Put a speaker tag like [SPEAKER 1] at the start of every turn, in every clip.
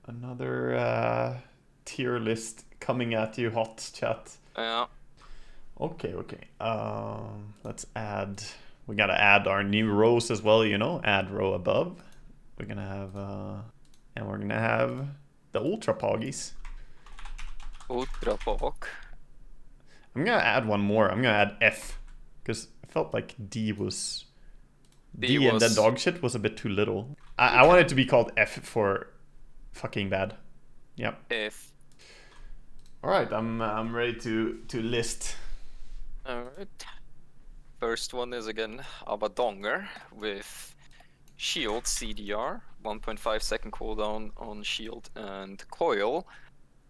[SPEAKER 1] Another tier list coming at you hot, chat.
[SPEAKER 2] Yeah.
[SPEAKER 1] Okay. Let's add. We gotta add our new rows as well, you know. Add row above. We're gonna have, and we're gonna have the Ultra Poggies.
[SPEAKER 2] Ultra Pog.
[SPEAKER 1] I'm gonna add one more. I'm gonna add F, because I felt like D and then dog shit was a bit too little. I want it to be called F for fucking bad. Yep.
[SPEAKER 2] F.
[SPEAKER 1] All right, I'm ready to list.
[SPEAKER 2] All right. First one is again Abadonger with shield CDR, 1.5 second cooldown on shield and coil,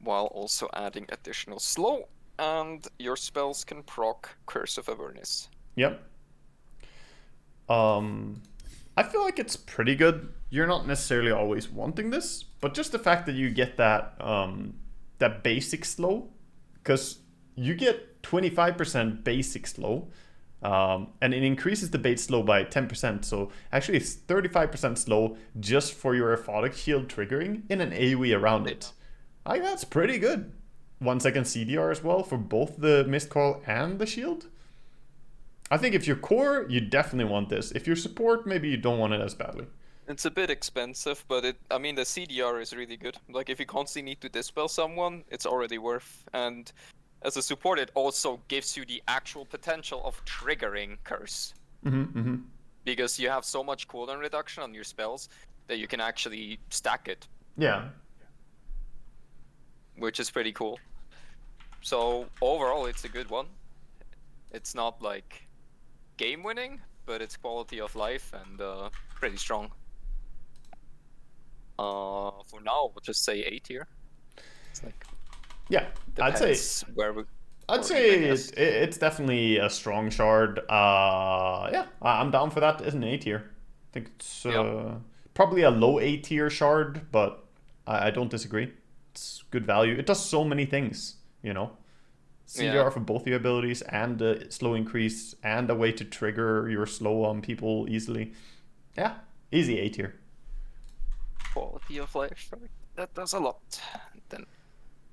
[SPEAKER 2] while also adding additional slow, and your spells can proc Curse of Avernus.
[SPEAKER 1] Yep. I feel like it's pretty good. You're not necessarily always wanting this, but just the fact that you get that that basic slow, because you get 25% basic slow, and it increases the base slow by 10%. So actually, it's 35% slow just for your Aphotic Shield triggering in an AoE around it. I think that's pretty good. 1 second CDR as well for both the Mist Coil and the Shield. I think if you're core, you definitely want this. If you're support, maybe you don't want it as badly.
[SPEAKER 2] It's a bit expensive, but the CDR is really good. Like, if you constantly need to dispel someone, it's already worth. And as a support, it also gives you the actual potential of triggering Curse. Because you have so much cooldown reduction on your spells that you can actually stack it.
[SPEAKER 1] Yeah.
[SPEAKER 2] Which is pretty cool. So, overall, it's a good one. It's not, like, game-winning, but it's quality of life and pretty strong. For now, we'll just say A tier. It's like,
[SPEAKER 1] yeah, I'd say it's definitely a strong shard. Yeah, I'm down for that as an A tier. I think it's probably a low A tier shard, but I don't disagree. It's good value. It does so many things, you know. CDR for both your abilities and a slow increase and a way to trigger your slow on people easily. Yeah, easy A tier.
[SPEAKER 2] Quality of life, that does a lot. Then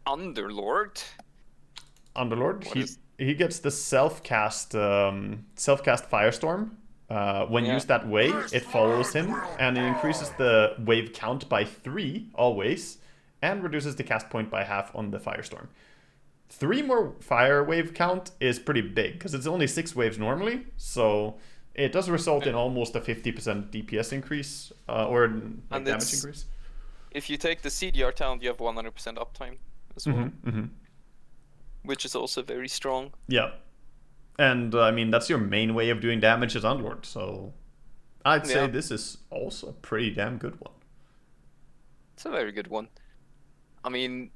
[SPEAKER 2] Underlord.
[SPEAKER 1] He gets the self-cast Firestorm. When used that way, it follows him and it increases the wave count by 3 always and reduces the cast point by half on the Firestorm. 3 more fire wave count is pretty big because it's only 6 waves normally, so it does result in almost a 50% DPS increase or damage increase.
[SPEAKER 2] If you take the CDR talent, you have 100% uptime as well, which is also very strong.
[SPEAKER 1] Yeah, and I mean that's your main way of doing damage as Underlord, so I'd say this is also a pretty damn good one.
[SPEAKER 2] It's a very good one. I mean,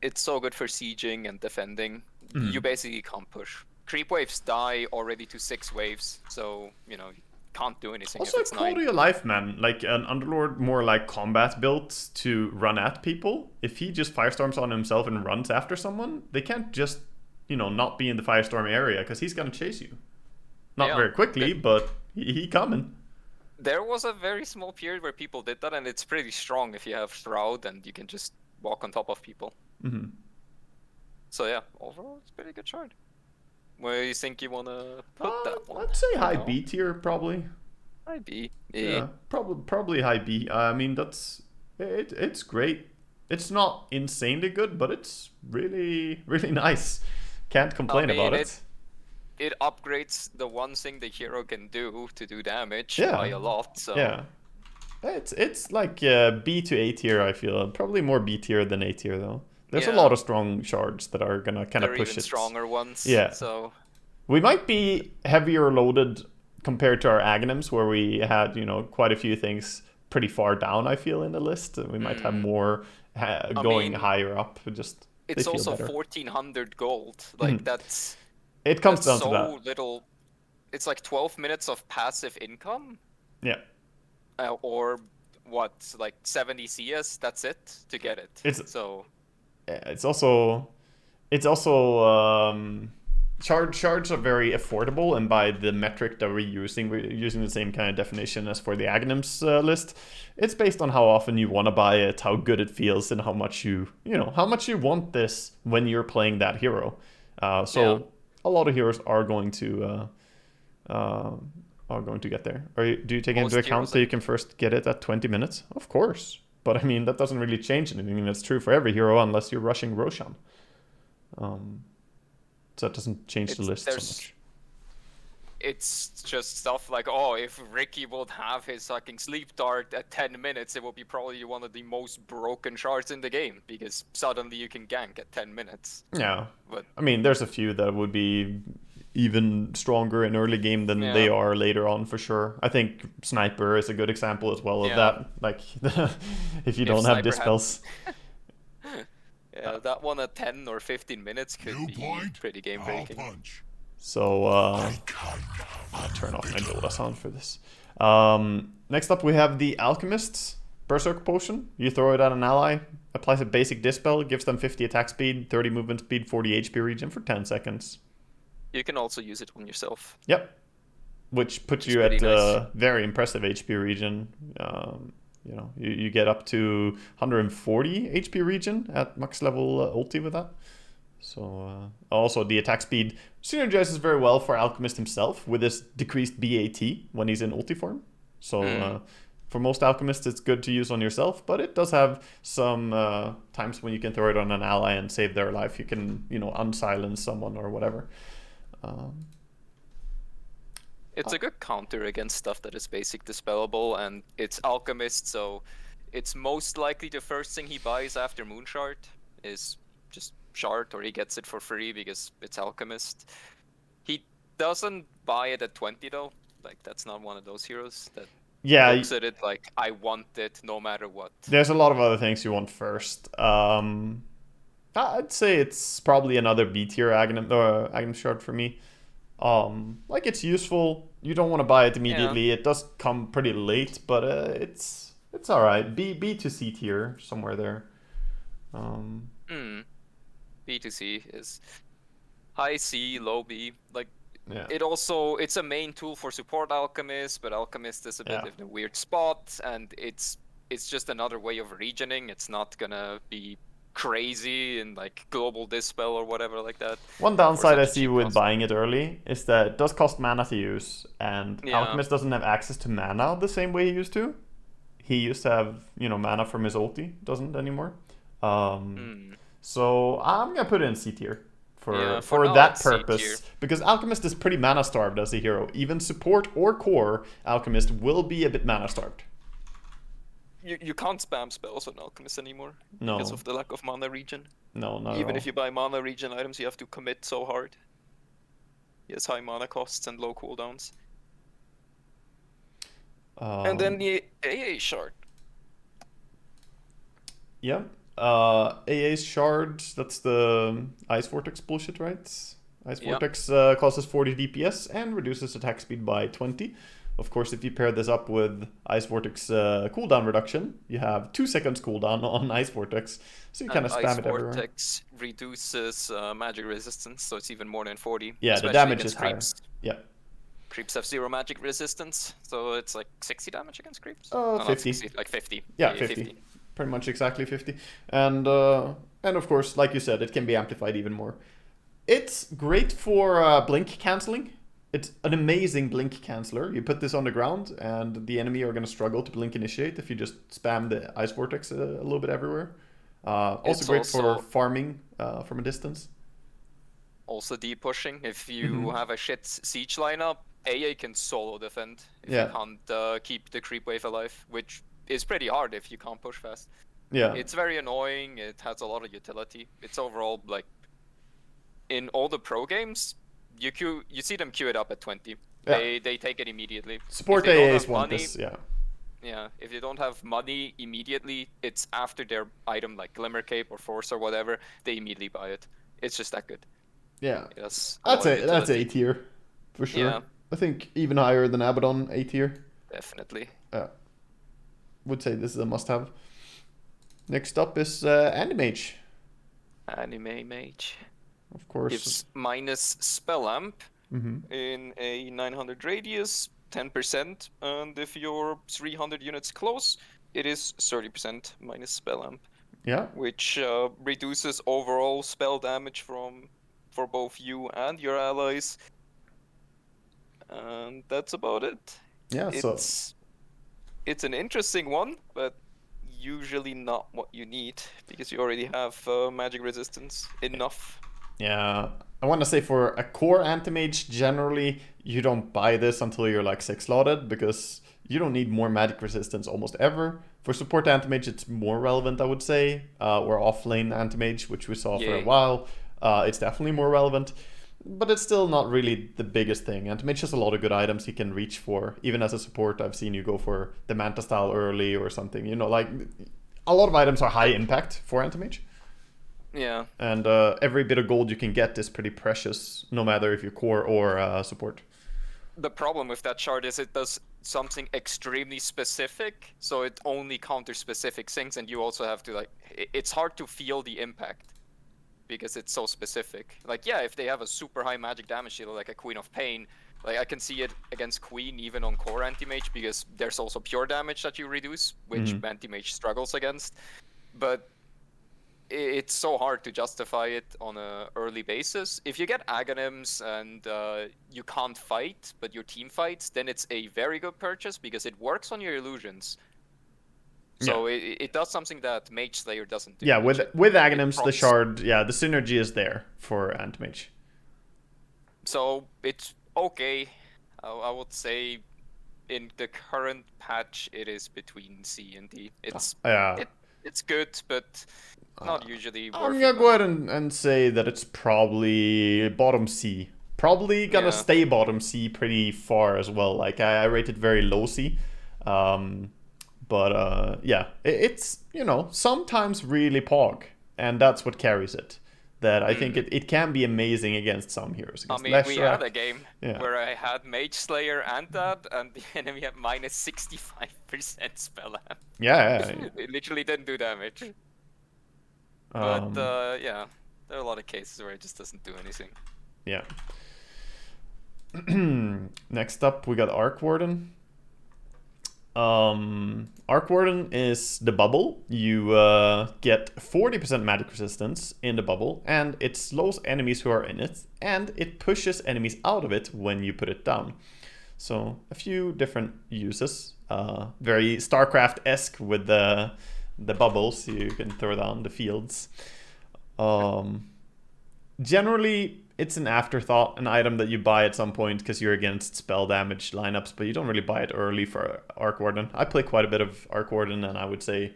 [SPEAKER 2] it's so good for sieging and defending. You basically can't push. Creep waves die already to 6 waves, so, you know, you can't do anything.
[SPEAKER 1] Also, quality of life, man. Like, an Underlord more like combat built to run at people. If he just Firestorms on himself and runs after someone, they can't just, you know, not be in the Firestorm area, because he's gonna chase you. Not very quickly, but he coming.
[SPEAKER 2] There was a very small period where people did that, and it's pretty strong if you have Shroud and you can just walk on top of people. So yeah, overall it's a pretty good shard. Where do you think you wanna put that one?
[SPEAKER 1] I'd say high B tier probably.
[SPEAKER 2] High B.
[SPEAKER 1] Yeah, probably high B. I mean it's great. It's not insanely good, but it's really nice. Can't complain about it.
[SPEAKER 2] It upgrades the one thing the hero can do to do damage by a lot. So
[SPEAKER 1] yeah, it's like B to A tier. I feel probably more B tier than A tier though. There's a lot of strong shards that are gonna kind of push
[SPEAKER 2] even
[SPEAKER 1] it.
[SPEAKER 2] Stronger ones.
[SPEAKER 1] Yeah.
[SPEAKER 2] So
[SPEAKER 1] we might be heavier loaded compared to our Aghanims, where we had quite a few things pretty far down. I feel in the list we might have more going higher up.
[SPEAKER 2] It's also 1,400 gold. Like that's.
[SPEAKER 1] It comes down to that.
[SPEAKER 2] So little. It's like 12 minutes of passive income.
[SPEAKER 1] Yeah.
[SPEAKER 2] Or what? Like 70 CS. That's it to get it. It's also
[SPEAKER 1] Shards are very affordable, and by the metric that we're using the same kind of definition as for the Aghanims list. It's based on how often you want to buy it, how good it feels, and how much you want this when you're playing that hero. So a lot of heroes are going to get there. Do you take into account that you can first get it at 20 minutes? Of course, but I mean that doesn't really change anything. That's true for every hero unless you're rushing Roshan. So that doesn't change the list so much.
[SPEAKER 2] It's just stuff like, oh, if Ricky would have his fucking sleep dart at 10 minutes, it would be probably one of the most broken shards in the game, because suddenly you can gank at 10 minutes.
[SPEAKER 1] Yeah, but I mean, there's a few that would be even stronger in early game than they are later on, for sure. I think Sniper is a good example as well of that. Like, if you don't have dispels.
[SPEAKER 2] Yeah, that one at 10 or 15 minutes could be pretty game-breaking.
[SPEAKER 1] So, I'll turn off my Dota sound for this. Next up, we have the Alchemists. Berserk Potion. You throw it at an ally, applies a basic dispel, gives them 50 attack speed, 30 movement speed, 40 HP regen for 10 seconds.
[SPEAKER 2] You can also use it on yourself.
[SPEAKER 1] Yep. Which puts you at very impressive HP regen. You get up to 140 HP regen at max level ulti with that. So also the attack speed synergizes very well for Alchemist himself with his decreased BAT when he's in ulti form. So for most Alchemists it's good to use on yourself, but it does have some times when you can throw it on an ally and save their life. You can, unsilence someone or whatever.
[SPEAKER 2] It's a good counter against stuff that is basic dispellable, and it's Alchemist, so it's most likely the first thing he buys after Moonshard is just Shard, or he gets it for free because it's Alchemist. He doesn't buy it at 20 though. Like, that's not one of those heroes that looks at it like, I want it no matter what.
[SPEAKER 1] There's a lot of other things you want first. I'd say it's probably another B tier Aghanim Shard for me. Like, it's useful. You don't want to buy it immediately. Yeah. It does come pretty late, but it's alright. B to C tier, somewhere there.
[SPEAKER 2] B to C is high C, low B. Like, it's a main tool for support Alchemist, but Alchemist is a bit in a weird spot, and it's just another way of regening. It's not gonna be crazy and like global dispel or whatever like that.
[SPEAKER 1] One downside I see with buying it early is that it does cost mana to use, and Alchemist doesn't have access to mana the same way he used to. He used to have, mana from his ulti, doesn't anymore. So I'm gonna put it in C tier for that purpose, because Alchemist is pretty mana starved as a hero. Even support or core Alchemist will be a bit mana starved.
[SPEAKER 2] You can't spam spells on Alchemist anymore because of the lack of mana regen.
[SPEAKER 1] No, not
[SPEAKER 2] Even if you buy mana regen items, you have to commit so hard. He has high mana costs and low cooldowns. And then the AA shard.
[SPEAKER 1] Yeah. AA shard, that's the Ice Vortex bullshit, right? Ice Vortex causes 40 DPS and reduces attack speed by 20. Of course, if you pair this up with Ice Vortex cooldown reduction, you have 2 seconds cooldown on Ice Vortex, so you kind of spam it everywhere. Ice
[SPEAKER 2] Vortex reduces magic resistance, so it's even more than 40.
[SPEAKER 1] Yeah, the damage is higher. Yeah.
[SPEAKER 2] Creeps have 0 magic resistance, so it's like 60 damage against creeps?
[SPEAKER 1] 50.
[SPEAKER 2] 60, like 50.
[SPEAKER 1] Yeah, 50. Pretty much exactly 50. And of course, like you said, it can be amplified even more. It's great for blink cancelling. It's an amazing blink canceller. You put this on the ground, and the enemy are going to struggle to blink initiate if you just spam the Ice Vortex a little bit everywhere. Also great for farming from a distance.
[SPEAKER 2] Also de-pushing. If you have a shit siege lineup, AA can solo defend if you can't keep the creep wave alive, which is pretty hard if you can't push fast.
[SPEAKER 1] Yeah.
[SPEAKER 2] It's very annoying. It has a lot of utility. It's overall, like, in all the pro games, you see them queue it up at 20. They take it immediately.
[SPEAKER 1] Support AAs want this,
[SPEAKER 2] Yeah, if you don't have money immediately, it's after their item like Glimmer Cape or Force or whatever, they immediately buy it. It's just that good.
[SPEAKER 1] Yeah. That's A tier, for sure. Yeah. I think even higher than Abaddon, A tier.
[SPEAKER 2] Definitely.
[SPEAKER 1] Yeah. Would say this is a must-have. Next up is Animage.
[SPEAKER 2] Anime Mage.
[SPEAKER 1] of course.
[SPEAKER 2] Gives minus spell amp
[SPEAKER 1] Mm-hmm.
[SPEAKER 2] in a 900 radius, 10%, and if you're 300 units close, it is 30% minus spell amp,
[SPEAKER 1] Yeah.
[SPEAKER 2] which reduces overall spell damage for both you and your allies. And that's about it.
[SPEAKER 1] Yeah. So
[SPEAKER 2] It's an interesting one, but usually not what you need because you already have magic resistance enough.
[SPEAKER 1] yeah, I want to say for a core anti-mage, generally you don't buy this until you're like 6 slotted because you don't need more magic resistance almost ever. For support anti-mage, it's more relevant, I would say. Or off-lane anti-mage, which we saw for a
[SPEAKER 2] Yeah.
[SPEAKER 1] while, it's definitely more relevant. But it's still not really the biggest thing. Anti-mage has a lot of good items he can reach for. Even as a support, I've seen you go for the Manta style early or something. You know, like a lot of items are high impact for anti-mage.
[SPEAKER 2] Yeah.
[SPEAKER 1] And every bit of gold you can get is pretty precious, no matter if you're core or support.
[SPEAKER 2] The problem with that chart is it does something extremely specific, so it only counters specific things, and you also have to like. It's hard to feel the impact because it's so specific. Like, yeah, if they have a super high magic damage dealer like a Queen of Pain, like I can see it against Queen even on core anti-mage because there's also pure damage that you reduce, which anti-mage struggles against. But it's so hard to justify it on a early basis. If you get Aghanims and you can't fight, but your team fights, then it's a very good purchase because it works on your illusions. So it does something that Mage Slayer doesn't do.
[SPEAKER 1] Yeah, with Aghanims, the shard, yeah, the synergy is there for anti-mage.
[SPEAKER 2] So it's okay. I would say in the current patch, it is between C and D. It's good, but not usually worth
[SPEAKER 1] I'm gonna go ahead and say that it's probably bottom C. Probably gonna stay bottom C pretty far as well. Like I rate it very low C. But yeah, it's, you know, sometimes really pog, and that's what carries it. That I think it can be amazing against some heroes.
[SPEAKER 2] I mean, we had a game where I had Mage Slayer and that, and the enemy had minus 65% spell amp.
[SPEAKER 1] Yeah.
[SPEAKER 2] It literally didn't do damage. But yeah, there are a lot of cases where it just doesn't do anything.
[SPEAKER 1] Yeah. Next up, we got Arc Warden. Arc Warden is the bubble. You get 40% magic resistance in the bubble, and it slows enemies who are in it, and it pushes enemies out of it when you put it down. So a few different uses. Very StarCraft-esque with the bubbles you can throw down the fields. Generally, it's an afterthought, an item that you buy at some point because you're against spell damage lineups, but you don't really buy it early for Arc Warden. I play quite a bit of Arc Warden, and I would say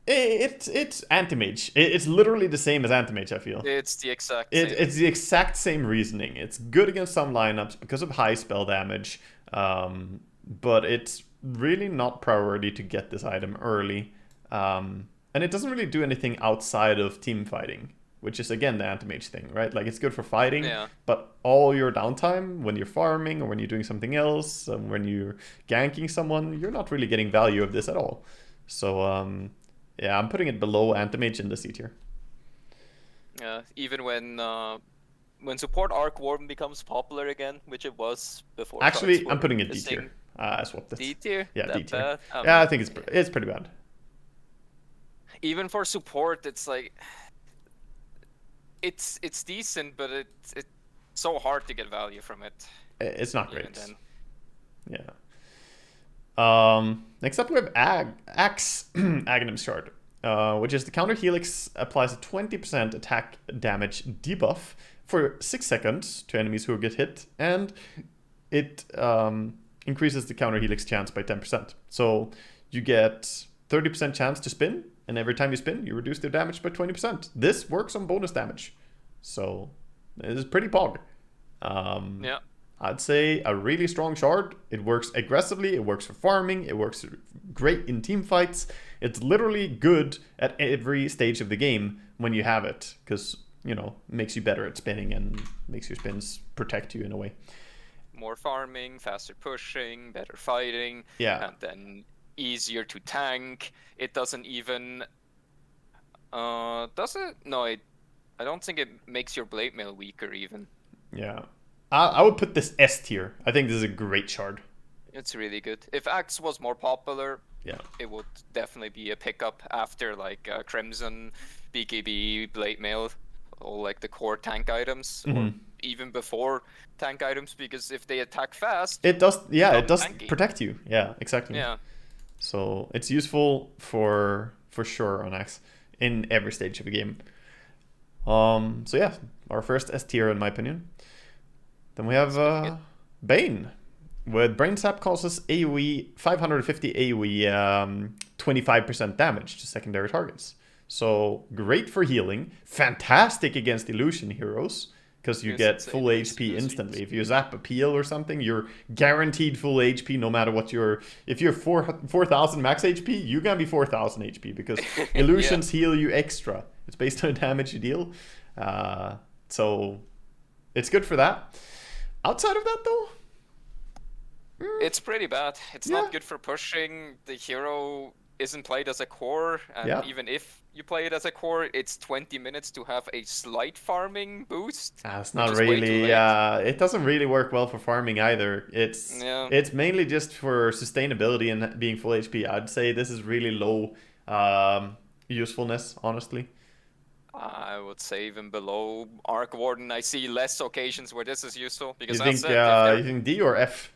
[SPEAKER 1] it's anti-mage. It's literally the same as anti-mage, I feel.
[SPEAKER 2] It's the exact same.
[SPEAKER 1] It's the exact same reasoning. It's good against some lineups because of high spell damage, but it's really not priority to get this item early. And it doesn't really do anything outside of team fighting, which is again the anti-mage thing, right? Like it's good for fighting, but all your downtime, when you're farming or when you're doing something else, when you're ganking someone, you're not really getting value of this at all. So yeah, I'm putting it below anti-mage in the C tier.
[SPEAKER 2] Yeah, even when support Arc Warden becomes popular again, which it was before.
[SPEAKER 1] Actually, I'm putting it D tier. I swapped it.
[SPEAKER 2] D tier?
[SPEAKER 1] Yeah, D tier. Yeah, I think it's pretty bad.
[SPEAKER 2] Even for support, it's like it's decent, but it's so hard to get value from it.
[SPEAKER 1] It's not great. Yeah. Next up we have Aghanims shard, which is the counter helix applies a 20% attack damage debuff for 6 seconds to enemies who get hit, and it increases the counter helix chance by 10%. So you get 30% chance to spin, and every time you spin, you reduce their damage by 20%. This works on bonus damage, so it is pretty pog.
[SPEAKER 2] Yeah.
[SPEAKER 1] I'd say a really strong shard. It works aggressively, it works for farming, it works great in team fights. It's literally good at every stage of the game when you have it, because, you know, it makes you better at spinning and makes your spins protect you in a way.
[SPEAKER 2] More farming, faster pushing, better fighting, and then easier to tank. It doesn't even does it? No, it I don't think it makes your blade mail weaker even.
[SPEAKER 1] Yeah. I would put this S tier. I think this is a great shard.
[SPEAKER 2] It's really good. If Axe was more popular,
[SPEAKER 1] Yeah.
[SPEAKER 2] it would definitely be a pickup after like Crimson, BKB, blade mail, all like the core tank items, or even before tank items, because if they attack fast,
[SPEAKER 1] it does. Yeah, it does
[SPEAKER 2] tanky.
[SPEAKER 1] protect you. Yeah, exactly.
[SPEAKER 2] Yeah.
[SPEAKER 1] So it's useful for sure on Axe in every stage of a game. So yeah, our first S tier in my opinion. Then we have Bane. With Brain Sap causes AoE 550 AoE 25% damage to secondary targets. So great for healing, fantastic against illusion heroes, because you get full HP instantly. If you zap a peel or something, you're guaranteed full HP no matter what your... If you're 4,000 max HP, you're gonna be 4,000 HP, because illusions heal you extra. It's based on the damage you deal. So it's good for that. Outside of that though,
[SPEAKER 2] it's pretty bad. It's not good for pushing. The hero isn't played as a core, and even if you play it as a core, it's 20 minutes to have a slight farming boost.
[SPEAKER 1] It's not really. It doesn't really work well for farming either. It's mainly just for sustainability and being full HP. I'd say this is really low usefulness, honestly.
[SPEAKER 2] I would say even below Arc Warden, I see less occasions where this is useful. Because
[SPEAKER 1] you think D or F?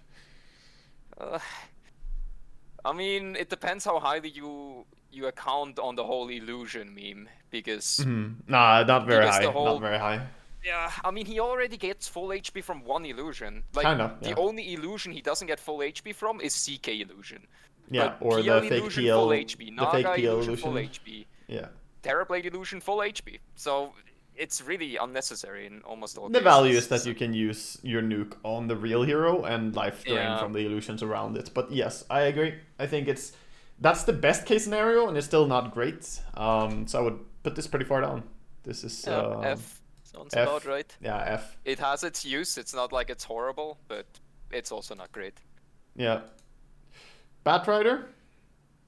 [SPEAKER 2] I mean, it depends how highly you account on the whole illusion meme, because
[SPEAKER 1] nah, not very high. Not very high.
[SPEAKER 2] Yeah, I mean, he already gets full HP from one illusion. Like,
[SPEAKER 1] kinda,
[SPEAKER 2] the only illusion he doesn't get full HP from is CK illusion.
[SPEAKER 1] Yeah,
[SPEAKER 2] but
[SPEAKER 1] or
[SPEAKER 2] PL
[SPEAKER 1] the fake
[SPEAKER 2] illusion,
[SPEAKER 1] PL,
[SPEAKER 2] full HP.
[SPEAKER 1] the fake
[SPEAKER 2] Naga
[SPEAKER 1] PL
[SPEAKER 2] illusion, full HP.
[SPEAKER 1] Yeah.
[SPEAKER 2] Terrorblade illusion, full HP. So it's really unnecessary in almost all
[SPEAKER 1] the
[SPEAKER 2] cases.
[SPEAKER 1] value is that you can use your nuke on the real hero and life drain from the illusions around it. But yes, I agree. I think that's the best case scenario, and it's still not great. So I would put this pretty far down. This is
[SPEAKER 2] F. Sounds about right.
[SPEAKER 1] Yeah, F.
[SPEAKER 2] It has its use. It's not like it's horrible, but it's also not great.
[SPEAKER 1] Yeah. Batrider?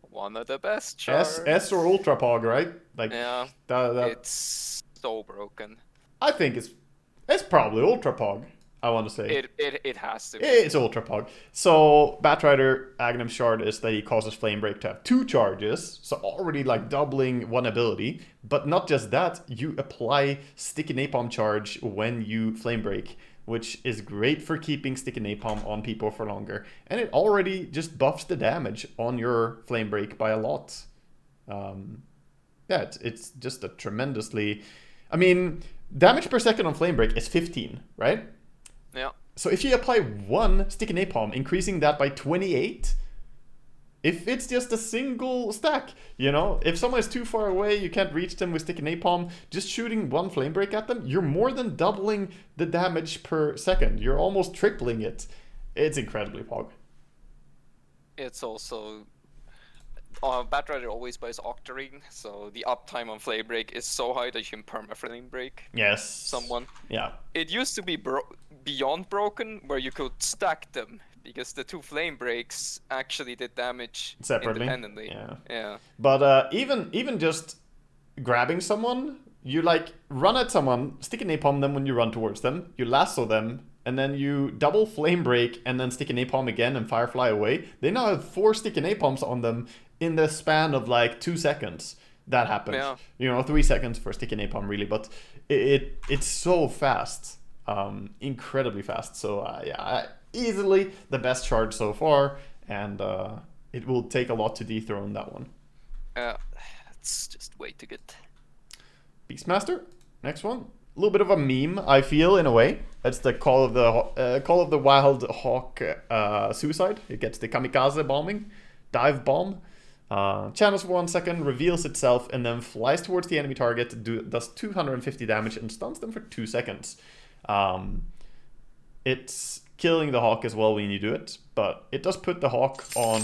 [SPEAKER 2] One of the best shards.
[SPEAKER 1] S or Ultra Pog, right? Like,
[SPEAKER 2] yeah. It's so broken.
[SPEAKER 1] I think it's probably Ultra Pog, I want to say.
[SPEAKER 2] It has to be.
[SPEAKER 1] It's Ultra Pog. So Batrider Aghanims shard is that he causes Flame Break to have 2 charges, so already like doubling one ability. But not just that, you apply Sticky Napalm charge when you Flame Break, which is great for keeping Sticky Napalm on people for longer. And it already just buffs the damage on your Flame Break by a lot. Yeah, it's just a tremendously... I mean, damage per second on Flame Break is 15, right?
[SPEAKER 2] Yeah.
[SPEAKER 1] So if you apply 1 Sticky Napalm, increasing that by 28... If it's just a single stack, you know, if someone is too far away, you can't reach them with Sticky Napalm, just shooting 1 Flame Break at them, you're more than doubling the damage per second. You're almost tripling it. It's incredibly pog.
[SPEAKER 2] It's also... Batrider always buys Octarine, so the uptime on Flame Break is so high that you can perma-Flame Break someone.
[SPEAKER 1] Yeah.
[SPEAKER 2] It used to be beyond broken, where you could stack them, because the 2 Flame Breaks actually did damage
[SPEAKER 1] separately,
[SPEAKER 2] independently. Yeah.
[SPEAKER 1] But even just grabbing someone, you like run at someone, Sticky Napalm them when you run towards them, you lasso them, and then you double Flame Break and then Sticky Napalm again and Firefly away. They now have 4 Sticky Napalms on them in the span of like 2 seconds. That happened.
[SPEAKER 2] Yeah.
[SPEAKER 1] You know, 3 seconds for Sticky Napalm really, but it's so fast. Incredibly fast. So yeah, easily the best shard so far, and it will take a lot to dethrone that one.
[SPEAKER 2] It's just way too good.
[SPEAKER 1] Beastmaster, next one. A little bit of a meme, I feel, in a way. It's the Call of the Wild Hawk suicide. It gets the kamikaze bombing, dive bomb. Channels for 1 second, reveals itself, and then flies towards the enemy target, does 250 damage, and stuns them for 2 seconds. It's killing the Hawk as well when you do it, but it does put the Hawk on,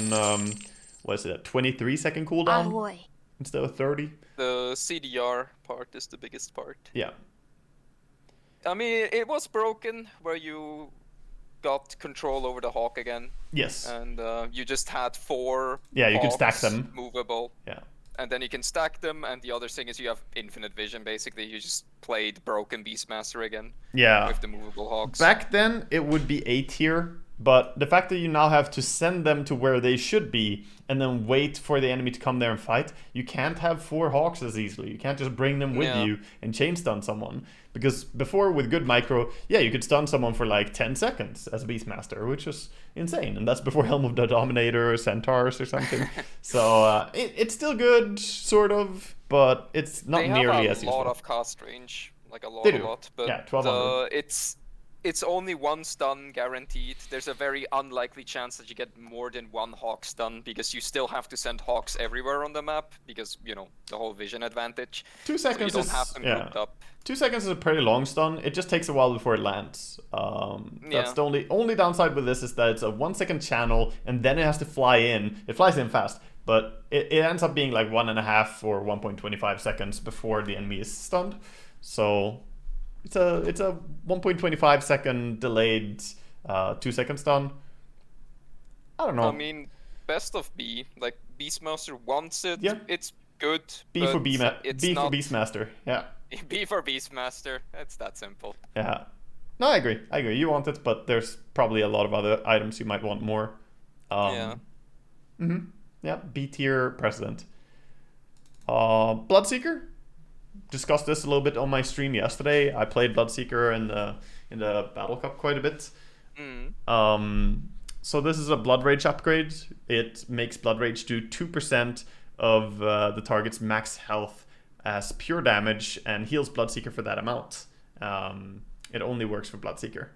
[SPEAKER 1] what is it, a 23-second cooldown instead of 30.
[SPEAKER 2] The CDR part is the biggest part.
[SPEAKER 1] Yeah.
[SPEAKER 2] I mean, it was broken where you got control over the Hawk again.
[SPEAKER 1] Yes.
[SPEAKER 2] And you just had 4
[SPEAKER 1] you could stack
[SPEAKER 2] Hawks
[SPEAKER 1] them.
[SPEAKER 2] movable.
[SPEAKER 1] Yeah.
[SPEAKER 2] and then you can stack them. And the other thing is you have infinite vision. Basically, you just played broken Beastmaster again.
[SPEAKER 1] Yeah.
[SPEAKER 2] With the movable hogs.
[SPEAKER 1] Back then, it would be A tier, but the fact that you now have to send them to where they should be and then wait for the enemy to come there and fight, you can't have 4 Hawks as easily. You can't just bring them with you and chain stun someone. Because before, with good micro, yeah, you could stun someone for like 10 seconds as a Beastmaster, which was insane. And that's before Helm of the Dominator or Centaurs or something. So it's still good, sort of, but it's not nearly as useful.
[SPEAKER 2] They have a lot of cast range, like a lot. But
[SPEAKER 1] yeah, 1200.
[SPEAKER 2] It's only 1 stun guaranteed. There's a very unlikely chance that you get more than 1 Hawk stun, because you still have to send Hawks everywhere on the map, because, you know, the whole vision advantage.
[SPEAKER 1] 2 seconds
[SPEAKER 2] so you don't have them grouped up.
[SPEAKER 1] 2 seconds is a pretty long stun. It just takes a while before it lands. That's the only downside with this, is that it's a 1 second channel, and then it has to fly in. It flies in fast, but it ends up being like 1.5 or 1.25 seconds before the enemy is stunned. So it's a 1.25 second delayed 2 second stun. I don't know.
[SPEAKER 2] I mean, best of B. Like, Beastmaster wants it.
[SPEAKER 1] Yeah.
[SPEAKER 2] It's good.
[SPEAKER 1] B for Beastmaster. Yeah.
[SPEAKER 2] B for Beastmaster. It's that simple.
[SPEAKER 1] Yeah. No, I agree. You want it, but there's probably a lot of other items you might want more.
[SPEAKER 2] Yeah.
[SPEAKER 1] Yeah, B tier precedent. Bloodseeker. Discussed this a little bit on my stream yesterday. I played Bloodseeker in the Battle Cup quite a bit. So this is a Blood Rage upgrade. It makes Blood Rage do 2% of the target's max health as pure damage and heals Bloodseeker for that amount. It only works for Bloodseeker.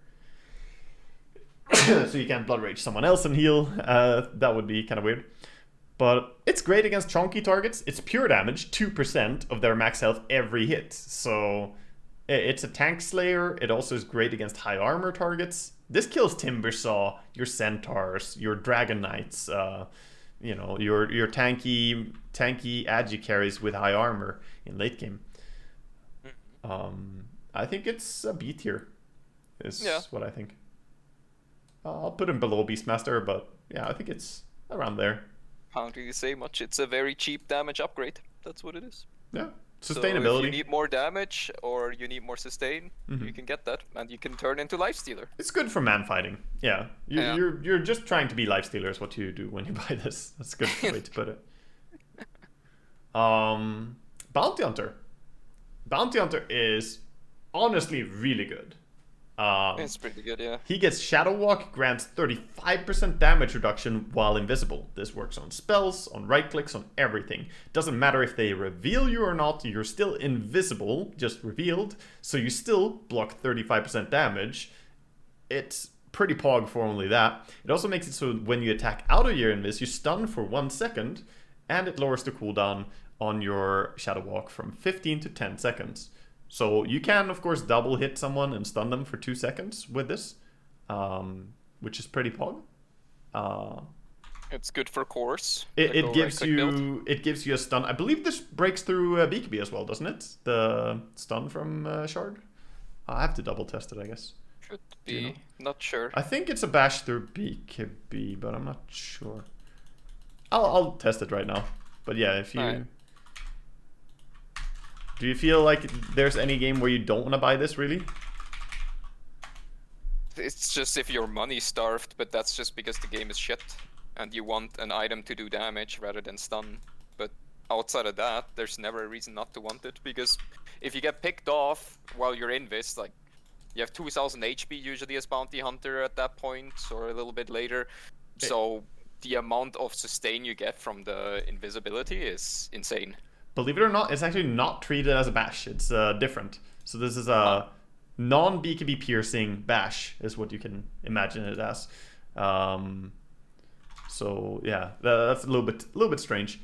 [SPEAKER 1] So you can't Blood Rage someone else and heal. That would be kind of weird. But it's great against chunky targets. It's pure damage, 2% of their max health every hit. So it's a tank slayer. It also is great against high armor targets. This kills Timbersaw, your Centaurs, your Dragon Knights, you know, your tanky AGHA carries with high armor in late game. I think it's a B tier, is what I think. I'll put him below Beastmaster, but yeah, I think it's around there.
[SPEAKER 2] Can't really say much. It's a very cheap damage upgrade. That's what it is.
[SPEAKER 1] Yeah. Sustainability.
[SPEAKER 2] So if you need more damage or you need more sustain, you can get that, and you can turn into Lifestealer.
[SPEAKER 1] It's good for man fighting. Yeah. You're just trying to be Lifestealer is what you do when you buy this. That's a good way to put it. Bounty Hunter. Bounty Hunter is honestly really good.
[SPEAKER 2] It's pretty good, yeah.
[SPEAKER 1] He gets Shadow Walk, grants 35% damage reduction while invisible. This works on spells, on right clicks, on everything. Doesn't matter if they reveal you or not, you're still invisible, just revealed, so you still block 35% damage. It's pretty pog for only that. It also makes it so when you attack out of your invis, you stun for 1 second, and it lowers the cooldown on your Shadow Walk from 15 to 10 seconds. So you can, of course, double hit someone and stun them for 2 seconds with this, which is pretty pog.
[SPEAKER 2] It's good for cores.
[SPEAKER 1] It gives you a stun. I believe this breaks through BKB as well, doesn't it? The stun from Shard. I have to double test it, I guess.
[SPEAKER 2] Should be. Not sure.
[SPEAKER 1] I think it's a bash through BKB, but I'm not sure. I'll test it right now. But yeah, if you... Right. Do you feel like there's any game where you don't want to buy this, really?
[SPEAKER 2] It's just if you're money starved, but that's just because the game is shit and you want an item to do damage rather than stun. But outside of that, there's never a reason not to want it, because if you get picked off while you're in this, like, you have 2000 HP usually as Bounty Hunter at that point, or a little bit later. So the amount of sustain you get from the invisibility is insane.
[SPEAKER 1] Believe it or not, it's actually not treated as a bash. It's different. So this is a non-BKB piercing bash, is what you can imagine it as. So yeah, that's a little bit strange.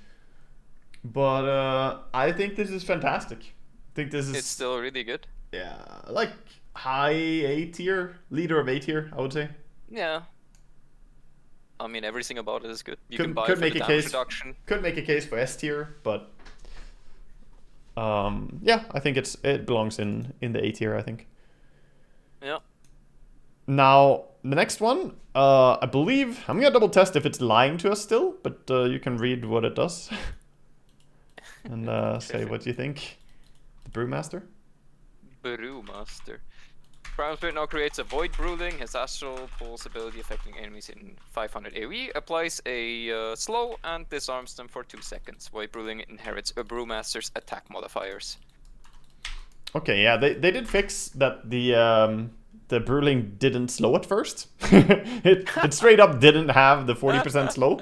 [SPEAKER 1] But I think this is fantastic. I think this is.
[SPEAKER 2] It's still really good.
[SPEAKER 1] Yeah, like high A tier, leader of A tier, I would say.
[SPEAKER 2] Yeah. I mean, everything about it is good. You can buy it for the damage reduction.
[SPEAKER 1] Could make a case for S tier, but. Yeah, I think it belongs in the A tier, I think.
[SPEAKER 2] Yeah.
[SPEAKER 1] Now, the next one, I believe, I'm gonna double test if it's lying to us still, but you can read what it does. and say what you think. The Brewmaster?
[SPEAKER 2] Brewmaster. Primal Spirit now creates a Void Bruling. His Astral Pulse ability affecting enemies in 500 AoE applies a slow and disarms them for 2 seconds. Void Bruling inherits a Brewmaster's attack modifiers.
[SPEAKER 1] Okay, yeah, they did fix that the Bruling didn't slow at first. it straight up didn't have the 40% slow.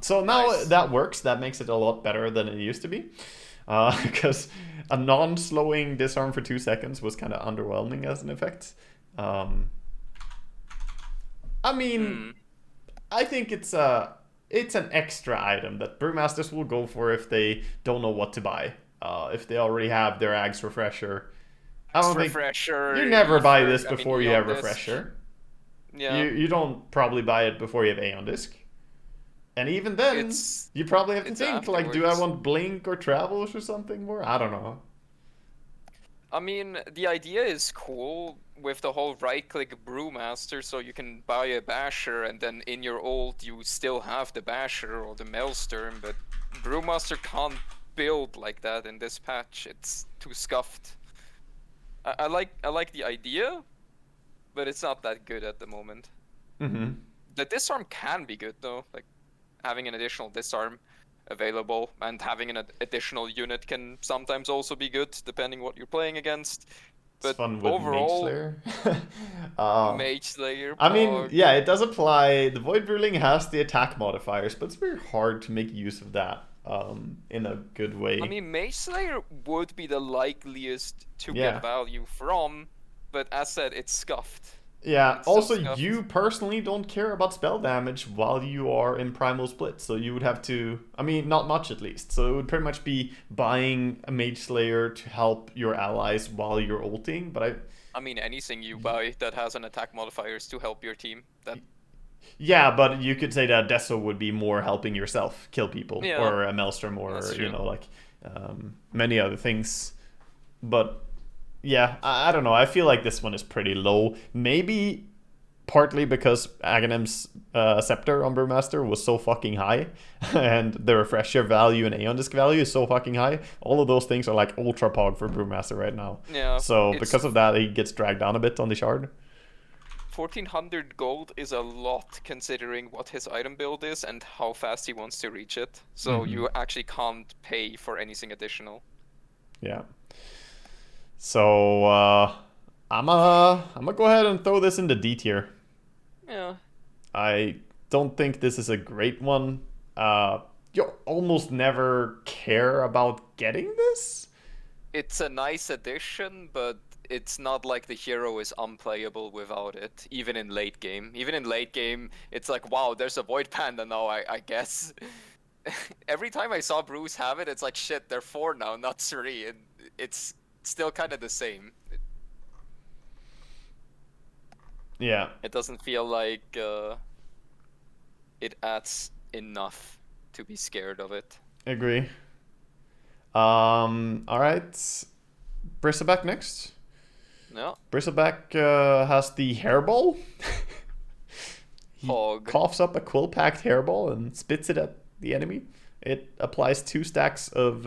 [SPEAKER 1] So now
[SPEAKER 2] Nice.
[SPEAKER 1] that works. That makes it a lot better than it used to be. Because a non-slowing disarm for 2 seconds was kind of underwhelming as an effect. I mean, I think it's an extra item that Brewmasters will go for if they don't know what to buy. If they already have their Aghs refresher. I don't think
[SPEAKER 2] Refresher.
[SPEAKER 1] you never buy this
[SPEAKER 2] I mean,
[SPEAKER 1] before you have
[SPEAKER 2] Aeon Disc.
[SPEAKER 1] refresher.
[SPEAKER 2] Yeah.
[SPEAKER 1] You don't probably buy it before you have Aeon Disc. And even then,
[SPEAKER 2] It's-
[SPEAKER 1] you probably have to
[SPEAKER 2] it's
[SPEAKER 1] think, like, do I
[SPEAKER 2] afterwards.
[SPEAKER 1] want Blink or Travels or something more? I don't know.
[SPEAKER 2] I mean, the idea is cool with the whole right-click Brewmaster, so you can buy a Basher, and then in your ult you still have the Basher or the Maelstrom, but Brewmaster can't build like that in this patch. It's too scuffed. I like the idea, but it's not that good at the moment.
[SPEAKER 1] Mm-hmm.
[SPEAKER 2] The disarm can be good though, like having an additional disarm available and having an additional unit can sometimes also be good depending what you're playing against.
[SPEAKER 1] It's
[SPEAKER 2] But
[SPEAKER 1] fun with
[SPEAKER 2] overall,
[SPEAKER 1] Mage Slayer.
[SPEAKER 2] Mage Slayer.
[SPEAKER 1] I mean,
[SPEAKER 2] Pog.
[SPEAKER 1] yeah, it does apply. The Void Ruling has the attack modifiers, but it's very hard to make use of that in a good way.
[SPEAKER 2] I mean, Mage Slayer would be the likeliest to
[SPEAKER 1] Yeah.
[SPEAKER 2] get value from, but as said, it's scuffed.
[SPEAKER 1] Yeah,
[SPEAKER 2] It's so
[SPEAKER 1] also
[SPEAKER 2] scuffed.
[SPEAKER 1] you personally don't care about spell damage while you are in Primal Split, so you would have to, I mean, not much at least, so it would pretty much be buying a Mage Slayer to help your allies while you're ulting, but
[SPEAKER 2] I mean, anything you buy that has an attack modifier is to help your team. That
[SPEAKER 1] yeah, but you could say that Deso would be more helping yourself kill people,
[SPEAKER 2] Yeah,
[SPEAKER 1] or a Maelstrom, or,
[SPEAKER 2] that's
[SPEAKER 1] you
[SPEAKER 2] true.
[SPEAKER 1] know, like, many other things, but yeah, I don't know. I feel like this one is pretty low. Maybe partly because Aghanims Scepter on Brewmaster was so fucking high, and the refresher value and Aeon Disc value is so fucking high. All of those things are like ultra pog for Brewmaster right now.
[SPEAKER 2] Yeah,
[SPEAKER 1] So
[SPEAKER 2] it's-
[SPEAKER 1] because of that, he gets dragged down a bit on the shard.
[SPEAKER 2] 1400 gold is a lot considering what his item build is and how fast he wants to reach it. So you actually can't pay for anything additional.
[SPEAKER 1] Yeah. So I'm gonna go ahead and throw this into D tier.
[SPEAKER 2] Yeah.
[SPEAKER 1] I don't think this is a great one. You almost never care about getting this.
[SPEAKER 2] It's a nice addition, but it's not like the hero is unplayable without it, even in late game. Even in late game, it's like, wow, there's a Void Panda now, I guess. Every time I saw Bruce have it, it's like, shit, they're 4 now, not 3. And it's still kind of the same.
[SPEAKER 1] Yeah.
[SPEAKER 2] It doesn't feel like it adds enough to be scared of it.
[SPEAKER 1] Agree. All right. Bristleback next.
[SPEAKER 2] No.
[SPEAKER 1] Bristleback has the hairball. He
[SPEAKER 2] Hog.
[SPEAKER 1] coughs up a quill-packed hairball and spits it at the enemy. It applies 2 stacks of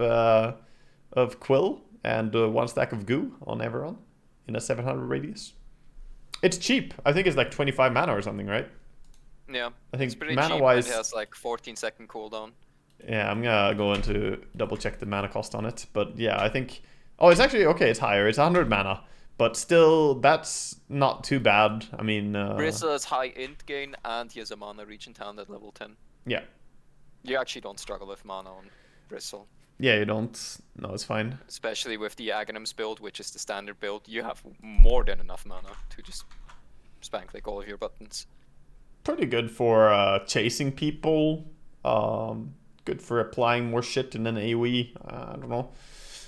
[SPEAKER 1] quill and 1 stack of goo on everyone in a 700 radius. It's cheap. I think it's like 25 mana or something, right?
[SPEAKER 2] Yeah.
[SPEAKER 1] I think
[SPEAKER 2] it's pretty
[SPEAKER 1] mana-wise-
[SPEAKER 2] cheap. It has like 14-second cooldown.
[SPEAKER 1] Yeah, I'm gonna go into double check the mana cost on it, but yeah, I think. Oh, it's actually okay. It's higher. It's 100 mana, but still, that's not too bad. I mean,
[SPEAKER 2] Bristle has high int gain and he has a mana regen talent at level 10.
[SPEAKER 1] yeah,
[SPEAKER 2] You actually don't struggle with mana on Bristle.
[SPEAKER 1] yeah, you don't. No, it's fine.
[SPEAKER 2] Especially with the Aghanims build, which is the standard build. You have more than enough mana to just spam click all of your buttons.
[SPEAKER 1] Pretty good for chasing people. Good for applying more shit in an AoE. I don't know.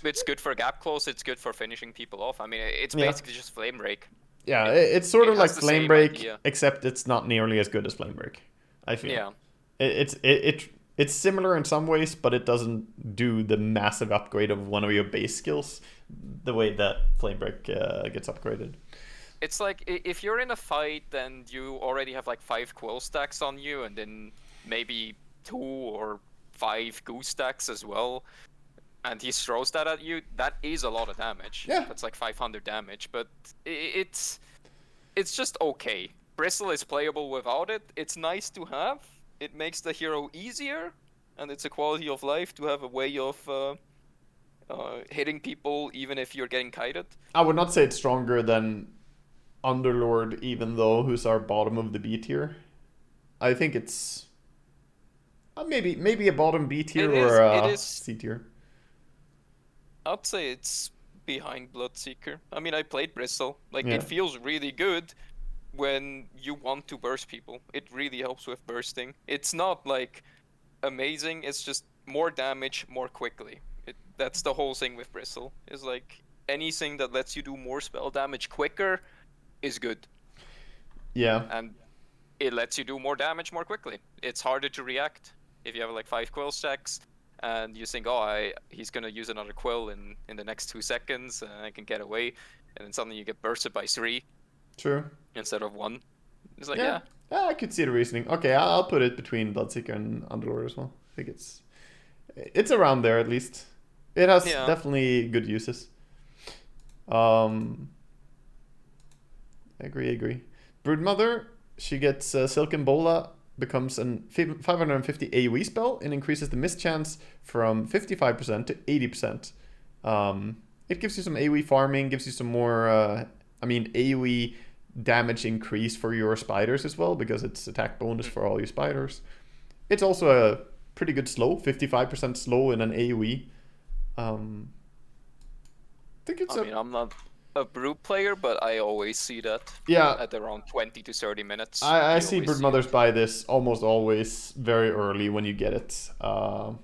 [SPEAKER 2] It's good for gap close, it's good for finishing people off. I mean, it's
[SPEAKER 1] Yeah.
[SPEAKER 2] basically just Flame Rake.
[SPEAKER 1] Yeah, it's sort
[SPEAKER 2] It
[SPEAKER 1] of
[SPEAKER 2] has
[SPEAKER 1] like
[SPEAKER 2] the
[SPEAKER 1] Flame
[SPEAKER 2] same
[SPEAKER 1] Break,
[SPEAKER 2] idea.
[SPEAKER 1] except it's not nearly as good as Flame Break. I feel.
[SPEAKER 2] Yeah.
[SPEAKER 1] It's similar in some ways, but it doesn't do the massive upgrade of one of your base skills the way that Flame Break gets upgraded.
[SPEAKER 2] It's like, if you're in a fight, then you already have like 5 quill stacks on you, and then maybe 2 or 5 goo stacks as well. and he throws that at you, that is a lot of damage.
[SPEAKER 1] Yeah.
[SPEAKER 2] That's like 500 damage, but it's just okay. Bristle is playable without it. It's nice to have. It makes the hero easier, and it's a quality of life to have a way of hitting people even if you're getting kited.
[SPEAKER 1] I would not say it's stronger than Underlord, even though, who's our bottom of the B tier. I think it's maybe a bottom B tier or a C tier.
[SPEAKER 2] I'd say it's behind Bloodseeker. I mean, I played Bristle. Like,
[SPEAKER 1] Yeah.
[SPEAKER 2] it feels really good when you want to burst people. It really helps with bursting. It's not, like, amazing. It's just more damage more quickly. That's the whole thing with Bristle. Is like, anything that lets you do more spell damage quicker is good.
[SPEAKER 1] Yeah.
[SPEAKER 2] And it lets you do more damage more quickly. It's harder to react. If you have, like, 5 quill stacks, and you think, oh, he's gonna use another quill in the next 2 seconds, and I can get away, and then suddenly you get bursted by 3.
[SPEAKER 1] True.
[SPEAKER 2] Instead of 1. It's like,
[SPEAKER 1] Yeah, I could see the reasoning. Okay, I'll put it between Bloodseeker and Underlord as well. I think it's around there at least. It has definitely good uses. Agree. Broodmother, she gets Silken Bola, becomes a 550 AoE spell, and increases the miss chance from 55% to 80%. It gives you some AoE farming, gives you some more, AoE damage increase for your spiders as well, because it's attack bonus for all your spiders. It's also a pretty good slow, 55% slow in an AoE. I think
[SPEAKER 2] I'm not a brew player, but I always see that.
[SPEAKER 1] Yeah.
[SPEAKER 2] At around 20 to 30 minutes.
[SPEAKER 1] I see Broodmothers buy this almost always very early when you get it.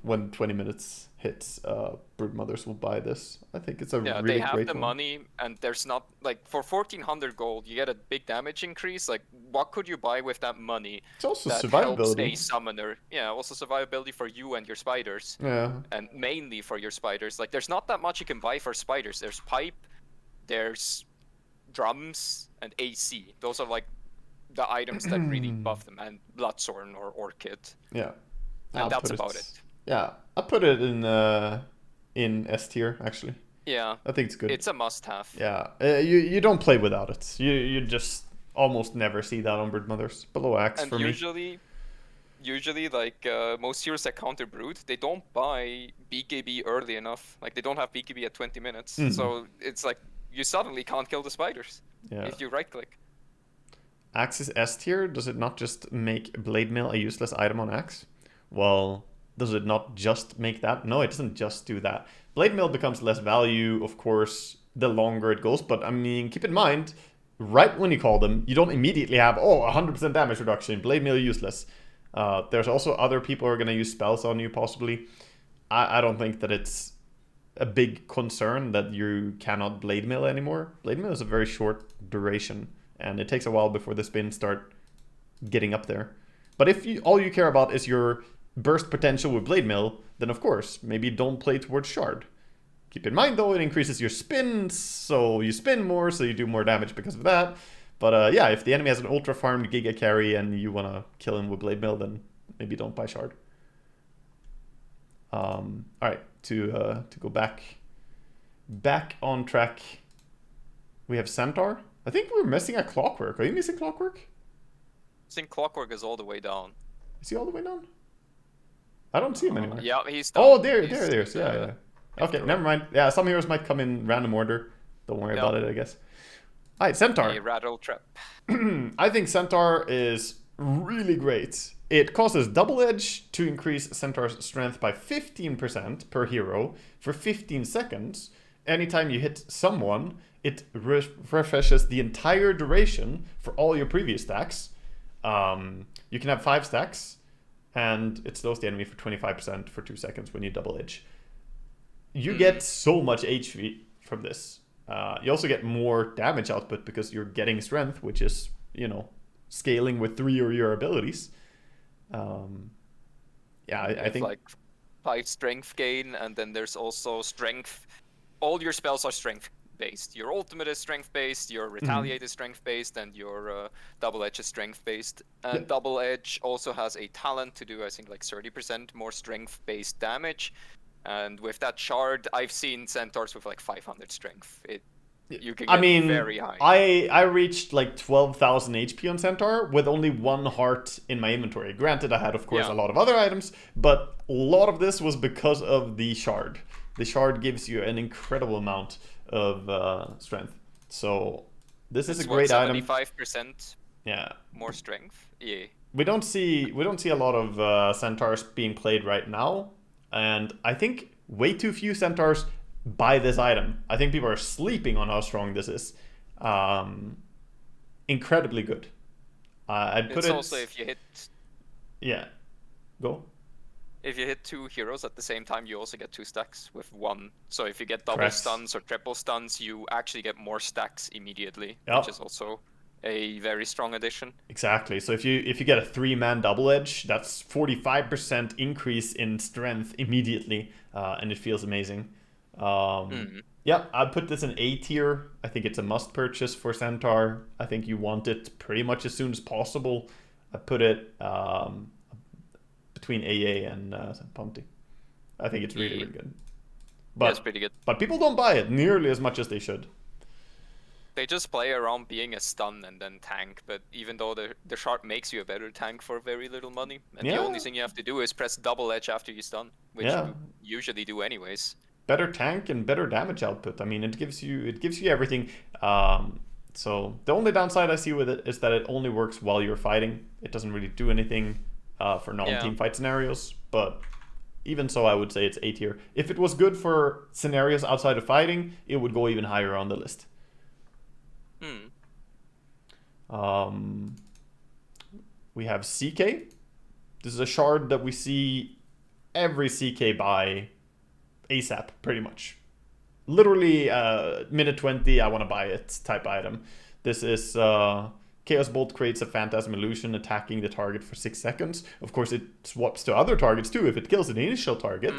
[SPEAKER 1] When 20 minutes hits, Broodmothers will buy this. I think it's a really great one.
[SPEAKER 2] Yeah, they have the money, and there's not, like, for 1400 gold, you get a big damage increase. Like, what could you buy with that money?
[SPEAKER 1] It's also
[SPEAKER 2] that
[SPEAKER 1] survivability.
[SPEAKER 2] Helps a summoner. Yeah, also survivability for you and your spiders.
[SPEAKER 1] Yeah.
[SPEAKER 2] And mainly for your spiders. Like, there's not that much you can buy for spiders. There's pipe, there's drums, and AC. Those are, like, the items that really buff them. And Bloodthorn or Orchid.
[SPEAKER 1] Yeah.
[SPEAKER 2] And that's about it.
[SPEAKER 1] Yeah, I put it in S tier actually.
[SPEAKER 2] Yeah,
[SPEAKER 1] I think it's good.
[SPEAKER 2] It's a must-have.
[SPEAKER 1] Yeah, you don't play without it. You just almost never see that on Broodmothers. Below Axe for me.
[SPEAKER 2] Usually, like most heroes that counter Brood, they don't buy BKB early enough. Like they don't have BKB at 20 minutes, so it's like you suddenly can't kill the spiders if you right-click.
[SPEAKER 1] Axe is S tier. Does it not just make Blade Mail a useless item on Axe? Well, does it not just make that? No, it doesn't just do that. Blade Mail becomes less value, of course, the longer it goes. But, I mean, keep in mind, right when you call them, you don't immediately have, 100% damage reduction. Blade Mail useless. There's also other people who are going to use spells on you, possibly. I don't think that it's a big concern that you cannot Blade Mail anymore. Blade Mail is a very short duration, and it takes a while before the spins start getting up there. But if all you care about is your burst potential with Blade Mail, then of course, maybe don't play towards Shard. Keep in mind though, it increases your spins, so you spin more, so you do more damage because of that. But yeah, if the enemy has an ultra farmed Giga carry and you want to kill him with Blade Mail, then maybe don't buy Shard. Alright, to go back on track, we have Centaur. I think we're missing a Clockwork. Are you missing Clockwork?
[SPEAKER 2] I think Clockwork is all the way down.
[SPEAKER 1] Is he all the way down? I don't see him anywhere.
[SPEAKER 2] Yeah, he's down.
[SPEAKER 1] Oh, there. Yeah. Okay, never mind. Yeah, some heroes might come in random order. Don't worry about it, I guess. Alright, Centaur.
[SPEAKER 2] A rattle trap.
[SPEAKER 1] I think Centaur is really great. It causes Double Edge to increase Centaur's strength by 15% per hero for 15 seconds. Anytime you hit someone, it refreshes the entire duration for all your previous stacks. You can have 5 stacks, and it slows the enemy for 25% for 2 seconds when you Double Edge. You get so much HP from this. You also get more damage output because you're getting strength, which is, scaling with 3 of your abilities. I think
[SPEAKER 2] like 5 strength gain, and then there's also strength. All your spells are strength based. Your ultimate is strength based, your retaliate is strength based, and your double edge is strength based. And double edge also has a talent to do, I think, like 30% more strength based damage. And with that shard, I've seen centaurs with like 500 strength. You can get very high.
[SPEAKER 1] I reached like 12,000 HP on Centaur with only 1 heart in my inventory. Granted, I had, of course, a lot of other items, but a lot of this was because of the shard. The shard gives you an incredible amount of strength. So this is a great item.
[SPEAKER 2] 75% more strength. Yeah.
[SPEAKER 1] We don't see a lot of centaurs being played right now, and I think way too few centaurs buy this item. I think people are sleeping on how strong this is. Incredibly good. I'd put
[SPEAKER 2] it's
[SPEAKER 1] it.
[SPEAKER 2] Also if you hit.
[SPEAKER 1] Yeah. Go.
[SPEAKER 2] If you hit 2 heroes at the same time, you also get 2 stacks with 1. So if you get double stuns or triple stuns, you actually get more stacks immediately, which is also a very strong addition.
[SPEAKER 1] Exactly. So if you get a 3-man double edge, that's 45% increase in strength immediately, and it feels amazing. Yeah, I'd put this in A tier. I think it's a must purchase for Centaur. I think you want it pretty much as soon as possible. I put it between AA and Ponti. I think it's really good. But
[SPEAKER 2] it's pretty good.
[SPEAKER 1] But people don't buy it nearly as much as they should.
[SPEAKER 2] They just play around being a stun and then tank, but even though the shard makes you a better tank for very little money, and the only thing you have to do is press double edge after you stun, which you usually do anyways.
[SPEAKER 1] Better tank and better damage output. I mean, it gives you everything. So the only downside I see with it is that it only works while you're fighting. It doesn't really do anything for non-team fight scenarios. But even so, I would say it's A tier. If it was good for scenarios outside of fighting, it would go even higher on the list. We have CK. This is a shard that we see every CK buy ASAP, pretty much. Literally, minute 20, I want to buy it type item. This is Chaos Bolt creates a Phantasm Illusion attacking the target for 6 seconds. Of course, it swaps to other targets too if it kills an initial target,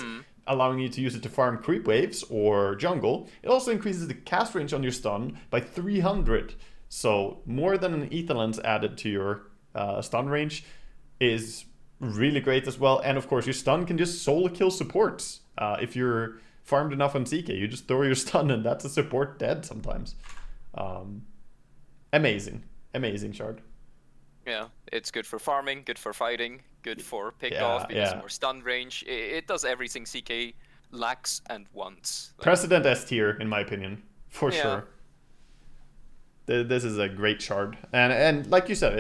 [SPEAKER 1] allowing you to use it to farm creep waves or jungle. It also increases the cast range on your stun by 300. So more than an Ether Lens added to your stun range is really great as well. And of course, your stun can just solo kill supports. If you're farmed enough on CK, you just throw your stun and that's a support dead sometimes. Amazing shard.
[SPEAKER 2] Yeah, it's good for farming, good for fighting, good for pick-off because more stun range. It does everything CK lacks and wants.
[SPEAKER 1] Precedent S tier, in my opinion, for sure. This is a great shard, and like you said,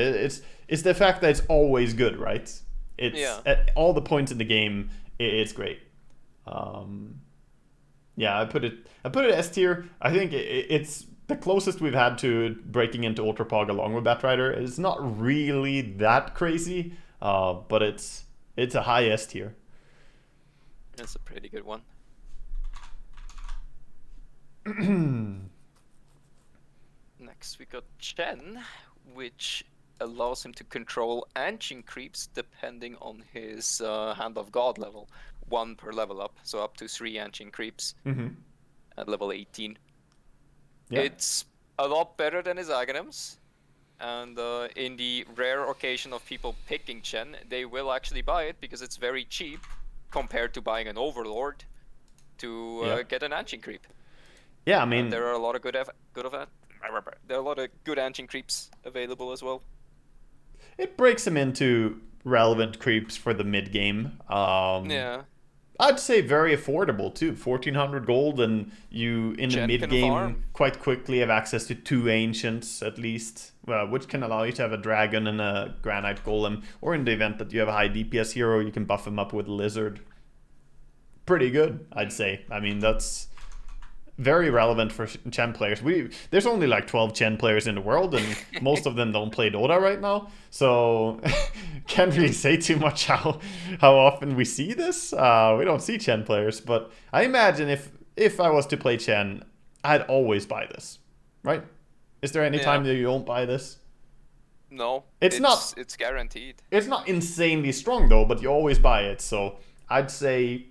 [SPEAKER 1] it's the fact that it's always good, right? It's at all the points in the game, it's great. I put it S tier. I think it's the closest we've had to breaking into Ultra Pog along with Batrider. It's not really that crazy, but it's a high S tier.
[SPEAKER 2] That's a pretty good one. Next we got Chen, which allows him to control Ancient Creeps depending on his Hand of God level. 1 per level up, so up to 3 Ancient Creeps at level 18. Yeah. It's a lot better than his Aghanims, and in the rare occasion of people picking Chen, they will actually buy it because it's very cheap compared to buying an Overlord to get an Ancient Creep.
[SPEAKER 1] Yeah, I mean,
[SPEAKER 2] and there are a lot of there are a lot of good Ancient Creeps available as well.
[SPEAKER 1] It breaks him into relevant creeps for the mid game. I'd say very affordable too. 1,400 gold, and you in the mid game quite quickly have access to 2 ancients at least, which can allow you to have a dragon and a granite golem. Or in the event that you have a high DPS hero, you can buff him up with lizard. Pretty good, I'd say. I mean, that's very relevant for Chen players. There's only like 12 Chen players in the world, and most of them don't play Dota right now, so can't really say too much how often we see this. We don't see Chen players, but I imagine if I was to play Chen, I'd always buy this, right? Is there any time that you don't buy this?
[SPEAKER 2] No,
[SPEAKER 1] it's not.
[SPEAKER 2] It's guaranteed.
[SPEAKER 1] It's not insanely strong though, but you always buy it, so I'd say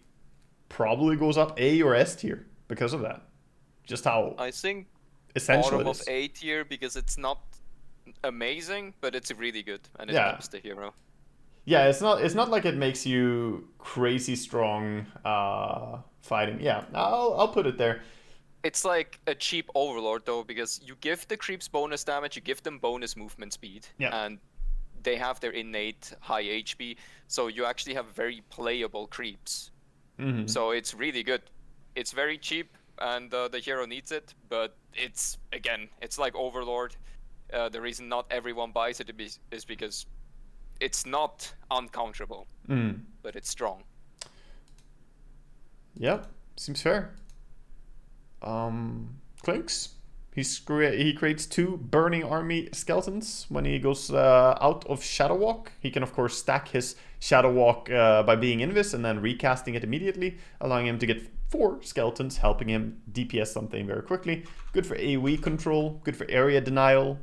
[SPEAKER 1] probably goes up A or S tier because of that. Just how
[SPEAKER 2] I think
[SPEAKER 1] essential
[SPEAKER 2] bottom
[SPEAKER 1] it is.
[SPEAKER 2] Of A tier because it's not amazing, but it's really good and it helps the hero.
[SPEAKER 1] Yeah, it's not like it makes you crazy strong fighting. Yeah, I'll put it there.
[SPEAKER 2] It's like a cheap overlord though, because you give the creeps bonus damage, you give them bonus movement speed,
[SPEAKER 1] Yeah.
[SPEAKER 2] and they have their innate high HP, so you actually have very playable creeps.
[SPEAKER 1] Mm-hmm.
[SPEAKER 2] So it's really good. It's very cheap, and the hero needs it, but it's like Overlord. The reason not everyone buys it is because it's not uncounterable, but it's strong.
[SPEAKER 1] Yeah, seems fair. Clinks. He creates 2 Burning Army skeletons when he goes out of Shadow Walk. He can, of course, stack his Shadow Walk by being Invis and then recasting it immediately, allowing him to get 4 skeletons, helping him DPS something very quickly. Good for AoE control, good for area denial.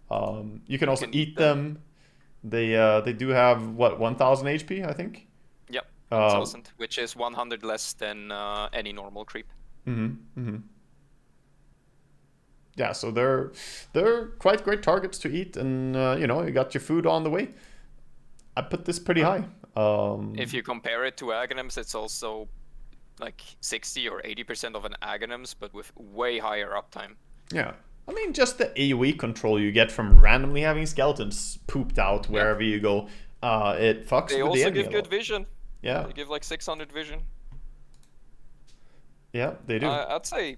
[SPEAKER 1] You can also eat them. They do have, what, 1000 HP, I think?
[SPEAKER 2] Yep, 1000, which is 100 less than any normal creep.
[SPEAKER 1] Yeah, so they're quite great targets to eat, and you know, you got your food on the way. I put this pretty high.
[SPEAKER 2] If you compare it to Aghanims, it's also like 60 or 80% of an Aghanims, but with way higher uptime.
[SPEAKER 1] Yeah, I mean, just the AoE control you get from randomly having skeletons pooped out wherever you go, it fucks
[SPEAKER 2] They
[SPEAKER 1] with the enemy.
[SPEAKER 2] also give good vision.
[SPEAKER 1] Yeah,
[SPEAKER 2] they give like 600 vision.
[SPEAKER 1] Yeah, they do.
[SPEAKER 2] I'd say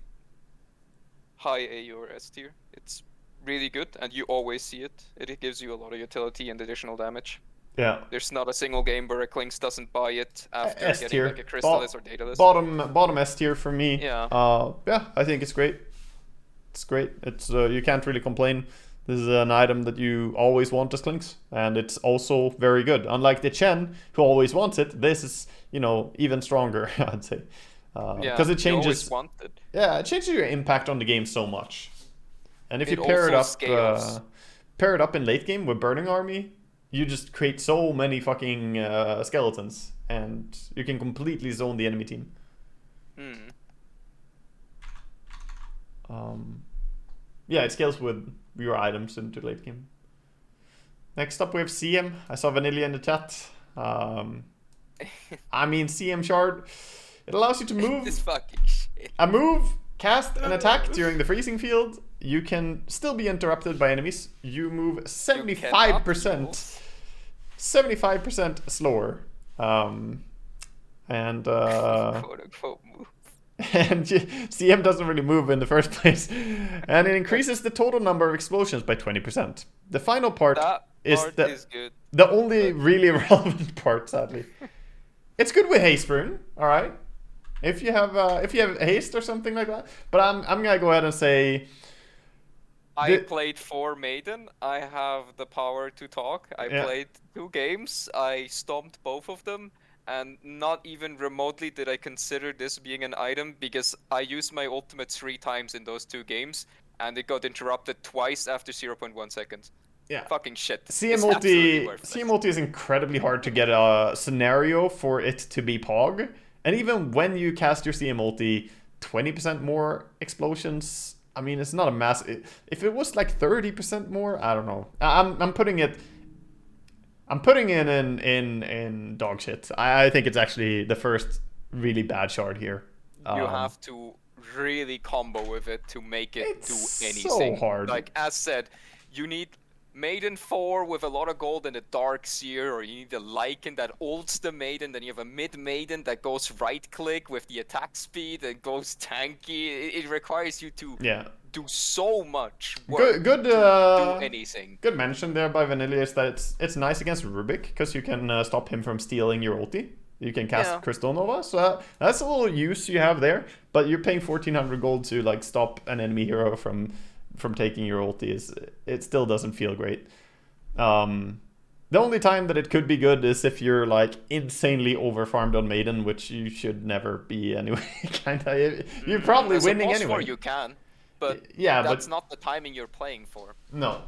[SPEAKER 2] high A or S tier. It's really good, and you always see it. It gives you a lot of utility and additional damage.
[SPEAKER 1] Yeah.
[SPEAKER 2] There's not a single game where a Clinks doesn't buy it after
[SPEAKER 1] S
[SPEAKER 2] getting
[SPEAKER 1] tier.
[SPEAKER 2] like a Crystallis or Daedalus.
[SPEAKER 1] Bottom S tier for me.
[SPEAKER 2] Yeah.
[SPEAKER 1] Yeah, I think it's great. It's great. It's you can't really complain. This is an item that you always want as Clinks, and it's also very good. Unlike the Chen, who always wants it, this is, you know, even stronger, I'd say. Because it changes. Yeah, it changes your impact on the game so much. And if you pair it up in late game with Burning Army, you just create so many fucking skeletons, and you can completely zone the enemy team. Yeah, it scales with your items into late game. Next up we have CM. I saw Vanilla in the chat. I mean, CM Shard. It allows you to move
[SPEAKER 2] this fucking shit.
[SPEAKER 1] A move, cast, and attack during the freezing field. You can still be interrupted by enemies. You move 75%. 75% slower. And
[SPEAKER 2] quote unquote move.
[SPEAKER 1] And CM doesn't really move in the first place. And it increases the total number of explosions by 20%. The final part is
[SPEAKER 2] good.
[SPEAKER 1] The only really relevant part, sadly. It's good with haste rune, alright? If you have haste or something like that. But I'm gonna go ahead and say
[SPEAKER 2] I played 4 Maiden. I have the power to talk. I played 2 games. I stomped both of them. And not even remotely did I consider this being an item, because I used my ultimate 3 times in those 2 games, and it got interrupted twice after 0.1 seconds.
[SPEAKER 1] Yeah.
[SPEAKER 2] Fucking shit.
[SPEAKER 1] CM ulti is incredibly hard to get a scenario for it to be Pog. And even when you cast your CM ulti, 20% more explosions. I mean, it's not a mass. If it was like 30% more, I don't know. I'm putting it. I'm putting it in dog shit. I think it's actually the first really bad shard here.
[SPEAKER 2] You have to really combo with it to make it do anything.
[SPEAKER 1] So hard.
[SPEAKER 2] Like, as said, you need Maiden 4 with a lot of gold and a Dark Seer, or you need a Lycan that ults the Maiden, then you have a mid Maiden that goes right click with the attack speed and goes tanky. It requires you to do so much work
[SPEAKER 1] good
[SPEAKER 2] to do anything.
[SPEAKER 1] Good mention there by Vanilla is that it's nice against Rubik, because you can stop him from stealing your ulti. You can cast Crystal Nova, so that's a little use you have there. But you're paying 1400 gold to like stop an enemy hero from taking your ulti. It still doesn't feel great. The only time that it could be good is if you're like insanely overfarmed on Maiden, which you should never be anyway. Kinda, you're probably winning anyway.
[SPEAKER 2] You can, but that's not the timing you're playing for.
[SPEAKER 1] No.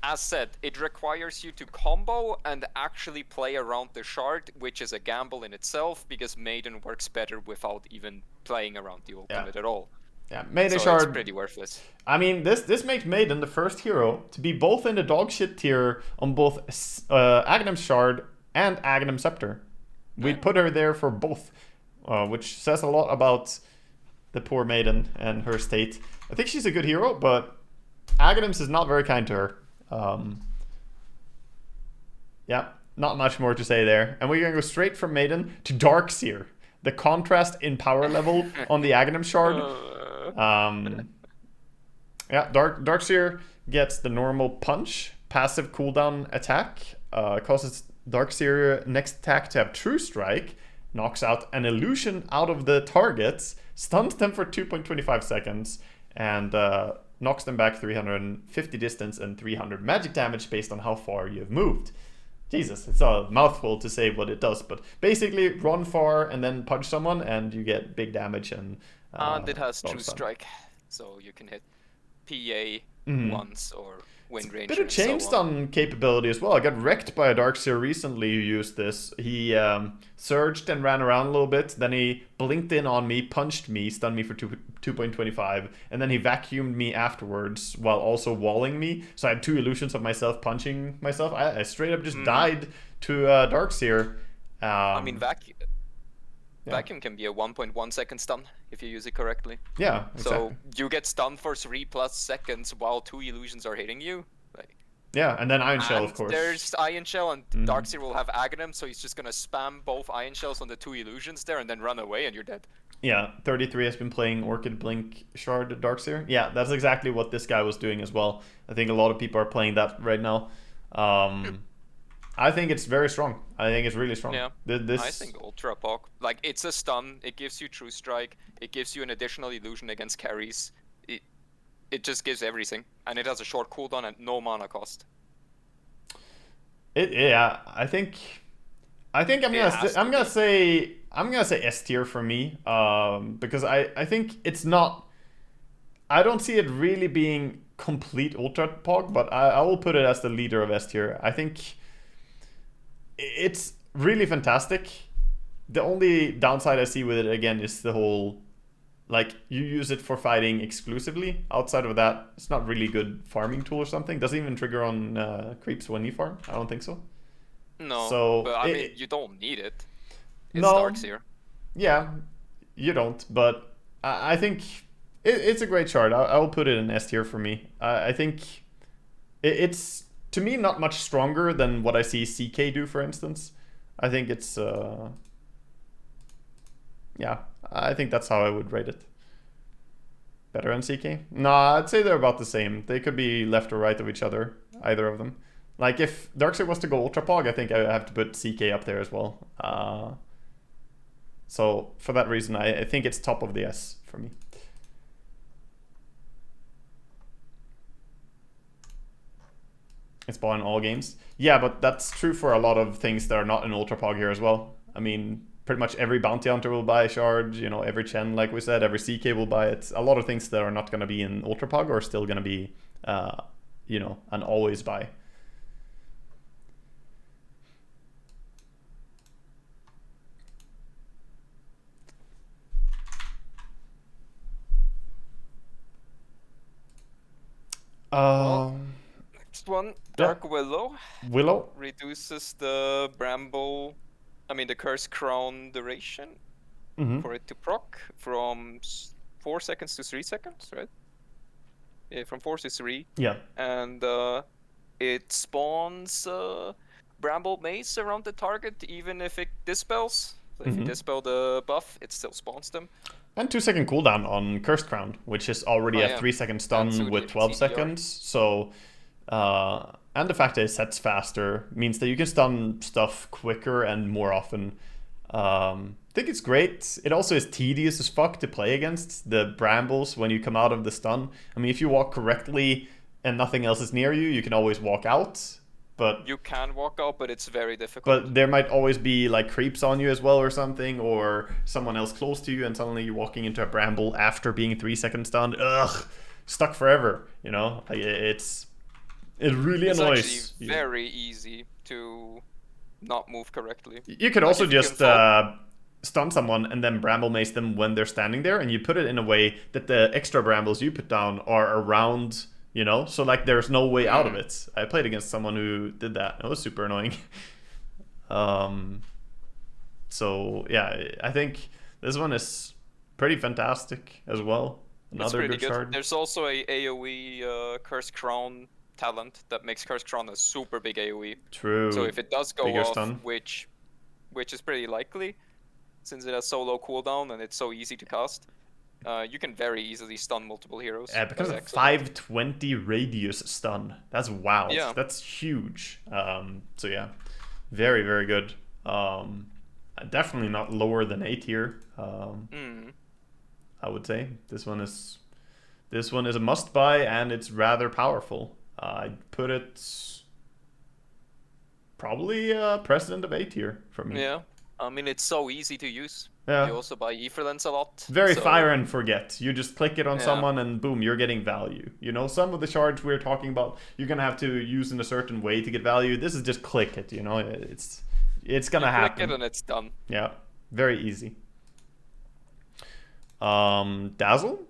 [SPEAKER 2] As said, it requires you to combo and actually play around the shard, which is a gamble in itself, because Maiden works better without even playing around the ultimate at all.
[SPEAKER 1] Yeah, Maiden
[SPEAKER 2] so
[SPEAKER 1] Shard.
[SPEAKER 2] it's pretty worthless.
[SPEAKER 1] I mean, this makes Maiden the first hero to be both in the dog shit tier on both Aghanims Shard and Aghanim Scepter. We put her there for both, which says a lot about the poor Maiden and her state. I think she's a good hero, but Aghanims is not very kind to her. Yeah, not much more to say there. And we're going to go straight from Maiden to Darkseer. The contrast in power level on the Aghanim Shard. Yeah, Darkseer gets the normal punch, passive cooldown attack, causes Darkseer next attack to have True Strike, knocks out an illusion out of the targets, stuns them for 2.25 seconds, and knocks them back 350 distance and 300 magic damage based on how far you've moved. Jesus, it's a mouthful to say what it does, but basically run far and then punch someone and you get big damage and
[SPEAKER 2] it has True Strike, so you can hit PA once or wind range.
[SPEAKER 1] Bit of chain stun capability as well. I got wrecked by a Darkseer recently who used this. He surged and ran around a little bit, then he blinked in on me, punched me, stunned me for 2.25, and then he vacuumed me afterwards while also walling me. So I had 2 illusions of myself punching myself. I straight up just died to Darkseer.
[SPEAKER 2] I mean, Vacuum can be a 1.1 second stun if you use it correctly.
[SPEAKER 1] Yeah, exactly.
[SPEAKER 2] So you get stunned for 3+ seconds while 2 illusions are hitting you.
[SPEAKER 1] Yeah, and then Iron Shell, of course.
[SPEAKER 2] There's Iron Shell, and Darkseer will have Aghanim, so he's just gonna spam both Iron Shells on the 2 illusions there and then run away and you're dead.
[SPEAKER 1] Yeah, 33 has been playing Orchid Blink Shard Darkseer. Yeah, that's exactly what this guy was doing as well. I think a lot of people are playing that right now. I think it's very strong. I think it's really strong.
[SPEAKER 2] Yeah, I think Ultra Pog. Like, it's a stun, it gives you True Strike, it gives you an additional illusion against carries. It just gives everything. And it has a short cooldown and no mana cost.
[SPEAKER 1] Yeah, I think I'm gonna say S tier for me. Because I think it's not, I don't see it really being complete Ultra Pog, but I will put it as the leader of S tier. I think it's really fantastic. The only downside I see with it again is the whole, like, you use it for fighting exclusively. Outside of that, it's not really good farming tool or something. Doesn't even trigger on creeps when you farm. I don't think so.
[SPEAKER 2] No,
[SPEAKER 1] so
[SPEAKER 2] but I mean, you don't need it. It's
[SPEAKER 1] no,
[SPEAKER 2] Darkseer.
[SPEAKER 1] Yeah, you don't, but I think it's a great shard. I will put it in S tier for me. I think it's, to me, not much stronger than what I see CK do, for instance. I think it's, yeah, I think that's how I would rate it. Better than CK? Nah, I'd say they're about the same. They could be left or right of each other, either of them. Like, if Darkseer was to go Ultra Pog, I think I have to put CK up there as well. So, for that reason, I think it's top of the S for me. It's bought in all games. Yeah, but that's true for a lot of things that are not in Ultra Pog here as well. I mean, pretty much every Bounty Hunter will buy a shard, you know, every Chen, like we said, every CK will buy it. A lot of things that are not going to be in Ultra Pog are still going to be, you know, an always buy.
[SPEAKER 2] Next one, Dark Willow.
[SPEAKER 1] Willow
[SPEAKER 2] reduces the Bramble, the Curse Crown duration for it to proc from 4 seconds to 3 seconds, right? Yeah, from 4 to 3.
[SPEAKER 1] Yeah.
[SPEAKER 2] And it spawns Bramble Maze around the target, even if it dispels. So if you dispel the buff, it still spawns them.
[SPEAKER 1] And 2-second cooldown on Cursed Crown, which is already a 3-second stun with 12 seconds. So, and the fact that it sets faster means that you can stun stuff quicker and more often. I think it's great. It also is tedious as fuck to play against the brambles when you come out of the stun. I mean, if you walk correctly and nothing else is near you, you can always walk out. But
[SPEAKER 2] you can walk out, but it's very difficult.
[SPEAKER 1] But there might always be like creeps on you as well or something, or someone else close to you, and suddenly you're walking into a bramble after being 3-second stunned. Ugh, stuck forever. You know, like it really annoys.
[SPEAKER 2] It's actually very easy to not move correctly.
[SPEAKER 1] You could also just stun someone and then bramble mace them when they're standing there, and you put it in a way that the extra brambles you put down are around, you know, so like there's no way out of it. I played against someone who did that. It was super annoying. So yeah, I think this one is pretty fantastic as well. Another good shard.
[SPEAKER 2] There's also a AoE Cursed Crown talent that makes Cursed Crown a super big AoE.
[SPEAKER 1] True.
[SPEAKER 2] So if it does go
[SPEAKER 1] Bigger
[SPEAKER 2] off,
[SPEAKER 1] stun.
[SPEAKER 2] which is pretty likely, since it has so low cooldown and it's so easy to cast, you can very easily stun multiple heroes.
[SPEAKER 1] Yeah, because of 520 radius stun. That's wild.
[SPEAKER 2] Yeah.
[SPEAKER 1] That's huge. So yeah, very, very good. Definitely not lower than A tier. I would say this one is a must buy, and it's rather powerful. I'd put it probably president of A tier for me.
[SPEAKER 2] Yeah, I mean it's so easy to use.
[SPEAKER 1] Yeah.
[SPEAKER 2] You also buy Ether Lens a lot.
[SPEAKER 1] Very fire and forget. You just click it on someone and boom, you're getting value. You know, some of the shards we're talking about, you're gonna have to use in a certain way to get value. This is just click it. You know, it's gonna happen.
[SPEAKER 2] Click it and it's done.
[SPEAKER 1] Yeah, very easy. Dazzle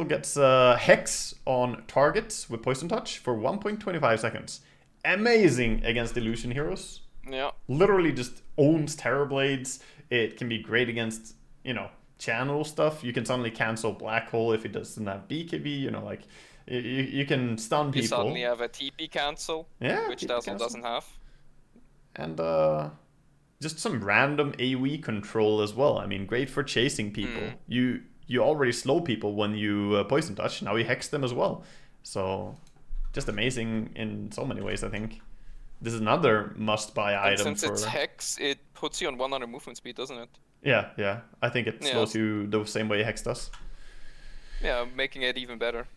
[SPEAKER 1] gets Hex on targets with Poison Touch for 1.25 seconds. Amazing against illusion heroes.
[SPEAKER 2] Yeah.
[SPEAKER 1] Literally just owns Terrorblades. It can be great against, you know, channel stuff. You can suddenly cancel Black Hole if it doesn't have BKB. You know, like you can stun people.
[SPEAKER 2] You suddenly have a TP cancel, which
[SPEAKER 1] TP
[SPEAKER 2] Dazzle
[SPEAKER 1] cancel.
[SPEAKER 2] doesn't have.
[SPEAKER 1] And just some random AoE control as well. I mean, great for chasing people. You already slow people when you Poison Touch. Now you hex them as well. So just amazing in so many ways, I think. This is another must-buy item.
[SPEAKER 2] Since it's Hex, it puts you on 100 movement speed, doesn't it?
[SPEAKER 1] Yeah. I think it slows you the same way Hex does.
[SPEAKER 2] Yeah, making it even better.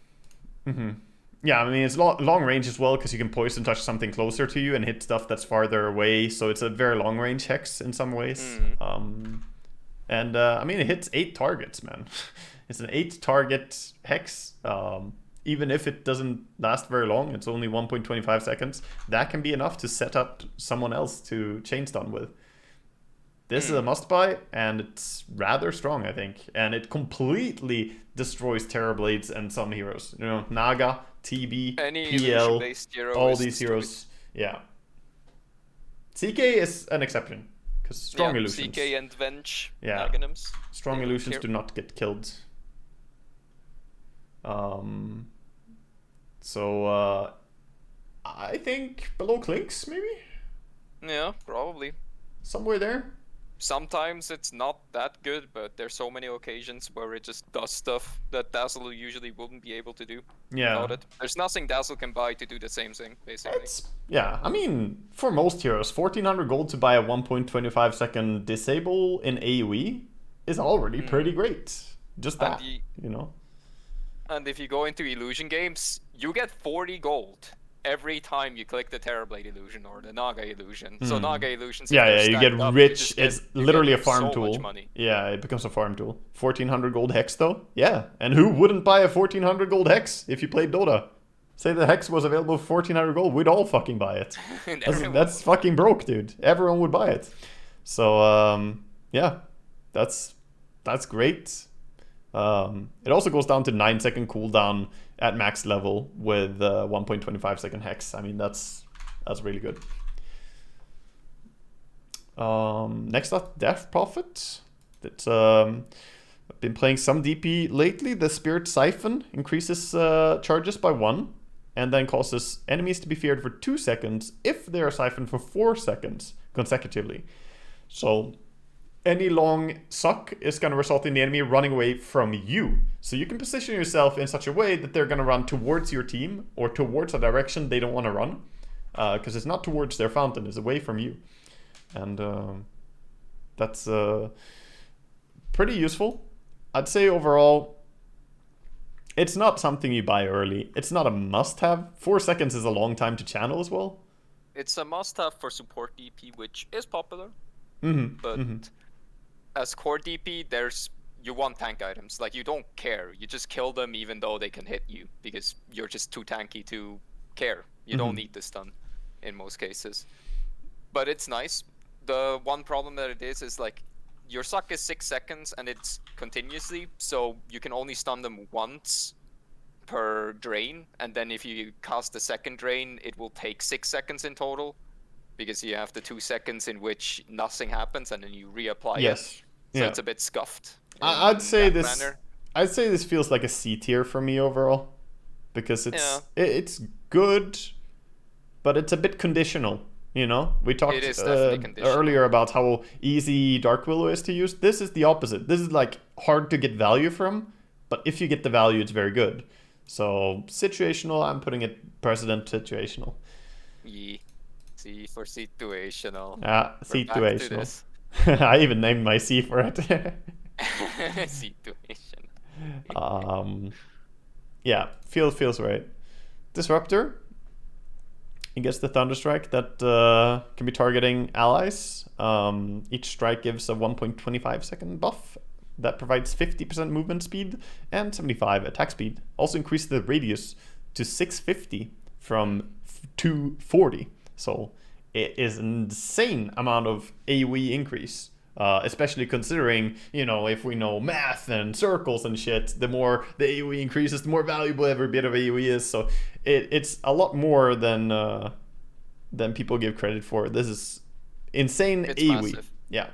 [SPEAKER 1] Yeah, I mean, it's long range as well, because you can Poison Touch something closer to you and hit stuff that's farther away. So it's a very long-range Hex in some ways. I mean, it hits 8 targets, man. It's an 8-target Hex. Even if it doesn't last very long, it's only 1.25 seconds. That can be enough to set up someone else to chain stun with. This is a must-buy, and it's rather strong, I think. And it completely destroys Terrorblades and some heroes. You know, Naga, TB, PL, all these heroes. Yeah. CK is an exception, because strong illusions.
[SPEAKER 2] CK and Venge,
[SPEAKER 1] yeah.
[SPEAKER 2] Aghanims.
[SPEAKER 1] Strong illusions do not get killed. So, I think below Clinks, maybe?
[SPEAKER 2] Yeah, probably.
[SPEAKER 1] Somewhere there.
[SPEAKER 2] Sometimes it's not that good, but there's so many occasions where it just does stuff that Dazzle usually wouldn't be able to do without it. There's nothing Dazzle can buy to do the same thing, basically.
[SPEAKER 1] Yeah, I mean, for most heroes, 1400 gold to buy a 1.25 second disable in AoE is already pretty great. Just that, you know.
[SPEAKER 2] And if you go into illusion games, you get 40 gold every time you click the Terrorblade illusion or the Naga illusion. So Naga illusions,
[SPEAKER 1] you get rich. It's literally a farm
[SPEAKER 2] so
[SPEAKER 1] tool.
[SPEAKER 2] Much money.
[SPEAKER 1] Yeah, it becomes a farm tool. 1400 gold hex though. Yeah, and who wouldn't buy a 1400 gold hex if you played Dota? Say the hex was available for 1400 gold, we'd all fucking buy it. That's fucking broke, dude. Everyone would buy it. So yeah, that's great. It also goes down to 9-second cooldown at max level with 1.25 second hex. I mean, that's really good. Next up, Death Prophet. That's I've been playing some DP lately. The Spirit Siphon increases charges by 1 and then causes enemies to be feared for 2 seconds if they are siphoned for 4 seconds consecutively. So any long suck is going to result in the enemy running away from you. So you can position yourself in such a way that they're going to run towards your team or towards a direction they don't want to run. Because it's not towards their fountain, it's away from you. And that's pretty useful. I'd say overall, it's not something you buy early. It's not a must-have. 4 seconds is a long time to channel as well.
[SPEAKER 2] It's a must-have for support DP, which is popular. But as core DP, you want tank items. Like, you don't care. You just kill them even though they can hit you, because you're just too tanky to care. You don't need the stun in most cases. But it's nice. The one problem that it is like your suck is 6 seconds and it's continuously, so you can only stun them once per drain, and then if you cast the second drain, it will take 6 seconds in total, because you have the 2 seconds in which nothing happens and then you reapply it. So it's a bit scuffed.
[SPEAKER 1] I'd say this feels like a C tier for me overall, because it's good, but it's a bit conditional. You know, we talked earlier about how easy Dark Willow is to use. This is the opposite. This is like hard to get value from, but if you get the value, it's very good. So situational, I'm putting it precedent situational.
[SPEAKER 2] Yeah. C for situational.
[SPEAKER 1] Situational. I even named my C for it.
[SPEAKER 2] Situation.
[SPEAKER 1] Yeah, feels right. Disruptor. He gets the Thunderstrike that can be targeting allies. Each strike gives a 1.25 second buff that provides 50% movement speed and 75 attack speed. Also increase the radius to 650 from 240. So it is an insane amount of AoE increase. Especially considering, you know, if we know math and circles and shit, the more the AoE increases, the more valuable every bit of AoE is. So it's a lot more than people give credit for. This is insane AoE.
[SPEAKER 2] Massive.
[SPEAKER 1] Yeah.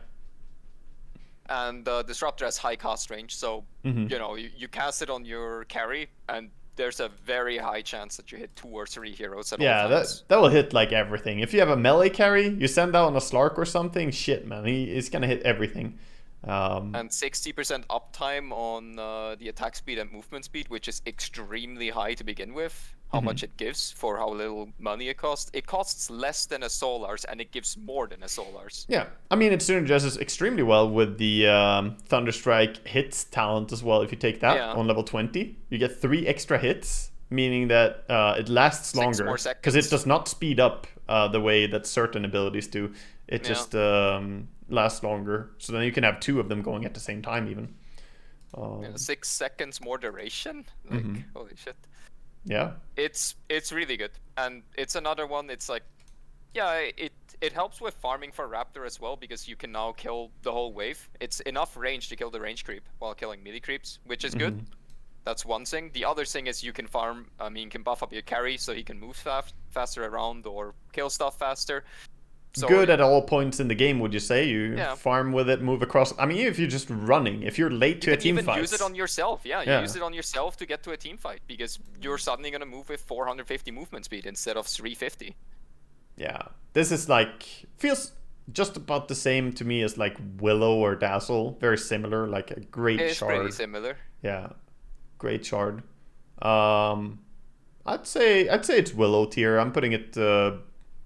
[SPEAKER 2] And Disruptor has high cast range, so you know you cast it on your carry, and there's a very high chance that you hit 2 or 3 heroes at all times.
[SPEAKER 1] That will hit like everything. If you have a melee carry, you send out on a Slark or something, shit, man, he's gonna hit everything.
[SPEAKER 2] And 60% uptime on the attack speed and movement speed, which is extremely high to begin with. How much it gives for how little money it costs. It costs less than a Solar's, and it gives more than a Solar's.
[SPEAKER 1] Yeah, I mean, it synergizes extremely well with the Thunderstrike hits talent as well. If you take that on level 20, you get 3 extra hits, meaning that it lasts longer. Because it does not speed up the way that certain abilities do. It just lasts longer. So then you can have 2 of them going at the same time even.
[SPEAKER 2] 6 seconds more duration? Like, holy shit.
[SPEAKER 1] Yeah,
[SPEAKER 2] it's really good, and it's another one. It's like, yeah, it helps with farming for Raptor as well, because you can now kill the whole wave. It's enough range to kill the range creep while killing melee creeps, which is good. That's one thing. The other thing is you can farm. I mean, you can buff up your carry so he can move faster around or kill stuff faster. So
[SPEAKER 1] good at all points in the game, would you say? You farm with it, move across. I mean, if you're just running, if you're late to a team fight.
[SPEAKER 2] You can even use it on yourself, you use it on yourself to get to a team fight, because you're suddenly going to move with 450 movement speed instead of 350.
[SPEAKER 1] Yeah, this is like, feels just about the same to me as like Willow or Dazzle. Very similar, like a great shard. It's
[SPEAKER 2] pretty similar.
[SPEAKER 1] Yeah, great shard. I'd say it's Willow tier. I'm putting it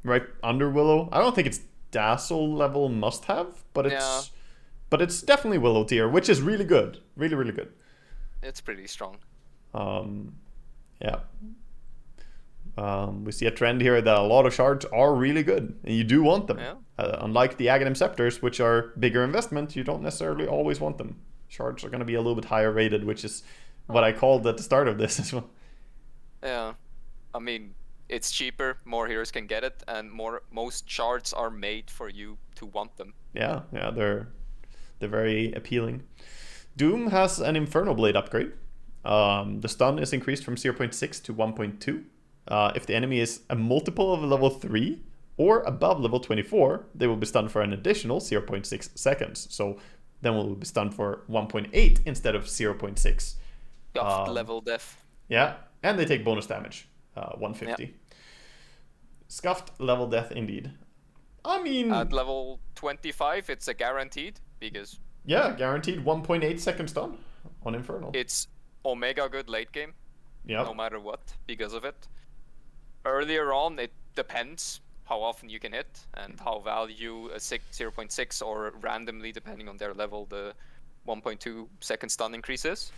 [SPEAKER 1] right under Willow. I don't think it's Dazzle level must-have, but it's definitely Willow tier, which is really good. Really, really good.
[SPEAKER 2] It's pretty strong.
[SPEAKER 1] Yeah. We see a trend here that a lot of shards are really good, and you do want them.
[SPEAKER 2] Yeah.
[SPEAKER 1] Unlike the Aghanim Scepters, which are bigger investment, you don't necessarily always want them. Shards are going to be a little bit higher rated, which is what I called at the start of this as well.
[SPEAKER 2] Yeah. I mean, it's cheaper, more heroes can get it, and most shards are made for you to want them.
[SPEAKER 1] Yeah, they're very appealing. Doom has an Inferno Blade upgrade. The stun is increased from 0.6 to 1.2. If the enemy is a multiple of level 3 or above level 24, they will be stunned for an additional 0.6 seconds. So then we'll be stunned for 1.8 instead of 0.6.
[SPEAKER 2] Scuffed level death.
[SPEAKER 1] Yeah, and they take bonus damage. 150. Yep. Scuffed level death indeed. I mean,
[SPEAKER 2] at level 25 it's a guaranteed, because
[SPEAKER 1] guaranteed 1.8 second stun on Infernal.
[SPEAKER 2] It's omega good late game. No matter what, because of it. Earlier on it depends how often you can hit and how value a 0.6 or randomly, depending on their level, the 1.2 second stun increases.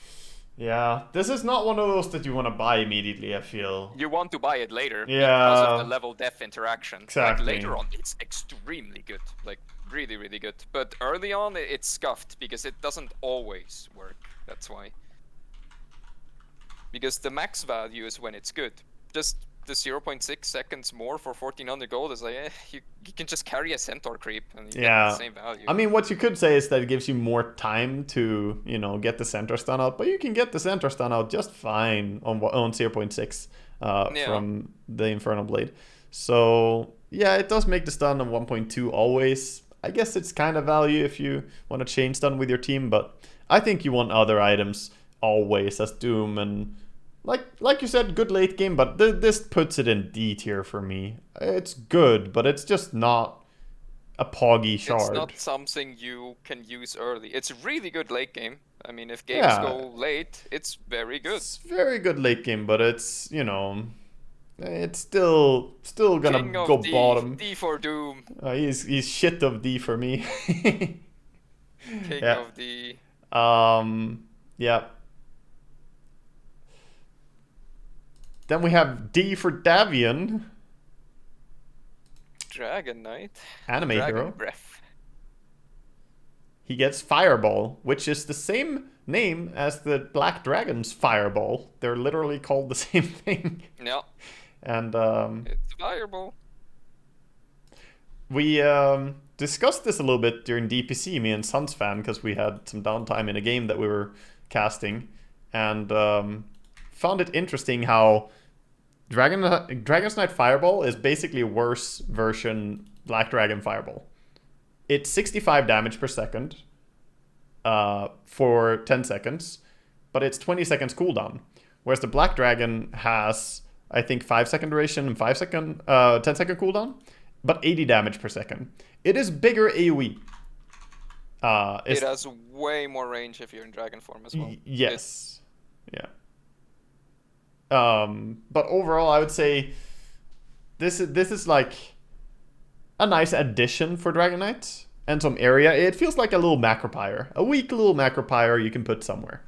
[SPEAKER 1] Yeah, this is not one of those that you want to buy immediately, I feel.
[SPEAKER 2] You want to buy it later because of the level death interaction.
[SPEAKER 1] Exactly.
[SPEAKER 2] Like, later on, it's extremely good. Like, really, really good. But early on, it's scuffed because it doesn't always work. That's why. Because the max value is when it's good. Just the 0.6 seconds more for 1400 gold is like, you can just carry a Centaur creep and you get the same value.
[SPEAKER 1] I mean, what you could say is that it gives you more time to, get the Centaur stun out, but you can get the Centaur stun out just fine on 0.6 from the Infernal Blade. So, yeah, it does make the stun of 1.2 always. I guess it's kind of value if you want to chain stun with your team, but I think you want other items always as Doom and... Like you said, good late game, but this puts it in D tier for me. It's good, but it's just not a poggy shard.
[SPEAKER 2] It's not something you can use early. It's really good late game. I mean, if games go late, it's very good.
[SPEAKER 1] It's very good late game, but it's, it's still gonna
[SPEAKER 2] King of
[SPEAKER 1] go
[SPEAKER 2] D,
[SPEAKER 1] bottom.
[SPEAKER 2] D for Doom.
[SPEAKER 1] He's shit of D for me.
[SPEAKER 2] King of D.
[SPEAKER 1] Yeah. Then we have D for Davian.
[SPEAKER 2] Dragon Knight.
[SPEAKER 1] Anime
[SPEAKER 2] Dragon
[SPEAKER 1] hero.
[SPEAKER 2] Breath.
[SPEAKER 1] He gets Fireball, which is the same name as the Black Dragon's Fireball. They're literally called the same thing.
[SPEAKER 2] Yeah.
[SPEAKER 1] And
[SPEAKER 2] it's Fireball.
[SPEAKER 1] We discussed this a little bit during DPC, me and Suns fan, because we had some downtime in a game that we were casting, and found it interesting how Dragon's Knight Fireball is basically a worse version Black Dragon Fireball. It's 65 damage per second for 10 seconds, but it's 20 seconds cooldown. Whereas the Black Dragon has, I think, 5 second duration and 10 second cooldown, but 80 damage per second. It is bigger AoE.
[SPEAKER 2] It has way more range if you're in Dragon form as well.
[SPEAKER 1] Yes. Yeah. But overall, I would say this is like a nice addition for Dragon Knight and some area. It feels like a little macropyre, a weak little macropyre you can put somewhere.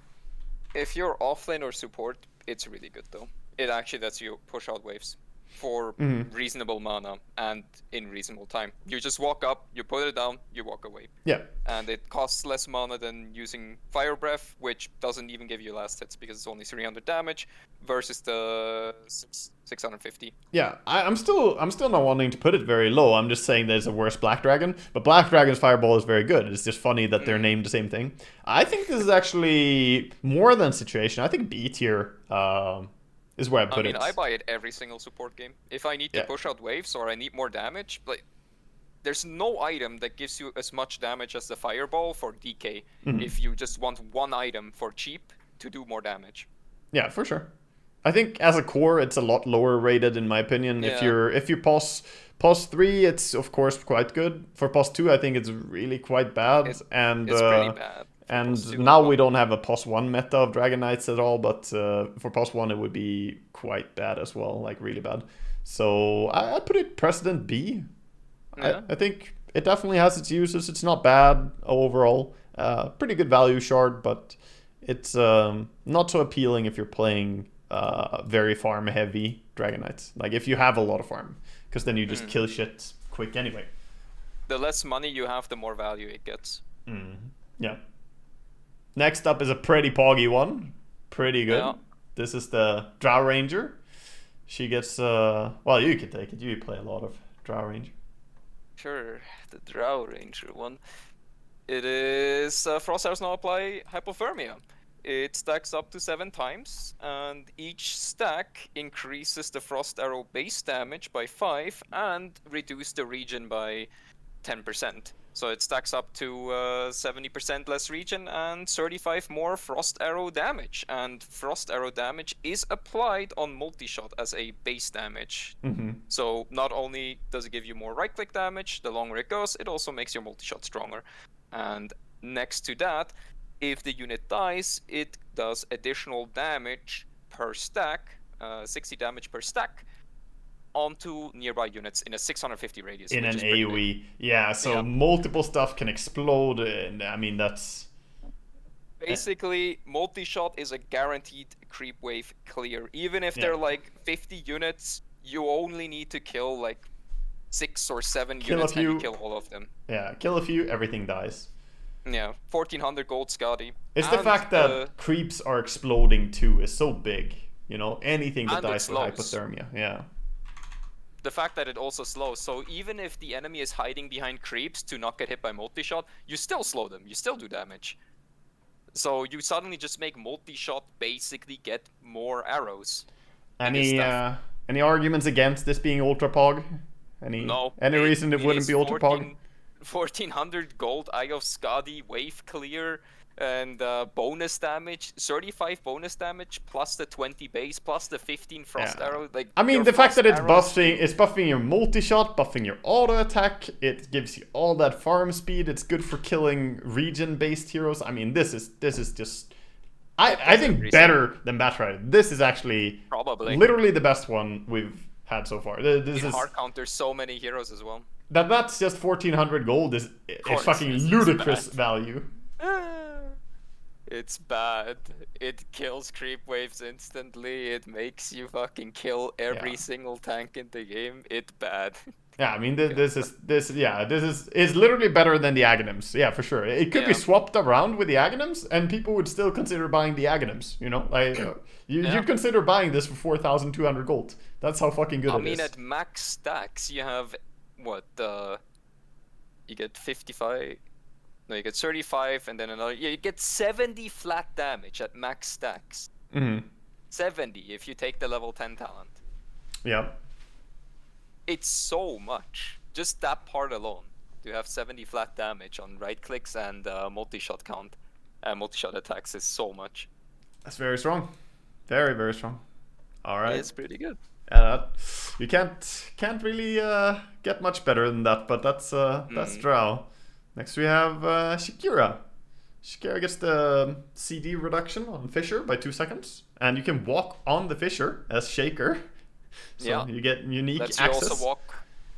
[SPEAKER 2] If you're offlane or support, it's really good though. It actually lets you push out waves for reasonable mana and in reasonable time. You just walk up, you put it down, you walk away.
[SPEAKER 1] Yeah.
[SPEAKER 2] And it costs less mana than using Fire Breath, which doesn't even give you last hits because it's only 300 damage versus the 650.
[SPEAKER 1] Yeah, I'm still not wanting to put it very low. I'm just saying there's a worse Black Dragon, but Black Dragon's Fireball is very good. It's just funny that they're named the same thing. I think this is actually more than situation. I think B tier is where I put it.
[SPEAKER 2] I buy it every single support game. If I need to push out waves or I need more damage, like there's no item that gives you as much damage as the Fireball for DK if you just want one item for cheap to do more damage.
[SPEAKER 1] Yeah, for sure. I think as a core, it's a lot lower rated in my opinion.
[SPEAKER 2] Yeah.
[SPEAKER 1] If you pos 3, it's of course quite good. For pos 2, I think it's really quite bad. It's
[SPEAKER 2] pretty bad.
[SPEAKER 1] And now we don't have a pos 1 meta of Dragon Knights at all, but for pos 1 it would be quite bad as well, like really bad. So I'd put it Precedent B.
[SPEAKER 2] Yeah.
[SPEAKER 1] I think it definitely has its uses. It's not bad overall. Pretty good value shard, but it's not so appealing if you're playing very farm heavy Dragon Knights. Like if you have a lot of farm, because then you just kill shit quick anyway.
[SPEAKER 2] The less money you have, the more value it gets.
[SPEAKER 1] Yeah. Next up is a pretty poggy one. Pretty good.
[SPEAKER 2] Yeah.
[SPEAKER 1] This is the Drow Ranger. She gets well, you can take it. You play a lot of Drow Ranger.
[SPEAKER 2] Sure, the Drow Ranger one. It is Frost Arrows now apply Hypothermia. It stacks up to 7 times, and each stack increases the Frost Arrow base damage by 5 and reduce the regen by 10%. So it stacks up to 70% less regen and 35 more Frost Arrow damage. And Frost Arrow damage is applied on multi-shot as a base damage. So not only does it give you more right-click damage, the longer it goes, it also makes your multi-shot stronger. And next to that, if the unit dies, it does additional damage per stack, 60 damage per stack, onto nearby units in a 650 radius.
[SPEAKER 1] In an AoE. Yeah, so multiple stuff can explode, and I mean, that's...
[SPEAKER 2] Basically, multi-shot is a guaranteed creep wave clear. Even if they're like 50 units, you only need to kill like 6 or 7 units and you kill all of them.
[SPEAKER 1] Yeah, kill a few, everything dies.
[SPEAKER 2] Yeah, 1400 gold Scotty.
[SPEAKER 1] It's the fact that creeps are exploding too is so big. You know, anything that
[SPEAKER 2] And it
[SPEAKER 1] dies with
[SPEAKER 2] slows.
[SPEAKER 1] hypothermia. Yeah.
[SPEAKER 2] The fact that it also slows, so even if the enemy is hiding behind creeps to not get hit by multi-shot, you still slow them, you still do damage. So you suddenly just make multi-shot basically get more arrows.
[SPEAKER 1] Any arguments against this being ultra pog? Any reason it wouldn't be ultra pog?
[SPEAKER 2] 1400 gold, Eye of Skadi, wave clear, and bonus damage, 35 bonus damage, plus the 20 base, plus the 15 frost arrow. Like,
[SPEAKER 1] I mean, the fact that it's buffing your multi-shot, buffing your auto attack, it gives you all that farm speed, it's good for killing region-based heroes. I mean, this is just... I think better than Batrider. This is actually
[SPEAKER 2] probably
[SPEAKER 1] literally the best one we've had so far. This is
[SPEAKER 2] hard counters so many heroes as well.
[SPEAKER 1] That's just 1400 gold is fucking ludicrous value.
[SPEAKER 2] It's bad. It kills creep waves instantly. It makes you fucking kill every single tank in the game. It's bad.
[SPEAKER 1] Yeah, I mean this is literally better than the Aghanims. Yeah, for sure. It could be swapped around with the Aghanims, and people would still consider buying the Aghanims. You know, like you'd consider buying this for 4,200 gold. That's how fucking good it is.
[SPEAKER 2] I mean, at max stacks, you have what? You get 55. No, you get 35, and then another. Yeah, you get 70 flat damage at max stacks. 70 if you take the level 10 talent.
[SPEAKER 1] Yeah.
[SPEAKER 2] It's so much. Just that part alone. To have 70 flat damage on right clicks and multi-shot count and multi-shot attacks is so much.
[SPEAKER 1] That's very strong. Very, very strong. All right.
[SPEAKER 2] It's pretty good.
[SPEAKER 1] You can't really get much better than that, but that's Drow. Next we have Shakira. Shakira gets the CD reduction on Fissure by 2 seconds, and you can walk on the Fissure as Shaker. So you get unique access.
[SPEAKER 2] You also walk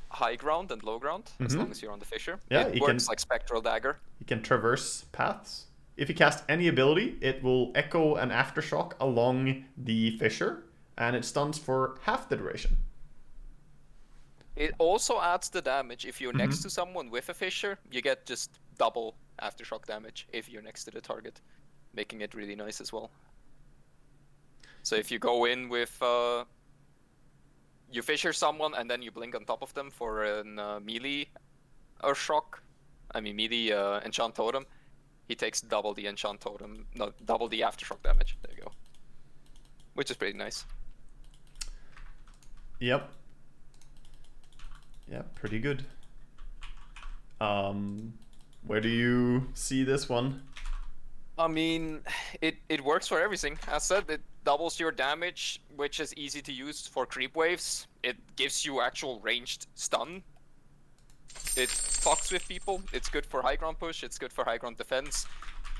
[SPEAKER 2] high ground and low ground as long as you're on the Fissure.
[SPEAKER 1] Yeah,
[SPEAKER 2] it works like Spectral Dagger.
[SPEAKER 1] You can traverse paths. If you cast any ability, it will echo an aftershock along the Fissure, and it stuns for half the duration.
[SPEAKER 2] It also adds the damage. If you're next to someone with a Fissure, you get just double aftershock damage if you're next to the target, making it really nice as well. So if you go in with... you Fissure someone and then you blink on top of them for an melee or shock. I mean melee enchant totem. He takes double the enchant totem, no, double the aftershock damage. There you go. Which is pretty nice.
[SPEAKER 1] Yep. Yeah, pretty good. Where do you see this one?
[SPEAKER 2] I mean, it works for everything. As said, it doubles your damage, which is easy to use for creep waves. It gives you actual ranged stun. It fucks with people. It's good for high ground push. It's good for high ground defense.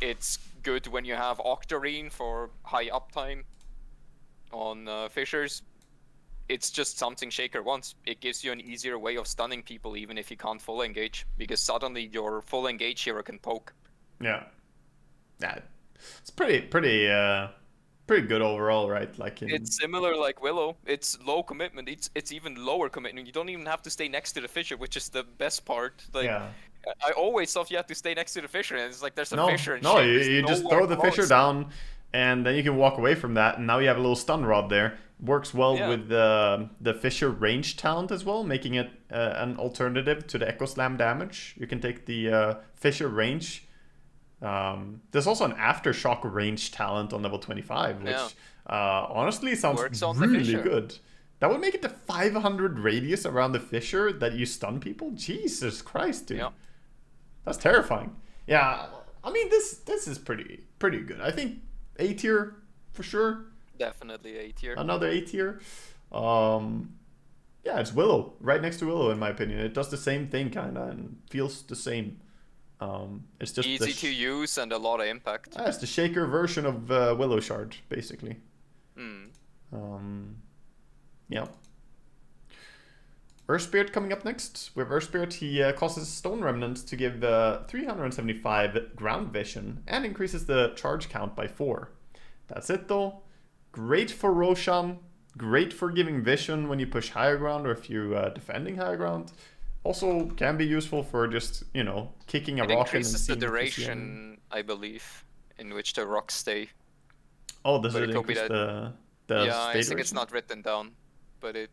[SPEAKER 2] It's good when you have Octarine for high uptime on Fissures. It's just something Shaker wants. It gives you an easier way of stunning people even if you can't full engage, because suddenly your full engage hero can poke.
[SPEAKER 1] Yeah. Yeah. It's pretty good overall, right? Like
[SPEAKER 2] it's similar like Willow. It's low commitment. It's even lower commitment. You don't even have to stay next to the Fissure, which is the best part. Like I always thought you had to stay next to the Fissure, and it's like there's a Fissure. And
[SPEAKER 1] you just throw the Fissure down, and then you can walk away from that, and now you have a little stun rod there. Works well with the Fissure range talent as well, making it an alternative to the Echo Slam damage. You can take the Fissure range. There's also an Aftershock range talent on level 25, which honestly sounds really good. That would make it the 500 radius around the Fissure that you stun people. Jesus Christ, dude. Yeah. That's terrifying. Yeah, I mean this is pretty good. I think A tier for sure.
[SPEAKER 2] Definitely A tier.
[SPEAKER 1] Another A tier. Yeah, it's Willow, right next to Willow in my opinion. It does the same thing kinda and feels the same. It's just
[SPEAKER 2] easy to use and a lot of impact.
[SPEAKER 1] It's the Shaker version of Willow Shard, basically. Yeah. Earth Spirit coming up next. With Earth Spirit, he causes Stone Remnants to give 375 ground vision and increases the charge count by 4. That's it though. Great for Roshan. Great for giving vision when you push higher ground or if you're defending higher ground. Also can be useful for just, you know, kicking a rock in. It
[SPEAKER 2] increases the duration, I believe, in which the rocks stay.
[SPEAKER 1] Oh, does it increase the The
[SPEAKER 2] Yeah, I
[SPEAKER 1] stay
[SPEAKER 2] think it's
[SPEAKER 1] duration?
[SPEAKER 2] not written down, but it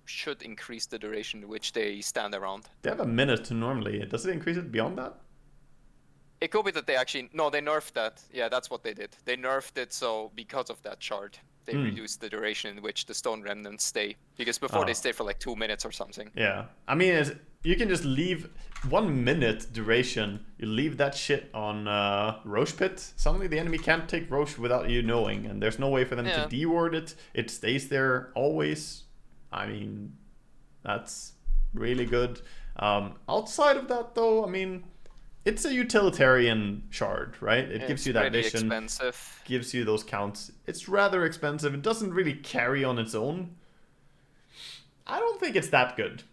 [SPEAKER 2] should increase the duration in which they stand around.
[SPEAKER 1] They have a minute normally. Does it increase it beyond that?
[SPEAKER 2] It could be that they actually... No, they nerfed that. Yeah, that's what they did. They nerfed it, so because of that shard, they reduced the duration in which the stone remnants stay. Because before they stayed for like 2 minutes or something.
[SPEAKER 1] Yeah. I mean, you can just leave 1 minute duration. You leave that shit on Roche Pit. Suddenly the enemy can't take Roche without you knowing. And there's no way for them to deward it. It stays there always. I mean, that's really good. Outside of that, though, I mean... It's a utilitarian shard, right? It gives you that vision,
[SPEAKER 2] expensive.
[SPEAKER 1] Gives you those counts. It's rather expensive. It doesn't really carry on its own. I don't think it's that good.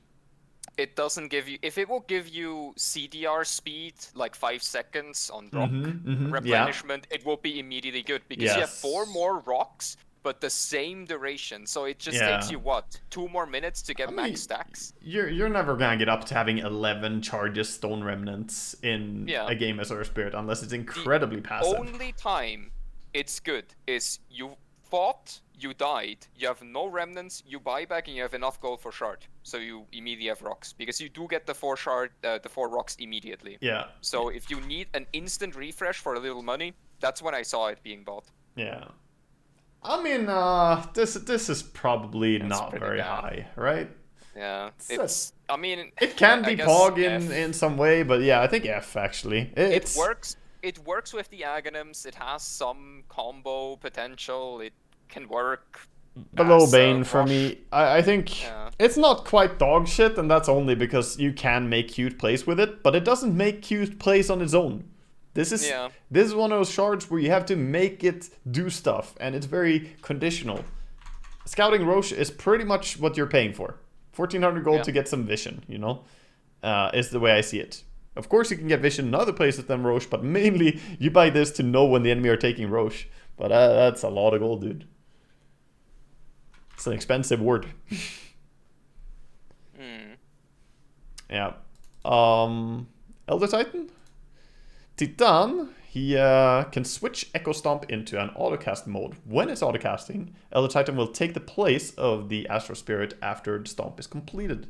[SPEAKER 2] It doesn't give you... If it will give you CDR speed, like 5 seconds on rock replenishment, it will be immediately good. Because you have 4 more rocks, but the same duration. So it just takes you, what, 2 more minutes to get max stacks?
[SPEAKER 1] You're never going to get up to having 11 charges stone remnants in a game as Ember Spirit unless it's incredibly passive.
[SPEAKER 2] The only time it's good is you fought, you died, you have no remnants, you buy back, and you have enough gold for shard. So you immediately have rocks. Because you do get the 4 rocks immediately.
[SPEAKER 1] Yeah.
[SPEAKER 2] So if you need an instant refresh for a little money, that's when I saw it being bought.
[SPEAKER 1] Yeah. I mean, this is probably not very high, right?
[SPEAKER 2] Yeah, I mean...
[SPEAKER 1] It can be POG in some way, but yeah, I think F, actually.
[SPEAKER 2] It works with the Aghanims, it has some combo potential, it can work...
[SPEAKER 1] Below Bane for me. I think it's not quite dog shit, and that's only because you can make cute plays with it, but it doesn't make cute plays on its own. This is one of those shards where you have to make it do stuff, and it's very conditional. Scouting Roche is pretty much what you're paying for. 1400 gold to get some vision, you know, is the way I see it. Of course you can get vision in other places than Roche, but mainly you buy this to know when the enemy are taking Roche. But that's a lot of gold, dude. It's an expensive word. Yeah. Elder Titan? Titan, he can switch Echo Stomp into an autocast mode. When it's autocasting, Elder Titan will take the place of the Astral Spirit after the stomp is completed.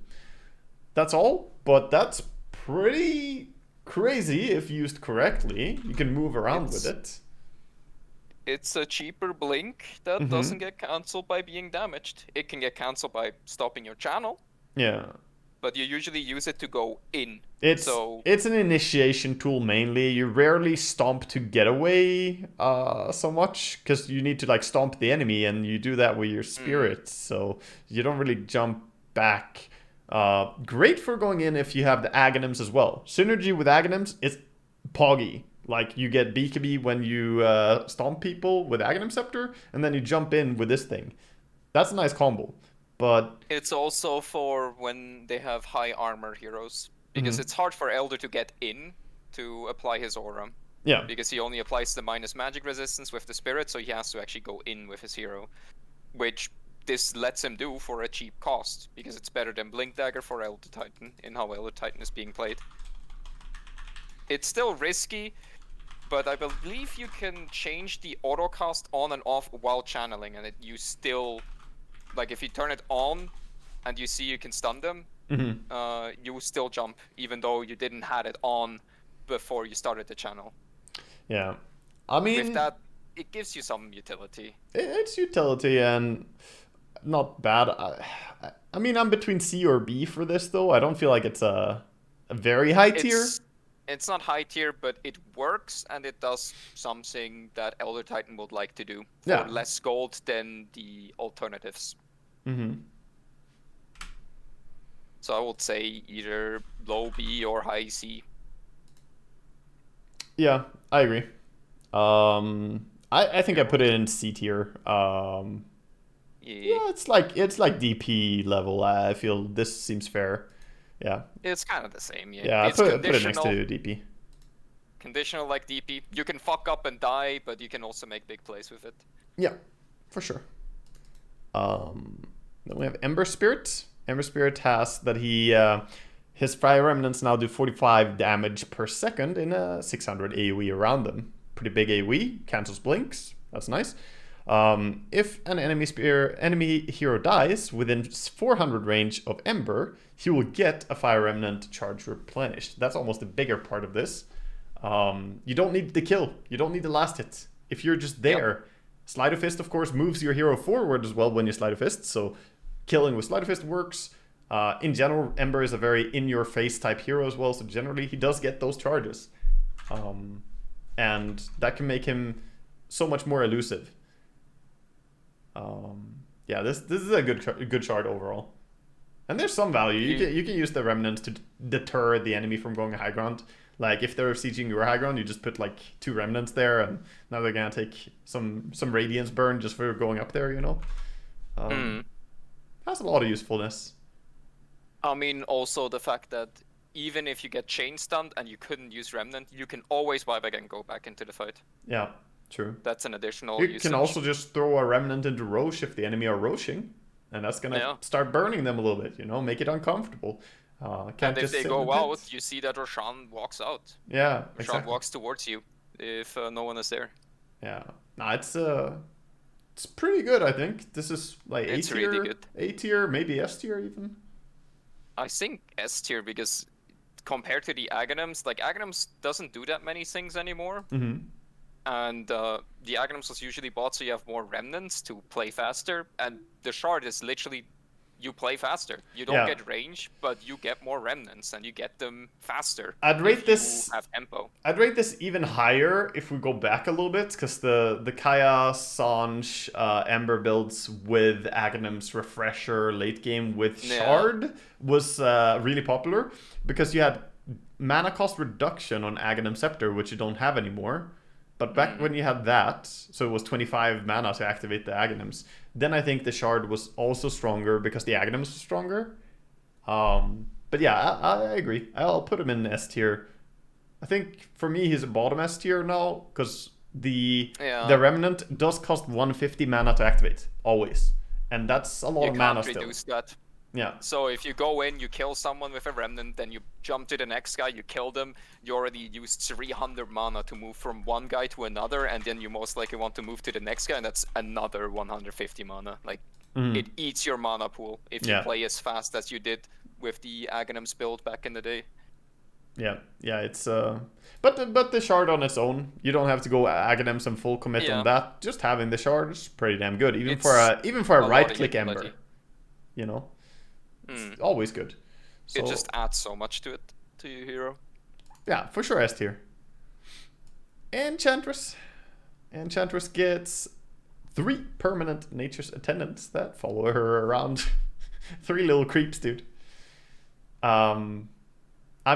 [SPEAKER 1] That's all, but that's pretty crazy if used correctly. You can move around with it.
[SPEAKER 2] It's a cheaper blink that doesn't get cancelled by being damaged. It can get cancelled by stopping your channel.
[SPEAKER 1] Yeah.
[SPEAKER 2] But you usually use it to go in.
[SPEAKER 1] It's an initiation tool mainly. You rarely stomp to get away so much, because you need to like stomp the enemy, and you do that with your spirits, so you don't really jump back. Great for going in if you have the Aghanims as well. Synergy with Aghanims is poggy. Like you get BKB when you stomp people with Aghanim Scepter, and then you jump in with this thing. That's a nice combo. But
[SPEAKER 2] it's also for when they have high armor heroes, because it's hard for Elder to get in to apply his aura.
[SPEAKER 1] Yeah.
[SPEAKER 2] Because he only applies the minus magic resistance with the spirit, so he has to actually go in with his hero, which this lets him do for a cheap cost, because it's better than Blink Dagger for Elder Titan in how Elder Titan is being played. It's still risky, but I believe you can change the autocast on and off while channeling, and you still... Like, if you turn it on and you see you can stun them, you will still jump, even though you didn't have it on before you started the channel.
[SPEAKER 1] Yeah. I mean...
[SPEAKER 2] With that, it gives you some utility.
[SPEAKER 1] It's utility and not bad. I mean, I'm between C or B for this, though. I don't feel like it's a very high tier.
[SPEAKER 2] It's not high tier, but it works, and it does something that Elder Titan would like to do for less gold than the alternatives. So I would say either low B or high C.
[SPEAKER 1] Yeah, I agree. I think I put it in C tier. Yeah, it's like DP level. I feel this seems fair. Yeah.
[SPEAKER 2] It's kind of the same,
[SPEAKER 1] Yeah, I put it next to DP.
[SPEAKER 2] Conditional like DP. You can fuck up and die, but you can also make big plays with it.
[SPEAKER 1] Yeah, for sure. Then we have Ember Spirits. Ember Spirit has that his Fire Remnants now do 45 damage per second in a 600 AoE around them. Pretty big AoE, cancels blinks. That's nice. If an enemy hero dies within 400 range of Ember, he will get a Fire Remnant charge replenished. That's almost the bigger part of this. You don't need the kill. You don't need the last hit. If you're just there, Sleight of Fist, of course, moves your hero forward as well when you Sleight of Fist, so killing with Sleight of Fist works. In general, Ember is a very in-your-face type hero as well, so generally he does get those charges. And that can make him so much more elusive. Yeah, this is a good shard overall. And there's some value. You can use the Remnants to deter the enemy from going high ground. Like, if they're sieging your high ground, you just put, like, 2 Remnants there, and now they're gonna take some Radiance burn just for going up there, you know? Has a lot of usefulness.
[SPEAKER 2] I mean, also the fact that even if you get chain stunned and you couldn't use Remnant, you can always buy back and go back into the fight.
[SPEAKER 1] Yeah, true.
[SPEAKER 2] That's an additional
[SPEAKER 1] You
[SPEAKER 2] usage.
[SPEAKER 1] can also just throw a Remnant into Roche if the enemy are Roshing, and that's gonna start burning them a little bit, you know, make it uncomfortable.
[SPEAKER 2] And if they go out, you see that Roshan walks out.
[SPEAKER 1] Yeah,
[SPEAKER 2] Roshan walks towards you if no one is there.
[SPEAKER 1] Yeah, no, it's pretty good. I think this is like A tier,
[SPEAKER 2] really good.
[SPEAKER 1] A tier, maybe S tier even.
[SPEAKER 2] I think S tier because compared to the Aghanims, like Aghanims doesn't do that many things anymore. And the Aghanims was usually bought so you have more remnants to play faster, and the shard is literally you play faster. You don't get range, but you get more remnants and you get them faster.
[SPEAKER 1] I'd rate this.
[SPEAKER 2] You have tempo.
[SPEAKER 1] I'd rate this even higher if we go back a little bit, because the Kaya, Sange, Ember builds with Aghanims Refresher late game with Shard was really popular because you had mana cost reduction on Aghanim Scepter, which you don't have anymore. But back when you had that, so it was 25 mana to activate the Aghanims, then I think the Shard was also stronger because the Aghanims was stronger. But yeah, I agree. I'll put him in S tier. I think for me he's a bottom S tier now because the Remnant does cost 150 mana to activate, always. And that's a lot of mana still.
[SPEAKER 2] You can't reduce that.
[SPEAKER 1] Yeah.
[SPEAKER 2] So if you go in, you kill someone with a Remnant, then you jump to the next guy, you kill them, you already used 300 mana to move from one guy to another, and then you most likely want to move to the next guy, and that's another 150 mana. Like, it eats your mana pool if you play as fast as you did with the Aghanims build back in the day. Yeah,
[SPEAKER 1] it's but the Shard on its own, you don't have to go Aghanims and full commit on that. Just having the Shard is pretty damn good, even for a right click Ember, you know. It's always good. So,
[SPEAKER 2] it just adds so much to it, to your hero.
[SPEAKER 1] Yeah, for sure S tier. Enchantress. Enchantress gets 3 permanent Nature's Attendants that follow her around. 3 little creeps, dude. I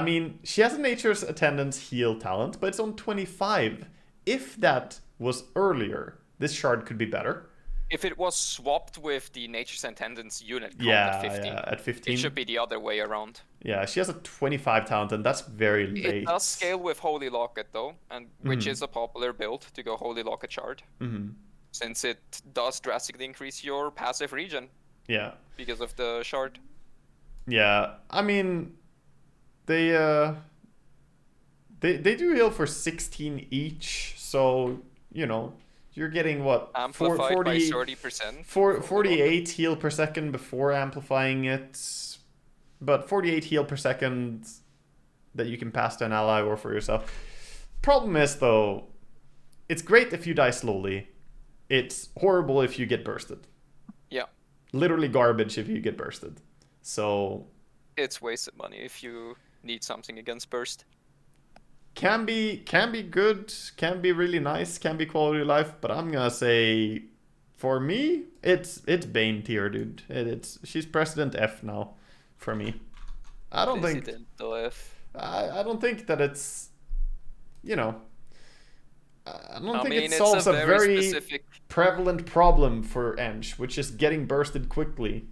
[SPEAKER 1] mean, she has a Nature's Attendants heal talent, but it's on 25. If that was earlier, this shard could be better.
[SPEAKER 2] If it was swapped with the Nature's Attendants unit count at 15,
[SPEAKER 1] at 15,
[SPEAKER 2] it should be the other way around.
[SPEAKER 1] Yeah, she has a 25 talent, and that's very late.
[SPEAKER 2] It does scale with Holy Locket, though, and which is a popular build to go Holy Locket shard. Since it does drastically increase your passive regen.
[SPEAKER 1] Yeah.
[SPEAKER 2] Because of the shard.
[SPEAKER 1] Yeah, I mean, they do heal for 16 each, so, you know, you're getting what?
[SPEAKER 2] Amplified
[SPEAKER 1] 40,
[SPEAKER 2] by 30%.
[SPEAKER 1] 48 heal per second before amplifying it. But 48 heal per second that you can pass to an ally or for yourself. Problem is, though, it's great if you die slowly. It's horrible if you get bursted. Yeah. Literally garbage if you get bursted. So...
[SPEAKER 2] it's wasted money if you need something against burst.
[SPEAKER 1] Can be good, can be really nice, can be quality of life, but I'm gonna say, for me, it's Bane tier, dude. She's President F now, for me. I don't think that it's, you know, I don't think it solves a very specific... prevalent problem for Eng, which is getting bursted quickly.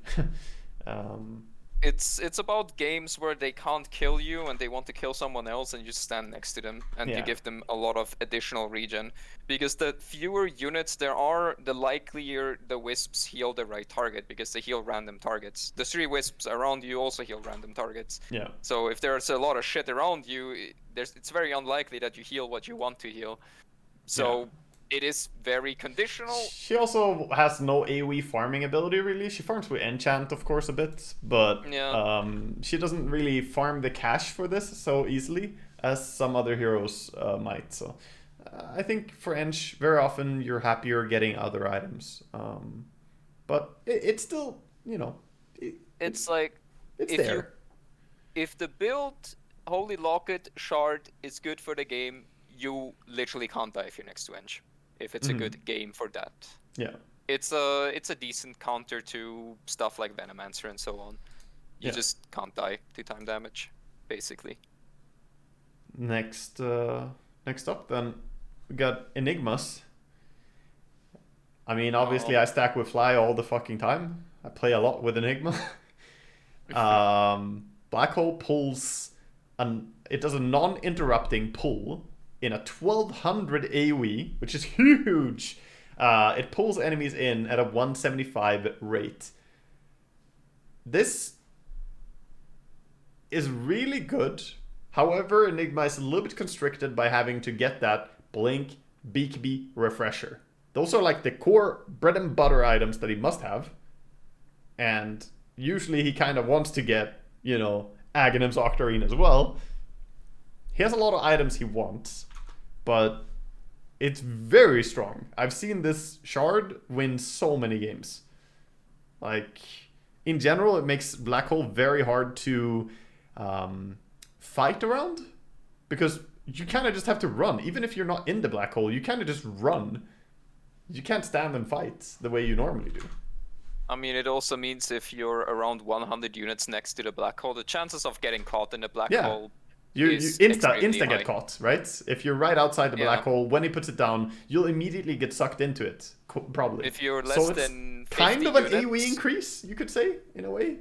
[SPEAKER 2] It's about games where they can't kill you and they want to kill someone else and you stand next to them and you give them a lot of additional regen. Because the fewer units there are, the likelier the wisps heal the right target because they heal random targets. The 3 wisps around you also heal random targets.
[SPEAKER 1] Yeah.
[SPEAKER 2] So if there's a lot of shit around you, it's very unlikely that you heal what you want to heal. So it is very conditional.
[SPEAKER 1] She also has no AoE farming ability, really. She farms with enchant, of course, a bit, but
[SPEAKER 2] Yeah.
[SPEAKER 1] she doesn't really farm the cash for this so easily as some other heroes might. So I think for Ench, very often you're happier getting other items. But it's still, you know,
[SPEAKER 2] It's like
[SPEAKER 1] it's
[SPEAKER 2] if
[SPEAKER 1] there.
[SPEAKER 2] if the build Holy Locket Shard is good for the game, you literally can't die if you're next to Ench. If it's a good game for that.
[SPEAKER 1] Yeah.
[SPEAKER 2] It's a decent counter to stuff like Venomancer and so on. You just can't die to time damage, basically.
[SPEAKER 1] Next up then, we got Enigmas. I mean, obviously I stack with Fly all the fucking time. I play a lot with Enigma. Black Hole pulls, it does a non-interrupting pull in a 1200 AoE, which is huge. It pulls enemies in at a 175 rate. This is really good. However, Enigma is a little bit constricted by having to get that Blink, Beakby, Refresher. Those are like the core bread and butter items that he must have. And usually he kind of wants to get, you know, Aghanims Octarine as well. He has a lot of items he wants, but it's very strong. I've seen this shard win so many games. Like, in general, it makes Black Hole very hard to fight around, because you kind of just have to run. Even if you're not in the Black Hole, you kind of just run. You can't stand and fight the way you normally do.
[SPEAKER 2] I mean, it also means if you're around 100 units next to the Black Hole, the chances of getting caught in the Black Hole
[SPEAKER 1] You
[SPEAKER 2] is
[SPEAKER 1] insta
[SPEAKER 2] extremely
[SPEAKER 1] get
[SPEAKER 2] high.
[SPEAKER 1] caught, right? If you're right outside the Black Hole, when he puts it down, you'll immediately get sucked into it, probably.
[SPEAKER 2] If you're less
[SPEAKER 1] so it's
[SPEAKER 2] than 50
[SPEAKER 1] kind of an
[SPEAKER 2] units,
[SPEAKER 1] AoE increase, you could say, in a way,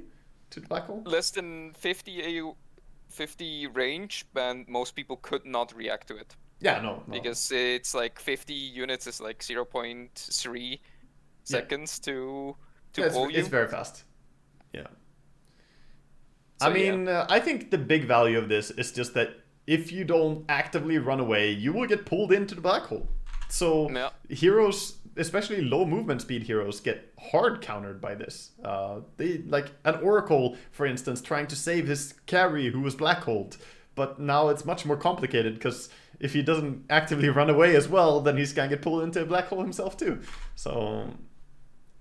[SPEAKER 1] to the Black Hole.
[SPEAKER 2] less than 50 range, and most people could not react to it.
[SPEAKER 1] Yeah, no.
[SPEAKER 2] Because it's like 50 units is like 0.3 seconds to pull you.
[SPEAKER 1] It's very fast. Yeah.
[SPEAKER 2] So,
[SPEAKER 1] I mean, I think the big value of this is just that if you don't actively run away, you will get pulled into the Black Hole. So heroes, especially low movement speed heroes, get hard countered by this. They like an Oracle, for instance, trying to save his carry who was Black Holed. But now it's much more complicated, because if he doesn't actively run away as well, then he's gonna get pulled into a Black Hole himself too. So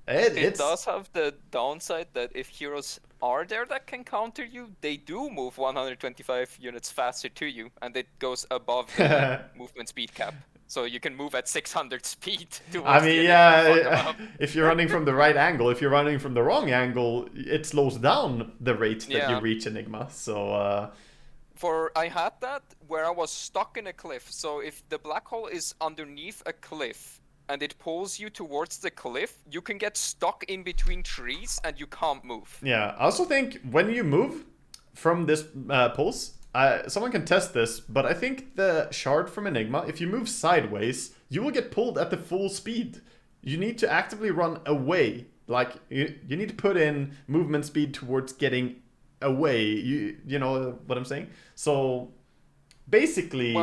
[SPEAKER 2] it does have the downside that if heroes are there that can counter you, they do move 125 units faster to you, and it goes above the movement speed cap. So you can move at 600 speed towards
[SPEAKER 1] I mean,
[SPEAKER 2] yeah,
[SPEAKER 1] if you're running from the right angle, if you're running from the wrong angle, it slows down the rate that you reach Enigma. So
[SPEAKER 2] I had that where I was stuck in a cliff. So if the Black Hole is underneath a cliff and it pulls you towards the cliff, you can get stuck in between trees and you can't move.
[SPEAKER 1] Yeah, I also think when you move from this pulse, someone can test this, but I think the shard from Enigma, if you move sideways, you will get pulled at the full speed. You need to actively run away. Like, you need to put in movement speed towards getting away. You know what I'm saying? So basically,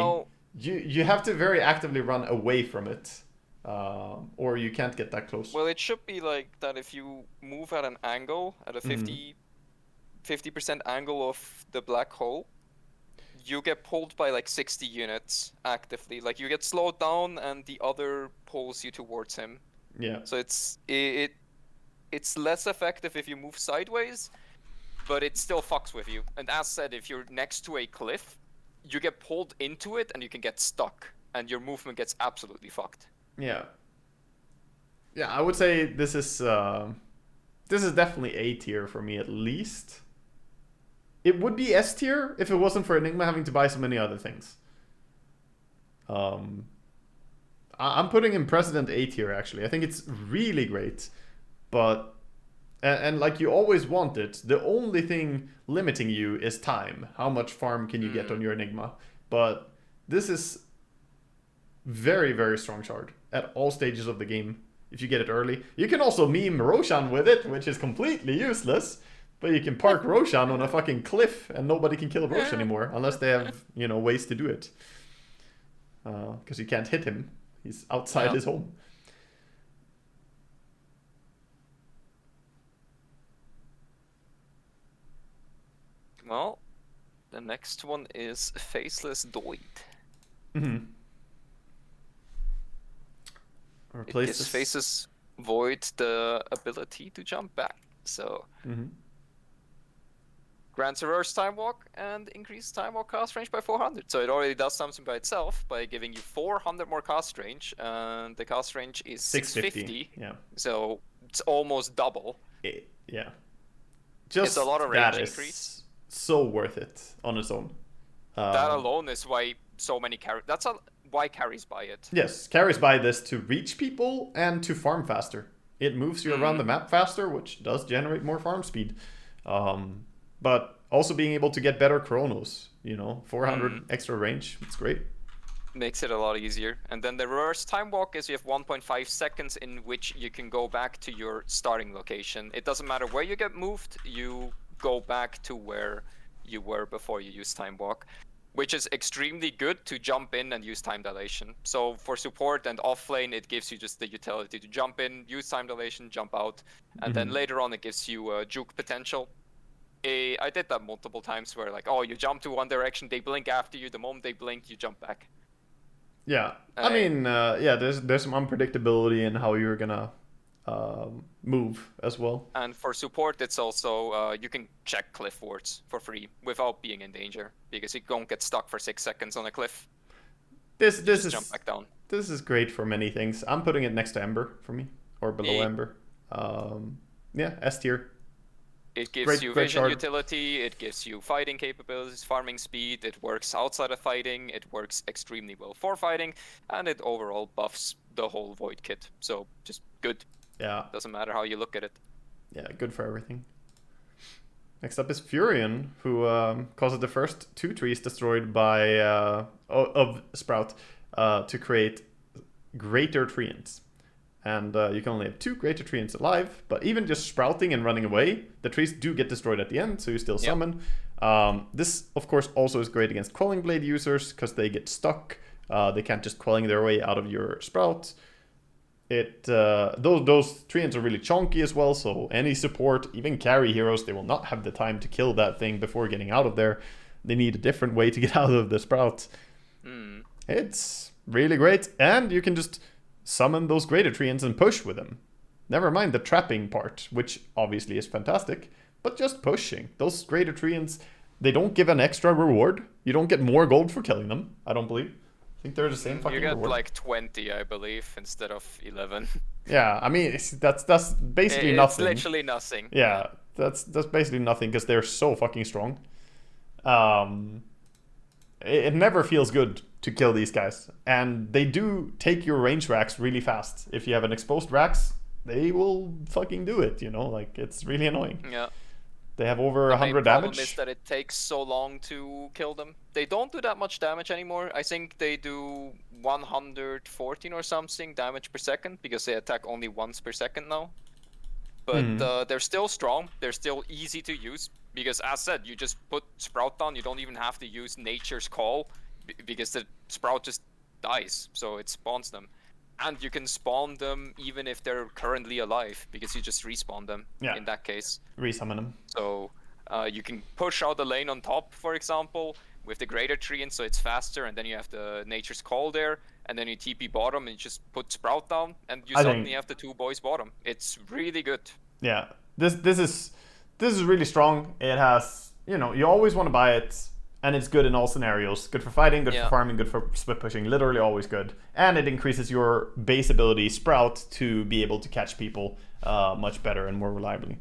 [SPEAKER 1] you have to very actively run away from it, or you can't get that close.
[SPEAKER 2] Well, it should be like that if you move at an angle, at a 50% angle of the Black Hole, you get pulled by like 60 units actively. Like, you get slowed down and the other pulls you towards him.
[SPEAKER 1] Yeah.
[SPEAKER 2] So it's less effective if you move sideways, but it still fucks with you. And as said, if you're next to a cliff, you get pulled into it and you can get stuck, and your movement gets absolutely fucked.
[SPEAKER 1] Yeah. Yeah, I would say this is definitely A tier for me, at least. It would be S tier if it wasn't for Enigma having to buy so many other things. I'm putting in Precedent A tier, actually. I think it's really great, but and like you always want it, the only thing limiting you is time. How much farm can you get on your Enigma? But this is very, very strong shard at all stages of the game if you get it early. You can also meme Roshan with it, which is completely useless, but you can park Roshan on a fucking cliff and nobody can kill Roshan anymore unless they have, ways to do it. Because you can't hit him. He's outside his home.
[SPEAKER 2] Well, the next one is Faceless Doid.
[SPEAKER 1] Mm-hmm.
[SPEAKER 2] It gives Faceless Void the ability to jump back. So grants reverse time walk and increase time walk cast range by 400. So it already does something by itself by giving you 400 more cast range, and the cast range is 650.
[SPEAKER 1] Yeah.
[SPEAKER 2] So it's almost double.
[SPEAKER 1] Yeah. Just
[SPEAKER 2] it's a lot of range increase.
[SPEAKER 1] So worth it on its own.
[SPEAKER 2] That alone is why so many carry. Why carries buy it.
[SPEAKER 1] Yes, carries buy this to reach people and to farm faster. It moves you around the map faster, which does generate more farm speed. But also being able to get better chronos, 400 extra range. It's great.
[SPEAKER 2] Makes it a lot easier. And then the reverse time walk is you have 1.5 seconds in which you can go back to your starting location. It doesn't matter where you get moved, you go back to where you were before you use time walk, which is extremely good to jump in and use time dilation. So for support and off lane, it gives you just the utility to jump in, use time dilation, jump out, and then later on it gives you juke potential. I did that multiple times where you jump to one direction, they blink after you, the moment they blink, you jump back.
[SPEAKER 1] Yeah, I mean, there's some unpredictability in how you're gonna move as well.
[SPEAKER 2] And for support, it's also you can check cliff wards for free without being in danger, because you don't get stuck for 6 seconds on a cliff.
[SPEAKER 1] This is
[SPEAKER 2] jump back down.
[SPEAKER 1] This is great for many things. I'm putting it next to Ember for me, or below Ember. S tier.
[SPEAKER 2] It gives you vision utility, it gives you fighting capabilities, farming speed, it works outside of fighting, it works extremely well for fighting, and it overall buffs the whole Void kit. So just good.
[SPEAKER 1] Yeah.
[SPEAKER 2] Doesn't matter how you look at it.
[SPEAKER 1] Yeah, good for everything. Next up is Furion, who causes the first 2 trees destroyed by of Sprout to create greater treants. And you can only have 2 greater treants alive, but even just sprouting and running away, the trees do get destroyed at the end, so you still summon. This, of course, also is great against Quelling Blade users, because they get stuck. They can't just Quelling their way out of your Sprout. Those treants are really chunky as well, so any support, even carry heroes, they will not have the time to kill that thing before getting out of there. They need a different way to get out of the Sprout. It's really great, and you can just summon those greater treants and push with them. Never mind the trapping part, which obviously is fantastic, but just pushing. Those greater treants, they don't give an extra reward. You don't get more gold for killing them, I don't believe. I think they're the same fucking reward.
[SPEAKER 2] You get 20, I believe, instead of 11.
[SPEAKER 1] Yeah, I mean, that's basically nothing.
[SPEAKER 2] It's literally nothing.
[SPEAKER 1] Yeah, that's basically nothing, because they're so fucking strong. It never feels good to kill these guys, and they do take your range racks really fast. If you have an exposed racks, they will fucking do it, it's really annoying.
[SPEAKER 2] Yeah.
[SPEAKER 1] They have over 100 damage.
[SPEAKER 2] The problem is that it takes so long to kill them. They don't do that much damage anymore. I think they do 114 or something damage per second, because they attack only once per second now. But they're still strong, they're still easy to use, because as said, you just put Sprout down, you don't even have to use Nature's Call, because the Sprout just dies, so it spawns them. And you can spawn them even if they're currently alive, because you just respawn them in that case.
[SPEAKER 1] Resummon them.
[SPEAKER 2] So you can push out the lane on top, for example, with the greater treant, so it's faster, and then you have the Nature's Call there, and then you TP bottom and you just put Sprout down, and you suddenly have the 2 boys bottom. It's really good.
[SPEAKER 1] Yeah, this is really strong. It has, you always want to buy it, and it's good in all scenarios. Good for fighting, good for farming, good for split pushing, literally always good. And it increases your base ability, Sprout, to be able to catch people much better and more reliably.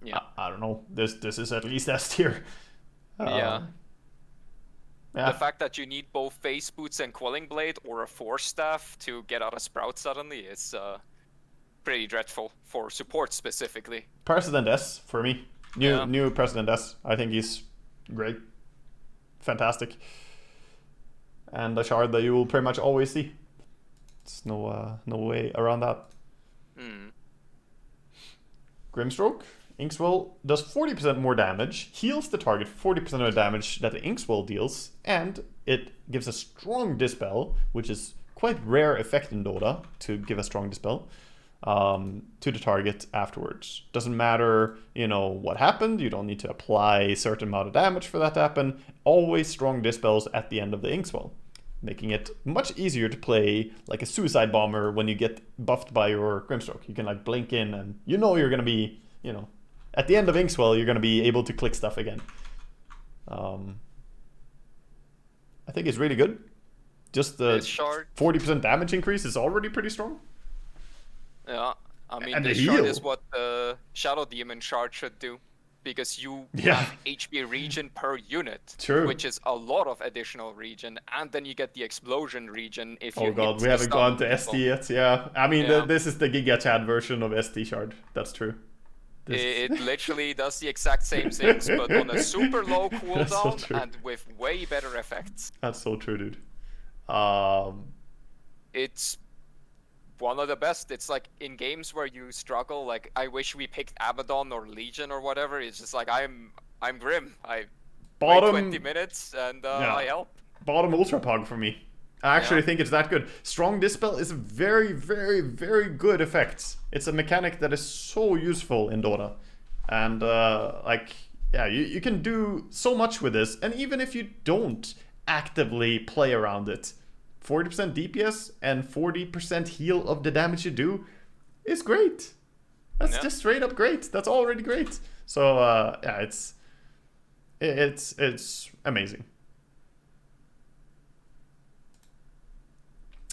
[SPEAKER 2] Yeah.
[SPEAKER 1] I don't know, this is at least S tier.
[SPEAKER 2] Yeah. The fact that you need both Face Boots and Quelling Blade or a Force Staff to get out of Sprout suddenly is pretty dreadful for support specifically.
[SPEAKER 1] President S for me. New President S. I think he's great. Fantastic. And a shard that you will pretty much always see. There's no way around that. Grimstroke. Inkswell does 40% more damage, heals the target 40% of the damage that the Inkswell deals, and it gives a strong Dispel, which is quite rare effect in Dota to give a strong dispel to the target afterwards. Doesn't matter, you know, what happened. You don't need to apply a certain amount of damage for that to happen. Always strong dispels at the end of the Inkswell, making it much easier to play like a suicide bomber when you get buffed by your Grimstroke. You can like blink in and you know you're gonna be, you know, at the end of Inkswell you're gonna be able to click stuff again. I think it's really good. Just the 40% damage increase is already pretty strong.
[SPEAKER 2] Yeah, I mean,
[SPEAKER 1] And
[SPEAKER 2] this
[SPEAKER 1] the
[SPEAKER 2] shard
[SPEAKER 1] heal.
[SPEAKER 2] is what the Shadow Demon shard should do. Because you have HP regen per unit,
[SPEAKER 1] True.
[SPEAKER 2] which is a lot of additional regen, and then you get the explosion regen if you
[SPEAKER 1] Oh god,
[SPEAKER 2] hit
[SPEAKER 1] we
[SPEAKER 2] the
[SPEAKER 1] haven't gone to
[SPEAKER 2] stun.
[SPEAKER 1] SD yet. Yeah, I mean,
[SPEAKER 2] Yeah.
[SPEAKER 1] this is the Giga Chad version of SD shard. That's true.
[SPEAKER 2] It literally does the exact same things, but on a super low
[SPEAKER 1] That's so
[SPEAKER 2] cooldown
[SPEAKER 1] true.
[SPEAKER 2] and with way better effects.
[SPEAKER 1] That's so true, dude.
[SPEAKER 2] It's one of the best. It's like in games where you struggle, like I wish we picked Abaddon or Legion or whatever. It's just like I'm grim. I wait
[SPEAKER 1] Bottom
[SPEAKER 2] 20 minutes and I help.
[SPEAKER 1] bottom ultra pog for me. I actually think it's that good. Strong Dispel is a very, very, very good effect. It's a mechanic that is so useful in Dota. And, like, yeah, you can do so much with this. And even if you don't actively play around it, 40% DPS and 40% heal of the damage you do is great. That's just straight up great. That's already great. So, yeah, it's amazing.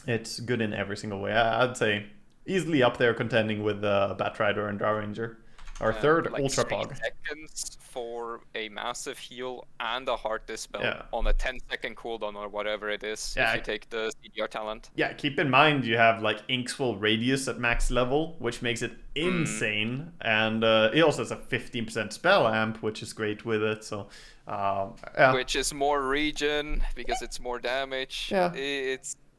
[SPEAKER 1] It's good in every single way. I'd say easily up there contending with Batrider and Drow Ranger. Our third
[SPEAKER 2] like
[SPEAKER 1] Ultra
[SPEAKER 2] 3
[SPEAKER 1] Pog.
[SPEAKER 2] seconds for a massive heal and a hard dispel
[SPEAKER 1] Yeah.
[SPEAKER 2] on a 10-second cooldown or whatever it is
[SPEAKER 1] Yeah,
[SPEAKER 2] if you take the CDR talent.
[SPEAKER 1] Yeah, keep in mind you have like Inkswell Radius at max level, which makes it insane. And it also has a 15% spell amp, which is great with it. So, yeah.
[SPEAKER 2] Which is more regen because it's more damage.
[SPEAKER 1] Yeah.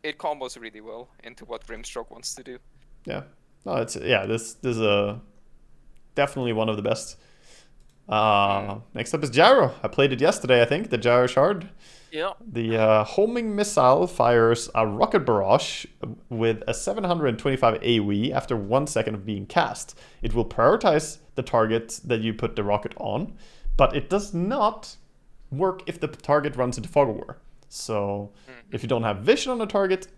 [SPEAKER 2] It combos really well into what Grimstroke wants to do.
[SPEAKER 1] Yeah. No, it's this is definitely one of the best. Next up is Gyro. I played it yesterday, I think, the Gyro shard.
[SPEAKER 2] Yeah.
[SPEAKER 1] The homing missile fires a rocket barrage with a 725 AoE after 1 second of being cast. It will prioritize the target that you put the rocket on, but it does not work if the target runs into fog of war. So if you don't have vision on the target,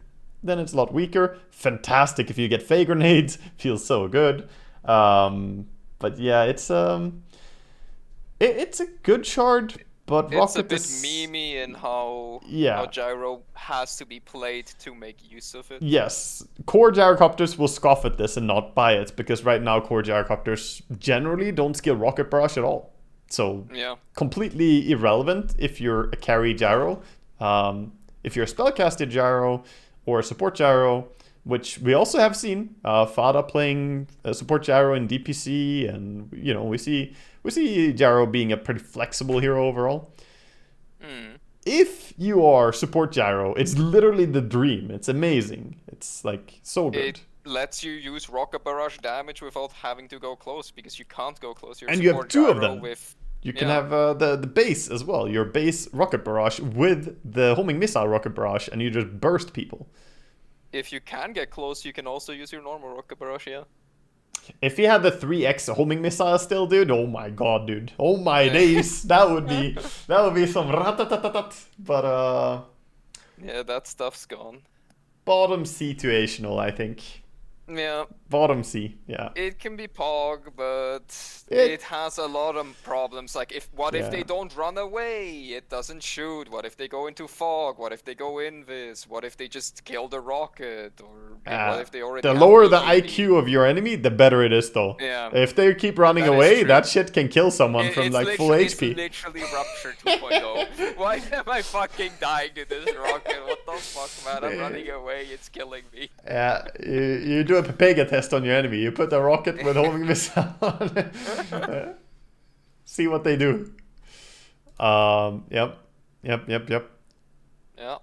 [SPEAKER 1] then it's a lot weaker. Fantastic if you get Fey grenades. Feels so good. But yeah, it's a good shard, but
[SPEAKER 2] It's
[SPEAKER 1] rocket
[SPEAKER 2] a bit
[SPEAKER 1] is...
[SPEAKER 2] memey in how Gyro has to be played to make use of it.
[SPEAKER 1] Yes, core gyrocopters will scoff at this and not buy it, because right now core gyrocopters generally don't skill rocket barrage at all. So completely irrelevant if you're a carry gyro. If you're a spellcaster gyro or a support gyro, which we also have seen, Fada playing a support gyro in DPC, and you know we see gyro being a pretty flexible hero overall. If you are support gyro, it's literally the dream. It's amazing. It's like so good.
[SPEAKER 2] It lets you use rocket barrage damage without having to go close, because you can't go close. You're
[SPEAKER 1] And you have two of
[SPEAKER 2] gyro
[SPEAKER 1] them.
[SPEAKER 2] With,
[SPEAKER 1] You can have the base as well, your base rocket barrage with the homing missile rocket barrage, and you just burst people.
[SPEAKER 2] If you can get close, you can also use your normal rocket barrage,
[SPEAKER 1] If you had the 3x homing missile still, dude, oh my god, dude. Oh my days. That would be some ratatatatat. But
[SPEAKER 2] yeah, that stuff's gone.
[SPEAKER 1] bottom situational, I think.
[SPEAKER 2] Yeah.
[SPEAKER 1] Bottom C, yeah.
[SPEAKER 2] It can be Pog, but it has a lot of problems. Like, what if they don't run away? It doesn't shoot. What if they go into fog? What if they go invis? What if they just kill the rocket? Or what if they already
[SPEAKER 1] the
[SPEAKER 2] have
[SPEAKER 1] lower the
[SPEAKER 2] BKB?
[SPEAKER 1] IQ of your enemy, the better it is, though.
[SPEAKER 2] Yeah.
[SPEAKER 1] If they keep running
[SPEAKER 2] That is
[SPEAKER 1] away,
[SPEAKER 2] true.
[SPEAKER 1] that shit can kill someone from like full HP.
[SPEAKER 2] It's literally Rupture 2.0. Why am I fucking dying to this rocket? What the fuck, man? I'm running away. It's killing me.
[SPEAKER 1] Yeah, you do a Pepega test on your enemy. You put a rocket with homing missile on it. See what they do. Yep.
[SPEAKER 2] Yeah.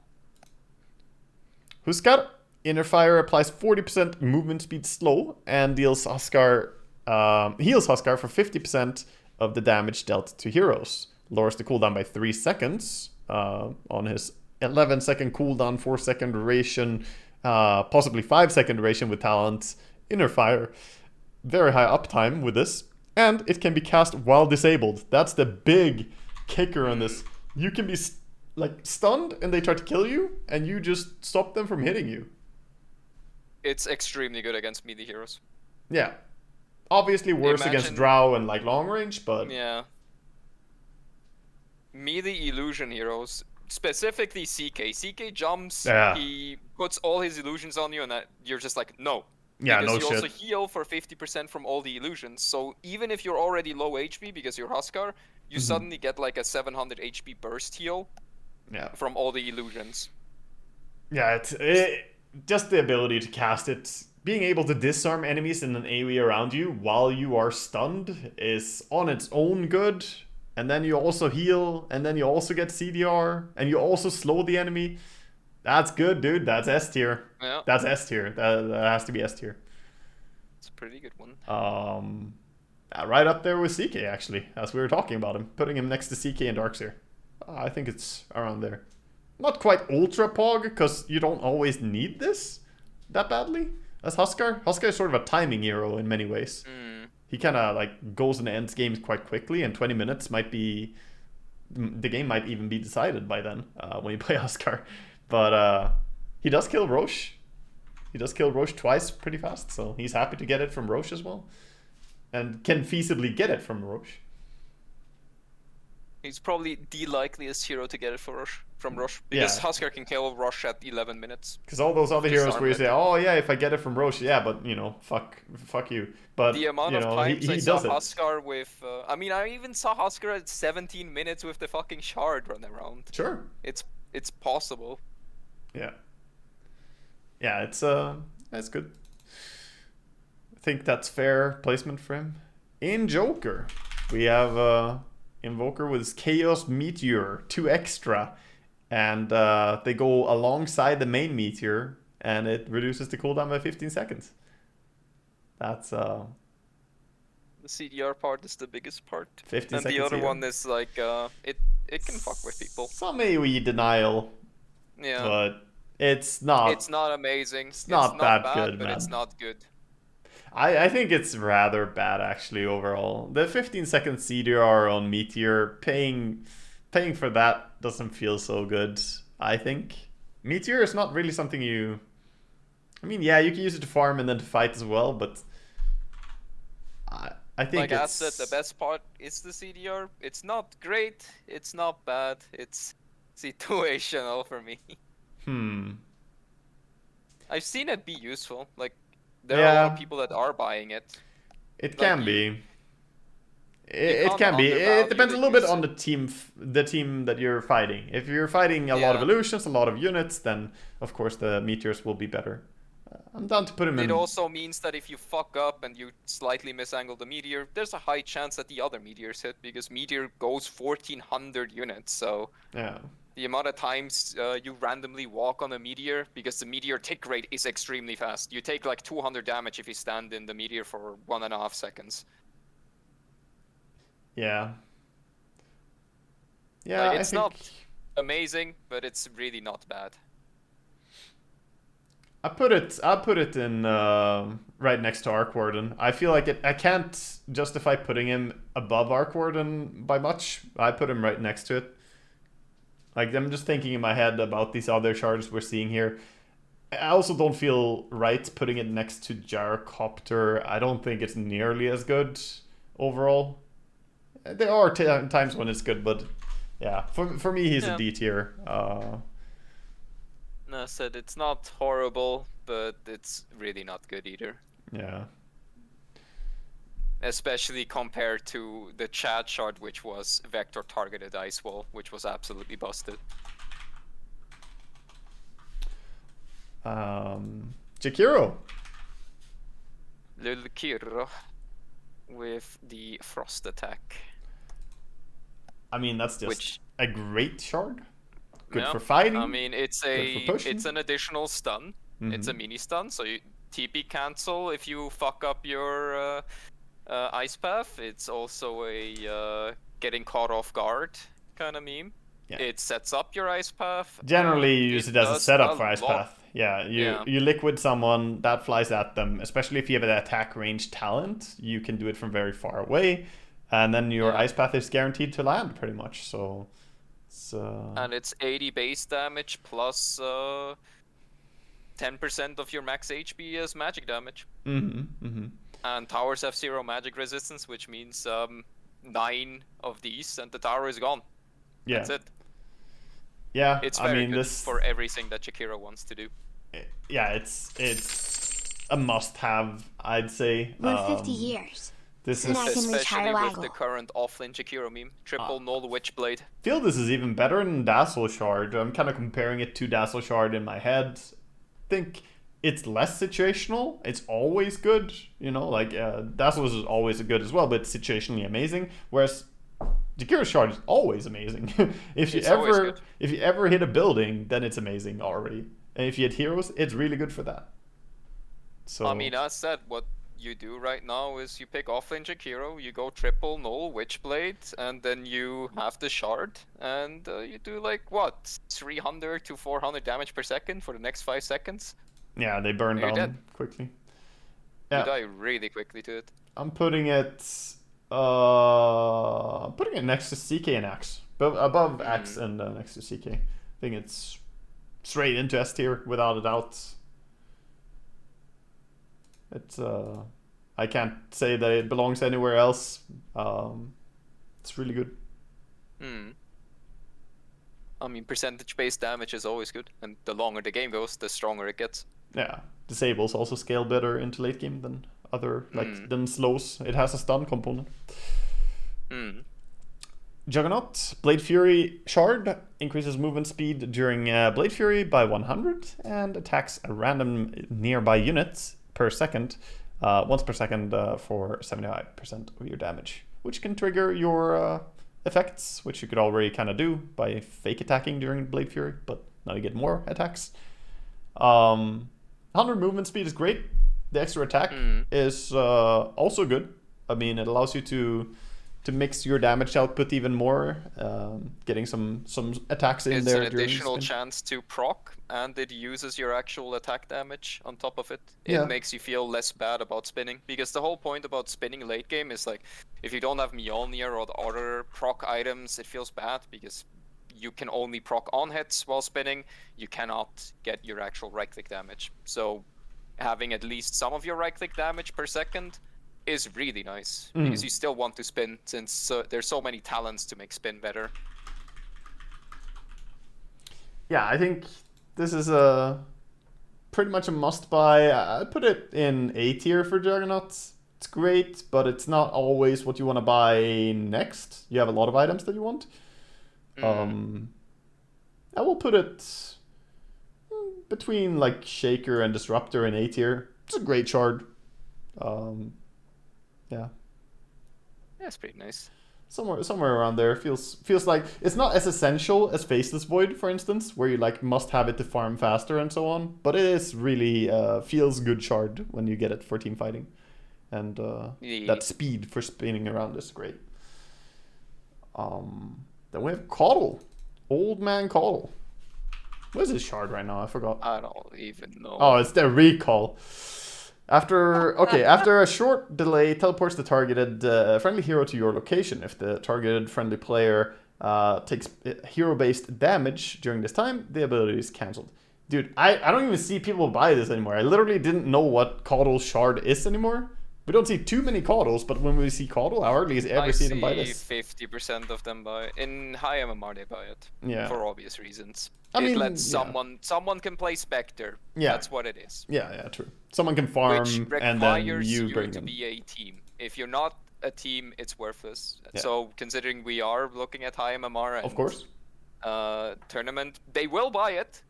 [SPEAKER 1] Huskar. Inner Fire applies 40% movement speed slow and deals Huskar, heals Huskar for 50% of the damage dealt to heroes. Lowers the cooldown by 3 seconds on his 11-second cooldown, 4-second duration possibly 5-second duration with talent, Inner Fire, very high uptime with this, and it can be cast while disabled. That's the big kicker on this. You can be like stunned and they try to kill you, and you just stop them from hitting you.
[SPEAKER 2] It's extremely good against melee heroes.
[SPEAKER 1] Yeah. Obviously worse against Drow and like long range, but
[SPEAKER 2] yeah. Melee illusion heroes, specifically CK. CK jumps, he puts all his illusions on you, and you're just like, no.
[SPEAKER 1] Yeah,
[SPEAKER 2] because
[SPEAKER 1] no
[SPEAKER 2] you
[SPEAKER 1] shit.
[SPEAKER 2] also heal for 50% from all the illusions. So even if you're already low HP because you're Huskar, you suddenly get like a 700 HP burst heal from all the illusions.
[SPEAKER 1] Yeah, it's just the ability to cast it. Being able to disarm enemies in an area around you while you are stunned is on its own good. And then you also heal, and then you also get CDR, and you also slow the enemy. That's good, dude. That's S tier.
[SPEAKER 2] Yeah.
[SPEAKER 1] That's S tier. That has to be S tier.
[SPEAKER 2] It's a pretty good one.
[SPEAKER 1] Right up there with CK, actually, as we were talking about him. Putting him next to CK and Darkseer. I think it's around there. Not quite Ultra Pog, because you don't always need this that badly as Huskar. Huskar is sort of a timing hero in many ways. He kind of like goes and ends games quite quickly, and 20 minutes might be... The game might even be decided by then when you play Huskar. But he does kill Roche. He does kill Roche twice pretty fast, so he's happy to get it from Roche as well. And can feasibly get it from Roche.
[SPEAKER 2] He's probably the likeliest hero to get it from Roche. Because Huskar can kill Roche at 11 minutes.
[SPEAKER 1] Because all those other heroes where you say, oh yeah, if I get it from Roche, yeah, but you know, fuck you. But
[SPEAKER 2] the amount
[SPEAKER 1] of
[SPEAKER 2] times I saw Huskar with... I mean, I even saw Huskar at 17 minutes with the fucking shard run around.
[SPEAKER 1] Sure.
[SPEAKER 2] It's possible.
[SPEAKER 1] Yeah. Yeah, it's good. I think that's fair placement for him. In Joker, we have Invoker with his Chaos Meteor, 2 extra. And they go alongside the main Meteor, and it reduces the cooldown by 15 seconds. That's... The
[SPEAKER 2] CDR part is the biggest part.
[SPEAKER 1] 15
[SPEAKER 2] and
[SPEAKER 1] seconds
[SPEAKER 2] the other
[SPEAKER 1] here.
[SPEAKER 2] one is like, it can fuck with people.
[SPEAKER 1] Some AoE denial.
[SPEAKER 2] Yeah.
[SPEAKER 1] But it's not...
[SPEAKER 2] It's not amazing.
[SPEAKER 1] It's not that
[SPEAKER 2] bad,
[SPEAKER 1] good,
[SPEAKER 2] but
[SPEAKER 1] man.
[SPEAKER 2] it's not good.
[SPEAKER 1] I think it's rather bad, actually, overall. The 15-second CDR on Meteor, paying for that doesn't feel so good, I think. Meteor is not really something you... I mean, yeah, you can use it to farm and then to fight as well, but... I think
[SPEAKER 2] like I said, the best part is the CDR. It's not great, it's not bad, it's situational for me. I've seen it be useful. Like, there are a lot of people that are buying it.
[SPEAKER 1] It can be. It can be. It depends a little bit on the team that you're fighting. If you're fighting a lot of illusions, a lot of units, then of course the meteors will be better. I'm down to put him in.
[SPEAKER 2] It also means that if you fuck up and you slightly misangle the meteor, there's a high chance that the other meteors hit, because meteor goes 1400 units. So
[SPEAKER 1] yeah.
[SPEAKER 2] The amount of times you randomly walk on a meteor, because the meteor tick rate is extremely fast. You take like 200 damage if you stand in the meteor for 1.5 seconds.
[SPEAKER 1] Yeah. Yeah,
[SPEAKER 2] it's not amazing, but it's really not bad.
[SPEAKER 1] I put it in right next to Arc Warden. I feel like I can't justify putting him above Arc Warden by much. I put him right next to it. Like, I'm just thinking in my head about these other shards we're seeing here. I also don't feel right putting it next to Gyrocopter. I don't think it's nearly as good overall. There are times when it's good, but yeah, for me he's a D tier.
[SPEAKER 2] No, I said it's not horrible, but it's really not good either.
[SPEAKER 1] Yeah.
[SPEAKER 2] Especially compared to the Chad shard, which was vector targeted ice wall, which was absolutely busted.
[SPEAKER 1] Jakiro.
[SPEAKER 2] Little Kiro with the frost attack.
[SPEAKER 1] I mean, that's just a great shard. Good for fighting.
[SPEAKER 2] I mean, it's an additional stun. It's a mini stun, so you TP cancel if you fuck up your ice path. It's also a getting caught off guard kind of meme. Yeah. It sets up your ice path.
[SPEAKER 1] Generally, you use it as a setup for ice path. Yeah,
[SPEAKER 2] Yeah.
[SPEAKER 1] you liquid someone, that flies at them, especially if you have an attack range talent, you can do it from very far away, and then your
[SPEAKER 2] Yeah.
[SPEAKER 1] ice path is guaranteed to land pretty much, so it's
[SPEAKER 2] And it's 80 base damage plus 10% of your max HP as magic damage. And towers have 0 magic resistance, which means 9 of these and the tower is gone.
[SPEAKER 1] Yeah.
[SPEAKER 2] That's it.
[SPEAKER 1] Yeah,
[SPEAKER 2] It's
[SPEAKER 1] I
[SPEAKER 2] very
[SPEAKER 1] mean
[SPEAKER 2] good
[SPEAKER 1] this
[SPEAKER 2] for everything that Jakiro wants to do.
[SPEAKER 1] yeah, it's a must-have, I'd say.
[SPEAKER 3] 150 years.
[SPEAKER 1] This
[SPEAKER 3] And
[SPEAKER 1] is
[SPEAKER 3] I can reach
[SPEAKER 2] Especially
[SPEAKER 3] higher
[SPEAKER 2] with the
[SPEAKER 3] level.
[SPEAKER 2] current offlane Jakiro meme. Triple null Witchblade.
[SPEAKER 1] feel this is even better than Dazzle Shard. I'm kind of comparing it to Dazzle Shard in my head. Think it's less situational. It's always good, you know. Like Dazzle is always good as well, but it's situationally amazing. Whereas Jakiro Shard is always amazing. if you ever hit a building, then it's amazing already. And if you hit heroes, it's really good for that. So
[SPEAKER 2] I mean, as said, what you do right now is you pick offlane Jakiro, you go triple null Witchblade, and then you have the shard, and you do like what, 300 to 400 damage per second for the next 5 seconds.
[SPEAKER 1] yeah, they burn
[SPEAKER 2] You're
[SPEAKER 1] down
[SPEAKER 2] dead.
[SPEAKER 1] quickly.
[SPEAKER 2] You
[SPEAKER 1] Yeah,
[SPEAKER 2] die really quickly to it.
[SPEAKER 1] I'm putting it next to CK and Axe, but above Axe and next to CK. I think it's straight into S tier without a doubt. It's I can't say that it belongs anywhere else. It's really good.
[SPEAKER 2] I mean, percentage-based damage is always good, and the longer the game goes, the stronger it gets.
[SPEAKER 1] Yeah, disables also scale better into late game than other than slows. It has a stun component. Juggernaut, Blade Fury Shard increases movement speed during Blade Fury by 100 and attacks a random nearby unit per second, once per second for 75% of your damage, which can trigger your effects, which you could already kind of do by fake attacking during Blade Fury, but now you get more attacks. 100 movement speed is great. The extra attack is also good. I mean, it allows you to mix your damage output even more, getting some attacks in there.
[SPEAKER 2] It's an additional chance to proc, and it uses your actual attack damage on top of it. It makes you feel less bad about spinning, because the whole point about spinning late game is like, if you don't have Mjolnir or the other proc items, it feels bad because you can only proc on hits while spinning. You cannot get your actual right-click damage. So having at least some of your right-click damage per second is really nice, because you still want to spin, since there's so many talents to make spin better.
[SPEAKER 1] Yeah, I think this is pretty much a must-buy. I'd put it in A tier for Juggernauts. It's great, but it's not always what you want to buy next. You have a lot of items that you want. I will put it between like Shaker and Disruptor in A tier. It's a great shard. Yeah,
[SPEAKER 2] it's pretty nice.
[SPEAKER 1] Somewhere around there. Feels like it's not as essential as Faceless Void, for instance, where you like must have it to farm faster and so on. But it is really feels good shard when you get it for team fighting, and that speed for spinning around is great. Then we have Coddle, Old Man Coddle. What is his shard right now? I forgot.
[SPEAKER 2] I don't even know.
[SPEAKER 1] Oh, it's the recall. After a short delay, teleports the targeted friendly hero to your location. If the targeted friendly player takes hero-based damage during this time, the ability is cancelled. Dude, I don't even see people buy this anymore. I literally didn't know what Coddle shard is anymore. We don't see too many Coddles, but when we see Coddle, I hardly ever see them buy this.
[SPEAKER 2] 50% of them buy it. In high MMR they buy it.
[SPEAKER 1] Yeah.
[SPEAKER 2] For obvious reasons.
[SPEAKER 1] I mean,
[SPEAKER 2] it lets someone can play Spectre.
[SPEAKER 1] Yeah.
[SPEAKER 2] That's what it is.
[SPEAKER 1] Yeah, true. Someone can farm and then you bring
[SPEAKER 2] to
[SPEAKER 1] them.
[SPEAKER 2] be a team. If you're not a team, it's worthless.
[SPEAKER 1] Yeah.
[SPEAKER 2] So considering we are looking at high MMR and
[SPEAKER 1] Of course.
[SPEAKER 2] Tournament, they will buy it.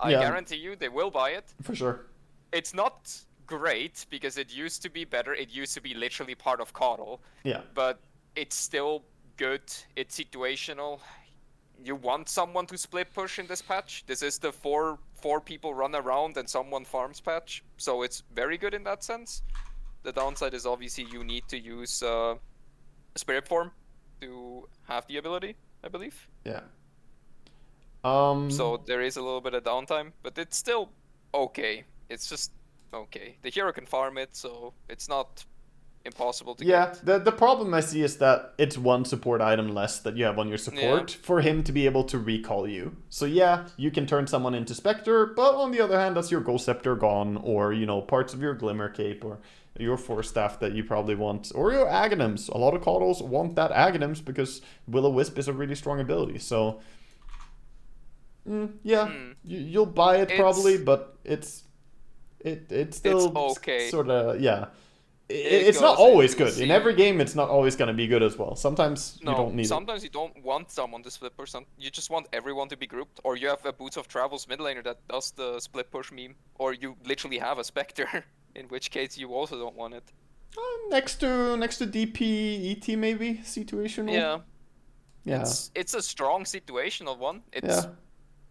[SPEAKER 2] I guarantee you they will buy it.
[SPEAKER 1] For sure.
[SPEAKER 2] It's not great because it used to be better. It used to be literally part of Coddle.
[SPEAKER 1] Yeah.
[SPEAKER 2] But it's still good. It's situational. You want someone to split push in this patch. This is the four people run around and someone farms patch. So it's very good in that sense. The downside is obviously you need to use Spirit Form to have the ability, I believe.
[SPEAKER 1] Yeah.
[SPEAKER 2] So there is a little bit of downtime, but it's still okay. It's just okay. The hero can farm it, so it's not impossible to
[SPEAKER 1] Yeah,
[SPEAKER 2] get.
[SPEAKER 1] the problem I see is that it's one support item less that you have on your support for him to be able to recall you. So yeah, you can turn someone into Spectre, but on the other hand, that's your Ghost Scepter gone, or, you know, parts of your Glimmer Cape, or your Force Staff that you probably want, or your Aghanims. A lot of Coddles want that Aghanims because Will-O-Wisp is a really strong ability, so... yeah, you'll buy it probably, but it's still
[SPEAKER 2] okay.
[SPEAKER 1] sort of, yeah. It's not always good. In every game, it's not always going to be good as well. Sometimes you don't need
[SPEAKER 2] sometimes you don't want someone to split push. You just want everyone to be grouped. Or you have a Boots of Travels mid laner that does the split push meme. Or you literally have a Spectre, in which case you also don't want it.
[SPEAKER 1] Next to DP, ET maybe, situational.
[SPEAKER 2] Yeah.
[SPEAKER 1] Yeah.
[SPEAKER 2] It's a strong situational one. It's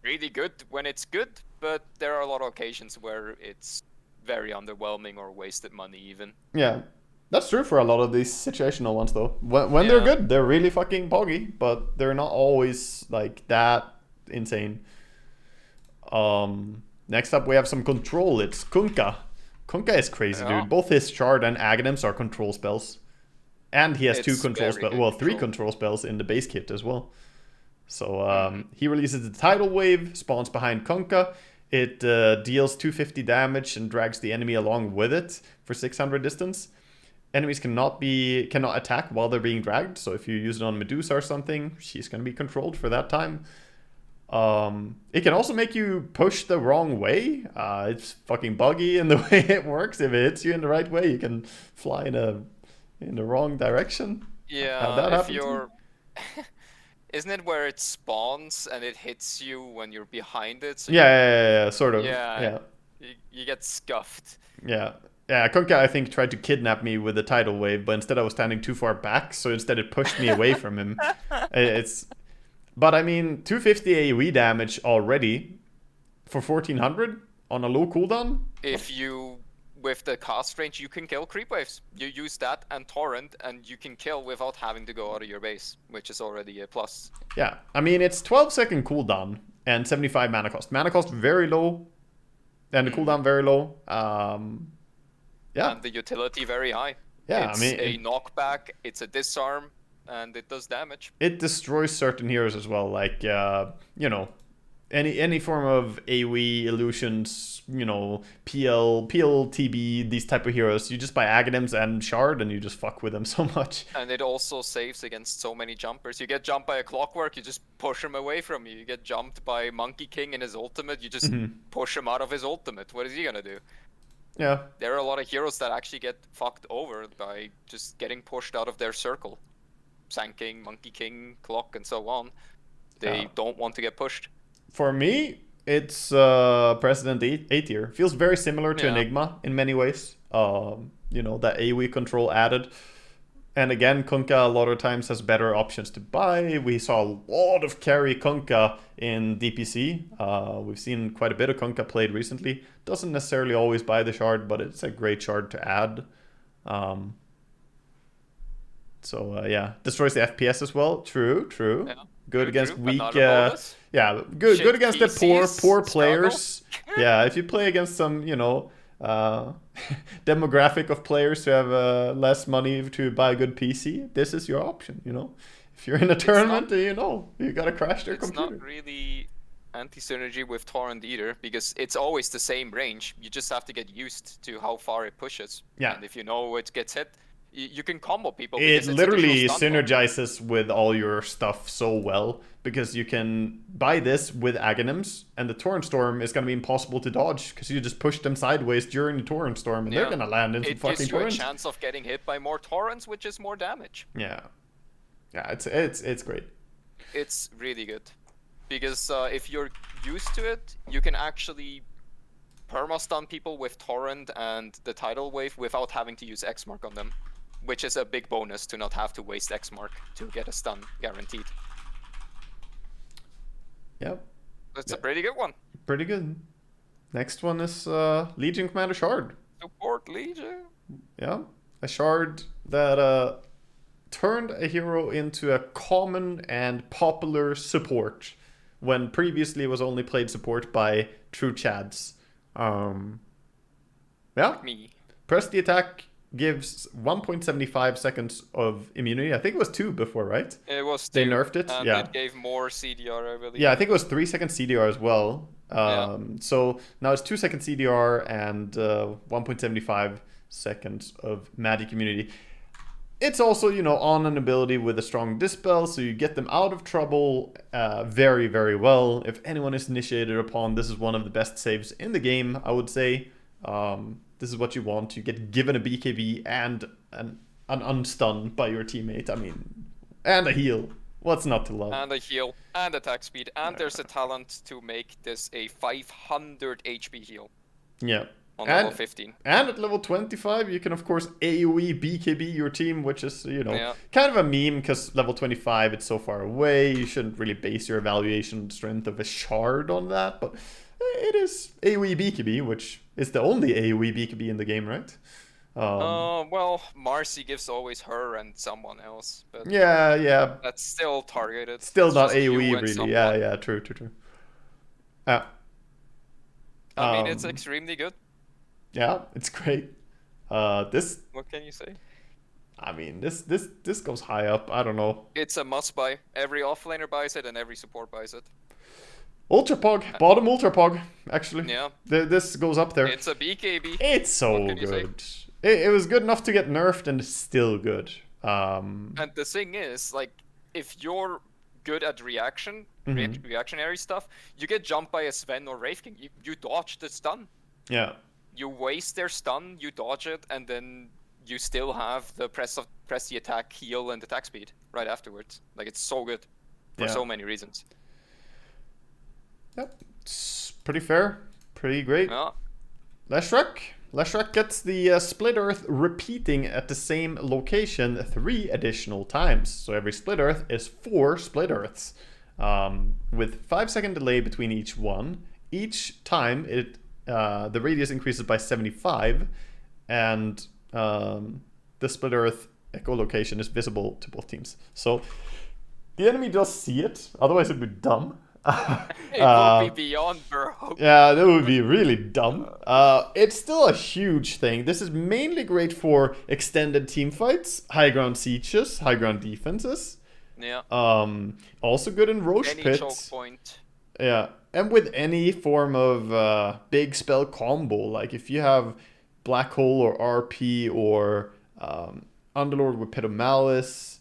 [SPEAKER 2] really good when it's good, but there are a lot of occasions where it's very underwhelming or wasted money even.
[SPEAKER 1] Yeah, that's true for a lot of these situational ones though. When they're good, they're really fucking boggy, but they're not always like that insane. Next up we have some control. It's Kunkka. Kunkka is crazy, dude. Both his Shard and Aghanims are control spells. And he has 2 control spells, well, 3 control spells in the base kit as well. So he releases the Tidal Wave, spawns behind Kunkka. It deals 250 damage and drags the enemy along with it for 600 distance. Enemies cannot attack while they're being dragged, so if you use it on Medusa or something, she's going to be controlled for that time. It can also make you push the wrong way. It's fucking buggy in the way it works. If it hits you in the right way, you can fly in the wrong direction.
[SPEAKER 2] Yeah, if you're... Isn't it where it spawns and it hits you when you're behind it? So
[SPEAKER 1] yeah, sort of.
[SPEAKER 2] Yeah. You get scuffed.
[SPEAKER 1] Yeah. Yeah, Kunkka, I think, tried to kidnap me with the tidal wave, but instead I was standing too far back, so instead it pushed me away from him. But I mean, 250 AoE damage already for 1400 on a low cooldown?
[SPEAKER 2] If you... With the cast range, you can kill creep waves. You use that and torrent, and you can kill without having to go out of your base, which is already a plus.
[SPEAKER 1] Yeah, I mean, it's 12-second cooldown and 75 mana cost. Mana cost very low, and the cooldown very low. Yeah.
[SPEAKER 2] And the utility very high.
[SPEAKER 1] Yeah,
[SPEAKER 2] it's a knockback, it's a disarm, and it does damage.
[SPEAKER 1] It destroys certain heroes as well, like, you know, any form of AoE, illusions, you know, PL, TB, these type of heroes. You just buy Aghanims and Shard and you just fuck with them so much.
[SPEAKER 2] And it also saves against so many jumpers. You get jumped by a Clockwork, you just push him away from you. You get jumped by Monkey King in his ultimate, you just push him out of his ultimate. What is he gonna do?
[SPEAKER 1] Yeah.
[SPEAKER 2] There are a lot of heroes that actually get fucked over by just getting pushed out of their circle. Sand King, Monkey King, Clock, and so on. They don't want to get pushed.
[SPEAKER 1] For me, it's President A tier. Feels very similar to Enigma in many ways. You know, that AoE control added. And again, Kunkka a lot of times has better options to buy. We saw a lot of carry Kunkka in DPC. We've seen quite a bit of Kunkka played recently. Doesn't necessarily always buy the shard, but it's a great shard to add. So yeah, destroys the FPS as well. True. Yeah. Good against weak. Yeah, good against the poor players. Yeah, if you play against some, you know, demographic of players who have less money to buy a good PC, this is your option. You know, if you're in a tournament, you know, you gotta crash their computer.
[SPEAKER 2] It's not really anti-synergy with Torrent either, because it's always the same range. You just have to get used to how far it pushes.
[SPEAKER 1] Yeah.
[SPEAKER 2] And if you know it gets hit, you can combo people.
[SPEAKER 1] It literally synergizes with all your stuff so well, because you can buy this with Aghanims, and the Torrent Storm is going to be impossible to dodge, because you just push them sideways during the Torrent Storm, and they're going to land into fucking torrents.
[SPEAKER 2] It gives you a chance of getting hit by more Torrents, which is more damage.
[SPEAKER 1] Yeah, it's great.
[SPEAKER 2] It's really good, because if you're used to it, you can actually perma-stun people with Torrent and the Tidal Wave without having to use X-Mark on them. Which is a big bonus to not have to waste X-Mark to get a stun guaranteed.
[SPEAKER 1] Yep.
[SPEAKER 2] That's a pretty good one.
[SPEAKER 1] Pretty good. Next one is Legion Commander Shard.
[SPEAKER 2] Support Legion.
[SPEAKER 1] Yeah. A Shard that turned a hero into a common and popular support when previously it was only played support by true Chads. Yeah.
[SPEAKER 2] Me.
[SPEAKER 1] Press the attack gives 1.75 seconds of immunity. I think it was 2 before, right?
[SPEAKER 2] It was
[SPEAKER 1] They
[SPEAKER 2] 2,
[SPEAKER 1] nerfed it,
[SPEAKER 2] and
[SPEAKER 1] yeah.
[SPEAKER 2] it gave more CDR, I believe.
[SPEAKER 1] Yeah, I think it was 3-second CDR as well. So now it's 2-second CDR and 1.75 seconds of magic immunity. It's also, you know, on an ability with a strong dispel, so you get them out of trouble very, very well. If anyone is initiated upon, this is one of the best saves in the game, I would say. This is what you want. You get given a BKB and an unstun by your teammate. I mean, and a heal. What's not to love?
[SPEAKER 2] And a heal, and attack speed, and there's a talent to make this a 500 HP heal.
[SPEAKER 1] Yeah.
[SPEAKER 2] On level 15.
[SPEAKER 1] And at level 25, you can, of course, AoE BKB your team, which is, you know, kind of a meme, because level 25, it's so far away. You shouldn't really base your evaluation strength of a shard on that, but it is AoE BKB, which is the only AoE BKB in the game, right?
[SPEAKER 2] Well, Marcy gives always her and someone else, but
[SPEAKER 1] yeah.
[SPEAKER 2] That's still targeted.
[SPEAKER 1] Still
[SPEAKER 2] it's
[SPEAKER 1] not AoE, really.
[SPEAKER 2] Someone.
[SPEAKER 1] Yeah, true.
[SPEAKER 2] I mean, it's extremely good.
[SPEAKER 1] Yeah, it's great. This.
[SPEAKER 2] What can you say?
[SPEAKER 1] I mean, this goes high up. I don't know.
[SPEAKER 2] It's a must buy. Every offlaner buys it, and every support buys it.
[SPEAKER 1] Ultra Pog, bottom Ultra Pog, actually.
[SPEAKER 2] Yeah.
[SPEAKER 1] This goes up there.
[SPEAKER 2] It's a BKB.
[SPEAKER 1] It's so good. It was good enough to get nerfed, and it's still good.
[SPEAKER 2] And the thing is, like, if you're good at reactionary stuff, you get jumped by a Sven or Wraith King. You dodge the stun.
[SPEAKER 1] Yeah.
[SPEAKER 2] You waste their stun, you dodge it, and then you still have the press the attack, heal, and attack speed right afterwards. Like, it's so good for so many reasons.
[SPEAKER 1] Yep, it's pretty fair, pretty great.
[SPEAKER 2] Yeah.
[SPEAKER 1] Leshrac gets the Split Earth repeating at the same location 3 additional times. So every Split Earth is 4 Split Earths, with 5-second delay between each one. Each time the radius increases by 75, and the Split Earth echolocation is visible to both teams. So the enemy does see it, otherwise it would be dumb.
[SPEAKER 2] It would be beyond broke.
[SPEAKER 1] Yeah, that would be really dumb. It's still a huge thing. This is mainly great for extended team fights, high ground sieges, high ground defenses.
[SPEAKER 2] Yeah.
[SPEAKER 1] Also good in Roche
[SPEAKER 2] Any
[SPEAKER 1] pits.
[SPEAKER 2] choke point.
[SPEAKER 1] Yeah, and with any form of big spell combo, like if you have Black Hole or RP or Underlord with Pit of Malice,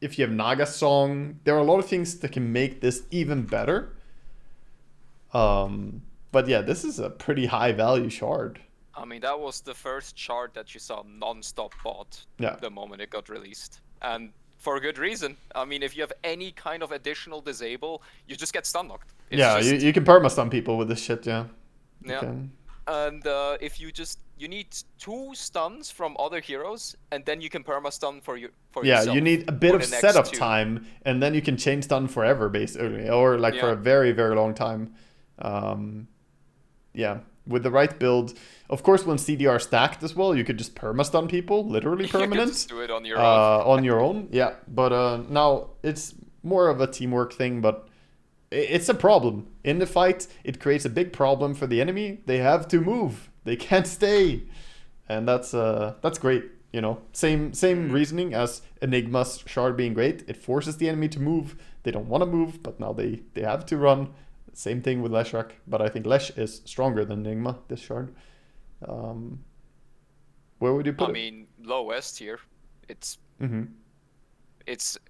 [SPEAKER 1] if you have Naga Song, there are a lot of things that can make this even better. But yeah, this is a pretty high value shard.
[SPEAKER 2] I mean, that was the first shard that you saw non-stop bought the moment it got released. And for a good reason. I mean, if you have any kind of additional disable, you just get stun locked.
[SPEAKER 1] You can perma-stun people with this shit, yeah.
[SPEAKER 2] And if you need 2 stuns from other heroes, and then you can perma-stun for yourself.
[SPEAKER 1] Yeah, you need a bit of setup time, and then you can chain stun forever, basically, or like for a very, very long time. Yeah, with the right build. Of course, when CDR stacked as well, you could just perma-stun people, literally permanent.
[SPEAKER 2] You could just do it on your own.
[SPEAKER 1] On your own, yeah. But now it's more of a teamwork thing, but it's a problem. In the fight, it creates a big problem for the enemy. They have to move. They can't stay. And that's great, you know. Same reasoning as Enigma's shard being great. It forces the enemy to move. They don't want to move, but now they have to run. Same thing with Leshrac, but I think Lesh is stronger than Enigma, this shard. Where would you put it?
[SPEAKER 2] I mean, lowest here. It's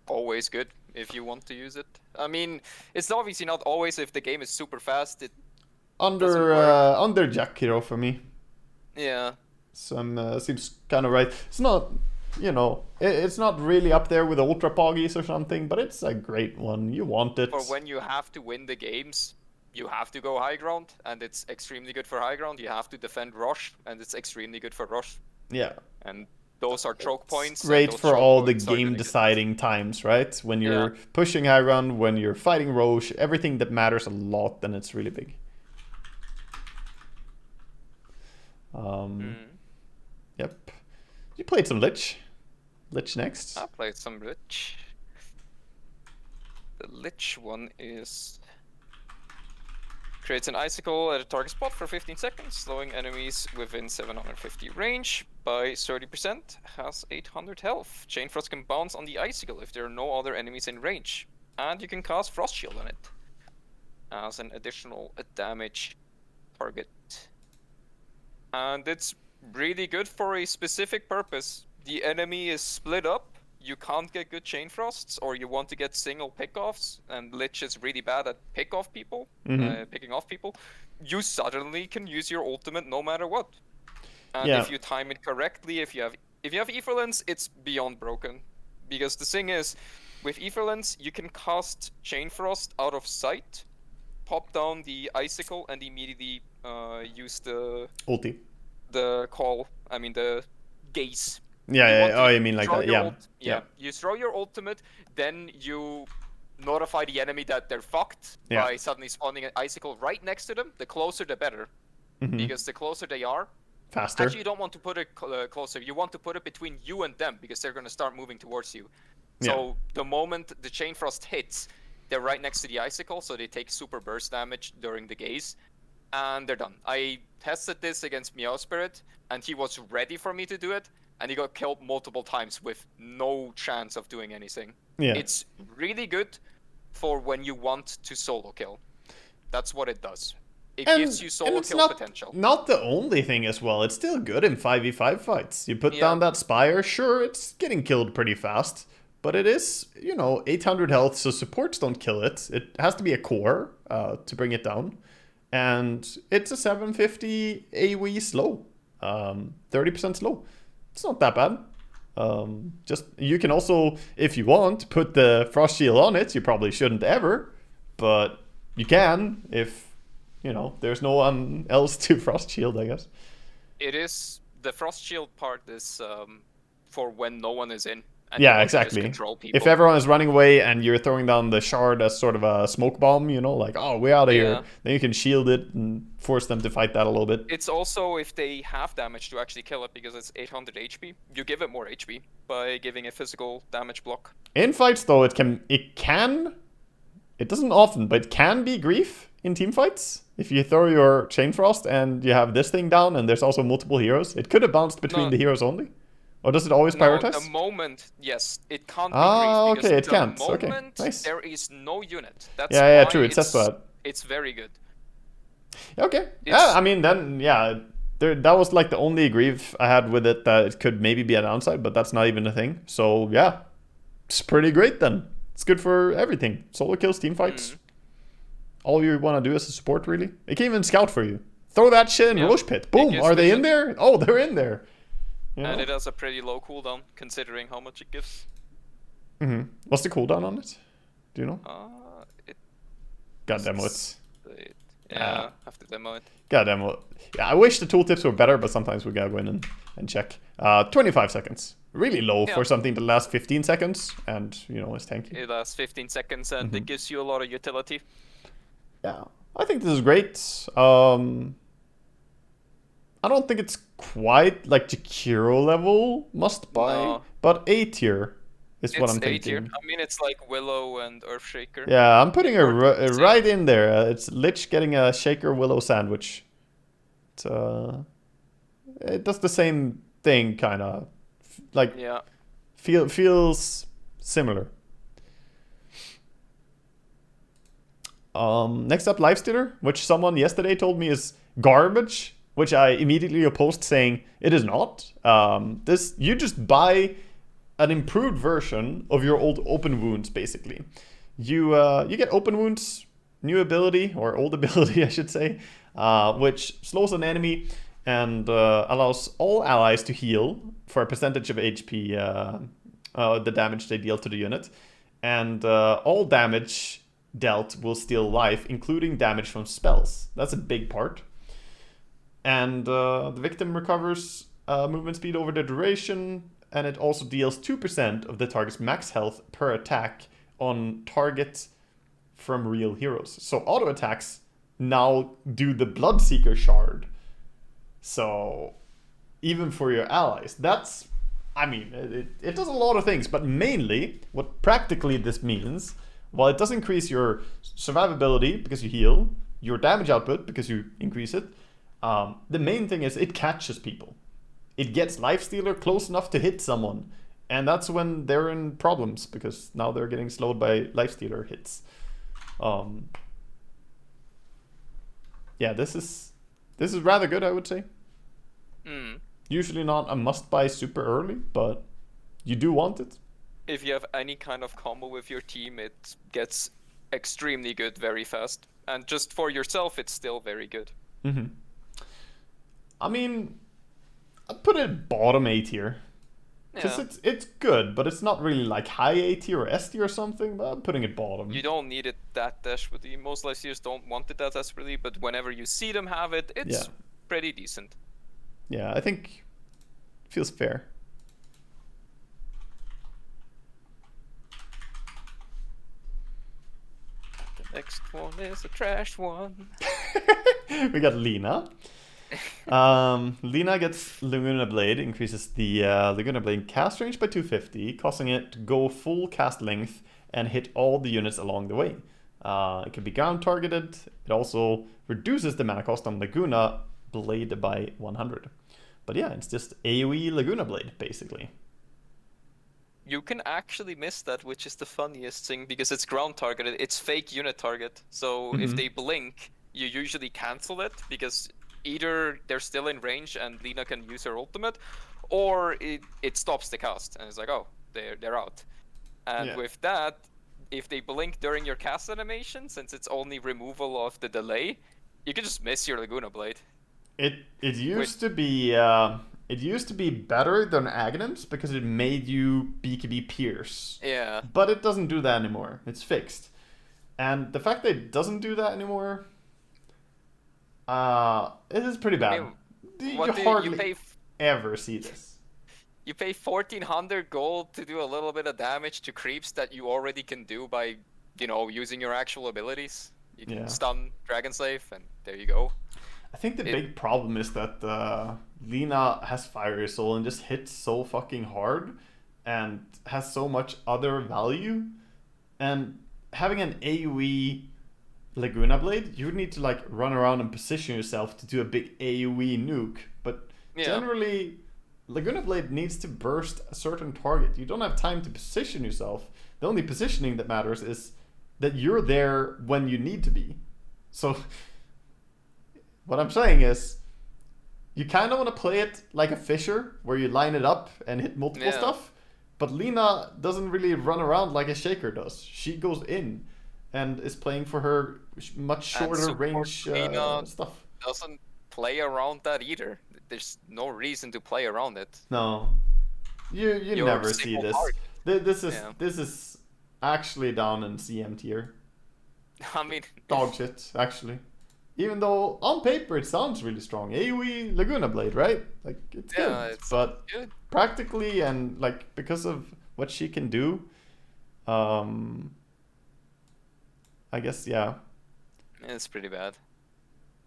[SPEAKER 2] always good if you want to use it. I mean, it's obviously not always if the game is super fast. It
[SPEAKER 1] under Jakiro for me.
[SPEAKER 2] Yeah.
[SPEAKER 1] Seems kind of right. It's not, you know, it's not really up there with Ultra Poggies or something, but it's a great one. You want it.
[SPEAKER 2] For when you have to win the games, you have to go high ground, and it's extremely good for high ground. You have to defend Rush, and it's extremely good for Rush.
[SPEAKER 1] Yeah.
[SPEAKER 2] And those are choke points.
[SPEAKER 1] Great for all the game-deciding times, right? When you're pushing high ground, when you're fighting Roche, everything that matters a lot, then it's really big. Yep. You played some Lich. Lich next.
[SPEAKER 2] I played some Lich. The Lich one is Creates an icicle at a target spot for 15 seconds, slowing enemies within 750 range by 30%. Has 800 health. Chain Frost can bounce on the icicle if there are no other enemies in range. And you can cast Frost Shield on it as an additional damage target. And it's really good for a specific purpose. The enemy is split up. You can't get good Chain Frosts, or you want to get single pickoffs, and Lich is really bad at picking off people. You suddenly can use your ultimate no matter what. And if you time it correctly, if you have Etherlens, it's beyond broken. Because the thing is, with Etherlens, you can cast Chain Frost out of sight, pop down the icicle, and immediately use the
[SPEAKER 1] ulti.
[SPEAKER 2] The gaze.
[SPEAKER 1] Oh, you mean like that?
[SPEAKER 2] Yeah. You throw your ultimate, then you notify the enemy that they're fucked by suddenly spawning an icicle right next to them. The closer, the better, because the closer they are,
[SPEAKER 1] faster.
[SPEAKER 2] Actually, you don't want to put it closer. You want to put it between you and them, because they're going to start moving towards you. So the moment the Chain Frost hits, they're right next to the icicle, so they take super burst damage during the gaze, and they're done. I tested this against Meow Spirit, and he was ready for me to do it, and he got killed multiple times with no chance of doing anything. It's really good for when you want to solo kill. That's what it does. It gives you solo kill potential.
[SPEAKER 1] Not the only thing as well. It's still good in 5v5 fights. You put down that Spire, sure, it's getting killed pretty fast. But it is, 800 health, so supports don't kill it. It has to be a core to bring it down. And it's a 750 AoE slow. 30% slow. It's not that bad. You can also, if you want, put the Frost Shield on it. You probably shouldn't ever, but you can if, there's no one else to Frost Shield, I guess.
[SPEAKER 2] It is, the Frost Shield part is for when no one is in.
[SPEAKER 1] Yeah, exactly. If everyone is running away and you're throwing down the shard as sort of a smoke bomb, like, oh, we're out of here, then you can shield it and force them to fight that a little bit.
[SPEAKER 2] It's also if they have damage to actually kill it, because it's 800 HP. You give it more HP by giving a physical damage block.
[SPEAKER 1] In fights, though, it doesn't often, but it can be grief in team fights. If you throw your Chain Frost and you have this thing down and there's also multiple heroes, it could have bounced between the heroes only. Or does it always prioritize?
[SPEAKER 2] The moment, yes, it can't be grief.
[SPEAKER 1] Okay, it can't.
[SPEAKER 2] Okay,
[SPEAKER 1] nice.
[SPEAKER 2] There is no unit. That's
[SPEAKER 1] true. It says that.
[SPEAKER 2] It's very good.
[SPEAKER 1] Okay. That was like the only grief I had with it, that it could maybe be a downside, but that's not even a thing. So yeah, it's pretty great then. It's good for everything. Solo kills, team fights. All you want to do as a support, really. It can even scout for you. Throw that shit in Roche Pit. Boom. Are they in there? Oh, they're in there.
[SPEAKER 2] And it has a pretty low cooldown, considering how much it gives.
[SPEAKER 1] What's the cooldown on it? Do you know? God demo it.
[SPEAKER 2] Have to demo it.
[SPEAKER 1] God demo it. Yeah, I wish the tooltips were better, but sometimes we gotta go in and check. 25 seconds. Really low for something that lasts 15 seconds, and, is tanky.
[SPEAKER 2] It lasts 15 seconds, and it gives you a lot of utility.
[SPEAKER 1] Yeah, I think this is great. I don't think it's quite like Jakiro level must buy, but A tier is what I'm thinking.
[SPEAKER 2] It's A tier. I mean, it's like Willow and Earthshaker.
[SPEAKER 1] Yeah, I'm putting her right in there. It's Lich getting a Shaker Willow sandwich. It does the same thing, kind of. Like, feels similar. Next up, Lifestealer, which someone yesterday told me is garbage. Which I immediately opposed, saying it is not. You just buy an improved version of your old open wounds, basically. You get open wounds, new ability, or old ability, I should say, which slows an enemy and allows all allies to heal for a percentage of HP, the damage they deal to the unit. And all damage dealt will steal life, including damage from spells. That's a big part. And the victim recovers movement speed over the duration, and it also deals 2% of the target's max health per attack on target from real heroes. So auto attacks now do the Bloodseeker shard. So even for your allies, it does a lot of things, but mainly what practically this means, while it does increase your survivability because you heal, your damage output because you increase it. The main thing is it catches people. It gets Lifestealer close enough to hit someone. And that's when they're in problems, because now they're getting slowed by Lifestealer hits. Yeah, this is rather good, I would say. Usually not a must-buy super early, but you do want it.
[SPEAKER 2] If you have any kind of combo with your team, it gets extremely good very fast. And just for yourself, it's still very good.
[SPEAKER 1] I mean, I'd put it bottom A tier. Because it's good, but it's not really like high A tier or S tier or something, but I'm putting it bottom.
[SPEAKER 2] You don't need it that desperately. Most Lifestealers don't want it that desperately, but whenever you see them have it, it's pretty decent.
[SPEAKER 1] Yeah, I think it feels fair.
[SPEAKER 2] The next one is a trash one.
[SPEAKER 1] We got Lina. Lina gets Laguna Blade, increases the Laguna Blade cast range by 250, causing it to go full cast length and hit all the units along the way. It can be ground targeted. It also reduces the mana cost on Laguna Blade by 100. But yeah, it's just AoE Laguna Blade, basically.
[SPEAKER 2] You can actually miss that, which is the funniest thing, because it's ground targeted. It's fake unit target. So if they blink, you usually cancel it, because either they're still in range and Lina can use her ultimate, or it stops the cast and it's like, oh, they're out. And with that, if they blink during your cast animation, since it's only removal of the delay, you can just miss your Laguna Blade.
[SPEAKER 1] It used to be better than Aghanims because it made you BKB pierce.
[SPEAKER 2] Yeah.
[SPEAKER 1] But it doesn't do that anymore. It's fixed. And the fact that it doesn't do that anymore, it is pretty bad.
[SPEAKER 2] I mean,
[SPEAKER 1] you hardly ever see this.
[SPEAKER 2] You pay 1,400 gold to do a little bit of damage to creeps that you already can do by, using your actual abilities. You can stun Dragon Slave, and there you go.
[SPEAKER 1] I think the big problem is that Lina has Fiery Soul and just hits so fucking hard and has so much other value. And having an AoE Laguna Blade, you would need to run around and position yourself to do a big AoE nuke. But generally, Laguna Blade needs to burst a certain target. You don't have time to position yourself. The only positioning that matters is that you're there when you need to be. So what I'm saying is, you kind of want to play it like a Fisher, where you line it up and hit multiple stuff. But Lina doesn't really run around like a Shaker does. She goes in and is playing for her much shorter range stuff.
[SPEAKER 2] Doesn't play around that either. There's no reason to play around it.
[SPEAKER 1] No, you never see this. This is actually down in CM tier.
[SPEAKER 2] I mean,
[SPEAKER 1] dog shit actually. Even though on paper it sounds really strong, AoE Laguna Blade, right? It's good, but good. Practically and because of what she can do, I guess
[SPEAKER 2] it's pretty bad.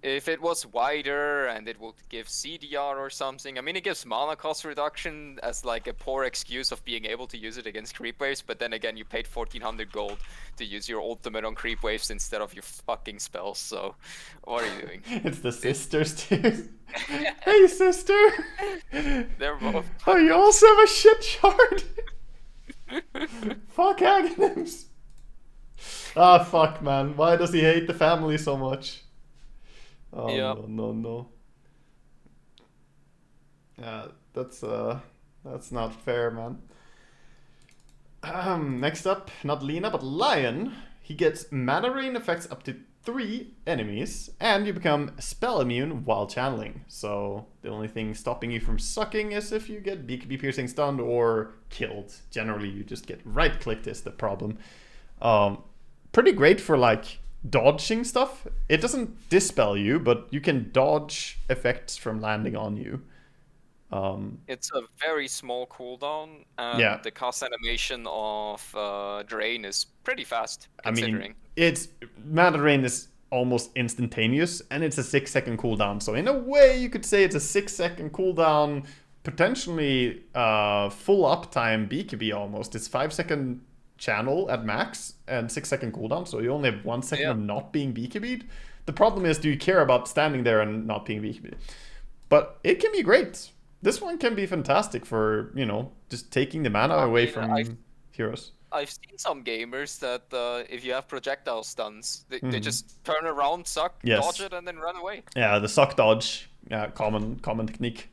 [SPEAKER 2] If it was wider and it would give CDR or something, I mean, it gives mana cost reduction as a poor excuse of being able to use it against creep waves, but then again, you paid 1,400 gold to use your ultimate on creep waves instead of your fucking spells, so what are you doing?
[SPEAKER 1] It's the sisters too. Hey sister!
[SPEAKER 2] They're both...
[SPEAKER 1] Oh, you also have a shit shard! Fuck Aghanims! Ah, fuck man, why does he hate the family so much? Oh no. Yeah, that's not fair, man. Next up, not Lina, but Lion. He gets mana rain effects up to 3 enemies, and you become spell immune while channeling. So the only thing stopping you from sucking is if you get BKB piercing stunned or killed. Generally, you just get right clicked is the problem. Pretty great for dodging stuff. It doesn't dispel you, but you can dodge effects from landing on you.
[SPEAKER 2] It's a very small cooldown, and the cast animation of Drain is pretty fast, considering.
[SPEAKER 1] I mean, mana drain is almost instantaneous, and it's a 6-second cooldown. So in a way, you could say it's a 6-second cooldown, potentially full uptime BKB almost. It's 5-second channel at max and 6-second cooldown, so you only have 1 second of not being BKB'd. The problem is, do you care about standing there and not being weak? But it can be great. This one can be fantastic for, you know, just taking the mana away from heroes.
[SPEAKER 2] I've seen some gamers that if you have projectile stuns, they just turn around, suck, dodge it, and then run away.
[SPEAKER 1] Yeah, the suck dodge, common technique.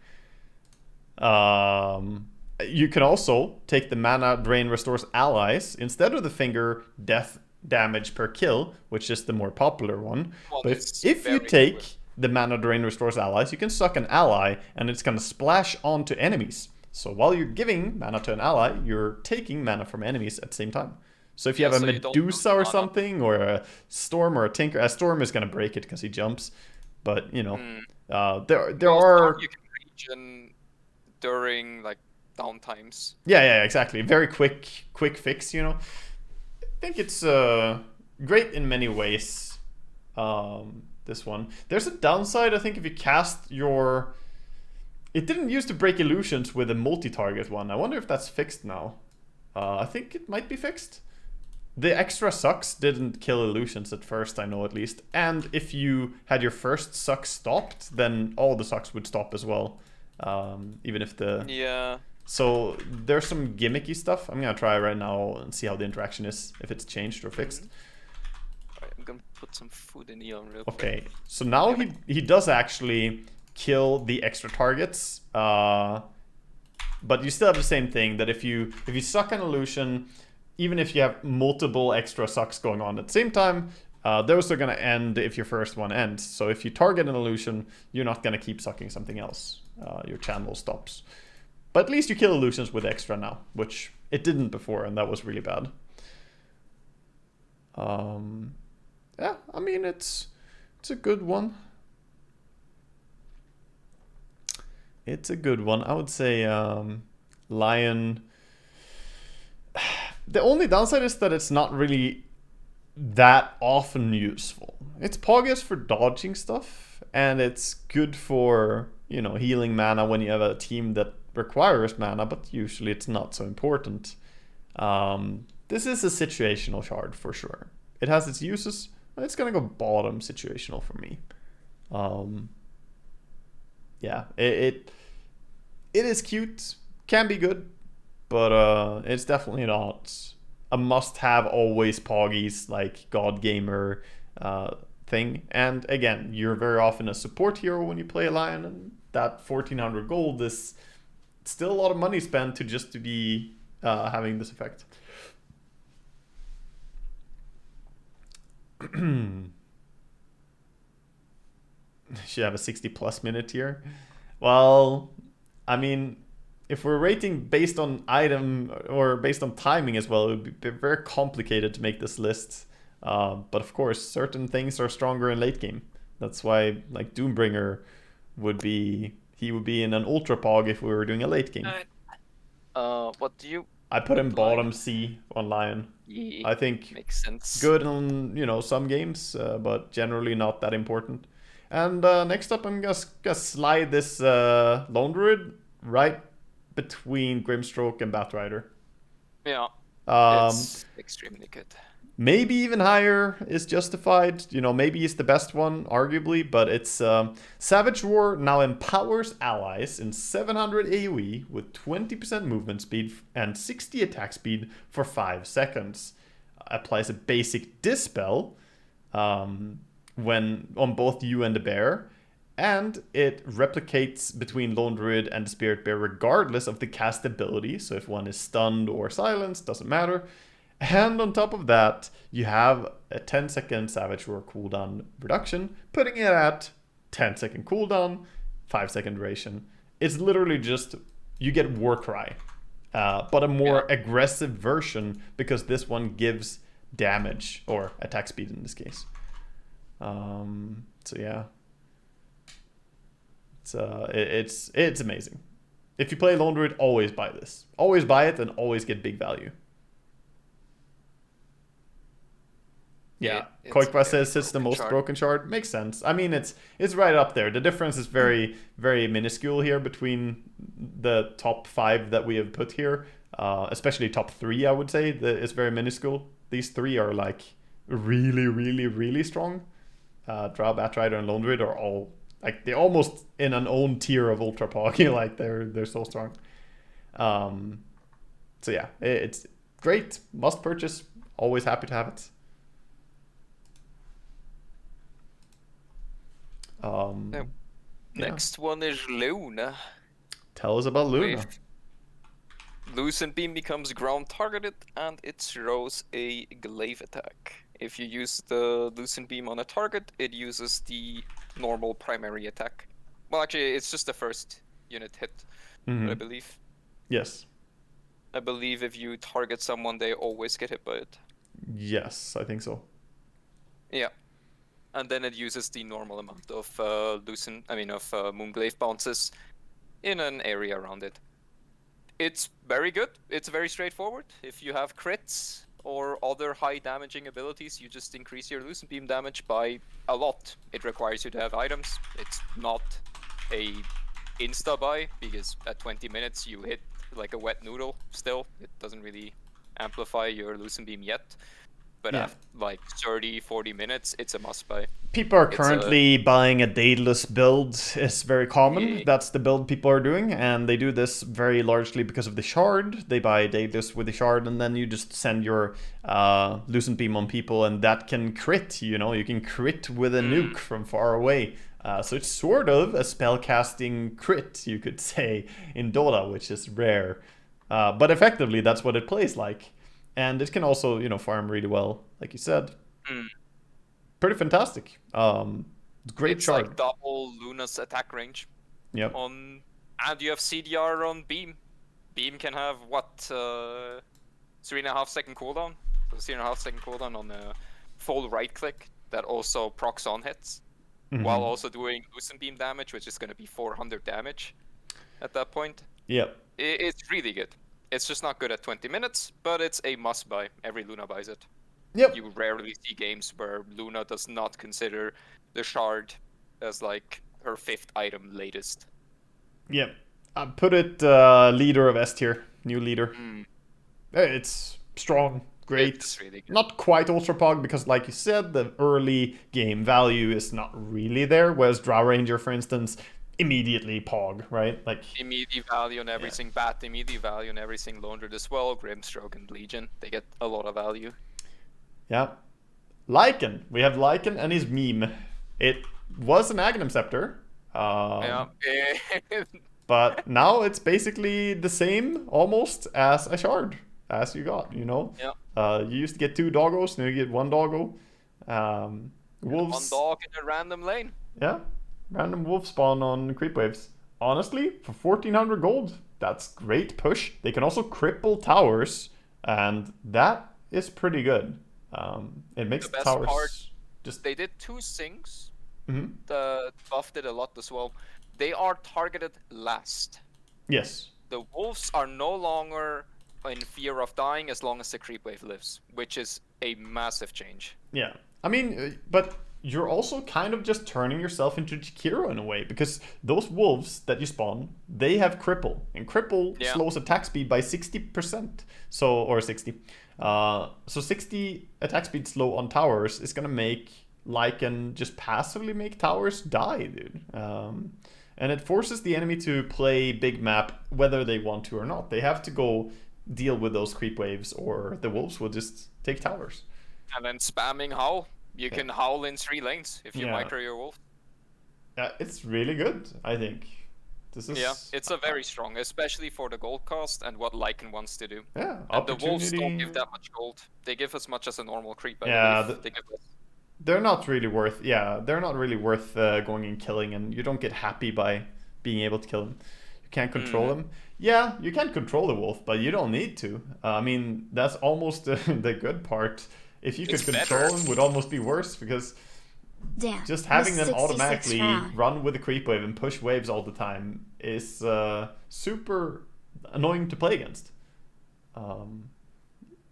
[SPEAKER 1] You can also take the mana drain restores allies instead of the finger death damage per kill, which is the more popular one. But if you take the mana drain restores allies, you can suck an ally and it's gonna splash onto enemies. So while you're giving mana to an ally, you're taking mana from enemies at the same time. So if you have a Medusa or something, or a Storm or a Tinker, a Storm is gonna break it because he jumps. But you know, there are.
[SPEAKER 2] You can regen during like downtimes.
[SPEAKER 1] Yeah, exactly. Very quick fix. You know, I think it's great in many ways. This one. There's a downside. I think if you cast your. It didn't used to break illusions with a multi-target one. I wonder if that's fixed now. I think it might be fixed. The extra sucks didn't kill illusions at first, I know at least. And if you had your first suck stopped, then all the sucks would stop as well. Even if the...
[SPEAKER 2] Yeah.
[SPEAKER 1] So there's some gimmicky stuff. I'm gonna try right now and see how the interaction is, if it's changed or fixed.
[SPEAKER 2] Alright, I'm gonna put some food in Eon real quick.
[SPEAKER 1] Okay, so now he does actually kill the extra targets, but you still have the same thing, that if you suck an illusion, even if you have multiple extra sucks going on at the same time, those are going to end if your first one ends. So if you target an illusion, you're not going to keep sucking something else. Your channel stops. But at least you kill illusions with extra now, which it didn't before, and that was really bad. Yeah, I mean, it's a good one. It's a good one. I would say Lion... The only downside is that it's not really that often useful. It's Pogus for dodging stuff, and it's good for, you know, healing mana when you have a team that requires mana, but usually it's not so important. This is a situational shard for sure. It has its uses, but it's gonna go bottom situational for me. Yeah, it is cute, can be good, but it's definitely not a must-have always Poggies like God Gamer thing. And again, you're very often a support hero when you play a Lion, and that 1400 gold is still a lot of money spent to be having this effect. Should have a 60+ minute here. Well, I mean, if we're rating based on item or based on timing as well, it would be very complicated to make this list. But of course, certain things are stronger in late game. That's why, like, Doombringer would be in an ultra pog if we were doing a late game.
[SPEAKER 2] What do you?
[SPEAKER 1] I put him bottom C on Lion.
[SPEAKER 2] Yeah,
[SPEAKER 1] I think
[SPEAKER 2] makes sense.
[SPEAKER 1] Good on, you know, some games, but generally not that important. And next up, I'm gonna slide this Lone Druid right between Grimstroke and Batrider.
[SPEAKER 2] Yeah, it's extremely good.
[SPEAKER 1] Maybe even higher is justified. You know, maybe it's the best one, arguably, but it's Savage Roar now empowers allies in 700 AoE with 20% movement speed and 60 attack speed for 5 seconds. Applies a basic Dispel when on both you and the bear, and it replicates between Lone Druid and the Spirit Bear regardless of the cast ability. So if one is stunned or silenced, doesn't matter. And on top of that, you have a 10-second Savage Roar cooldown reduction, putting it at 10-second cooldown, 5-second duration. It's literally just, you get Warcry, but a more aggressive version, because this one gives damage, or attack speed in this case. So yeah. It's amazing. If you play Lone Druid, always buy this. Always buy it and always get big value. Yeah, Koikwa says it's the most broken shard. Makes sense. I mean, it's right up there. The difference is very, very minuscule here between the top 5 that we have put here. Especially top 3, I would say. It's very minuscule. These 3 are like really, really, really strong. Drow, Batrider, and Lone Druid are all like they're almost in an own tier of Ultra Pog. Like they're so strong. So yeah, it's great. Must purchase. Always happy to have it.
[SPEAKER 2] Next one is Luna.
[SPEAKER 1] Tell us about Luna.
[SPEAKER 2] Lucent Beam becomes ground targeted and it throws a glaive attack. If you use the Lucent Beam on a target, it uses the normal primary attack. Well, actually, it's just the first unit hit, I believe.
[SPEAKER 1] Yes.
[SPEAKER 2] I believe if you target someone, they always get hit by it.
[SPEAKER 1] Yes, I think so.
[SPEAKER 2] Yeah. And then it uses the normal amount of Moonglaive bounces in an area around it. It's very good. It's very straightforward. If you have crits or other high damaging abilities, you just increase your Lucent Beam damage by a lot. It requires you to have items. It's not a insta-buy, because at 20 minutes you hit like a wet noodle still. It doesn't really amplify your Lucent Beam yet. But after like 30, 40 minutes, it's a must-buy.
[SPEAKER 1] People are currently buying a Daedalus build. It's very common.
[SPEAKER 2] Yeah.
[SPEAKER 1] That's the build people are doing, and they do this very largely because of the shard. They buy Daedalus with the shard, and then you just send your Lucent Beam on people, and that can crit. You know, you can crit with a nuke from far away. So it's sort of a spellcasting crit, you could say, in Dota, which is rare. But effectively, that's what it plays like. And it can also, you know, farm really well, like you said. Pretty fantastic. Great
[SPEAKER 2] it's
[SPEAKER 1] shard.
[SPEAKER 2] Like double Luna's attack range.
[SPEAKER 1] Yep.
[SPEAKER 2] And you have CDR on Beam. Beam can have what 3.5 second cooldown. So 3.5 second cooldown on a full right click that also procs on hits, while also doing Lucent Beam damage, which is going to be 400 damage at that point.
[SPEAKER 1] Yep.
[SPEAKER 2] It's really good. It's just not good at 20 minutes, but it's a must-buy. Every Luna buys it.
[SPEAKER 1] Yep.
[SPEAKER 2] You rarely see games where Luna does not consider the shard as like her 5th item latest.
[SPEAKER 1] Yep. I put it leader of S tier. New leader. It's strong. Great.
[SPEAKER 2] It's really good.
[SPEAKER 1] Not quite Ultra Pog because, like you said, the early game value is not really there. Whereas Drow Ranger, for instance, immediately Pog, right? Like
[SPEAKER 2] immediate value on everything. Bat immediate value on everything. Lone Druid as well. Grimstroke and Legion. They get a lot of value.
[SPEAKER 1] Yeah. Lycan. We have Lycan and his meme. It was an Aghanim Scepter. But now it's basically the same almost as a shard. As you got, you know?
[SPEAKER 2] Yeah.
[SPEAKER 1] You used to get 2 doggos, now you get 1 doggo. Wolves.
[SPEAKER 2] 1 dog in a random lane.
[SPEAKER 1] Yeah. Random wolf spawn on creep waves. Honestly, for 1400 gold, that's great push. They can also cripple towers, and that is pretty good. It makes
[SPEAKER 2] the best
[SPEAKER 1] towers
[SPEAKER 2] part,
[SPEAKER 1] just.
[SPEAKER 2] They did 2 things. The buff did a lot as well. They are targeted last.
[SPEAKER 1] Yes.
[SPEAKER 2] The wolves are no longer in fear of dying as long as the creep wave lives, which is a massive change.
[SPEAKER 1] Yeah. I mean, but you're also kind of just turning yourself into Jakiro in a way, because those wolves that you spawn, they have cripple, and cripple slows attack speed by 60%. So, or 60. So 60 attack speed slow on towers is gonna make Lycan just passively make towers die, dude. And it forces the enemy to play big map whether they want to or not. They have to go deal with those creep waves, or the wolves will just take towers.
[SPEAKER 2] And then spamming howl. You can howl in 3 lanes if you micro your wolf.
[SPEAKER 1] Yeah, it's really good, I think. This is...
[SPEAKER 2] Yeah, it's a very strong, especially for the gold cost and what Lycan wants to do.
[SPEAKER 1] Yeah,
[SPEAKER 2] and the wolves don't give that much gold. They give as much as a normal creep. They give less.
[SPEAKER 1] They're not really worth. Yeah, they're not really worth going and killing, and you don't get happy by being able to kill them. You can't control them. Yeah, you can control the wolf, but you don't need to. I mean, that's almost the good part. If you could control them, would almost be worse, because just having them automatically run with the creep wave and push waves all the time is super annoying to play against.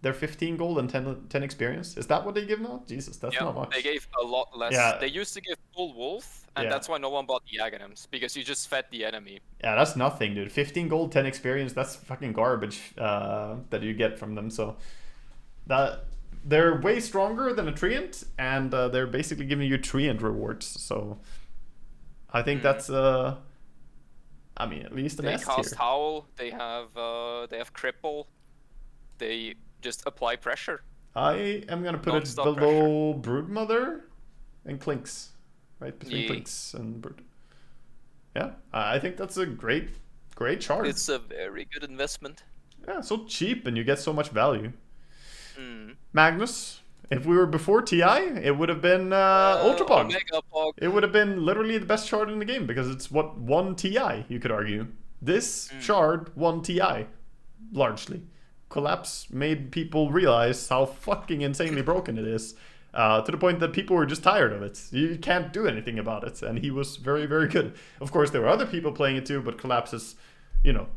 [SPEAKER 1] They're 15 gold and 10 experience. Is that what they give now? Jesus, that's not much.
[SPEAKER 2] They gave a lot less.
[SPEAKER 1] Yeah.
[SPEAKER 2] They used to give full wolf, and that's why no one bought the Aghanims, because you just fed the enemy.
[SPEAKER 1] Yeah, that's nothing, dude. 15 gold, 10 experience, that's fucking garbage that you get from them. So that they're way stronger than a Treant, and they're basically giving you Treant rewards. So I think that's I mean, at least an S tier.
[SPEAKER 2] They cast Howl. They have Cripple. They just apply pressure.
[SPEAKER 1] I am gonna put it below Broodmother and Clinks, right between Clinks and Brood. Yeah, I think that's a great chart.
[SPEAKER 2] It's a very good investment.
[SPEAKER 1] Yeah, so cheap and you get so much value. Magnus, if we were before TI, it would have been Ultra Pog. It would have been literally the best shard in the game because it's what won TI, you could argue. This shard won TI, largely. Collapse made people realize how fucking insanely broken it is, to the point that people were just tired of it. You can't do anything about it, and he was very, very good. Of course, there were other people playing it too, but Collapse is, you know,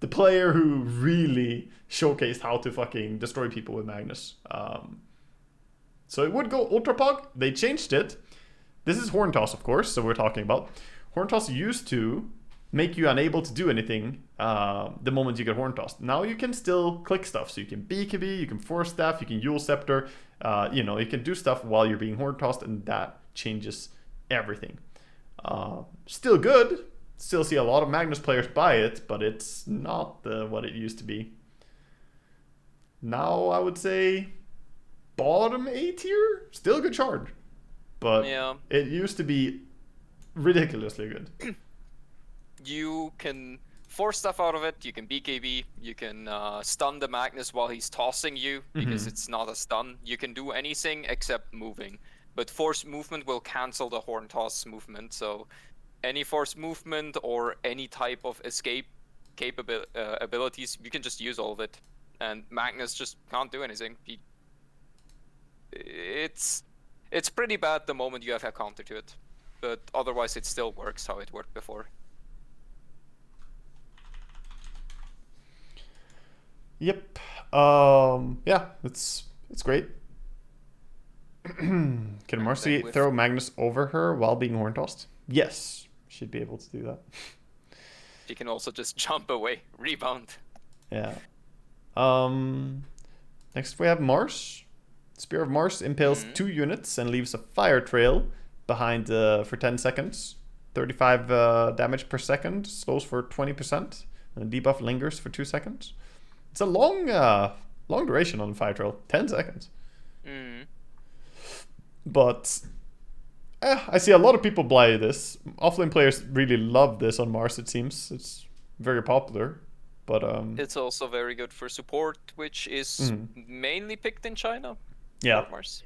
[SPEAKER 1] the player who really showcased how to fucking destroy people with Magnus. So it would go Ultra Pog. They changed it. This is Horn Toss, of course, so we're talking about. Horn Toss used to make you unable to do anything the moment you get Horn Tossed. Now you can still click stuff. So you can BKB, you can Force Staff, you can Yule Scepter. You know, you can do stuff while you're being Horn Tossed, and that changes everything. Still good. Still see a lot of Magnus players buy it, but it's not what it used to be. Now I would say bottom A tier. Still a good shard. But it used to be ridiculously good.
[SPEAKER 2] You can force stuff out of it, you can BKB, you can stun the Magnus while he's tossing you, because it's not a stun. You can do anything except moving. But force movement will cancel the Horn Toss movement, so any force movement or any type of escape abilities, you can just use all of it. And Magnus just can't do anything. It's pretty bad the moment you have a counter to it. But otherwise it still works how it worked before.
[SPEAKER 1] Yep. Yeah, it's great. Can Marcy throw Magnus over her while being Horn Tossed? Yes, she'd be able to do that.
[SPEAKER 2] She can also just jump away, rebound.
[SPEAKER 1] Yeah. Next we have Mars. Spear of Mars impales 2 units and leaves a fire trail behind for 10 seconds. 35 damage per second, slows for 20%, and debuff lingers for 2 seconds. It's a long duration on the fire trail, 10 seconds. But I see a lot of people buy this. Offlane players really love this on Mars, it seems. It's very popular. But
[SPEAKER 2] it's also very good for support, which is mainly picked in China.
[SPEAKER 1] Yeah.
[SPEAKER 2] Mars.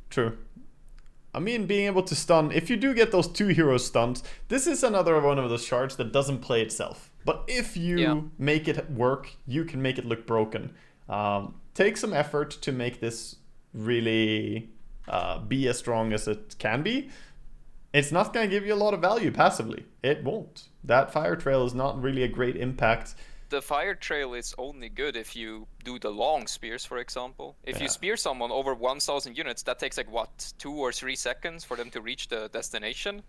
[SPEAKER 1] True. I mean, being able to stun, if you do get those 2 heroes stunned, this is another one of those shards that doesn't play itself. But if you make it work, you can make it look broken. Take some effort to make this really be as strong as it can be. It's not going to give you a lot of value passively. It won't. That fire trail is not really a great impact.
[SPEAKER 2] The fire trail is only good if you do the long spears, for example. If you spear someone over 1,000 units, that takes like, what, 2 or 3 seconds for them to reach the destination?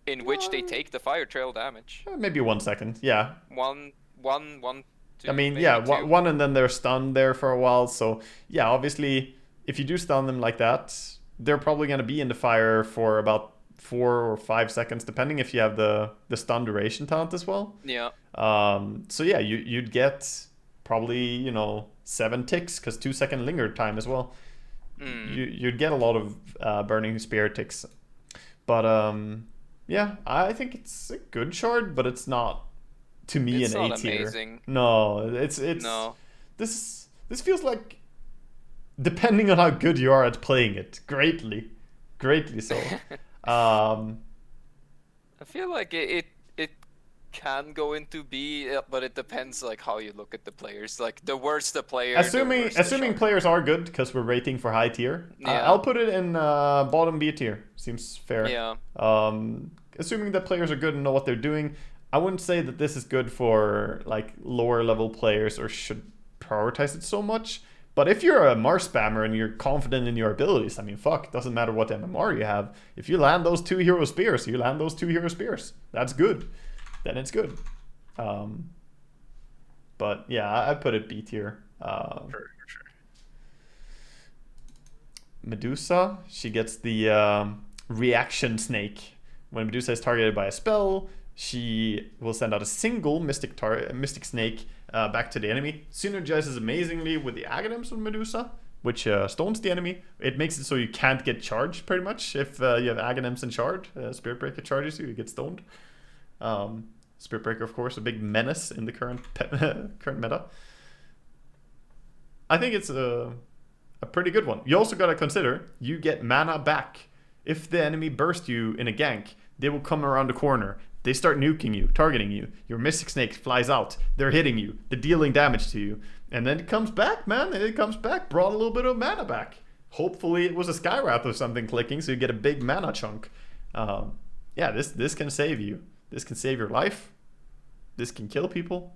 [SPEAKER 2] In which they take the fire trail damage.
[SPEAKER 1] Maybe 1 second, yeah.
[SPEAKER 2] One, 2.
[SPEAKER 1] I mean, yeah, 1 and then they're stunned there for a while. So, yeah, obviously, if you do stun them like that, they're probably going to be in the fire for about 4 or 5 seconds, depending if you have the stun duration taunt as well.
[SPEAKER 2] Yeah.
[SPEAKER 1] So yeah, you'd get probably 7 ticks because 2 second linger time as well. You'd get a lot of burning spear ticks, but yeah, I think it's a good shard, but it's not to me an A tier.
[SPEAKER 2] Amazing.
[SPEAKER 1] No, it's no. This feels like, depending on how good you are at playing it, greatly so. I
[SPEAKER 2] feel like it can go into B, but it depends like how you look at the players. Like the worse the player,
[SPEAKER 1] assuming players are good, because we're rating for high tier. I'll put it in bottom B tier. Seems fair.
[SPEAKER 2] Yeah.
[SPEAKER 1] Assuming that players are good and know what they're doing, I wouldn't say that this is good for like lower level players or should prioritize it so much. But if you're a Mars spammer and you're confident in your abilities, I mean, fuck, doesn't matter what MMR you have. If you land those 2 hero spears, That's good. Then it's good. But yeah, I put it B tier.
[SPEAKER 2] For sure.
[SPEAKER 1] Medusa, she gets the reaction snake. When Medusa is targeted by a spell, she will send out a single mystic snake back to the enemy. Synergizes amazingly with the Aghanims of Medusa, which stones the enemy. It makes it so you can't get charged, pretty much. If you have Aghanims and Shard, Spirit Breaker charges you, you get stoned. Spirit Breaker, of course, a big menace in the current meta. I think it's a pretty good one. You also gotta consider, you get mana back. If the enemy bursts you in a gank, they will come around the corner. They start nuking you, targeting you. Your Mystic Snake flies out. They're hitting you. They're dealing damage to you. And then it comes back, man. It comes back. Brought a little bit of mana back. Hopefully it was a Skywrath or something clicking, so you get a big mana chunk. Yeah, this can save you. This can save your life. This can kill people.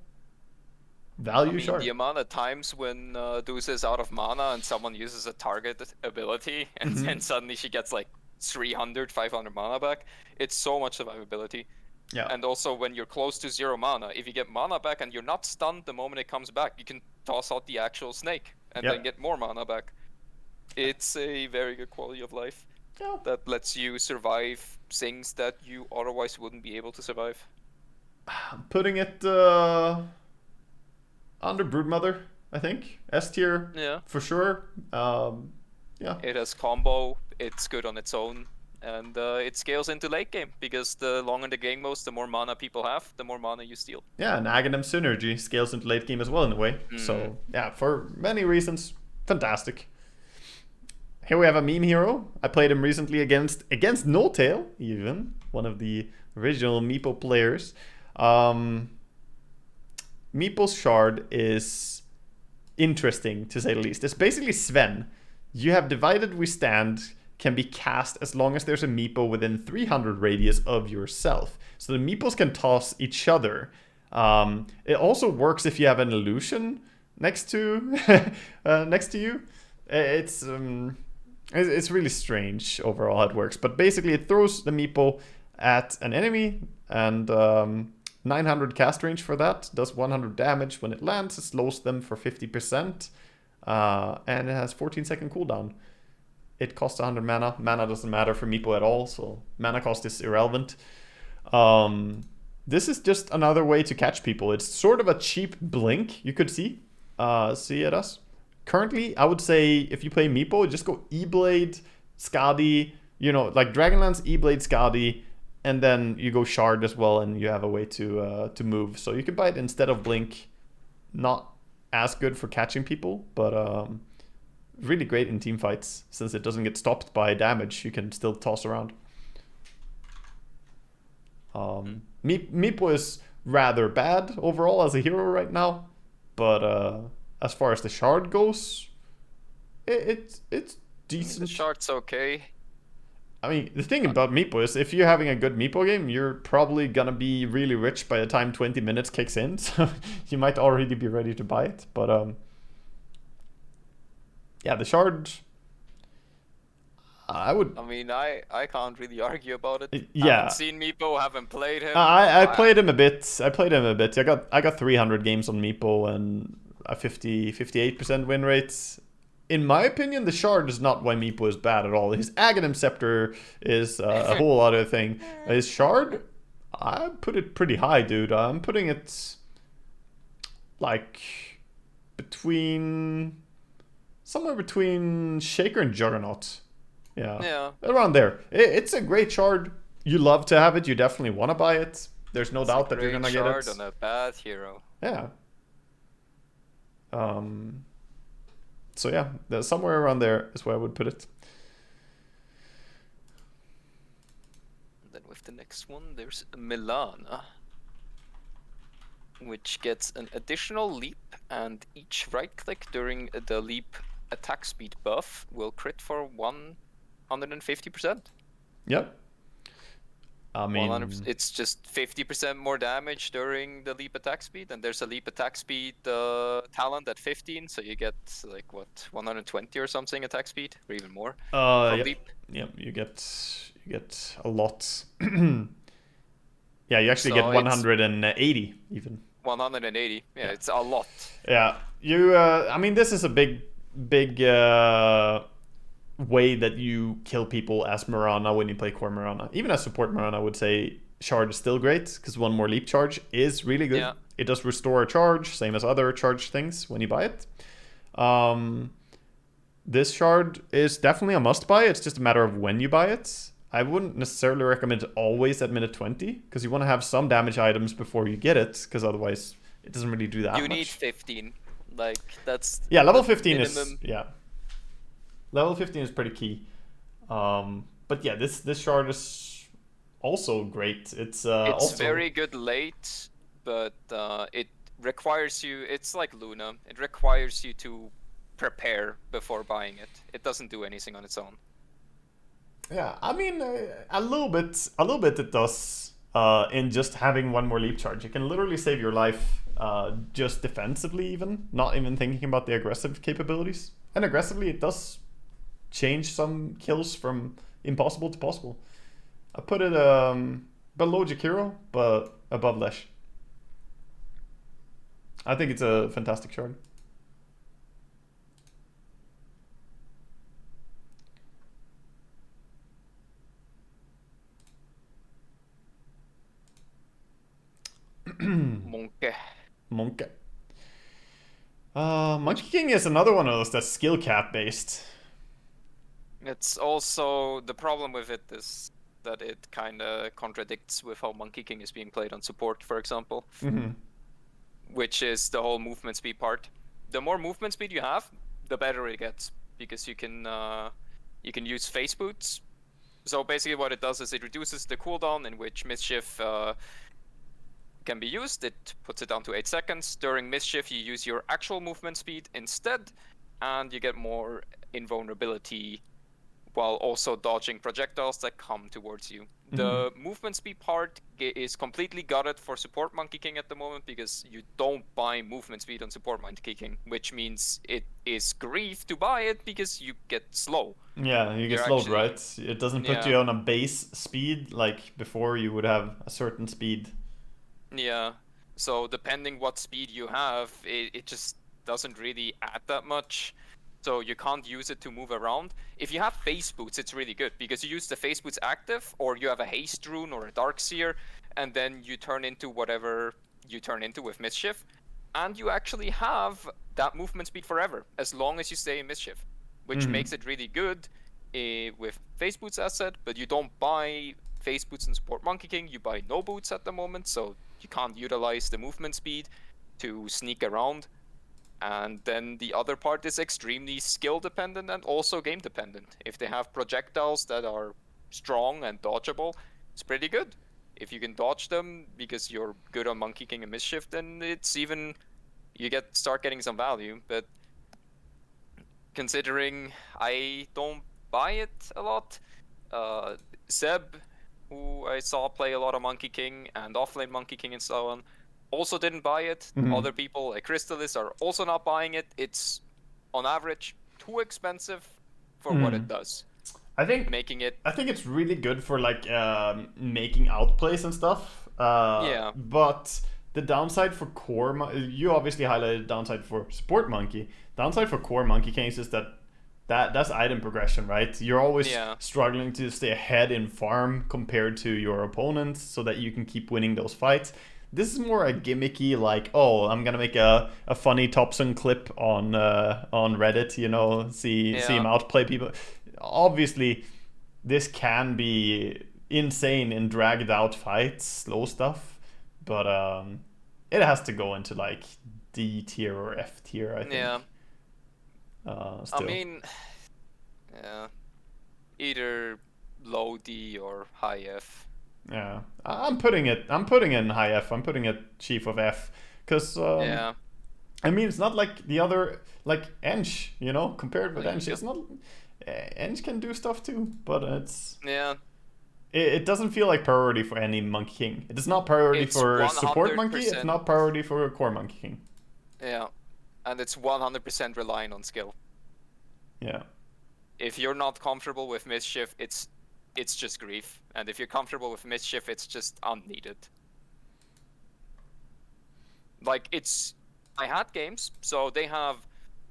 [SPEAKER 1] Value shard.
[SPEAKER 2] The amount of times when Deuce is out of mana and someone uses a target ability and then suddenly she gets like 300, 500 mana back, it's so much survivability.
[SPEAKER 1] Yeah.
[SPEAKER 2] And also when you're close to 0 mana, if you get mana back and you're not stunned the moment it comes back, you can toss out the actual snake and then get more mana back. It's a very good quality of life that lets you survive things that you otherwise wouldn't be able to survive.
[SPEAKER 1] I'm putting it under Broodmother, I think. S tier, for sure. Yeah.
[SPEAKER 2] It has combo, it's good on its own, and it scales into late game, because the longer the game goes, the more mana people have, the more mana you steal.
[SPEAKER 1] Yeah, and Aghanim synergy scales into late game as well in a way. So, yeah, for many reasons, fantastic. Here we have a meme hero. I played him recently against No Tail, even, one of the original Meepo players. Meeple's Shard is interesting, to say the least. It's basically Sven. You have Divided We Stand, can be cast as long as there's a Meepo within 300 radius of yourself. So the Meeples can toss each other. It also works if you have an illusion next to you. It's really strange overall how it works. But basically it throws the Meepo at an enemy and 900 cast range for that. Does 100 damage when it lands. It slows them for 50%. And it has 14-second cooldown. It costs 100 mana. Mana doesn't matter for Meepo at all, so mana cost is irrelevant. This is just another way to catch people. It's sort of a cheap blink, you could see it as. Currently, I would say if you play Meepo, just go E-Blade, Skadi, like Dragonlance, E-Blade, Skadi, and then you go Shard as well, and you have a way to move. So you can buy it instead of Blink. Not as good for catching people, but really great in team fights, since it doesn't get stopped by damage. You can still toss around. Meepo is rather bad overall as a hero right now, but as far as the Shard goes, it's decent.
[SPEAKER 2] The Shard's okay.
[SPEAKER 1] I mean, the thing about Meepo is if you're having a good Meepo game, you're probably gonna be really rich by the time 20 minutes kicks in, so you might already be ready to buy it. But yeah, the Shard, I can't really argue about it.
[SPEAKER 2] Yeah. I haven't seen Meepo, haven't played him.
[SPEAKER 1] I played him a bit. I got 300 games on Meepo and a 58% win rate. In my opinion, the Shard is not why Meepo is bad at all. His Aghanim Scepter is a whole other thing. His Shard, I put it pretty high, dude. I'm putting it like somewhere between Shaker and Juggernaut. Yeah. Around there. It's a great Shard. You love to have it. You definitely want to buy it. There's no doubt that you're gonna get it.
[SPEAKER 2] Shard on a bad hero.
[SPEAKER 1] Yeah. So yeah, somewhere around there is where I would put it.
[SPEAKER 2] Then with the next one, there's Milana, which gets an additional leap, and each right-click during the leap attack speed buff will crit for 150%.
[SPEAKER 1] Yep. I mean,
[SPEAKER 2] it's just 50% more damage during the leap attack speed, and there's a leap attack speed talent at 15, so you get like what, 120 or something attack speed, or even more.
[SPEAKER 1] Leap. Yep, you get a lot. Yeah, you actually get 180 even.
[SPEAKER 2] 180, yeah, it's a lot.
[SPEAKER 1] Yeah, I mean, this is a big way that you kill people as Mirana when you play core Mirana. Even as support Mirana, I would say Shard is still great, because one more leap charge is really good.
[SPEAKER 2] Yeah.
[SPEAKER 1] It does restore a charge, same as other charge things when you buy it. This Shard is definitely a must buy. It's just a matter of when you buy it. I wouldn't necessarily recommend it always at minute 20, because you want to have some damage items before you get it, because otherwise it doesn't really do that much.
[SPEAKER 2] You need 15. Like, that's...
[SPEAKER 1] Yeah, level 15
[SPEAKER 2] minimum.
[SPEAKER 1] is... Yeah. Level 15 is pretty key. But yeah, this Shard is also great. It's also
[SPEAKER 2] very good late, but it requires you... It's like Luna. It requires you to prepare before buying it. It doesn't do anything on its own.
[SPEAKER 1] Yeah, I mean, a little bit it does in just having one more leap charge. It can literally save your life just defensively even, not even thinking about the aggressive capabilities. And aggressively, it does change some kills from impossible to possible. I put it below Jakiro, but above Lesh. I think it's a fantastic shard. Monkey. Monkey King is another one of those that's skill cap based.
[SPEAKER 2] It's also... The problem with it is that it kind of contradicts with how Monkey King is being played on support, for example.
[SPEAKER 1] Mm-hmm.
[SPEAKER 2] Which is the whole movement speed part. The more movement speed you have, the better it gets, because you can use face boots. So basically what it does is it reduces the cooldown in which Mischief can be used. It puts it down to 8 seconds. During Mischief you use your actual movement speed instead, and you get more invulnerability while also dodging projectiles that come towards you. Mm-hmm. The movement speed part is completely gutted for support Monkey King at the moment, because you don't buy movement speed on support Monkey King, which means it is grief to buy it because you get slow.
[SPEAKER 1] Yeah, you get slowed, right? It doesn't put you on a base speed like before you would have a certain speed.
[SPEAKER 2] Yeah, so depending what speed you have, it just doesn't really add that much. So you can't use it to move around. If you have face boots, it's really good, because you use the face boots active, or you have a haste rune or a dark seer, and then you turn into whatever you turn into with Mischief, and you actually have that movement speed forever, as long as you stay in Mischief, which makes it really good with face boots asset. But you don't buy face boots and support Monkey King, you buy no boots at the moment, so you can't utilize the movement speed to sneak around. And then the other part is extremely skill dependent and also game dependent. If they have projectiles that are strong and dodgeable, it's pretty good. If you can dodge them because you're good on Monkey King and Mischief, then it's even... you start getting some value. But considering I don't buy it a lot, Seb, who I saw play a lot of Monkey King and offlane Monkey King and so on, also didn't buy it. Other people like Crystalis are also not buying it. It's on average too expensive for what it does.
[SPEAKER 1] I think it's really good for like making outplays and stuff.
[SPEAKER 2] Yeah.
[SPEAKER 1] But the downside for core, you obviously highlighted downside for support Monkey. Downside for core Monkey King is that's item progression, right? You're always struggling to stay ahead in farm compared to your opponents, so that you can keep winning those fights. This is more a gimmicky, like, oh, I'm gonna make a funny Thompson clip on Reddit, you know, see him outplay people. Obviously, this can be insane in dragged out fights, slow stuff, but it has to go into like D tier or F tier, I think.
[SPEAKER 2] Yeah.
[SPEAKER 1] Still.
[SPEAKER 2] I mean, yeah, either low D or high F.
[SPEAKER 1] Yeah, I'm putting in high F. I'm putting it chief of F, because I mean, it's not like the other, like Ench, you know, compared with Ench, it's not. Ench can do stuff too, but it's it doesn't feel like priority for any Monkey King. It is not priority for support Monkey. It's not priority for core Monkey King.
[SPEAKER 2] Yeah, and it's 100% relying on skill.
[SPEAKER 1] Yeah.
[SPEAKER 2] If you're not comfortable with Mischief, it's just grief, and if you're comfortable with Mischief, it's just unneeded. Like, I had games, so they have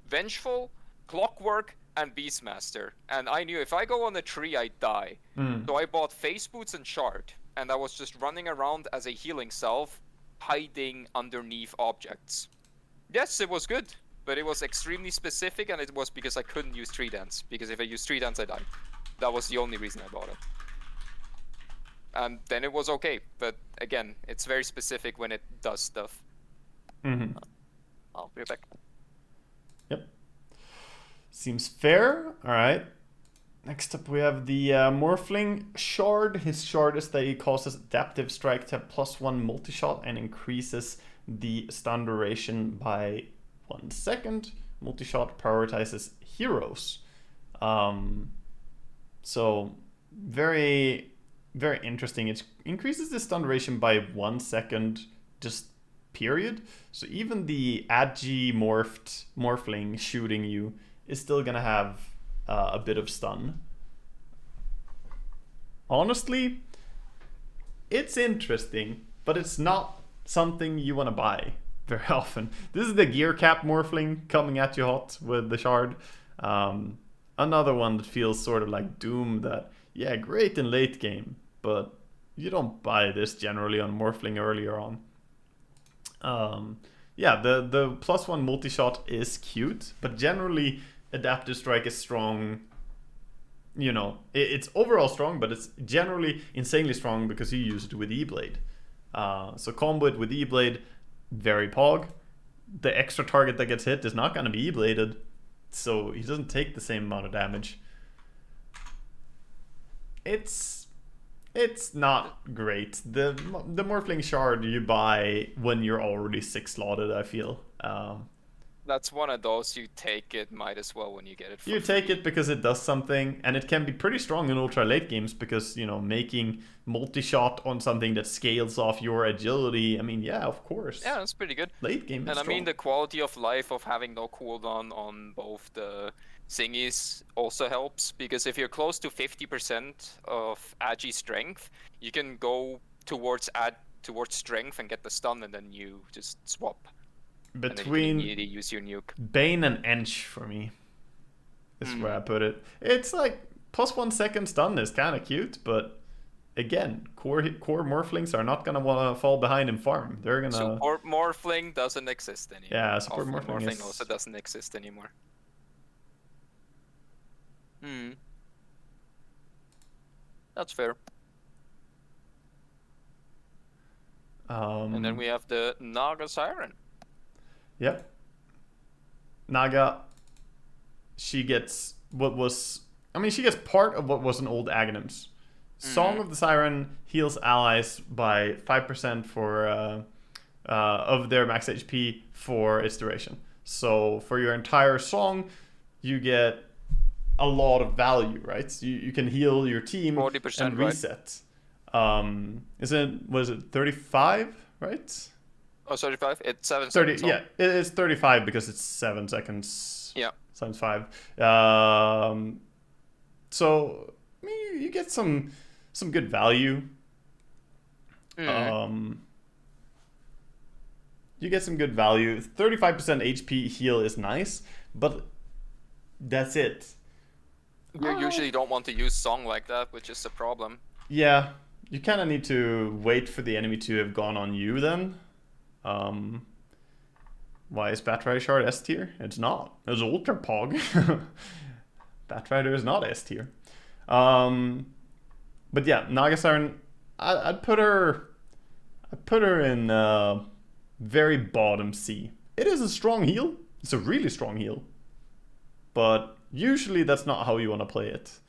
[SPEAKER 2] Vengeful, Clockwork, and Beastmaster. And I knew if I go on a tree, I die. So I bought Face Boots and Shard. And I was just running around as a healing self, hiding underneath objects. Yes, it was good. But it was extremely specific, and it was because I couldn't use Tree Dance. Because if I used Tree Dance, I died. That was the only reason I bought it. And then it was okay. But again, it's very specific when it does stuff. I'll be right back.
[SPEAKER 1] Yep. Seems fair. All right. Next up, we have the Morphling Shard. His shard is that he causes Adaptive Strike to have +1 multi-shot and increases the stun duration by 1 second. Multi-shot prioritizes heroes. So very, very interesting. It increases the stun duration by 1 second, just period. So even the AGHA Morphling shooting you is still gonna have a bit of stun. Honestly, it's interesting, but it's not something you want to buy very often. This is the gear cap Morphling coming at you hot with the shard. Another one that feels sort of like Doom, that, yeah, great in late game, but you don't buy this generally on Morphling earlier on. Yeah, the +1 multi-shot is cute, but generally Adaptive Strike is strong. You know, it's overall strong, but it's generally insanely strong because you use it with E-Blade. So combo it with E-Blade, very pog. The extra target that gets hit is not going to be E-Bladed, so he doesn't take the same amount of damage. It's not great. The Morphling Shard you buy when you're already 6 slotted, I feel.
[SPEAKER 2] That's one of those you take it, might as well when you get it.
[SPEAKER 1] You take it because it does something, and it can be pretty strong in ultra late games because, you know, making multi-shot on something that scales off your agility, I mean, yeah, of course.
[SPEAKER 2] Yeah, that's pretty good.
[SPEAKER 1] Late game is
[SPEAKER 2] And I
[SPEAKER 1] strong.
[SPEAKER 2] mean, the quality of life of having no cooldown on both the thingies also helps, because if you're close to 50% of AGI strength, you can go towards strength and get the stun, and then you just swap.
[SPEAKER 1] Between
[SPEAKER 2] you use your nuke.
[SPEAKER 1] Bane and Ench for me is where I put it. It's like +1 second stun is kind of cute, but again, core Morphlings are not gonna want to fall behind in farm. They're gonna.
[SPEAKER 2] Support Morphling doesn't exist anymore.
[SPEAKER 1] Yeah, support Morphling
[SPEAKER 2] also doesn't exist anymore. That's fair. And then we have the Naga Siren.
[SPEAKER 1] Yep. Naga, she gets what was... I mean, she gets part of what was an old Aghanims. Song of the Siren heals allies by 5% for of their max HP for its duration. So for your entire song, you get a lot of value, right? So you can heal your team
[SPEAKER 2] 40%,
[SPEAKER 1] and reset. Right? Was it 35, right?
[SPEAKER 2] Oh, 35? It's 7
[SPEAKER 1] 30,
[SPEAKER 2] seconds.
[SPEAKER 1] Yeah, it's 35 because it's 7 seconds.
[SPEAKER 2] Yeah.
[SPEAKER 1] Times 5. So I mean, you get some good value. You get some good value. 35% HP heal is nice, but that's it.
[SPEAKER 2] You usually don't want to use Song like that, which is the problem.
[SPEAKER 1] Yeah, you kind of need to wait for the enemy to have gone on you then. Why is Batrider Shard S tier? It's not. It's Ultra Pog. Batrider is not S tier. But yeah, Naga Siren, I'd put her in very bottom C. It is a strong heal. It's a really strong heal. But usually that's not how you want to play it.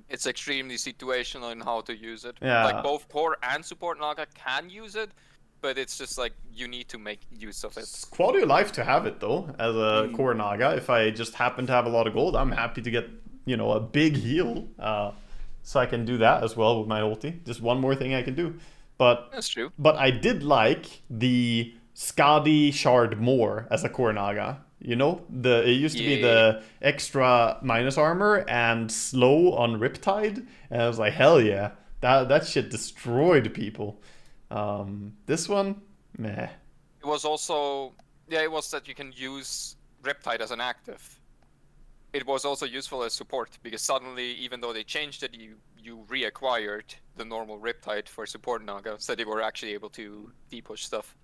[SPEAKER 2] It's extremely situational in how to use it.
[SPEAKER 1] Yeah.
[SPEAKER 2] Like both core and support Naga can use it, but it's just like you need to make use of it.
[SPEAKER 1] It's quality of life to have it though, as a core Naga. If I just happen to have a lot of gold, I'm happy to get, you know, a big heal. So I can do that as well with my ulti. Just one more thing I can do. But
[SPEAKER 2] that's true.
[SPEAKER 1] But I did like the Skadi Shard more as a core Naga. You know, it used to be the extra minus armor and slow on Riptide, and I was like, hell yeah, that shit destroyed people. This one, meh.
[SPEAKER 2] It was also, it was that you can use Riptide as an active. it was also useful as support, because suddenly, even though they changed it, you reacquired the normal Riptide for support Naga, so they were actually able to de-push stuff.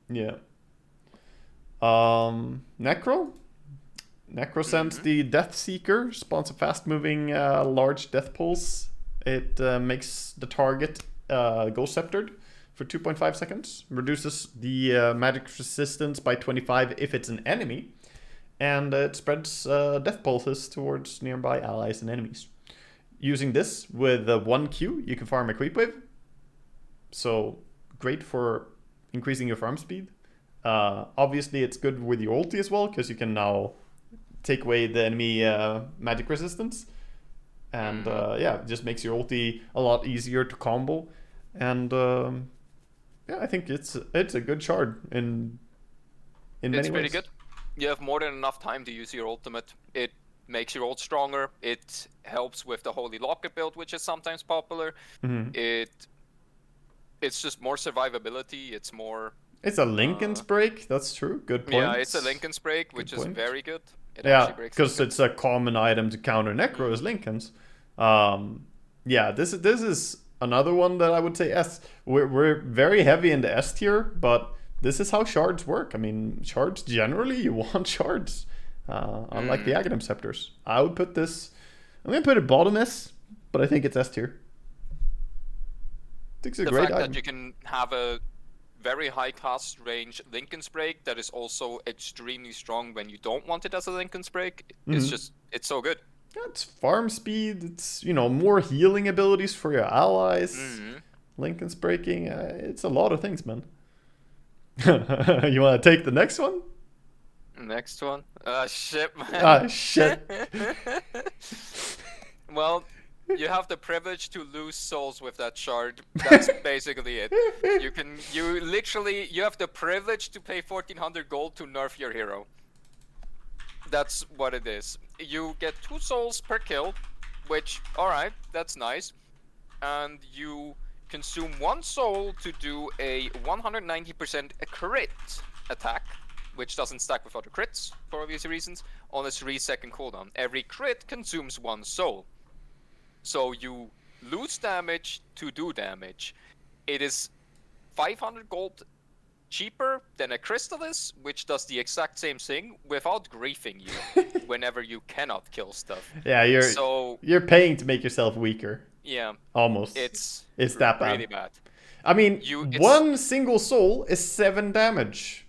[SPEAKER 1] Yeah. Necro? Necro sends the Death Seeker, spawns a fast-moving large death pulse. It makes the target go sceptered for 2.5 seconds, reduces the magic resistance by 25 if it's an enemy, and it spreads death pulses towards nearby allies and enemies. Using this with 1 Q, you can farm a creep wave, so great for increasing your farm speed. Obviously, it's good with your ulti as well, because you can now take away the enemy magic resistance. And yeah, it just makes your ulti a lot easier to combo. And yeah, I think it's a good shard in many ways.
[SPEAKER 2] It's pretty good. You have more than enough time to use your ultimate. It makes your ult stronger. It helps with the Holy Locket build, which is sometimes popular. It's just more survivability. It's more...
[SPEAKER 1] It's a Lincoln's break, that's true. Good point.
[SPEAKER 2] Yeah, it's a Lincoln's break, which is very good.
[SPEAKER 1] Yeah, because it's a common item to counter Necro as Lincoln's. Yeah, this is another one that I would say S. We're very heavy in the S tier, but this is how shards work. I mean, shards generally, you want shards. Unlike the Aghanims scepters. I would put this... I'm going to put it bottom S, but I think it's S tier. I think it's a great item.
[SPEAKER 2] The fact that you can have a very high cast range Lincoln's break that is also extremely strong when you don't want it as a Lincoln's break. It's so good.
[SPEAKER 1] Yeah, it's farm speed, it's, you know, more healing abilities for your allies. Lincoln's breaking, it's a lot of things, man. You want to take the next one?
[SPEAKER 2] Next one? Shit, man.
[SPEAKER 1] Shit.
[SPEAKER 2] Well, you have the privilege to lose souls with that shard. That's basically it. You have the privilege to pay 1400 gold to nerf your hero. That's what it is. You get 2 souls per kill, which, alright, that's nice. And you consume 1 soul to do a 190% crit attack, which doesn't stack with other crits, for obvious reasons, on a 3-second cooldown. Every crit consumes 1 soul. So you lose damage to do damage. It is 500 gold cheaper than a Crystallis, which does the exact same thing without griefing you whenever you cannot kill stuff.
[SPEAKER 1] Yeah, you're paying to make yourself weaker.
[SPEAKER 2] Yeah.
[SPEAKER 1] Almost.
[SPEAKER 2] It's
[SPEAKER 1] that bad.
[SPEAKER 2] Really bad.
[SPEAKER 1] I mean, 1 single soul is 7 damage.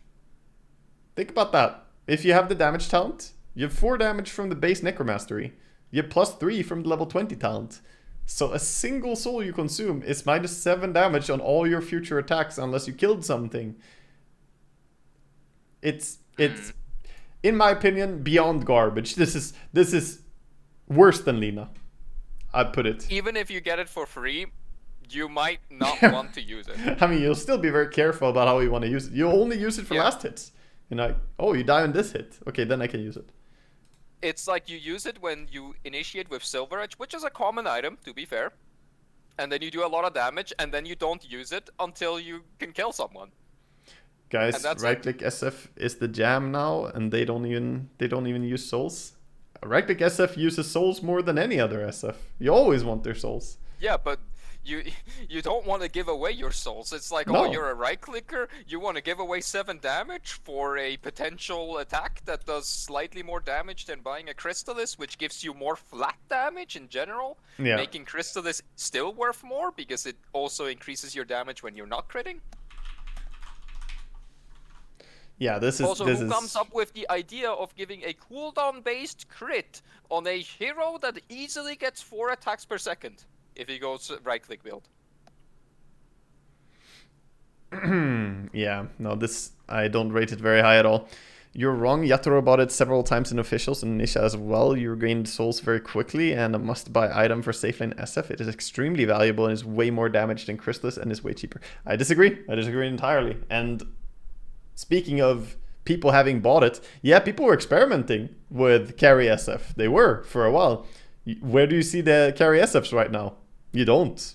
[SPEAKER 1] Think about that. If you have the damage talent, you have 4 damage from the base Necromastery. You have +3 from the level 20 talent. So a single soul you consume is -7 damage on all your future attacks unless you killed something. It's in my opinion, beyond garbage. This is worse than Lina, I'd put it.
[SPEAKER 2] Even if you get it for free, you might not want to use it.
[SPEAKER 1] I mean, you'll still be very careful about how you want to use it. You'll only use it for last hits. You know, oh, you die on this hit. Okay, then I can use it.
[SPEAKER 2] It's like you use it when you initiate with Silver Edge, which is a common item, to be fair. And then you do a lot of damage, and then you don't use it until you can kill someone.
[SPEAKER 1] Guys, right-click SF is the jam now, and they don't even use souls. Right-click SF uses souls more than any other SF. You always want their souls.
[SPEAKER 2] Yeah, but you don't want to give away your souls. It's like, oh, you're a right clicker, you want to give away 7 damage for a potential attack that does slightly more damage than buying a Crystallis, which gives you more flat damage in general, making Crystallis still worth more because it also increases your damage when you're not critting.
[SPEAKER 1] Yeah, this is
[SPEAKER 2] also, who comes up with the idea of giving a cooldown based crit on a hero that easily gets 4 attacks per second? If he goes right-click build.
[SPEAKER 1] Yeah, no, this... I don't rate it very high at all. You're wrong, Yatoro bought it several times in officials and Nisha as well. You gained souls very quickly and a must-buy item for safe lane SF. It is extremely valuable and is way more damage than Crystallis and is way cheaper. I disagree. I disagree entirely. And speaking of people having bought it, yeah, people were experimenting with carry SF. They were, for a while. Where do you see the carry SFs right now? You don't.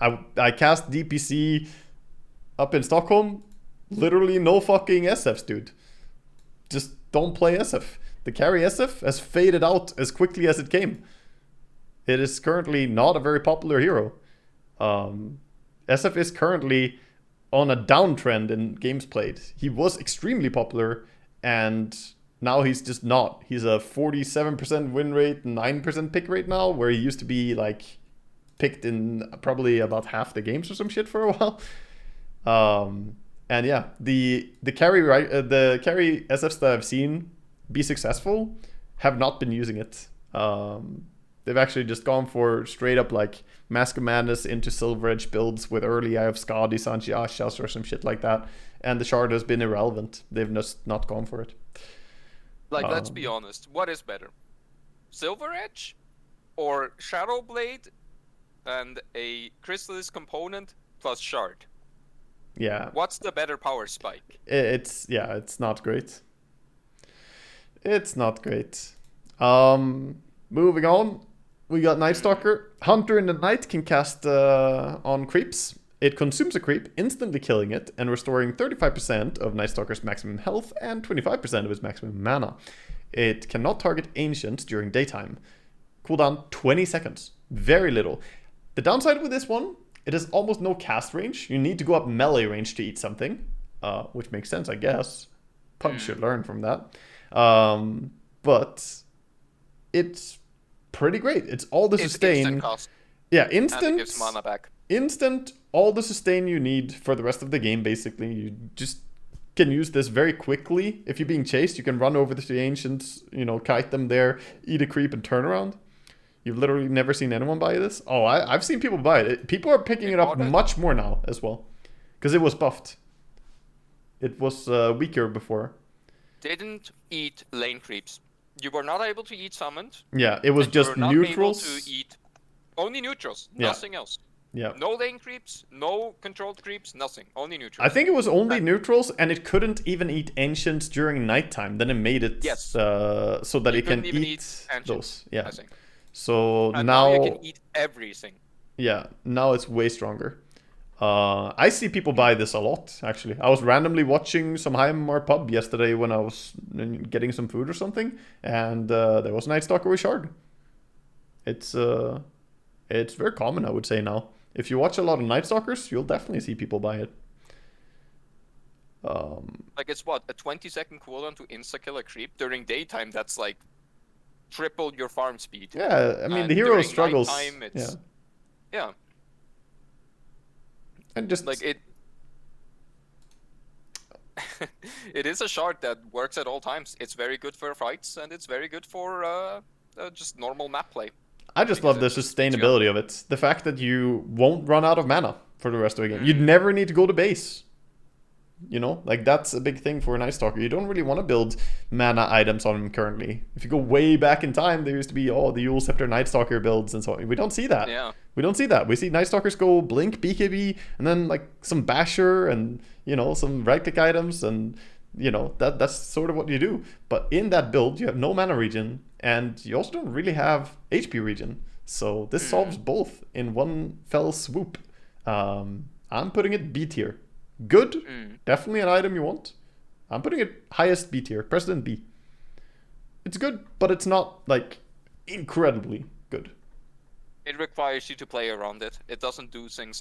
[SPEAKER 1] I cast DPC up in Stockholm. Literally no fucking SFs, dude. Just don't play SF. The carry SF has faded out as quickly as it came. It is currently not a very popular hero. SF is currently on a downtrend in games played. He was extremely popular, and now he's just not. He's a 47% win rate, 9% pick rate now, where he used to be like picked in probably about half the games or some shit for a while. And yeah, the carry SFs that I've seen be successful have not been using it. They've actually just gone for straight up like Mask of Madness into Silver Edge builds with early Eye of Skadi, AGHS or some shit like that. And the shard has been irrelevant. They've just not gone for it.
[SPEAKER 2] Like, let's be honest. What is better? Silver Edge or Shadow Blade and a Chrysalis component plus shard?
[SPEAKER 1] Yeah.
[SPEAKER 2] What's the better power spike?
[SPEAKER 1] It's not great. It's not great. Moving on. We got Night Stalker. Hunter in the night can cast on creeps. It consumes a creep, instantly killing it, and restoring 35% of Night Stalker's maximum health and 25% of his maximum mana. It cannot target ancients during daytime. Cooldown 20 seconds. Very little. The downside with this one, it has almost no cast range. You need to go up melee range to eat something, which makes sense, I guess. Probably should learn from that. But it's pretty great. It's all the sustain.
[SPEAKER 2] Instant cost.
[SPEAKER 1] Yeah, instant.
[SPEAKER 2] And it gives mana back.
[SPEAKER 1] Instant, all the sustain you need for the rest of the game, basically. You just can use this very quickly. If you're being chased, you can run over to the ancients, kite them there, eat a creep, and turn around. You've literally never seen anyone buy this? Oh, I've seen people buy it. People are picking it up much more now as well. Because it was buffed. It was weaker before.
[SPEAKER 2] Didn't eat lane creeps. You were not able to eat summoned.
[SPEAKER 1] Yeah, it was just neutrals.
[SPEAKER 2] Able to eat only neutrals,
[SPEAKER 1] Yeah.
[SPEAKER 2] nothing else.
[SPEAKER 1] Yeah.
[SPEAKER 2] No lane creeps, no controlled creeps, nothing. Only neutrals.
[SPEAKER 1] I think it was only neutrals, and it couldn't even eat ancients during nighttime. Then it made it so that it can eat those. Yeah.
[SPEAKER 2] I think.
[SPEAKER 1] So
[SPEAKER 2] and
[SPEAKER 1] now
[SPEAKER 2] you can eat everything.
[SPEAKER 1] Yeah, now it's way stronger. I see people buy this a lot, actually. I was randomly watching some Heimar pub yesterday when I was getting some food or something, and there was Night Stalker with Shard. It's very common, I would say, now. If you watch a lot of Night Stalkers, you'll definitely see people buy it.
[SPEAKER 2] Like, it's what, a 20-second cooldown to insta-kill a creep? During daytime, that's like triple your farm speed.
[SPEAKER 1] Yeah, I mean,
[SPEAKER 2] and
[SPEAKER 1] the hero
[SPEAKER 2] during
[SPEAKER 1] struggles.
[SPEAKER 2] Nighttime, it's, yeah.
[SPEAKER 1] And just
[SPEAKER 2] like it it is a shard that works at all times. It's very good for fights, and it's very good for just normal map play.
[SPEAKER 1] I just love the sustainability of it. The fact that you won't run out of mana for the rest of the game. You'd never need to go to base. Like, that's a big thing for a Night Stalker. You don't really want to build mana items on him currently. If you go way back in time, there used to be the Yule Scepter Night Stalker builds and so on. We don't see that.
[SPEAKER 2] Yeah.
[SPEAKER 1] We don't see that. We see Night Stalkers go Blink, BKB, and then like some Basher and, some right-click items, and, that's sort of what you do. But in that build, you have no mana regen, and you also don't really have HP regen. So this solves both in one fell swoop. I'm putting it B tier. Good, definitely an item you want. I'm putting it highest B tier, President B. It's good, but it's not like incredibly good.
[SPEAKER 2] It requires you to play around it. It doesn't do things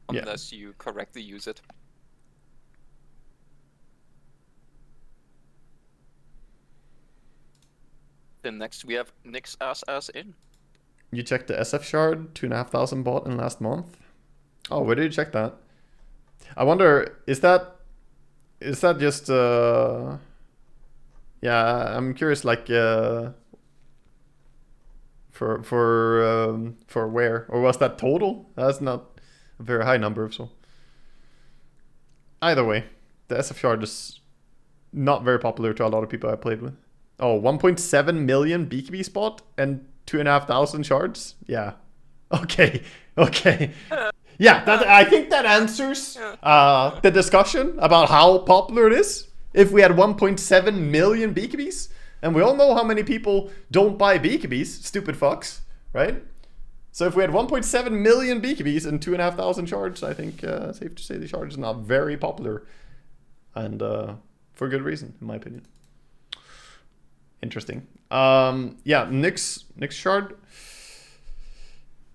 [SPEAKER 2] unless you correctly use it. Then next we have Nyx as in.
[SPEAKER 1] You checked the SF shard, 2,500 bought in last month. Oh, where did you check that? I wonder, is that just I'm curious, like for where, or was that total? That's not a very high number, so either way, the SF shard is not very popular to a lot of people I played with. Oh, 1.7 million BKB spot and 2,500 shards. Yeah, okay. Yeah, I think that answers the discussion about how popular it is. If we had 1.7 million BKBs, and we all know how many people don't buy BKBs, stupid fucks, right? So if we had 1.7 million BKBs and 2,500 shards, I think safe to say the shard is not very popular, and for good reason, in my opinion. interesting. Yeah, Nyx Shard.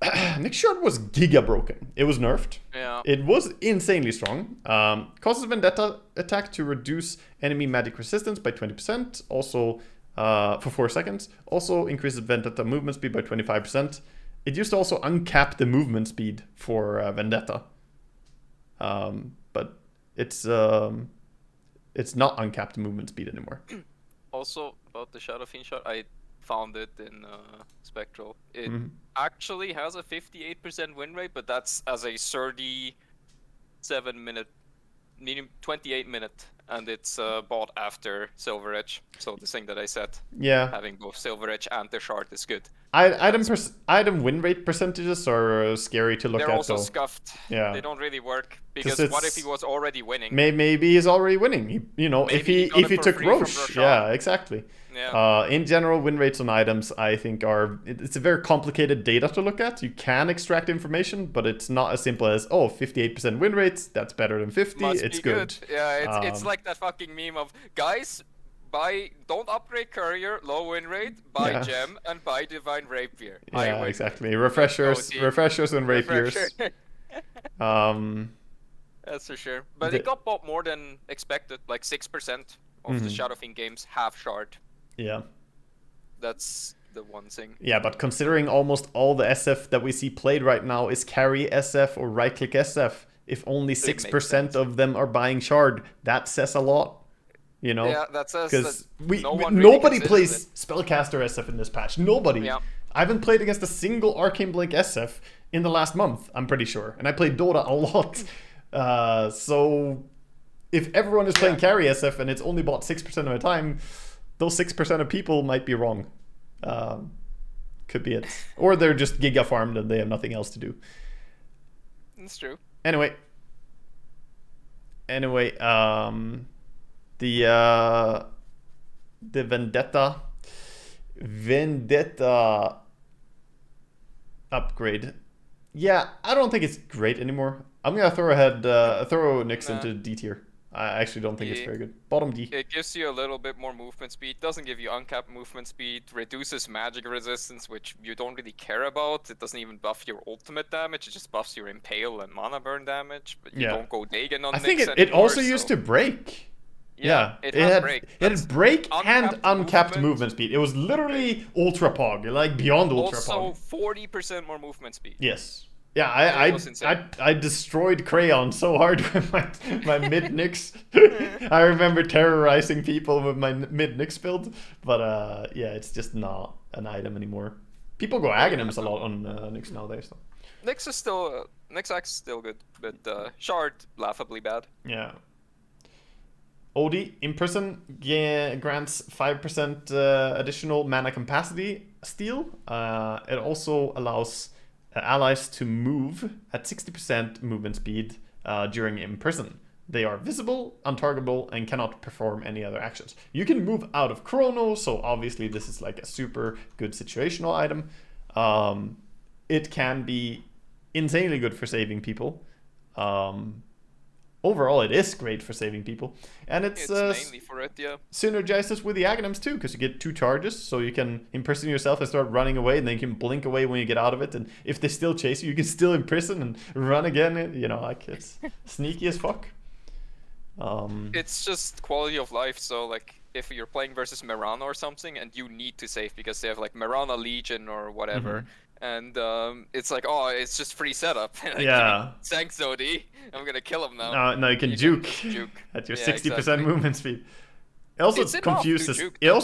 [SPEAKER 1] Nyx Shard was giga broken. It was nerfed.
[SPEAKER 2] Yeah.
[SPEAKER 1] It was insanely strong. Causes Vendetta attack to reduce enemy magic resistance by 20%. Also, for 4 seconds. Also increases Vendetta movement speed by 25%. It used to also uncap the movement speed for Vendetta. But it's not uncapped movement speed anymore.
[SPEAKER 2] Also, about the Shadow Fiend shot, I found it in Spectral. It actually has a 58% win rate, but that's as a 37-minute, medium 28-minute, and it's bought after Silver Edge. So the thing that I said, having both Silver Edge and the shard is good.
[SPEAKER 1] Item win rate percentages are scary to look at.
[SPEAKER 2] They're also
[SPEAKER 1] though.
[SPEAKER 2] scuffed.
[SPEAKER 1] Yeah,
[SPEAKER 2] they don't really work because what if he was already winning?
[SPEAKER 1] Maybe he's already winning. You know,
[SPEAKER 2] Maybe
[SPEAKER 1] if he took Roche, yeah, exactly.
[SPEAKER 2] Yeah.
[SPEAKER 1] In general, win rates on items, I think, it's a very complicated data to look at. You can extract information, but it's not as simple as 58% win rates. That's better than 50. It's good.
[SPEAKER 2] Yeah, it's like that fucking meme of guys. Don't upgrade courier, low win rate, buy gem, and buy divine rapier.
[SPEAKER 1] Yeah, exactly. Refreshers and rapiers.
[SPEAKER 2] That's for sure. But it got bought more than expected, like 6% of the Shadow Fiend games have shard.
[SPEAKER 1] Yeah.
[SPEAKER 2] That's the one thing.
[SPEAKER 1] Yeah, but considering almost all the SF that we see played right now is carry SF or right click SF, if only 6% of them are buying shard, that says a lot. You know,
[SPEAKER 2] yeah, that says
[SPEAKER 1] because
[SPEAKER 2] nobody
[SPEAKER 1] plays Spellcaster SF in this patch. Nobody.
[SPEAKER 2] Yeah.
[SPEAKER 1] I haven't played against a single Arcane Blink SF in the last month. I'm pretty sure, and I played Dota a lot. So if everyone is playing carry SF and it's only bought 6% of the time, those 6% of people might be wrong. Could be it, or they're just giga farmed and they have nothing else to do.
[SPEAKER 2] That's true.
[SPEAKER 1] Anyway. The Vendetta upgrade. Yeah, I don't think it's great anymore. I'm gonna throw Nyx into D tier. I actually don't think it's very good. Bottom D.
[SPEAKER 2] It gives you a little bit more movement speed. Doesn't give you uncapped movement speed. Reduces magic resistance, which you don't really care about. It doesn't even buff your ultimate damage. It just buffs your impale and mana burn damage. But you don't go Dagon on Nyx
[SPEAKER 1] think
[SPEAKER 2] anymore,
[SPEAKER 1] it also used to break.
[SPEAKER 2] Yeah, it had break.
[SPEAKER 1] It had break and uncapped movement speed. It was literally ultra pog, like beyond ultra pog.
[SPEAKER 2] Also 40% more movement speed.
[SPEAKER 1] Yes. Yeah, I destroyed Crayon so hard with my mid Nyx. I remember terrorizing people with my mid Nyx build, but yeah, it's just not an item anymore. People go Aghanims a lot on Nyx nowadays, though.
[SPEAKER 2] Nyx is still Nyx X is still good, but Shard laughably bad.
[SPEAKER 1] Yeah. OD Imprison grants 5% additional mana capacity steal. It also allows allies to move at 60% movement speed during Imprison. They are visible, untargetable, and cannot perform any other actions. You can move out of Chrono, so obviously this is like a super good situational item. It can be insanely good for saving people. Overall, it is great for saving people, and it's
[SPEAKER 2] mainly for it, yeah.
[SPEAKER 1] Synergizes with the Aghanims too, because you get 2 charges, so you can imprison yourself and start running away, and then you can blink away when you get out of it. And if they still chase you, you can still imprison and run again. You know, like it's sneaky as fuck.
[SPEAKER 2] It's just quality of life. So like, if you're playing versus Mirana or something, and you need to save because they have like Mirana Legion or whatever. And it's like, oh, it's just free setup. Like,
[SPEAKER 1] yeah.
[SPEAKER 2] Thanks, Zodi. I'm gonna kill him now.
[SPEAKER 1] No, you can juke at your 60% movement speed. It also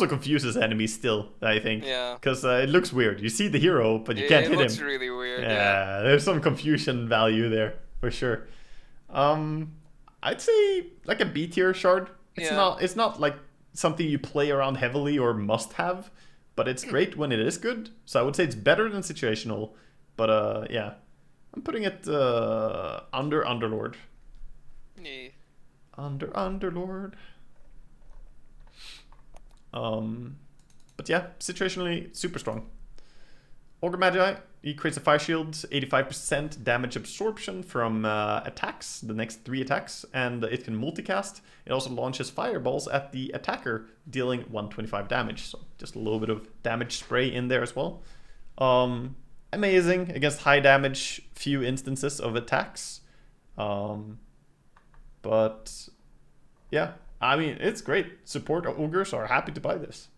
[SPEAKER 1] confuses enemies still, I think.
[SPEAKER 2] Yeah.
[SPEAKER 1] Because it looks weird. You see the hero, but you can't hit him. It
[SPEAKER 2] looks really weird.
[SPEAKER 1] Yeah, there's some confusion value there for sure. I'd say like a B tier shard. It's not like something you play around heavily or must have. But it's great when it is good. So I would say it's better than situational. But yeah. I'm putting it under Underlord.
[SPEAKER 2] Yeah.
[SPEAKER 1] Under Underlord. But yeah, situationally super strong. Ogre Magi, he creates a fire shield, 85% damage absorption from attacks, the next 3 attacks, and it can multicast. It also launches fireballs at the attacker, dealing 125 damage. So just a little bit of damage spray in there as well. Amazing against high damage, few instances of attacks. But yeah, I mean, it's great. Support ogres are happy to buy this.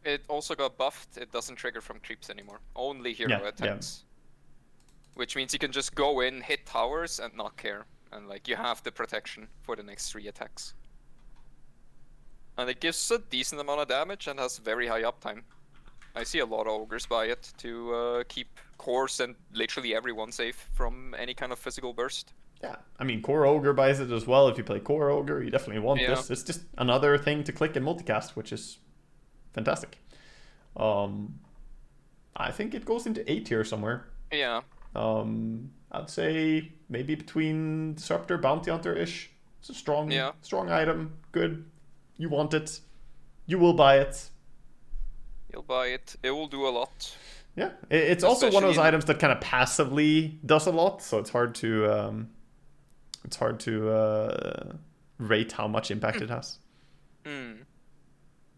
[SPEAKER 2] It also got buffed. It doesn't trigger from creeps anymore. Only hero attacks. Which means you can just go in, hit towers, and not care. And like you have the protection for the next 3 attacks. And it gives a decent amount of damage and has very high uptime. I see a lot of ogres buy it to keep cores and literally everyone safe from any kind of physical burst.
[SPEAKER 1] Yeah, I mean, Core Ogre buys it as well. If you play Core Ogre, you definitely want this. It's just another thing to click and multicast, which is fantastic. I think it goes into A tier somewhere.
[SPEAKER 2] Yeah.
[SPEAKER 1] I'd say maybe between Disruptor, Bounty Hunter-ish. It's a strong item. Good. You want it. You will buy it.
[SPEAKER 2] You'll buy it. It will do a lot.
[SPEAKER 1] Yeah. It's also one of those items that kind of passively does a lot, so it's hard to rate how much impact it has.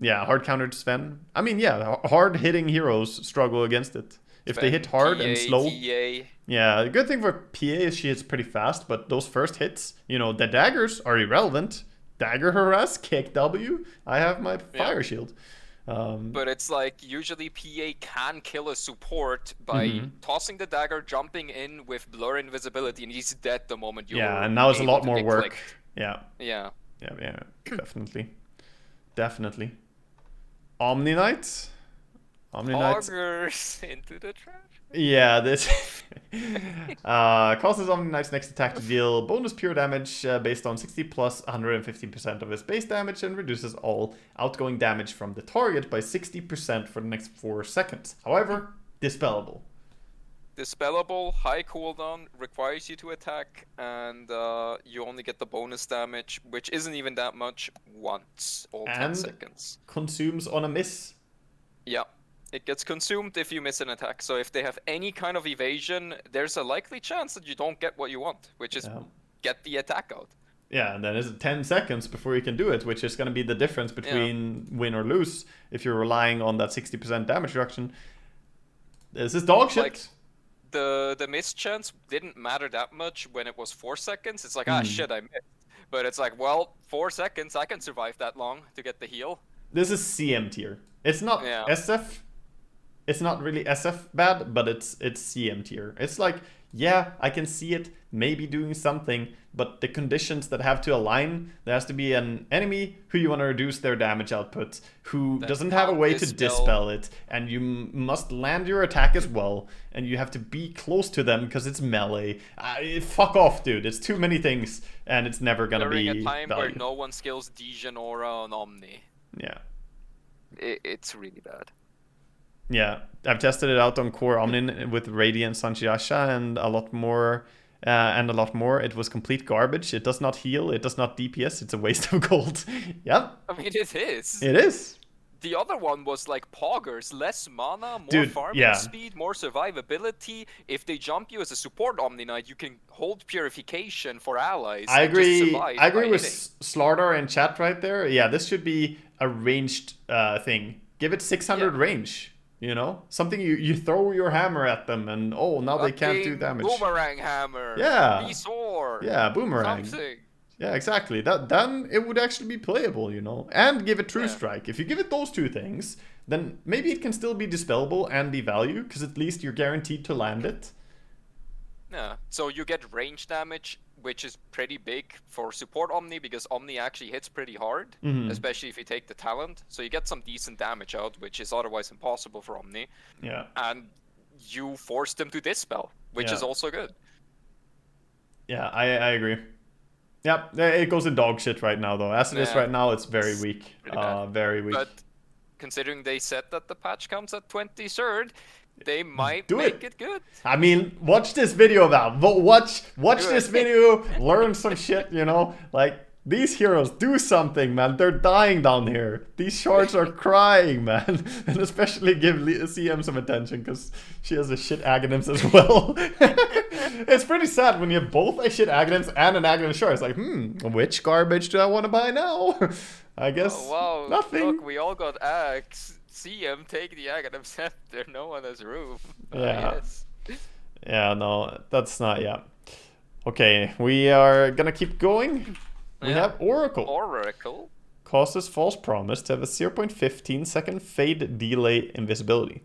[SPEAKER 1] Yeah, hard counter to Sven. I mean, yeah, hard hitting heroes struggle against it. If they hit hard
[SPEAKER 2] PA,
[SPEAKER 1] and slow.
[SPEAKER 2] TA.
[SPEAKER 1] Yeah, the good thing for PA is she hits pretty fast, but those first hits, you know, the daggers are irrelevant. Dagger harass, kick W. I have my fire shield.
[SPEAKER 2] But it's like usually PA can kill a support by tossing the dagger, jumping in with blur invisibility, and he's dead the moment you.
[SPEAKER 1] Yeah, and now it's a lot more work. Yeah.
[SPEAKER 2] Yeah.
[SPEAKER 1] Yeah. Definitely. Omni Knight.
[SPEAKER 2] Augers into the trash.
[SPEAKER 1] Yeah, this causes Omni Knight's next attack to deal bonus pure damage based on 60 plus 115% of his base damage and reduces all outgoing damage from the target by 60% for the next 4 seconds. However, dispellable.
[SPEAKER 2] Dispellable, high cooldown, requires you to attack, and you only get the bonus damage, which isn't even that much, once all 10 seconds.
[SPEAKER 1] Consumes on a miss.
[SPEAKER 2] Yeah. It gets consumed if you miss an attack. So if they have any kind of evasion, there's a likely chance that you don't get what you want, which is get the attack out.
[SPEAKER 1] Yeah, and then it's 10 seconds before you can do it, which is going to be the difference between win or lose if you're relying on that 60% damage reduction. This is dog shit.
[SPEAKER 2] Like, the miss chance didn't matter that much when it was 4 seconds. It's like, shit, I missed. But it's like, well, 4 seconds, I can survive that long to get the heal.
[SPEAKER 1] This is CM tier. It's not SF. It's not really SF bad, but it's CM tier. It's like, yeah, I can see it maybe doing something, but the conditions that have to align, there has to be an enemy who you want to reduce their damage output, who doesn't have a way to dispel it, and you must land your attack as well, and you have to be close to them because it's melee. Fuck off, dude. It's too many things, and it's never gonna be
[SPEAKER 2] during a time
[SPEAKER 1] value.
[SPEAKER 2] where no one skills Dijon Aura on Omni.
[SPEAKER 1] Yeah.
[SPEAKER 2] It's really bad.
[SPEAKER 1] Yeah, I've tested it out on Core Omnin with Radiant Sanjiasha and a lot more. It was complete garbage. It does not heal. It does not DPS. It's a waste of gold. Yep.
[SPEAKER 2] I mean, it is.
[SPEAKER 1] It is.
[SPEAKER 2] The other one was like Poggers, less mana, more farming speed, more survivability. If they jump you as a support Omni Knight, you can hold purification for allies.
[SPEAKER 1] I agree. I agree with Slardar in chat right there. Yeah, this should be a ranged thing. Give it 600 range. You know, something you throw your hammer at them, and now they can't do damage.
[SPEAKER 2] Boomerang hammer.
[SPEAKER 1] Yeah.
[SPEAKER 2] Sword.
[SPEAKER 1] Yeah, boomerang.
[SPEAKER 2] Something.
[SPEAKER 1] Yeah, exactly. Then it would actually be playable, you know. And give it True Strike. If you give it those 2 things, then maybe it can still be dispellable and devalue, because at least you're guaranteed to land it.
[SPEAKER 2] Yeah. So you get range damage, which is pretty big for support Omni, because Omni actually hits pretty hard, especially if you take the talent. So you get some decent damage out, which is otherwise impossible for Omni.
[SPEAKER 1] Yeah.
[SPEAKER 2] And you force them to dispel, which is also good.
[SPEAKER 1] Yeah, I agree. Yep, it goes in dog shit right now, though. As it is right now, it's very weak. Very weak.
[SPEAKER 2] But considering they said that the patch comes at 23rd, they might make it good.
[SPEAKER 1] I mean, watch this video, Val. Watch this video, learn some shit, you know? Like, These heroes, do something, man. They're dying down here. These shards are crying, man. And especially give CM some attention, because she has a shit Aghanims as well. It's pretty sad when you have both a shit Aghanims and an Aghanim shard. It's like, which garbage do I want to buy now? I guess nothing.
[SPEAKER 2] Look, we all got Axe. CM, take the Aghanim scepter. No one has room.
[SPEAKER 1] Yeah.
[SPEAKER 2] Yes.
[SPEAKER 1] Yeah, no, that's not, yeah. Okay, we are gonna keep going. We have Oracle.
[SPEAKER 2] Oracle.
[SPEAKER 1] Causes false promise to have a 0.15 second fade delay invisibility.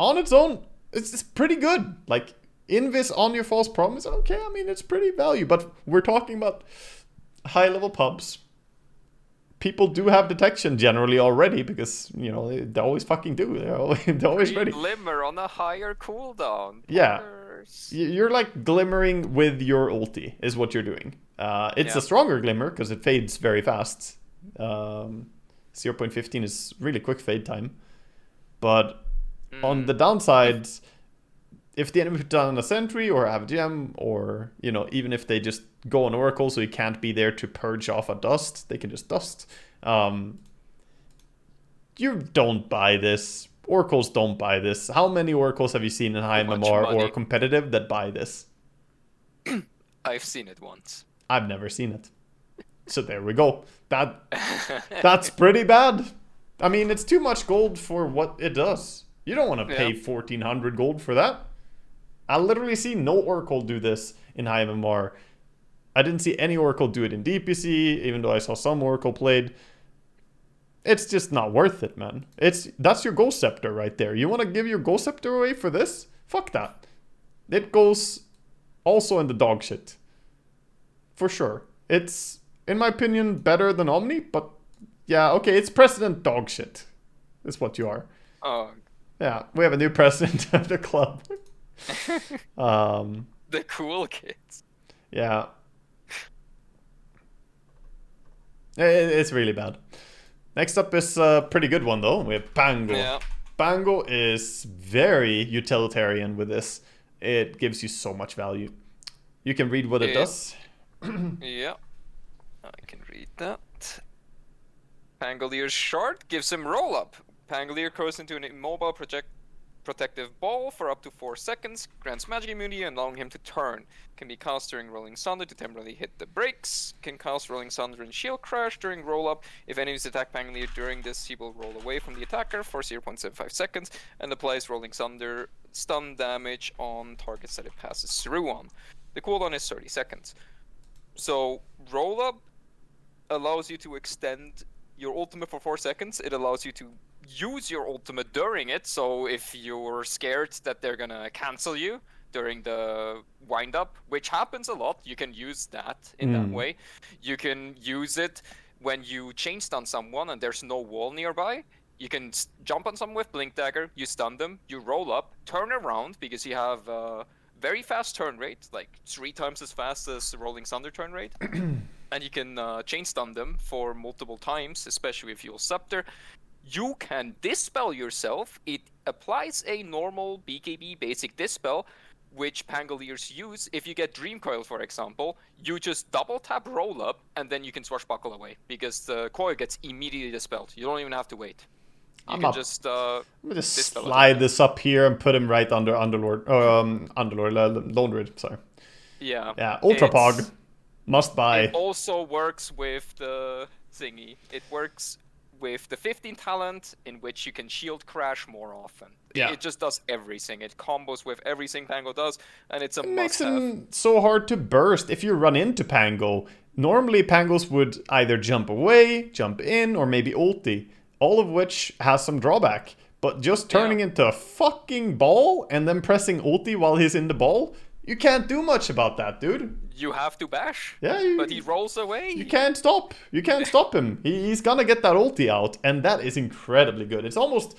[SPEAKER 1] On its own, it's pretty good. Like, invis on your false promise, okay, I mean, it's pretty value. But we're talking about high-level pubs. People do have detection generally already because, you know, they always fucking do. They're always ready.
[SPEAKER 2] Glimmer on a higher cooldown.
[SPEAKER 1] Yeah. You're like glimmering with your ulti is what you're doing. It's a stronger glimmer because it fades very fast. 0.15 is really quick fade time. But on the downside, if the enemy put down a sentry or have a gem, or, you know, even if they just go on Oracle so you can't be there to purge off a dust, they can just dust. You don't buy this. Oracles don't buy this. How many Oracles have you seen in high MMR or competitive that buy this?
[SPEAKER 2] I've seen it once.
[SPEAKER 1] I've never seen it. So there we go. That's pretty bad. I mean, it's too much gold for what it does. You don't want to pay 1,400 gold for that. I literally see no Oracle do this in high MMR. I didn't see any Oracle do it in DPC, even though I saw some Oracle played. It's just not worth it, man. That's your Ghost Scepter right there. You want to give your Ghost Scepter away for this? Fuck that. It goes also in the dog shit. For sure. It's, in my opinion, better than Omni, but yeah, okay, it's president dog shit. That's what you are.
[SPEAKER 2] Oh.
[SPEAKER 1] Yeah, we have a new president of the club.
[SPEAKER 2] The cool kids.
[SPEAKER 1] Yeah. It's really bad. Next up is a pretty good one, though. We have Pango.
[SPEAKER 2] Yeah.
[SPEAKER 1] Pango is very utilitarian with this. It gives you so much value. You can read what it does.
[SPEAKER 2] Yeah. I can read that. Pangolier's Shard gives him roll up. Pangolier goes into an immobile protective ball for up to 4 seconds, grants magic immunity, allowing him to turn. Can be cast during Rolling Thunder to temporarily hit the brakes. Can cast Rolling Thunder and Shield Crash during roll-up. If enemies attack Pangolier during this, he will roll away from the attacker for 0.75 seconds and applies Rolling Thunder stun damage on targets that it passes through on. The cooldown is 30 seconds. So, roll-up allows you to extend your ultimate for 4 seconds. It allows you to use your ultimate during it, so if you're scared that they're gonna cancel you during the wind-up, which happens a lot, you can use that in that way. You can use it when you chain stun someone and there's no wall nearby. You can jump on someone with Blink Dagger, you stun them, you roll up, turn around, because you have a very fast turn rate, like 3 times as fast as the Rolling Thunder turn rate. And you can chain stun them for multiple times, especially if you're Scepter. You can Dispel yourself. It applies a normal BKB basic Dispel, which Pangoliers use. If you get Dream Coil, for example, you just double tap roll up, and then you can Swashbuckle away, because the coil gets immediately dispelled. You don't even have to wait. I'm gonna just
[SPEAKER 1] slide this up here and put him right under Underlord. Lone Rid, sorry.
[SPEAKER 2] Yeah.
[SPEAKER 1] Yeah, Ultra Pog. Must buy.
[SPEAKER 2] It also works with the thingy. It works with the 15 talent, in which you can shield crash more often.
[SPEAKER 1] Yeah.
[SPEAKER 2] It just does everything. It combos with everything Pango does, and it's a must-have. It makes
[SPEAKER 1] him so hard to burst if you run into Pango. Normally, Pangos would either jump away, jump in, or maybe ulti, all of which has some drawback. But just turning into a fucking ball and then pressing ulti while he's in the ball, you can't do much about that, dude.
[SPEAKER 2] You have to bash.
[SPEAKER 1] Yeah,
[SPEAKER 2] but he rolls away.
[SPEAKER 1] You can't stop. You can't stop him. He's gonna get that ulti out, and that is incredibly good. It's almost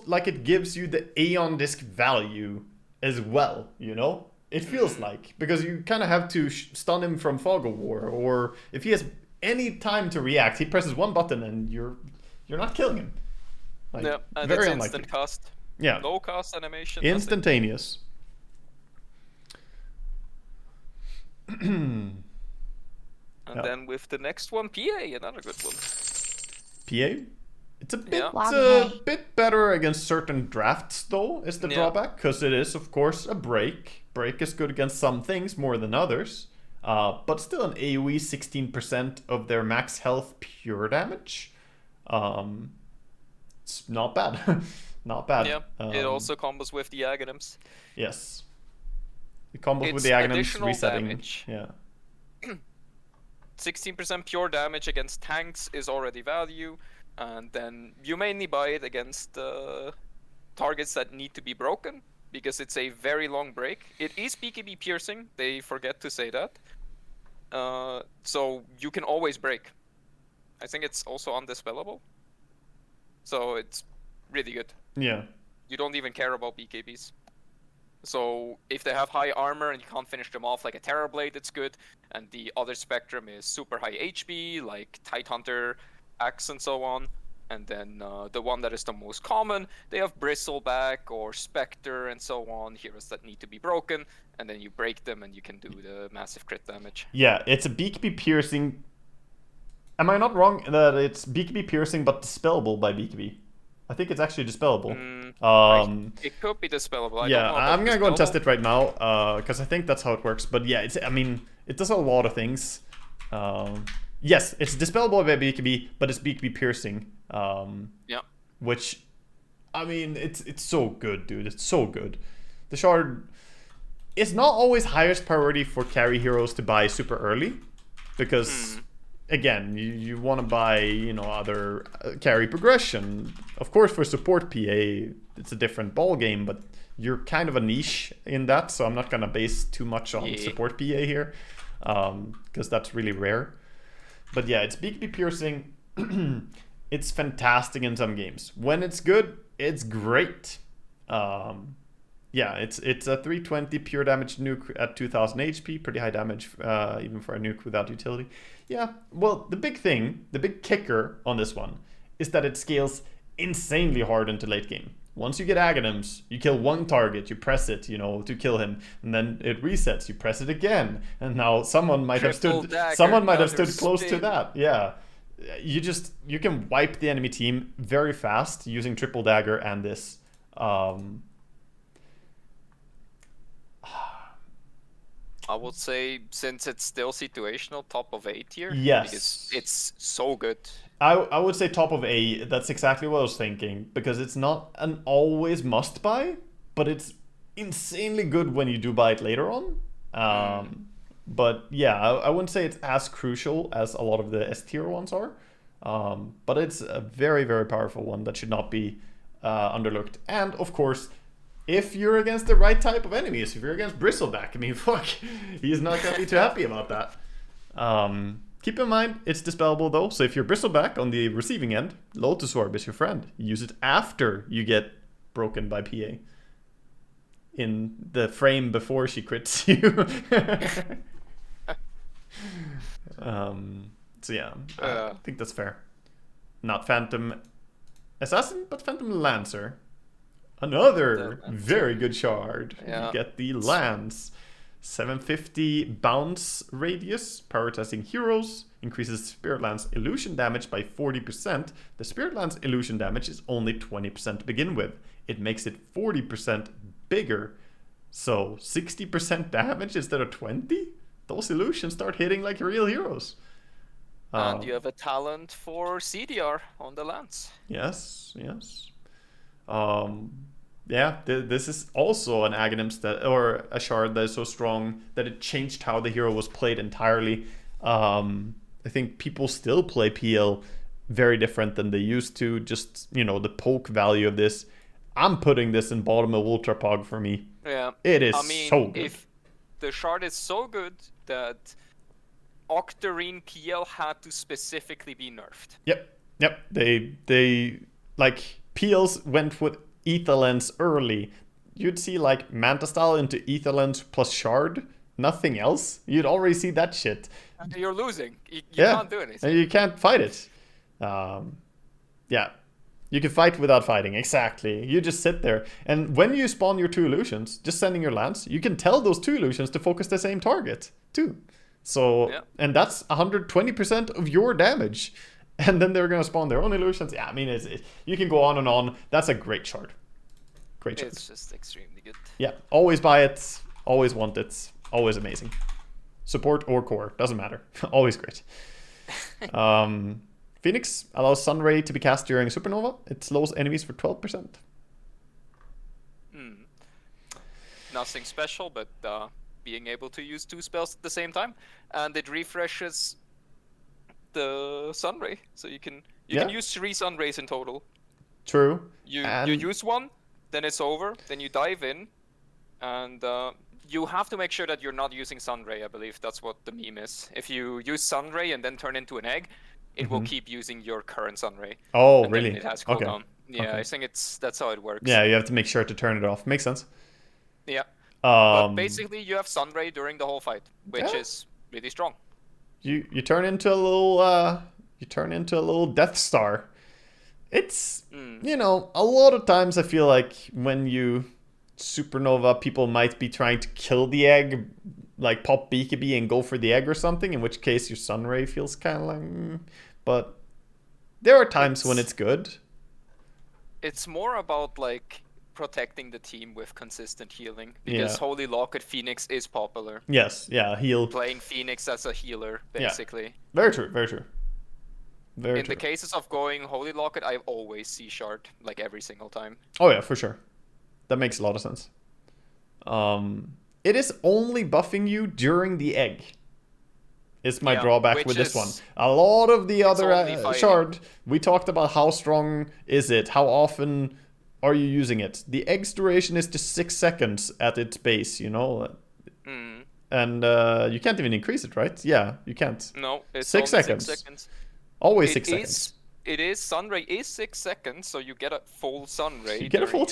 [SPEAKER 1] like it gives you the Aeon Disc value as well, you know? It feels like, because you kind of have to stun him from Fog of War, or if he has any time to react, he presses one button and you're not killing him. Like,
[SPEAKER 2] yeah, and
[SPEAKER 1] very
[SPEAKER 2] it's
[SPEAKER 1] unlikely.
[SPEAKER 2] Instant cast.
[SPEAKER 1] Yeah.
[SPEAKER 2] No cast animation.
[SPEAKER 1] Instantaneous.
[SPEAKER 2] And then with the next one, PA, another good one.
[SPEAKER 1] PA? It's a bit,
[SPEAKER 3] Yeah.
[SPEAKER 1] bit better against certain drafts, though, is the
[SPEAKER 2] Yeah.
[SPEAKER 1] drawback. Because it is, of course, a break. Break is good against some things more than others. But still an AoE 16% of their max health pure damage. It's not bad. Not bad.
[SPEAKER 2] Yeah, it also combos with the Aghanims.
[SPEAKER 1] Yes. The combos with
[SPEAKER 2] It's
[SPEAKER 1] the Aghanims
[SPEAKER 2] additional
[SPEAKER 1] resetting.
[SPEAKER 2] damage.
[SPEAKER 1] Yeah.
[SPEAKER 2] 16% pure damage against tanks is already value, and then you mainly buy it against targets that need to be broken, because it's a very long break. It is BKB piercing, they forget to say that. So you can always break. I think it's also undispellable. So it's really good.
[SPEAKER 1] Yeah.
[SPEAKER 2] You don't even care about BKBs. So if they have high armor and you can't finish them off like a Terrorblade, it's good. And the other spectrum is super high HP, like Tidehunter, Axe, and so on. And then the one that is the most common, they have Bristleback or Spectre and so on, heroes that need to be broken. And then you break them and you can do the massive crit damage.
[SPEAKER 1] Yeah, it's a BKB piercing. Am I not wrong that it's BKB piercing but dispellable by BKB? I think it's actually dispellable.
[SPEAKER 2] It could be dispellable.
[SPEAKER 1] Yeah, I'm gonna go and test it right now because I think that's how it works. But yeah, I mean, it does a lot of things. Yes, it's dispellable by BKB, but it's BKB piercing.
[SPEAKER 2] Yeah.
[SPEAKER 1] Which, I mean, it's so good, dude. It's so good. The shard is not always highest priority for carry heroes to buy super early, because again, you want to buy, you know, other carry progression. Of course, for support PA, it's a different ball game, but you're kind of a niche in that, so I'm not gonna base too much on support PA here, because that's really rare. But yeah, it's BKB piercing. It's fantastic in some games. When it's good, it's great. Yeah, it's a 320 pure damage nuke at 2000 HP, pretty high damage even for a nuke without utility. Yeah, well, the big kicker on this one is that it scales insanely hard into late game. Once you get Aghanims, you kill one target, you press it, you know, to kill him, and then it resets, you press it again, and now someone might have stood close to that. Yeah. You can wipe the enemy team very fast using triple dagger and this.
[SPEAKER 2] I would say, since it's still situational, top of A tier.
[SPEAKER 1] Yes.
[SPEAKER 2] Because it's so good.
[SPEAKER 1] I would say top of A. That's exactly what I was thinking. Because it's not an always must buy, but it's insanely good when you do buy it later on. But yeah, I wouldn't say it's as crucial as a lot of the S tier ones are. But it's a very, very powerful one that should not be underlooked. And of course, if you're against the right type of enemies, if you're against Bristleback, I mean, fuck, he's not gonna be too happy about that. Keep in mind, it's dispellable though, so if you're Bristleback on the receiving end, Lotus Orb is your friend. Use it after you get broken by PA. In the frame before she crits you. So yeah, I think that's fair. Not Phantom Assassin, but Phantom Lancer. Another very good shard.
[SPEAKER 2] Yeah.
[SPEAKER 1] You get the Lance. 750 bounce radius, prioritizing heroes, increases Spirit Lance illusion damage by 40%. The Spirit Lance illusion damage is only 20% to begin with. It makes it 40% bigger. So 60% damage instead of 20? Those illusions start hitting like real heroes.
[SPEAKER 2] And you have a talent for CDR on the lance.
[SPEAKER 1] Yes. Yeah, this is also an Aghanims or a shard that is so strong that it changed how the hero was played entirely. I think people still play PL very different than they used to. Just, you know, the poke value of this. I'm putting this in bottom of Ultra Pog for me.
[SPEAKER 2] Yeah.
[SPEAKER 1] It is so good.
[SPEAKER 2] If the shard is so good that Octarine PL had to specifically be nerfed.
[SPEAKER 1] Yep. They like PLs went with Ether Lens early. You'd see like Manta Style into Ether Lens plus Shard. Nothing else. You'd already see that shit.
[SPEAKER 2] And you're losing. You can't do anything.
[SPEAKER 1] And you can't fight it. Yeah. You can fight without fighting. Exactly. You just sit there. And when you spawn your two illusions, just sending your lance, you can tell those two illusions to focus the same target too. So,
[SPEAKER 2] Yeah.
[SPEAKER 1] and that's 120% of your damage. And then they're gonna spawn their own illusions. Yeah, I mean, you can go on and on. That's a great shard. Great shard.
[SPEAKER 2] It's just extremely good.
[SPEAKER 1] Yeah, always buy it. Always want it. Always amazing. Support or core, doesn't matter. Always great. Phoenix allows Sunray to be cast during Supernova. It slows enemies for 12%.
[SPEAKER 2] Nothing special, but being able to use 2 spells at the same time, and it refreshes the Sunray, so you can use 3 Sunrays in total.
[SPEAKER 1] True.
[SPEAKER 2] You use one, then it's over. Then you dive in, and you have to make sure that you're not using Sunray. I believe that's what the meme is. If you use Sunray and then turn into an egg, it will keep using your current Sunray.
[SPEAKER 1] Oh,
[SPEAKER 2] and
[SPEAKER 1] really?
[SPEAKER 2] It has cooldown.
[SPEAKER 1] Okay.
[SPEAKER 2] Yeah,
[SPEAKER 1] Okay.
[SPEAKER 2] I think that's how it works.
[SPEAKER 1] Yeah, you have to make sure to turn it off. Makes sense.
[SPEAKER 2] Yeah. But basically, you have Sunray during the whole fight, which is really strong.
[SPEAKER 1] You turn into a little Death Star. It's you know, a lot of times I feel like when you Supernova, people might be trying to kill the egg, like pop BKB and go for the egg or something, in which case your Sunray feels kind of like... But there are times when it's good.
[SPEAKER 2] It's more about, like, protecting the team with consistent healing, because Holy Locket Phoenix is popular.
[SPEAKER 1] Yes, yeah, heal.
[SPEAKER 2] Playing Phoenix as a healer, basically.
[SPEAKER 1] Yeah. Very true, very true. Very
[SPEAKER 2] In
[SPEAKER 1] true.
[SPEAKER 2] the cases of going Holy Locket, I always see Shard, like every single time.
[SPEAKER 1] Oh yeah, for sure. That makes a lot of sense. It is only buffing you during the egg. Is my drawback with this one. A lot of the other Shard, we talked about how strong is it, how often are you using it. The egg's duration is just 6 seconds at its base, you know? And you can't even increase it, right? Yeah, you can't.
[SPEAKER 2] No, it's
[SPEAKER 1] 6 seconds.
[SPEAKER 2] 6 seconds.
[SPEAKER 1] Always 6 seconds.
[SPEAKER 2] It is Sunray is 6 seconds, so you get a full Sunray.
[SPEAKER 1] You get a full,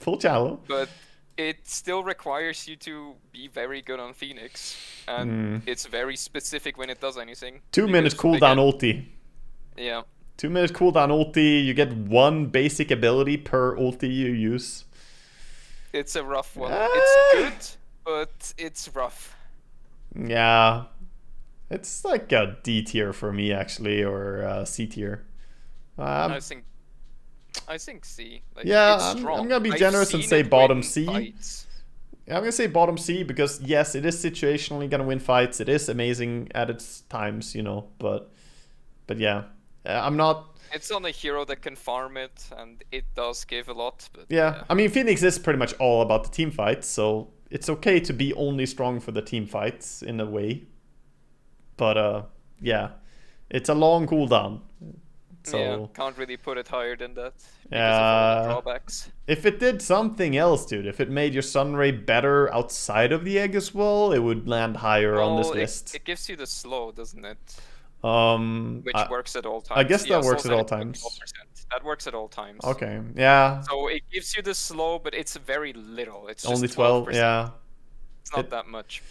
[SPEAKER 1] full channel.
[SPEAKER 2] But it still requires you to be very good on Phoenix, and it's very specific when it does anything.
[SPEAKER 1] 2 minute cooldown ulti.
[SPEAKER 2] Yeah.
[SPEAKER 1] 2 minute cooldown ulti. You get 1 basic ability per ulti you use.
[SPEAKER 2] It's a rough one. It's good, but it's rough.
[SPEAKER 1] Yeah. It's like a D tier for me, actually, or C tier.
[SPEAKER 2] I think C. Like,
[SPEAKER 1] yeah,
[SPEAKER 2] it's strong.
[SPEAKER 1] I'm gonna be generous and say bottom C.
[SPEAKER 2] Fights.
[SPEAKER 1] Yeah, I'm gonna say bottom C because yes, it is situationally gonna win fights. It is amazing at its times, you know. But yeah, I'm not.
[SPEAKER 2] It's on a hero that can farm it, and it does give a lot. But
[SPEAKER 1] yeah, I mean Phoenix is pretty much all about the team fights, so it's okay to be only strong for the team fights in a way. But yeah, it's a long cooldown. So
[SPEAKER 2] yeah, can't really put it higher than that because of all the drawbacks.
[SPEAKER 1] If it did something else, dude, if it made your Sunray better outside of the egg as well, it would land higher on this list.
[SPEAKER 2] It gives you the slow, doesn't it?
[SPEAKER 1] Which
[SPEAKER 2] works at all times.
[SPEAKER 1] I guess that works at all times.
[SPEAKER 2] That works at all times.
[SPEAKER 1] Okay, yeah.
[SPEAKER 2] So it gives you the slow, but it's very little. It's
[SPEAKER 1] only
[SPEAKER 2] just
[SPEAKER 1] 12. Yeah.
[SPEAKER 2] It's not that much.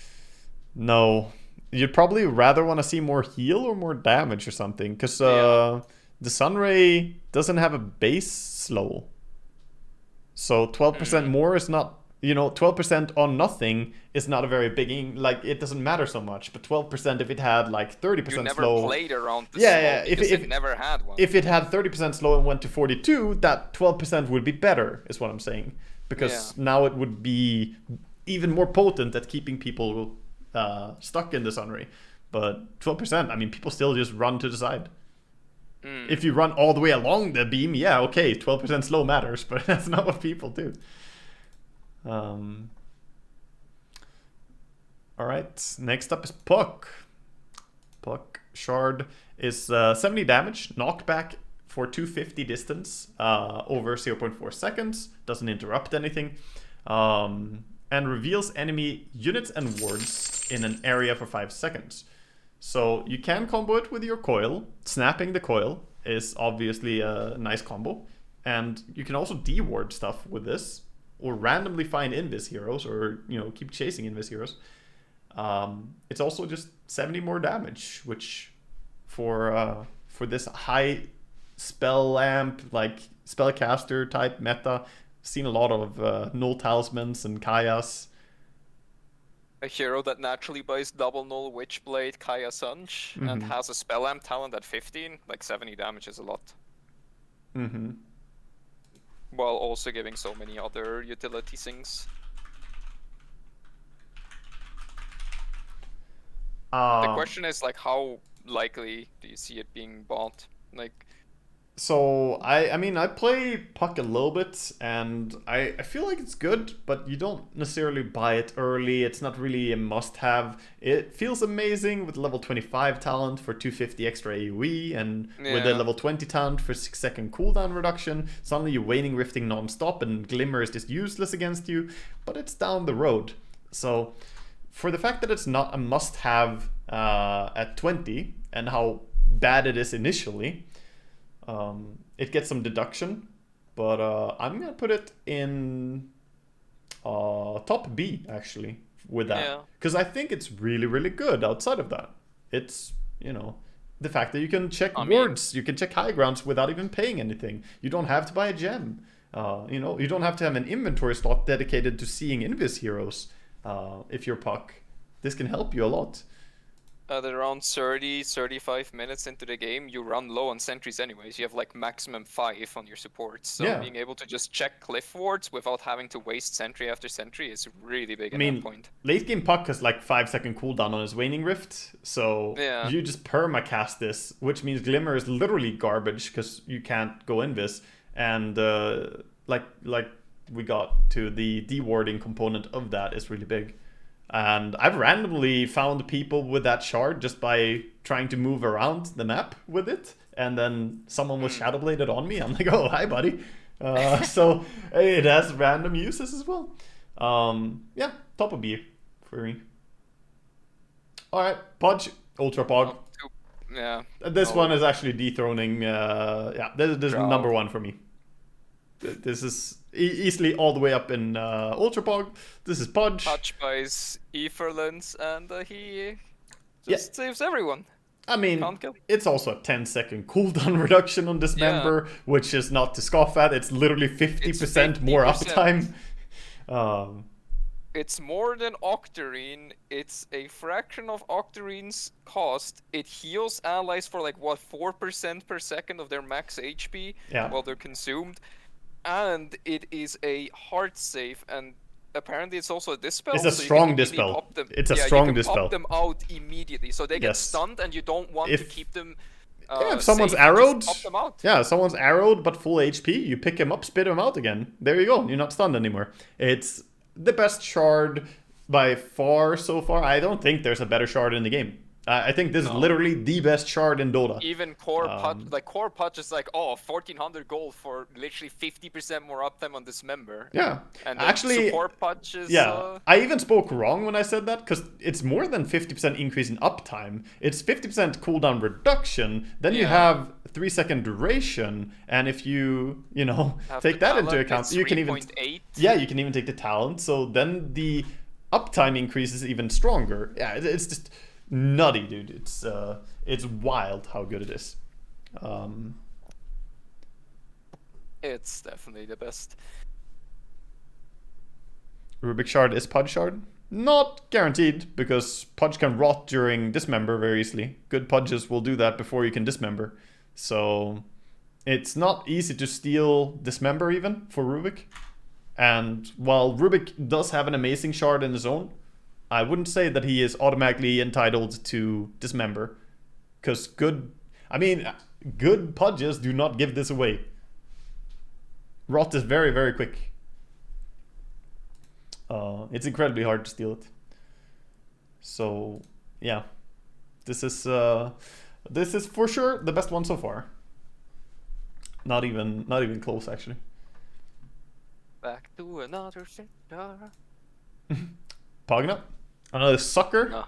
[SPEAKER 1] No, you'd probably rather want to see more heal or more damage or something, because the Sunray doesn't have a base slow. So 12% more is not, 12% on nothing is not a very big, like, it doesn't matter so much. But 12% if it had like 30% slow.
[SPEAKER 2] You never played around the slow because it never had one.
[SPEAKER 1] If it had 30% slow and went to 42, that 12% would be better, is what I'm saying. Because now it would be even more potent at keeping people stuck in the Sunray. But 12%, I mean, people still just run to the side. If you run all the way along the beam, yeah, okay, 12% slow matters, but that's not what people do. Alright, next up is Puck. Puck Shard is 70 damage, knockback for 250 distance over 0.4 seconds, doesn't interrupt anything, and reveals enemy units and wards in an area for 5 seconds. So you can combo it with your coil. Snapping the coil is obviously a nice combo. And you can also de-ward stuff with this, or randomly find invis heroes, or keep chasing invis heroes. It's also just 70 more damage, which for this high spell amp, like spellcaster type meta, seen a lot of null talismans and kayas.
[SPEAKER 2] a hero that naturally buys double null Witchblade Kaya Sunch and has a spell amp talent at 15, like 70 damage is a lot. While also giving so many other utility things. The question is like, how likely do you see it being bought? Like,
[SPEAKER 1] so I mean I play Puck a little bit and I feel like it's good, but you don't necessarily buy it early. It's not really a must-have. It feels amazing with level 25 talent for 250 extra AoE and with the level 20 talent for 6-second cooldown reduction. Suddenly you're waning rifting non-stop and Glimmer is just useless against you, but it's down the road. So for the fact that it's not a must-have at 20 and how bad it is initially, it gets some deduction, but I'm gonna put it in top B actually with that, because I think it's really, really good. Outside of that, it's, you know, the fact that you can check wards, you can check high grounds without even paying anything. You don't have to buy a gem. You know, you don't have to have an inventory slot dedicated to seeing Invis heroes. If you're Puck, this can help you a lot.
[SPEAKER 2] At around 30-35 minutes into the game, you run low on sentries anyways. You have like maximum 5 on your supports. So being able to just check cliff wards without having to waste sentry after sentry is really big at that point.
[SPEAKER 1] Late game Puck has like 5-second cooldown on his Waning Rift. So you just permacast this, which means Glimmer is literally garbage because you can't go Invis. And like we got to the dewarding component of that is really big. And I've randomly found people with that shard just by trying to move around the map with it. And then someone was Shadowbladed on me. I'm like, oh, hi, buddy. So it has random uses as well. Yeah, top of B for me. All right, Podge, Ultra Pog. This one is actually dethroning. This is number 1 for me. This is easily all the way up in Ultra Pog. This is Podge.
[SPEAKER 2] Podge buys Etherlands and he just saves everyone.
[SPEAKER 1] I mean, it's also a 10-second cooldown reduction on Dismember, which is not to scoff at. It's literally 50% more uptime.
[SPEAKER 2] It's more than Octarine. It's a fraction of Octarine's cost. It heals allies for like, what, 4% per second of their max HP while they're consumed. And it is a hard save, and apparently it's also a dispel.
[SPEAKER 1] It's a strong dispel. It's a strong dispel.
[SPEAKER 2] Pop them out immediately, so they get stunned, and you don't want to keep them.
[SPEAKER 1] If someone's arrowed,
[SPEAKER 2] pop them out.
[SPEAKER 1] Yeah, someone's arrowed but full HP, you pick him up, spit him out again. There you go. You're not stunned anymore. It's the best shard by far so far. I don't think there's a better shard in the game. I think this is literally the best shard in Dota.
[SPEAKER 2] Even Core Pudge, like Core Pudge is like, 1400 gold for literally 50% more uptime on Dismember.
[SPEAKER 1] Yeah,
[SPEAKER 2] and
[SPEAKER 1] actually,
[SPEAKER 2] Support Pudge is.
[SPEAKER 1] Yeah, I even spoke wrong when I said that, because it's more than 50% increase in uptime. It's 50% cooldown reduction. Then you have 3-second duration, and if you take that into account, you can even you can even take the talent. So then the uptime increase is even stronger. Yeah, it's just nutty, dude. It's wild how good it is.
[SPEAKER 2] It's definitely the best.
[SPEAKER 1] Rubik Shard is Pudge Shard? Not guaranteed, because Pudge can rot during Dismember very easily. Good Pudges will do that before you can Dismember. So it's not easy to steal Dismember even for Rubik. And while Rubik does have an amazing shard in his own, I wouldn't say that he is automatically entitled to Dismember. Because good Pudges do not give this away. Rot is very, very quick. It's incredibly hard to steal it. So, yeah. This is for sure the best one so far. Not even close, actually.
[SPEAKER 2] Back to another Centaur.
[SPEAKER 1] Pogna? Another sucker?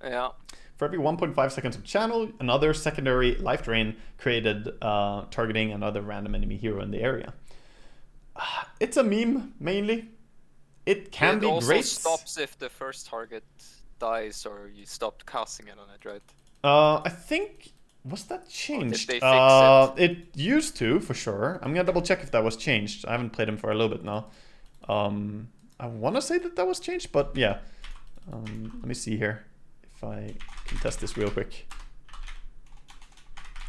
[SPEAKER 2] Yeah.
[SPEAKER 1] For every 1.5 seconds of channel, another secondary life drain created targeting another random enemy hero in the area. It's a meme, mainly. It can be great. It also
[SPEAKER 2] stops if the first target dies or you stopped casting it on it, right?
[SPEAKER 1] I think... Was that changed?
[SPEAKER 2] Did they fix it?
[SPEAKER 1] It used to, for sure. I'm gonna double check if that was changed. I haven't played him for a little bit now. I want to say that was changed, but yeah. Let me see here if I can test this real quick.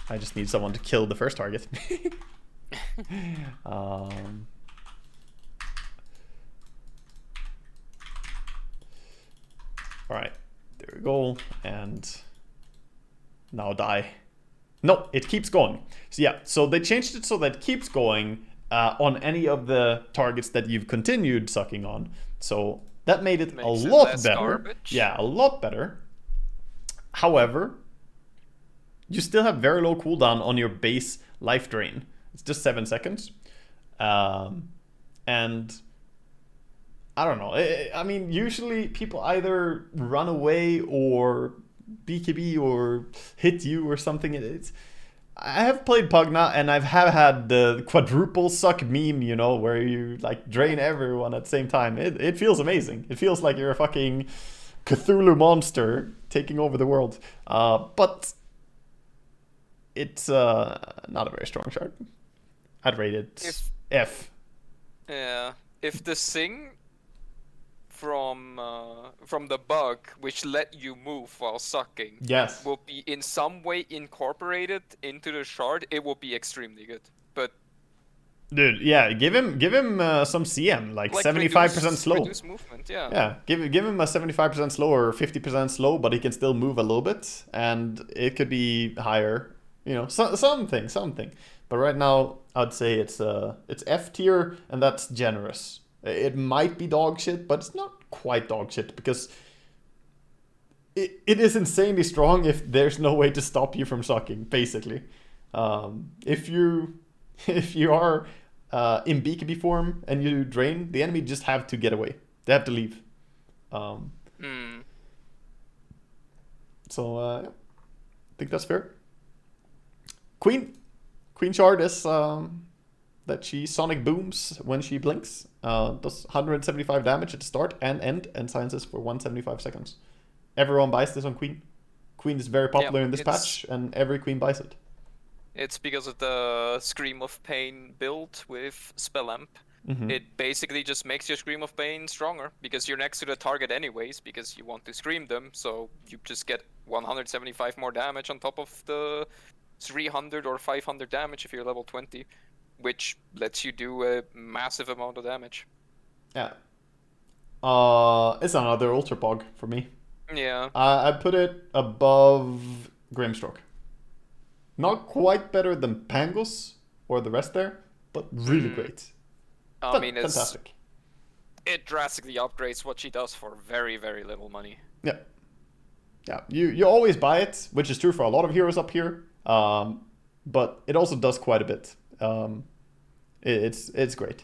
[SPEAKER 1] I just need someone to kill the first target. Alright, there we go, and now die. No, it keeps going. So yeah, so they changed it so that it keeps going on any of the targets that you've continued sucking on. So that made it a lot better. Garbage. Yeah, a lot better. However, you still have very low cooldown on your base life drain. It's just 7 seconds. And I don't know. I mean, usually people either run away or BKB or hit you or something. I have played Pugna and I have had the quadruple suck meme, you know, where you like drain everyone at the same time. It feels amazing. It feels like you're a fucking Cthulhu monster taking over the world. But it's not a very strong shard. I'd rate it F.
[SPEAKER 2] Yeah, if the Sing from the bug which let you move while sucking will be in some way incorporated into the shard, it will be extremely good. But
[SPEAKER 1] dude, yeah, give him some CM, like 75% slow.
[SPEAKER 2] Reduce movement, yeah.
[SPEAKER 1] Yeah, give him a 75% slow or 50% slow, but he can still move a little bit, and it could be higher. You know, something. But right now, I'd say it's F tier, and that's generous. It might be dog shit, but it's not quite dog shit because it is insanely strong if there's no way to stop you from sucking, basically. If you are in BKB form and you drain, the enemy just have to get away. They have to leave. So I think that's fair. Queen shard is that she sonic booms when she blinks. Does 175 damage at the start and end, and silences for 175 seconds. Everyone buys this on Queen. Queen is very popular in this patch, and every Queen buys it.
[SPEAKER 2] It's because of the Scream of Pain build with Spell Amp. It basically just makes your Scream of Pain stronger, because you're next to the target anyways, because you want to scream them, so you just get 175 more damage on top of the 300 or 500 damage if you're level 20. Which lets you do a massive amount of damage.
[SPEAKER 1] Yeah. It's another Ultra Pog for me.
[SPEAKER 2] Yeah.
[SPEAKER 1] I put it above Grimstroke. Not quite better than Pangos or the rest there, but really great.
[SPEAKER 2] I mean,
[SPEAKER 1] fantastic.
[SPEAKER 2] It drastically upgrades what she does for very, very little money.
[SPEAKER 1] Yeah. Yeah. You always buy it, which is true for a lot of heroes up here. But it also does quite a bit. It's great.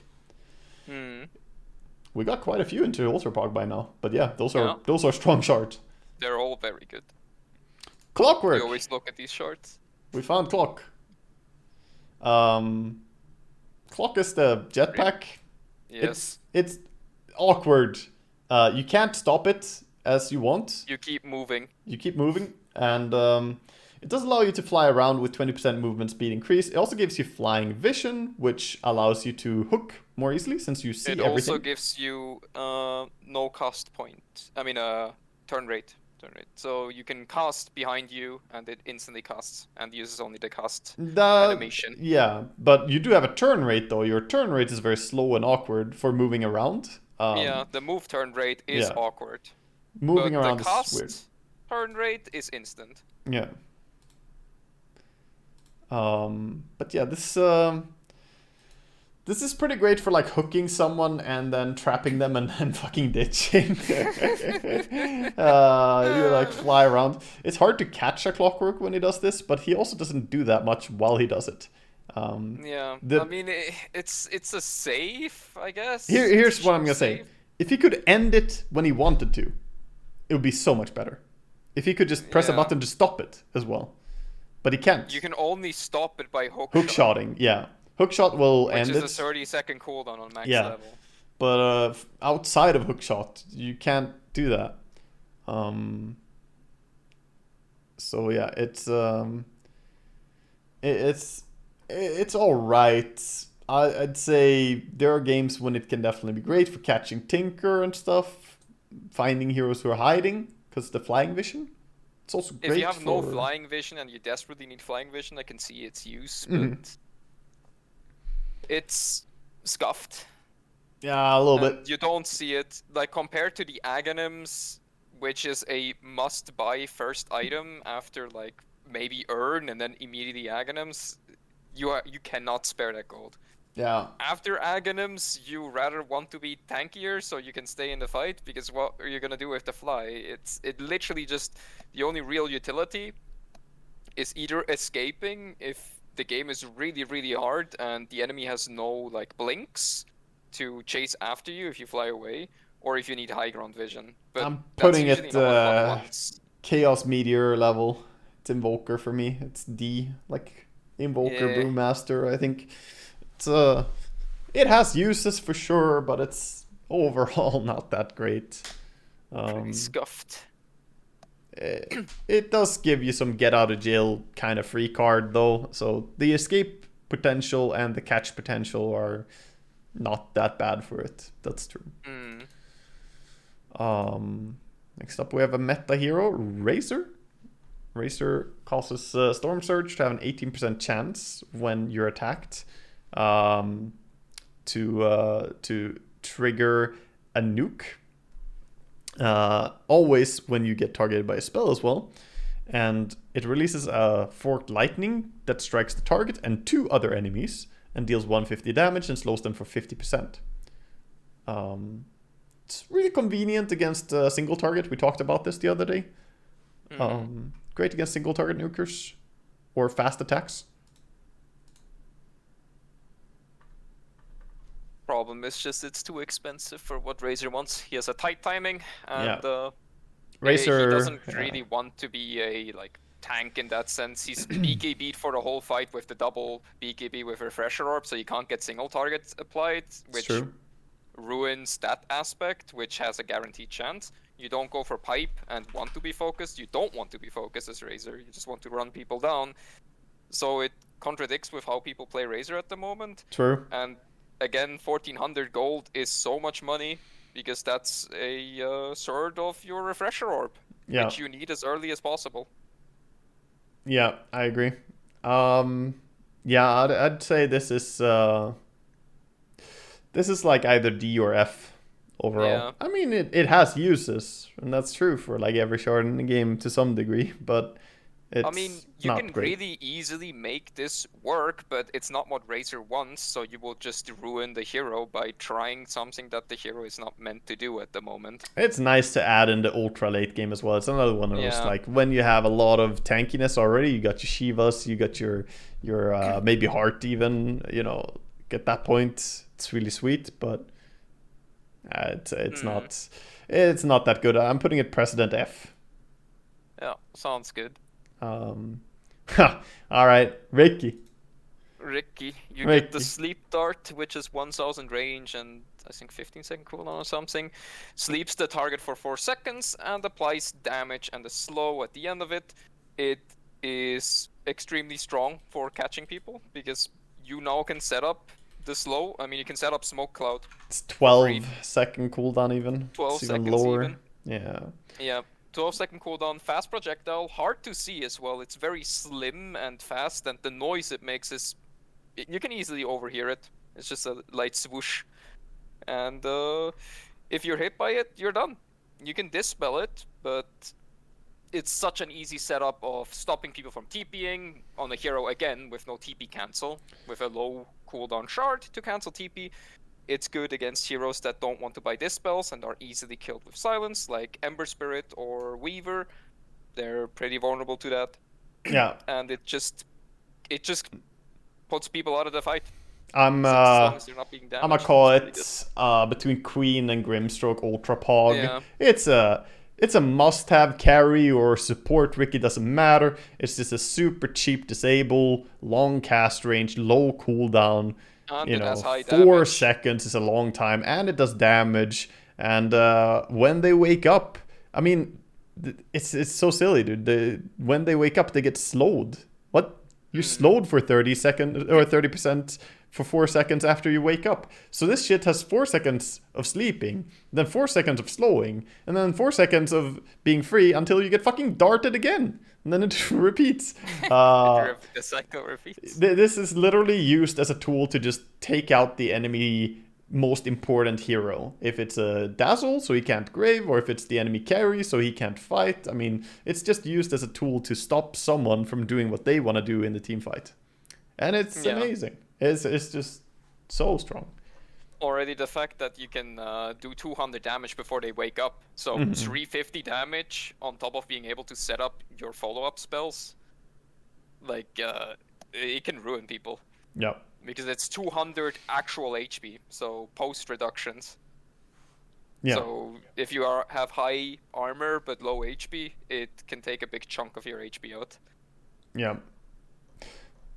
[SPEAKER 1] We got quite a few into Ultra Pog by now, but yeah, those are strong shards.
[SPEAKER 2] They're all very good.
[SPEAKER 1] Clockwork.
[SPEAKER 2] We always look at these shards.
[SPEAKER 1] We found Clock. Clock is the jetpack.
[SPEAKER 2] Yes.
[SPEAKER 1] It's awkward. You can't stop it as you want.
[SPEAKER 2] You keep moving.
[SPEAKER 1] And it does allow you to fly around with 20% movement speed increase. It also gives you flying vision, which allows you to hook more easily since you see everything. It
[SPEAKER 2] also gives you no cast point. I mean, turn rate. So you can cast behind you, and it instantly casts, and uses only the cast animation.
[SPEAKER 1] Yeah, but you do have a turn rate, though. Your turn rate is very slow and awkward for moving around.
[SPEAKER 2] Yeah, the move turn rate is awkward.
[SPEAKER 1] Moving around
[SPEAKER 2] is weird.
[SPEAKER 1] The
[SPEAKER 2] cast turn rate is instant.
[SPEAKER 1] Yeah. But yeah, this is pretty great for like hooking someone and then trapping them and then fucking ditching. You like fly around. It's hard to catch a Clockwork when he does this, but he also doesn't do that much while he does it.
[SPEAKER 2] I mean, it's a save, I guess.
[SPEAKER 1] Here's what I'm gonna say. If he could end it when he wanted to, it would be so much better. If he could just press a button to stop it as well. But he can't.
[SPEAKER 2] You can only stop it by
[SPEAKER 1] hookshotting. Yeah, hookshot will end it.
[SPEAKER 2] Which is a 30-second cooldown on max level.
[SPEAKER 1] But outside of hookshot, you can't do that. So yeah, it's all right. I'd say there are games when it can definitely be great for catching Tinker and stuff. finding heroes who are hiding because the flying vision. It's also great
[SPEAKER 2] If you have no
[SPEAKER 1] for...
[SPEAKER 2] flying vision and you desperately need flying vision, I can see its use,
[SPEAKER 1] Mhm.
[SPEAKER 2] but it's scuffed.
[SPEAKER 1] Yeah, a little
[SPEAKER 2] And
[SPEAKER 1] bit.
[SPEAKER 2] you don't see it, like, compared to the Aghanims, which is a must-buy first item after, like, maybe Earn and then immediately Aghanims. You cannot spare that gold.
[SPEAKER 1] Yeah.
[SPEAKER 2] After Aghanims, you rather want to be tankier so you can stay in the fight, because what are you gonna do with the fly? It literally just, the only real utility is either escaping if the game is really, really hard and the enemy has no, like, blinks to chase after you if you fly away, or if you need high ground vision. But
[SPEAKER 1] I'm
[SPEAKER 2] that's
[SPEAKER 1] putting
[SPEAKER 2] usually
[SPEAKER 1] it
[SPEAKER 2] not what one wants.
[SPEAKER 1] Chaos Meteor level. It's Invoker for me. It's D, like Invoker
[SPEAKER 2] Yeah.
[SPEAKER 1] Brewmaster. I think it's it has uses for sure, but it's overall not that great.
[SPEAKER 2] Pretty scuffed.
[SPEAKER 1] It does give you some get out of jail kind of free card though. So the escape potential and the catch potential are not that bad for it. That's true. Next up we have a meta hero, Razor. Razor causes Storm Surge to have an 18% chance when you're attacked to trigger a nuke. Always when you get targeted by a spell as well. And it releases a forked lightning that strikes the target and 2 other enemies and deals 150 damage and slows them for 50%. It's really convenient against a single target. We talked about this the other day. Great against single target nukers or fast attacks.
[SPEAKER 2] Problem is just it's too expensive for what Razor wants. He has a tight timing, and
[SPEAKER 1] Razor
[SPEAKER 2] he doesn't really want to be a, like, tank in that sense. He's BKB'd for the whole fight with the double BKB with Refresher Orb, so you can't get single targets applied, which ruins that aspect, which has a guaranteed chance. You don't go for pipe and want to be focused. You don't want to be focused as Razor. You just want to run people down. So it contradicts with how people play Razor at the moment.
[SPEAKER 1] True.
[SPEAKER 2] And again, 1400 gold is so much money because that's a third of your Refresher Orb, which you need as early as possible.
[SPEAKER 1] Yeah, I agree. Yeah, I'd say this is like either D or F overall.
[SPEAKER 2] Yeah.
[SPEAKER 1] I mean, it has uses, and that's true for like every shard in the game to some degree, but it's
[SPEAKER 2] I mean, you
[SPEAKER 1] not
[SPEAKER 2] can
[SPEAKER 1] great.
[SPEAKER 2] really easily make this work, but it's not what Razor wants, so you will just ruin the hero by trying something that the hero is not meant to do at the moment.
[SPEAKER 1] It's nice to add in the ultra late game as well. It's another one of those,
[SPEAKER 2] Yeah.
[SPEAKER 1] like, when you have a lot of tankiness already, you got your Shivas, you got your maybe Heart even, you know, at that point, it's really sweet, but it's not that good. I'm putting it Precedent F.
[SPEAKER 2] Yeah, sounds good.
[SPEAKER 1] All right, Ricky.
[SPEAKER 2] You get the Sleep Dart, which is 1000 range and I think 15-second cooldown or something. Sleeps the target for 4 seconds and applies damage and a slow at the end of it. It is extremely strong for catching people because you now can set up the slow. I mean, you can set up Smoke Cloud.
[SPEAKER 1] It's 12-second cooldown even.
[SPEAKER 2] 12
[SPEAKER 1] it's even
[SPEAKER 2] seconds
[SPEAKER 1] lower.
[SPEAKER 2] even. Yeah. 12-second cooldown, fast projectile, hard to see as well. It's very slim and fast, and the noise it makes is... You can easily overhear it. It's just a light swoosh. And if you're hit by it, you're done. You can dispel it, but it's such an easy setup of stopping people from TPing on a hero again with no TP cancel, with a low cooldown shard to cancel TP. It's good against heroes that don't want to buy dispels and are easily killed with silence, like Ember Spirit or Weaver. They're pretty vulnerable to that.
[SPEAKER 1] Yeah.
[SPEAKER 2] And it just puts people out of the fight.
[SPEAKER 1] I'm
[SPEAKER 2] as they're not being
[SPEAKER 1] gonna call it between Queen and Grimstroke Ultra Pog.
[SPEAKER 2] Yeah.
[SPEAKER 1] It's a must-have carry or support. Ricky doesn't matter. It's just a super cheap disable, long cast range, low cooldown.
[SPEAKER 2] And
[SPEAKER 1] You
[SPEAKER 2] it
[SPEAKER 1] know,
[SPEAKER 2] has high
[SPEAKER 1] 4
[SPEAKER 2] damage.
[SPEAKER 1] seconds is a long time, and it does damage. And when they wake up, I mean, it's so silly, dude. When they wake up, they get slowed. What? you're slowed for 30 seconds or 30% for 4 seconds after you wake up. So this shit has 4 seconds of sleeping, then 4 seconds of slowing, and then 4 seconds of being free until you get fucking darted again. And then it repeats.
[SPEAKER 2] The cycle repeats.
[SPEAKER 1] This is literally used as a tool to just take out the enemy most important hero. If it's a Dazzle, so he can't grave, or if it's the enemy carry, so he can't fight. I mean, it's just used as a tool to stop someone from doing what they want to do in the team fight. And it's amazing. It's just so strong.
[SPEAKER 2] Already the fact that you can do 200 damage before they wake up. So 350 damage on top of being able to set up your follow-up spells. Like, it can ruin people.
[SPEAKER 1] Yeah.
[SPEAKER 2] Because it's 200 actual HP, so post reductions.
[SPEAKER 1] Yeah.
[SPEAKER 2] So if you have high armor but low HP, it can take a big chunk of your HP out.
[SPEAKER 1] Yeah.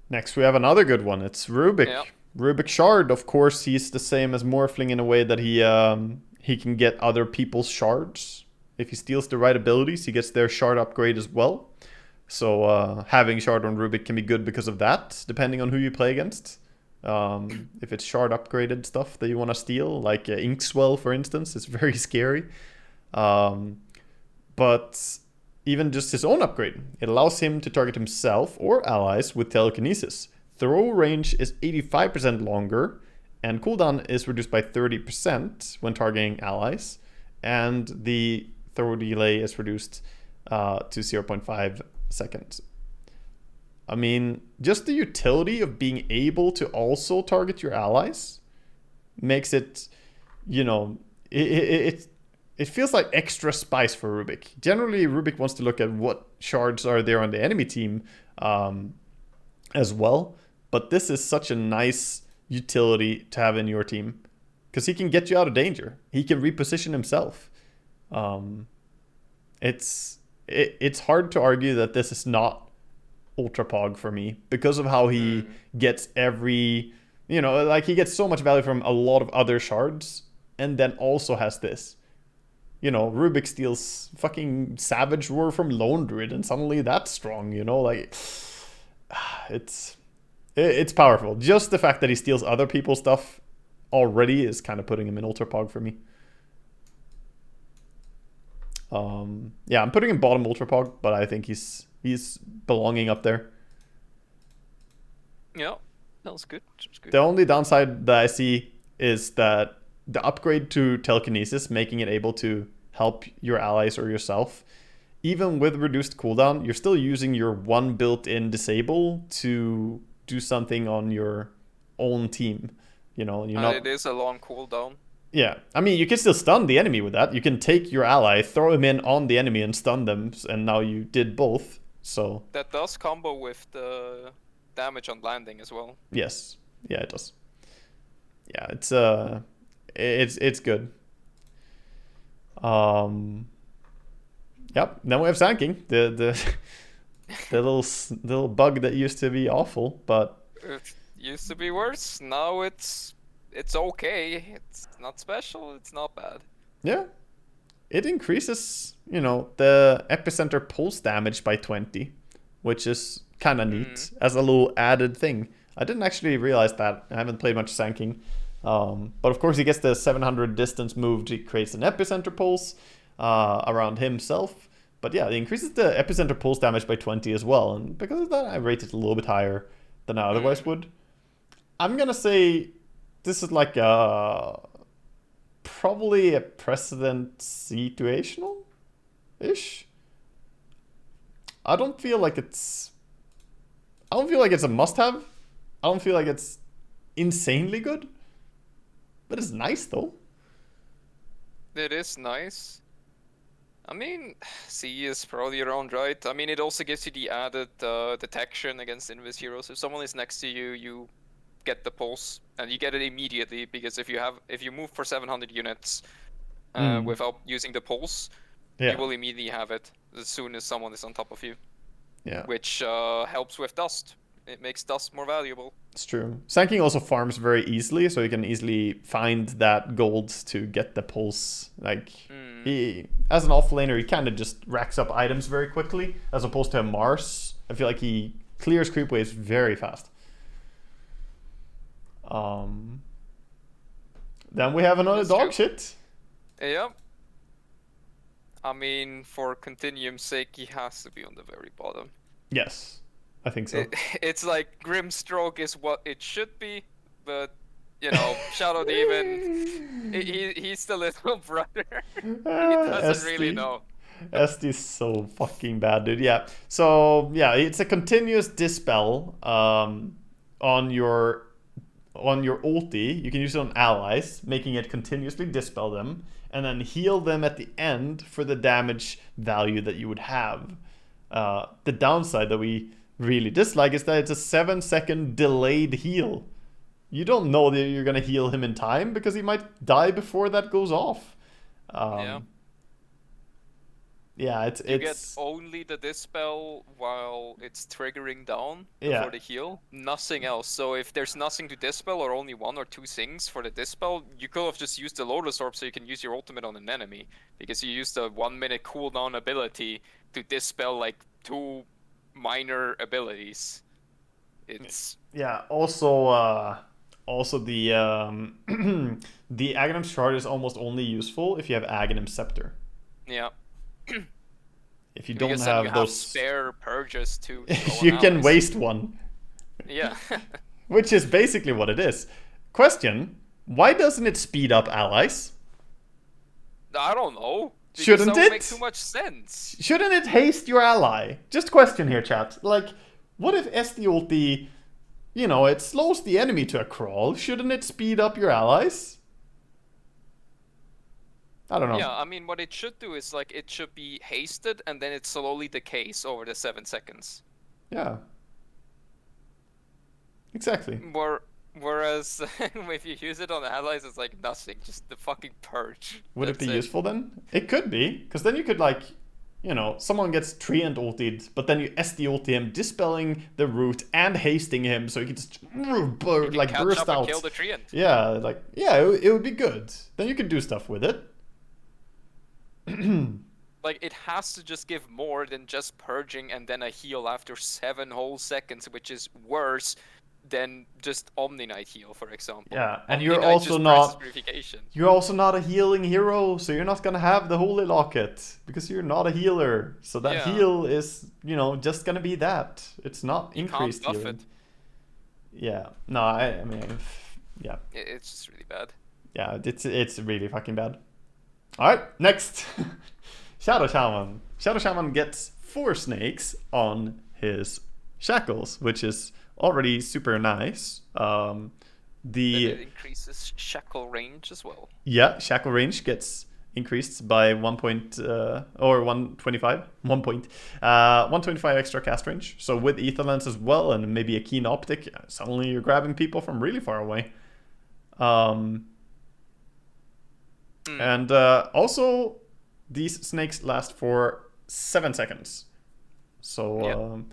[SPEAKER 1] Next we have another good one. It's Rubik.
[SPEAKER 2] Yeah.
[SPEAKER 1] Rubik Shard, of course, he's the same as Morphling in a way that he can get other people's shards. If he steals the right abilities, he gets their shard upgrade as well. So having shard on Rubik can be good because of that, depending on who you play against. If it's shard upgraded stuff that you want to steal, like Inkswell, for instance, it's very scary. But even just his own upgrade, it allows him to target himself or allies with telekinesis. Throw range is 85% longer, and cooldown is reduced by 30% when targeting allies, and the throw delay is reduced to 0.5 seconds. I mean, just the utility of being able to also target your allies makes it, you know, it feels like extra spice for Rubik. Generally, Rubik wants to look at what shards are there on the enemy team as well. But this is such a nice utility to have in your team. Because he can get you out of danger. He can reposition himself. It's hard to argue that this is not Ultra Pog for me. Because of how he gets every... You know, like he gets so much value from a lot of other shards. And then also has this. You know, Rubik steals fucking Savage Roar from Lone Druid, and suddenly that's strong, you know? Like, it's powerful. Just the fact that he steals other people's stuff already is kind of putting him in Ultra Pog for me. Yeah, I'm putting him bottom Ultra Pog, but I think he's belonging up there.
[SPEAKER 2] Yeah, that was good.
[SPEAKER 1] The only downside that I see is that the upgrade to telekinesis, making it able to help your allies or yourself, even with reduced cooldown, you're still using your one built-in disable to do something on your own team. You know, you're not...
[SPEAKER 2] It is a long cooldown.
[SPEAKER 1] Yeah, I mean, you can still stun the enemy with that. You can take your ally, throw him in on the enemy and stun them, and now you did both. So
[SPEAKER 2] that does combo with the damage on landing as well.
[SPEAKER 1] Yes, yeah, it does. Yeah, it's good. Yep. Then we have Sanking, the little bug that used to be awful, but
[SPEAKER 2] it used to be worse. Now it's okay. It's not special. It's not bad.
[SPEAKER 1] Yeah, it increases, you know, the epicenter pulse damage by 20, which is kind of neat as a little added thing. I didn't actually realize that. I haven't played much Sanking. But of course he gets the 700 distance moved. He creates an epicenter pulse around himself. But yeah, it increases the epicenter pulse damage by 20 as well. And because of that, I rate it a little bit higher than I otherwise would. I'm going to say this is like probably a precedent situational-ish. I don't feel like it's a must-have. I don't feel like it's insanely good. But it's nice, though.
[SPEAKER 2] It is nice. I mean, C is probably your own right. I mean, it also gives you the added detection against invis heroes. If someone is next to you, you get the pulse, and you get it immediately, because if you move for 700 units without using the pulse, you will immediately have it as soon as someone is on top of you.
[SPEAKER 1] Yeah.
[SPEAKER 2] Which helps with dust. It makes dust more valuable.
[SPEAKER 1] It's true. Sanking also farms very easily, so you can easily find that gold to get the pulse. Like, he, as an off laner, he kind of just racks up items very quickly, as opposed to a Mars. I feel like he Clears creep waves very fast. Then we have another
[SPEAKER 2] That's
[SPEAKER 1] dog
[SPEAKER 2] true.
[SPEAKER 1] shit.
[SPEAKER 2] Yep. I mean, for continuum's sake, he has to be on the very bottom.
[SPEAKER 1] Yes, I think so.
[SPEAKER 2] It's like Grimstroke is what it should be, but you know, Shadow Demon, he's the little brother. He doesn't really know.
[SPEAKER 1] SD is so fucking bad, dude. Yeah. So yeah, it's a continuous dispel on your ulti. You can use it on allies, making it continuously dispel them, and then heal them at the end for the damage value that you would have. The downside that we really dislike is that it's a 7-second delayed heal. You don't know that you're gonna heal him in time because he might die before that goes off. Yeah, it's
[SPEAKER 2] You get only the dispel while it's triggering down for the heal, nothing else. So if there's nothing to dispel or only 1 or 2 things for the dispel, you could have just used the Lotus Orb so you can use your ultimate on an enemy, because you used a 1-minute cooldown ability to dispel like 2 minor abilities. It's
[SPEAKER 1] also the the Aghanim shard is almost only useful if you have Aghanim scepter.
[SPEAKER 2] Yeah.
[SPEAKER 1] If you don't
[SPEAKER 2] because
[SPEAKER 1] have
[SPEAKER 2] you
[SPEAKER 1] those
[SPEAKER 2] spare purges to
[SPEAKER 1] you can waste one.
[SPEAKER 2] Yeah.
[SPEAKER 1] Which is basically what it is. Question, why doesn't it speed up allies?
[SPEAKER 2] I don't know.
[SPEAKER 1] Shouldn't
[SPEAKER 2] that would
[SPEAKER 1] it?
[SPEAKER 2] make too much sense.
[SPEAKER 1] Shouldn't it haste your ally? Just question here, chat. Like, what if SD ulti, it slows the enemy to a crawl? Shouldn't it speed up your allies? I don't know.
[SPEAKER 2] Yeah, I mean, what it should do is, like, it should be hasted, and then it slowly decays over the 7 seconds.
[SPEAKER 1] Yeah. Exactly.
[SPEAKER 2] Whereas, if you use it on allies, it's like nothing, just the fucking purge.
[SPEAKER 1] Would it be useful then? It could be, because then you could, like, someone gets Treant ultied, but then you SD ulti him, dispelling the root and hasting him, so you can just burst out.
[SPEAKER 2] And kill the Treant.
[SPEAKER 1] Yeah, it would be good. Then you could do stuff with it.
[SPEAKER 2] Like, it has to just give more than just purging and then a heal after 7 whole seconds, which is worse than just Omni Knight heal, for example.
[SPEAKER 1] Yeah, and
[SPEAKER 2] Omni
[SPEAKER 1] you're
[SPEAKER 2] Knight
[SPEAKER 1] also
[SPEAKER 2] just
[SPEAKER 1] not
[SPEAKER 2] purification.
[SPEAKER 1] you're also not a healing hero, so you're not gonna have the Holy Locket because you're not a healer. So that heal is, just gonna be that. It's not increased
[SPEAKER 2] can't buff
[SPEAKER 1] healing.
[SPEAKER 2] it.
[SPEAKER 1] Yeah, no, I mean, yeah.
[SPEAKER 2] It's just really bad.
[SPEAKER 1] Yeah, it's really fucking bad. All right, next. Shadow Shaman. Shadow Shaman gets 4 snakes on his shackles, which is already super nice.
[SPEAKER 2] Then it increases shackle range as well.
[SPEAKER 1] Yeah, shackle range gets increased by 125 extra cast range. So with Ether Lens as well, and maybe a keen optic, suddenly you're grabbing people from really far away. And also, these snakes last for 7 seconds. So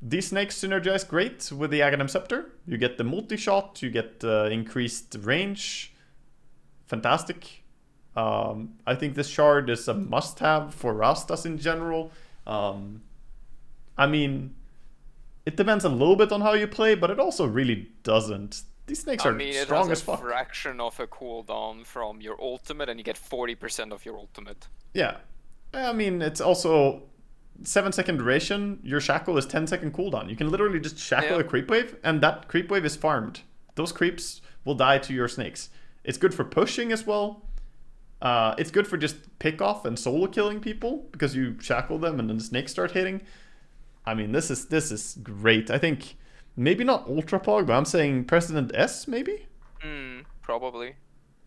[SPEAKER 1] these snakes synergize great with the Aghanim Scepter. You get the multi-shot, you get increased range. Fantastic. I think this shard is a must-have for Rastas in general. I mean, it depends a little bit on how you play, but it also really doesn't. These snakes are strong as fuck.
[SPEAKER 2] It has a fraction of a cooldown from your ultimate, and you get 40% of your ultimate.
[SPEAKER 1] Yeah. I mean, it's also 7-second duration. Your shackle is 10-second cooldown. You can literally just shackle a creep wave, and that creep wave is farmed. Those creeps will die to your snakes. It's good for pushing as well. It's good for just pick off and solo killing people because you shackle them and then the snakes start hitting. I mean, this is great. I think maybe not Ultra Pog, but I'm saying President S, maybe?
[SPEAKER 2] Probably.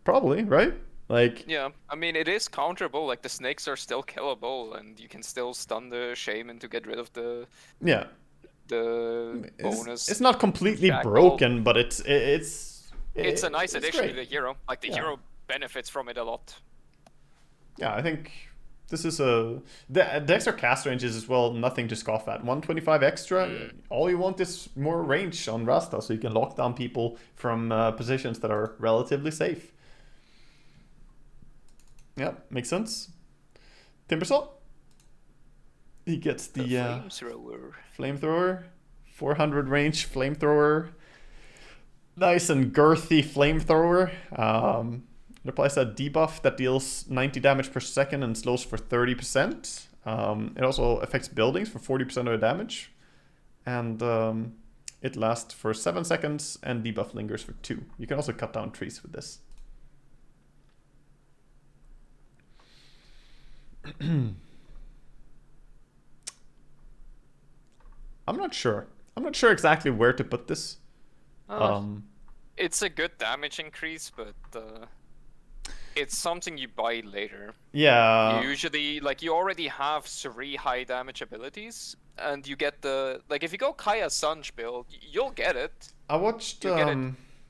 [SPEAKER 1] Probably, right? Like,
[SPEAKER 2] yeah, I mean, it is counterable. Like, the snakes are still killable, and you can still stun the Shaman to get rid of the bonus.
[SPEAKER 1] It's not completely broken, but it's
[SPEAKER 2] a nice addition to the hero. Like, the hero benefits from it a lot.
[SPEAKER 1] Yeah, I think this is the extra cast range is as well nothing to scoff at. 125 extra. All you want is more range on Rasta, so you can lock down people from positions that are relatively safe. Yeah, makes sense. Timbersaw. He gets the
[SPEAKER 2] flamethrower.
[SPEAKER 1] Flamethrower. 400 range flamethrower. Nice and girthy flamethrower. It applies a debuff that deals 90 damage per second and slows for 30%. It also affects buildings for 40% of the damage. And it lasts for 7 seconds and debuff lingers for 2. You can also cut down trees with this. I'm not sure. I'm not sure exactly where to put this.
[SPEAKER 2] It's a good damage increase, but it's something you buy later.
[SPEAKER 1] Yeah.
[SPEAKER 2] Usually, like, you already have 3 high damage abilities, and you get the... Like, if you go Kaya Sanj build, you'll get it.
[SPEAKER 1] I watched Rajix.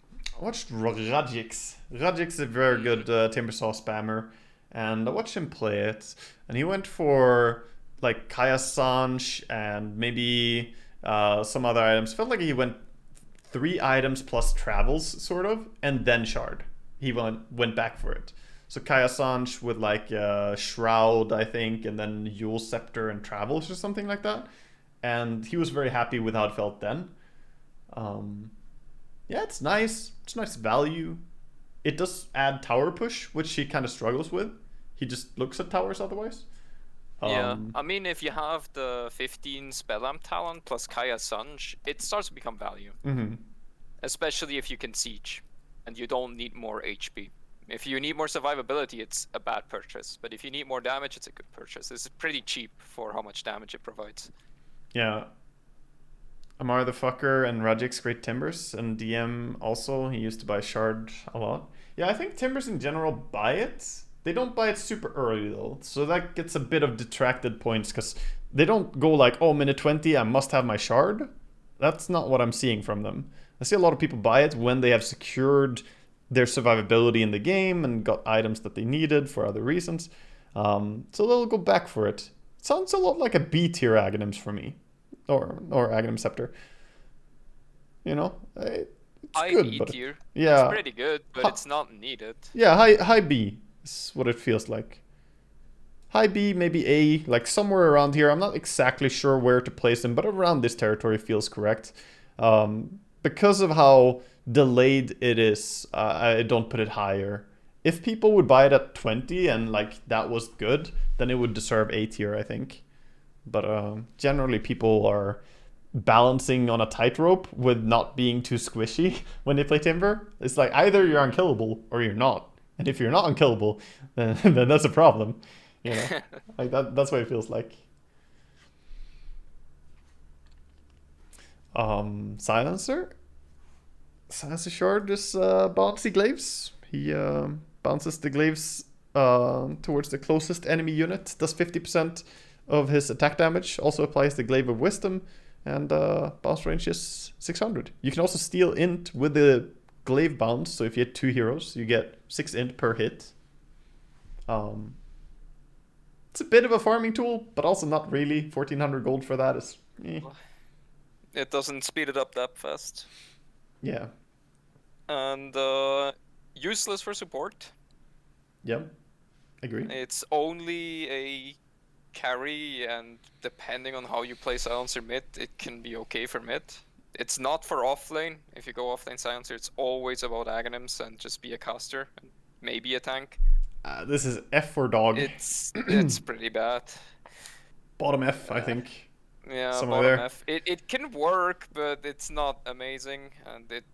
[SPEAKER 1] Rajix is a very good Timbersaw spammer, and I watched him play it, and he went for like Kaya Sanj and maybe some other items. Felt like he went 3 items plus travels, sort of, and then Shard. He went back for it. So Kaya Sanj with like Shroud, I think, and then Yule Scepter and Travels or something like that. And he was very happy with how it felt then. Yeah, it's nice. It's nice value. It does add tower push, which he kind of struggles with. He just looks at towers otherwise.
[SPEAKER 2] Yeah, I mean, if you have the 15 Spellamp talent plus Kaya Sanj, it starts to become value.
[SPEAKER 1] Mm-hmm.
[SPEAKER 2] Especially if you can siege, and you don't need more HP. If you need more survivability, it's a bad purchase. But if you need more damage, it's a good purchase. It's pretty cheap for how much damage it provides.
[SPEAKER 1] Yeah. Amar the Fucker and Rajix great Timbers, and DM also. He used to buy Shard a lot. Yeah, I think Timbers in general buy it. They don't buy it super early though, so that gets a bit of detracted points because they don't go like, oh, minute 20, I must have my Shard. That's not what I'm seeing from them. I see a lot of people buy it when they have secured their survivability in the game and got items that they needed for other reasons. So they'll go back for it. It sounds a lot like a B tier Aghanims for me, or Aghanim Scepter. You know, it's good,
[SPEAKER 2] B
[SPEAKER 1] but
[SPEAKER 2] tier.
[SPEAKER 1] yeah,
[SPEAKER 2] It's pretty good, but it's not needed.
[SPEAKER 1] Yeah, high B is what it feels like. High B, maybe A, like somewhere around here. I'm not exactly sure where to place them, but around this territory feels correct. Because of how delayed it is, I don't put it higher. If people would buy it at 20 and like that was good, then it would deserve A tier, I think. But generally people are balancing on a tightrope with not being too squishy when they play Timber. It's like either you're unkillable or you're not. And if you're not unkillable, then that's a problem. You know, like that's what it feels like. Silencer Shard is bouncy glaives. He bounces the glaives towards the closest enemy unit, does 50% of his attack damage, also applies the Glaive of Wisdom, and bounce range is 600. You can also steal int with the glaive bounce, so if you hit 2 heroes, you get 6 int per hit. It's a bit of a farming tool, but also not really. 1400 gold for that is...
[SPEAKER 2] It doesn't speed it up that fast.
[SPEAKER 1] Yeah.
[SPEAKER 2] And useless for support.
[SPEAKER 1] Yep. Agree.
[SPEAKER 2] It's only a carry, and depending on how you play Silencer mid, it can be okay for mid. It's not for offlane. If you go offlane Silencer, it's always about Aghanims and just be a caster, and maybe a tank.
[SPEAKER 1] This is F for dog.
[SPEAKER 2] It's pretty bad.
[SPEAKER 1] Bottom F, I think.
[SPEAKER 2] Yeah,
[SPEAKER 1] somewhere
[SPEAKER 2] bottom
[SPEAKER 1] there.
[SPEAKER 2] F. It can work, but it's not amazing, and it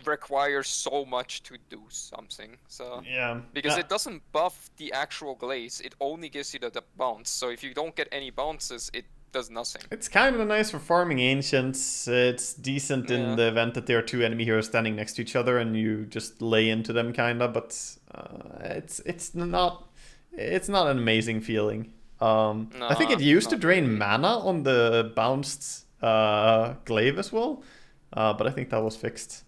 [SPEAKER 2] requires so much to do something. So
[SPEAKER 1] Yeah.
[SPEAKER 2] because it doesn't buff the actual glaze, it only gives you the bounce. So if you don't get any bounces, it does nothing.
[SPEAKER 1] It's kind of nice for farming ancients. It's decent in the event that there are 2 enemy heroes standing next to each other and you just lay into them, kinda. But it's not an amazing feeling. I think it used to drain mana on the bounced glaive as well, but I think that was fixed.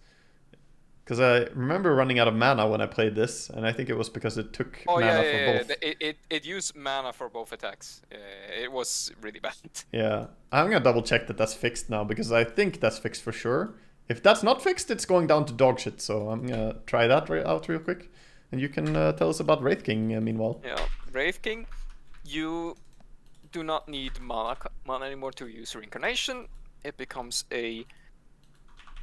[SPEAKER 1] Because I remember running out of mana when I played this, and I think it was because it took mana for both.
[SPEAKER 2] It used mana for both attacks. It was really bad.
[SPEAKER 1] Yeah, I'm gonna double check that that's fixed now, because I think that's fixed for sure. If that's not fixed, it's going down to dog shit, so I'm gonna try that out real quick. And you can tell us about Wraith King meanwhile.
[SPEAKER 2] Yeah, Wraith King, you do not need mana anymore to use Reincarnation. it becomes a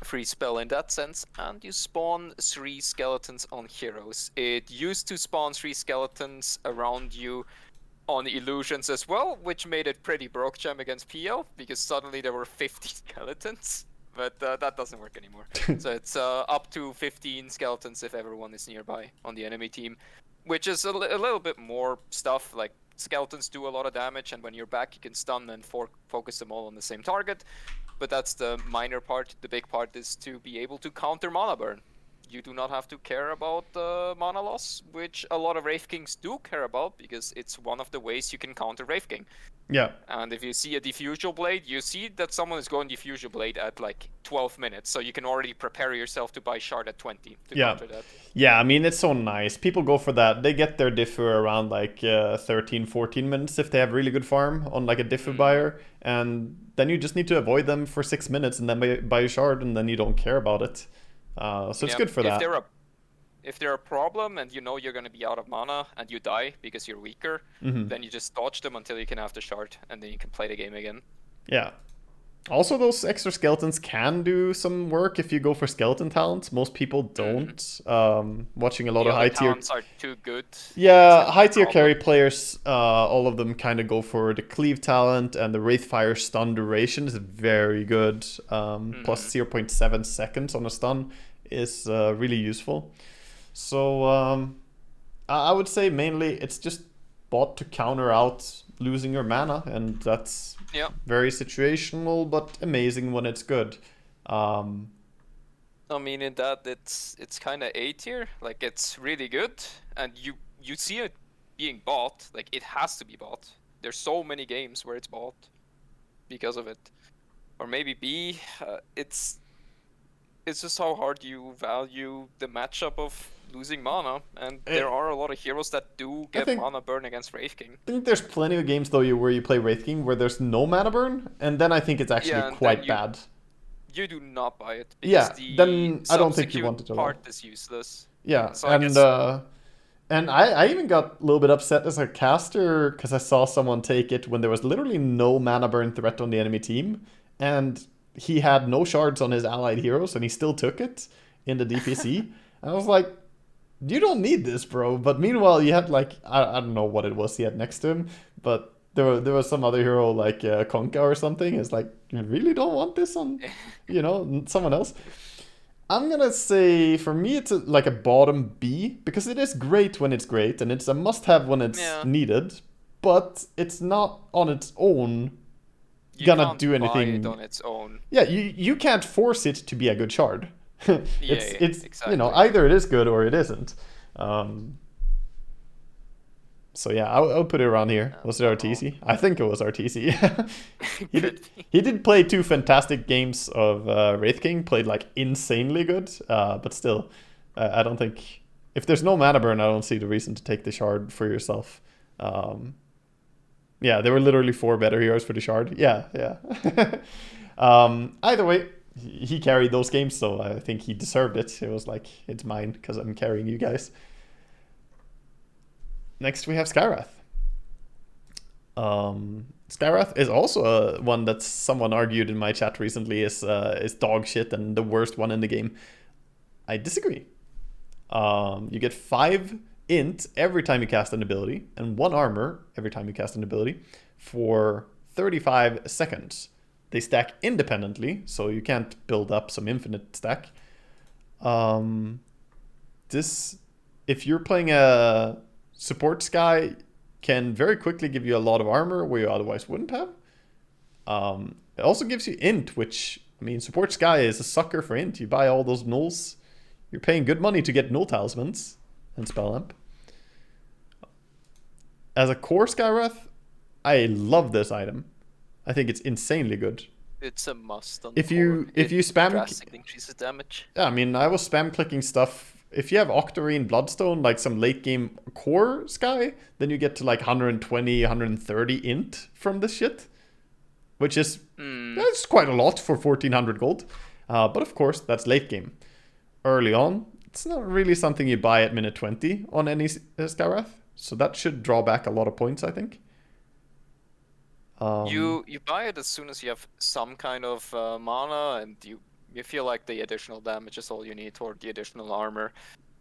[SPEAKER 2] free spell in that sense, and you spawn 3 skeletons on heroes. It used to spawn 3 skeletons around you on illusions as well, which made it pretty broke gem against PL, because suddenly there were 50 skeletons. But that doesn't work anymore. So it's up to 15 skeletons if everyone is nearby on the enemy team, which is a little bit more stuff. Like, skeletons do a lot of damage, and when you're back, you can stun and focus them all on the same target. But that's the minor part. The big part is to be able to counter mana burn. You do not have to care about mana loss, which a lot of Wraith Kings do care about, because it's one of the ways you can counter Wraith King.
[SPEAKER 1] Yeah.
[SPEAKER 2] And if you see a Diffusal Blade, you see that someone is going Diffusal Blade at like 12 minutes, so you can already prepare yourself to buy Shard at 20 to counter that.
[SPEAKER 1] Yeah, I mean, it's so nice. People go for that. They get their differ around like 13, 14 minutes if they have really good farm on like a differ buyer, and then you just need to avoid them for 6 minutes and then buy a Shard, and then you don't care about it. So it's good for that.
[SPEAKER 2] If they're a problem and you know you're going to be out of mana and you die because you're weaker, then you just dodge them until you can have the Shard, and then you can play the game again.
[SPEAKER 1] Yeah. Also, those extra skeletons can do some work if you go for skeleton talents. Most people don't. Watching a lot of high tier
[SPEAKER 2] talents are too good.
[SPEAKER 1] Yeah, high tier carry players, all of them kind of go for the cleave talent, and the Wraithfire stun duration is very good. Plus 0.7 seconds on a stun is really useful. So I would say mainly it's just bought to counter out losing your mana, and that's very situational but amazing when it's good. I
[SPEAKER 2] mean, in that it's kind of A tier. Like, it's really good, and you see it being bought. Like, it has to be bought. There's so many games where it's bought because of it. Or maybe B. It's just how hard you value the matchup of losing mana, and there are a lot of heroes that do get mana burn against Wraith King.
[SPEAKER 1] I think there's plenty of games though where you play Wraith King where there's no mana burn, and then I think it's actually quite bad.
[SPEAKER 2] You do not buy it.
[SPEAKER 1] Yeah, then I don't think you want it at all.
[SPEAKER 2] Part is useless.
[SPEAKER 1] Yeah, so and I even got a little bit upset as a caster because I saw someone take it when there was literally no mana burn threat on the enemy team, and he had no shards on his allied heroes, and he still took it in the DPC. I was like, you don't need this, bro. But meanwhile, you had like, I don't know what it was he had next to him, but there was some other hero like Konka or something. It's like, you really don't want this on, someone else. I'm gonna say for me it's like a bottom B, because it is great when it's great, and it's a must-have when it's needed, but it's not on its own gonna do anything.
[SPEAKER 2] Buy it on its own.
[SPEAKER 1] Yeah, you can't force it to be a good shard. It's
[SPEAKER 2] exactly.
[SPEAKER 1] Either it is good or it isn't. So yeah, I'll put it around here. Was it RTC? I think it was RTC. He did play 2 fantastic games of Wraith King. Played like insanely good, but still, I don't think if there's no mana burn, I don't see the reason to take the shard for yourself. Yeah, there were literally 4 better heroes for the shard. Yeah. Either way, he carried those games, so I think he deserved it. It was like, it's mine because I'm carrying you guys. Next we have Skywrath. Skywrath is also one that someone argued in my chat recently is dog shit and the worst one in the game. I disagree. You get 5 int every time you cast an ability, and 1 armor every time you cast an ability for 35 seconds. They stack independently, so you can't build up some infinite stack. This, if you're playing a support Sky, can very quickly give you a lot of armor where you otherwise wouldn't have. It also gives you int, which, I mean, support Sky is a sucker for int. You buy all those nulls. You're paying good money to get null talismans and spell amp. As a core Skywrath, I love this item. I think it's insanely good.
[SPEAKER 2] It's a must.
[SPEAKER 1] If you spam,
[SPEAKER 2] drastically increases damage.
[SPEAKER 1] Yeah, I mean, I was spam clicking stuff. If you have Octarine Bloodstone, like some late game core Sky, then you get to like 120, 130 int from this shit, which is that's quite a lot for 1400 gold. But of course, that's late game. Early on, it's not really something you buy at minute 20 on any Skywrath, so that should draw back a lot of points, I think.
[SPEAKER 2] You buy it as soon as you have some kind of mana, and you feel like the additional damage is all you need, or the additional armor.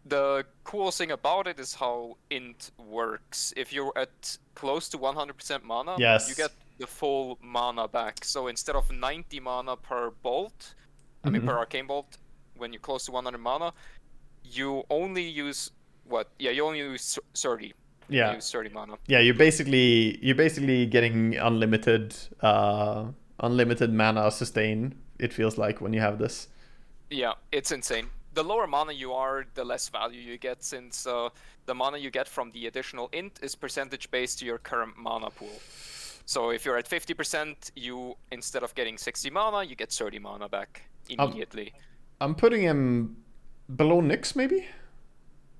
[SPEAKER 2] The cool thing about it is how int works. If you're at close to 100% mana,
[SPEAKER 1] Yes.
[SPEAKER 2] you get the full mana back. So instead of 90 mana per bolt, I mean per arcane bolt, when you're close to 100 mana, you only use what? Yeah, you only use 30.
[SPEAKER 1] Yeah.
[SPEAKER 2] You use 30 mana.
[SPEAKER 1] Yeah, you're basically getting unlimited mana sustain. It feels like when you have this.
[SPEAKER 2] Yeah, it's insane. The lower mana you are, the less value you get, since the mana you get from the additional int is percentage based to your current mana pool. So if you're at 50%, you, instead of getting 60 mana, you get 30 mana back immediately.
[SPEAKER 1] I'm putting him below Nyx, maybe?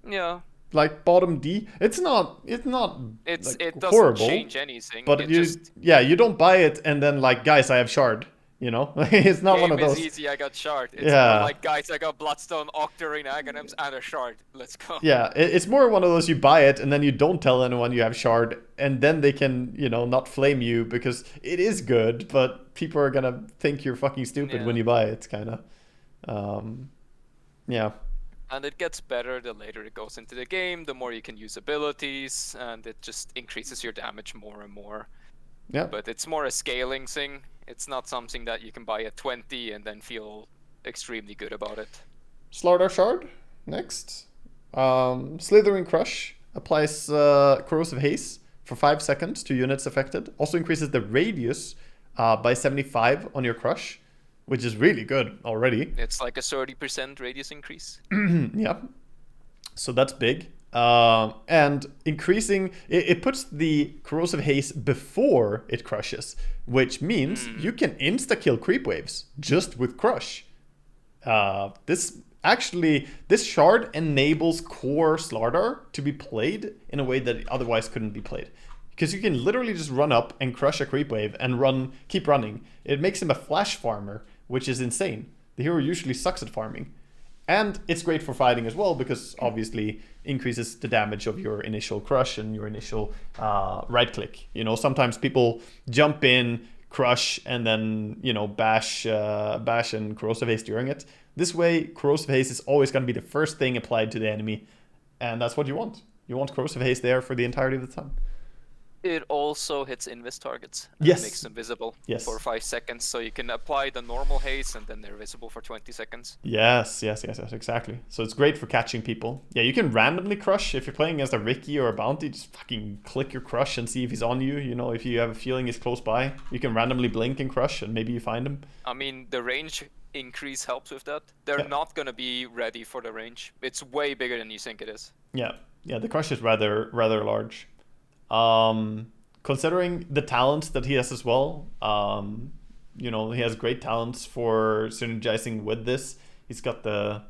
[SPEAKER 2] Yeah.
[SPEAKER 1] Like bottom D. It doesn't
[SPEAKER 2] horrible, change anything.
[SPEAKER 1] But you don't buy it and then like, guys, I have shard. You know, it's not one of those.
[SPEAKER 2] Game is easy, I got shard. It's more like, guys, I got Bloodstone, Octarine, Aghanims, and a shard. Let's go.
[SPEAKER 1] Yeah, it's more one of those you buy it and then you don't tell anyone you have shard, and then they can, not flame you because it is good, but people are gonna think you're fucking stupid when you buy it, kind of. Yeah.
[SPEAKER 2] And it gets better the later it goes into the game, the more you can use abilities, and it just increases your damage more and more.
[SPEAKER 1] Yeah.
[SPEAKER 2] But it's more a scaling thing. It's not something that you can buy at 20 and then feel extremely good about it.
[SPEAKER 1] Slardar Shard, next. Slithering Crush applies Corrosive Haze for 5 seconds to units affected. Also increases the radius by 75 on your Crush, which is really good already.
[SPEAKER 2] It's like a 30% radius increase.
[SPEAKER 1] Yeah. So that's big. And increasing, it puts the Corrosive Haze before it crushes, which means you can insta-kill creep waves just with Crush. This shard enables core Slardar to be played in a way that it otherwise couldn't be played. Because you can literally just run up and crush a creep wave and keep running. It makes him a flash farmer, which is insane. The hero usually sucks at farming. And it's great for fighting as well, because obviously increases the damage of your initial crush and your initial right click. Sometimes people jump in, crush, and then bash and corrosive haste during it. This way, corrosive haste is always going to be the first thing applied to the enemy, and that's what you want. You want corrosive haste there for the entirety of the time.
[SPEAKER 2] It also hits invis targets.
[SPEAKER 1] Yes.
[SPEAKER 2] Makes them visible
[SPEAKER 1] for
[SPEAKER 2] 5 seconds, so you can apply the normal haste and then they're visible for 20 seconds.
[SPEAKER 1] Yes, exactly. So it's great for catching people. Yeah, you can randomly crush. If you're playing against a Ricky or a Bounty, just fucking click your crush and see if he's on you. If you have a feeling he's close by, you can randomly blink and crush and maybe you find him.
[SPEAKER 2] I mean, the range increase helps with that. They're not going to be ready for the range. It's way bigger than you think it is.
[SPEAKER 1] Yeah, the crush is rather large. Considering the talents that he has as well, he has great talents for synergizing with this. He's got the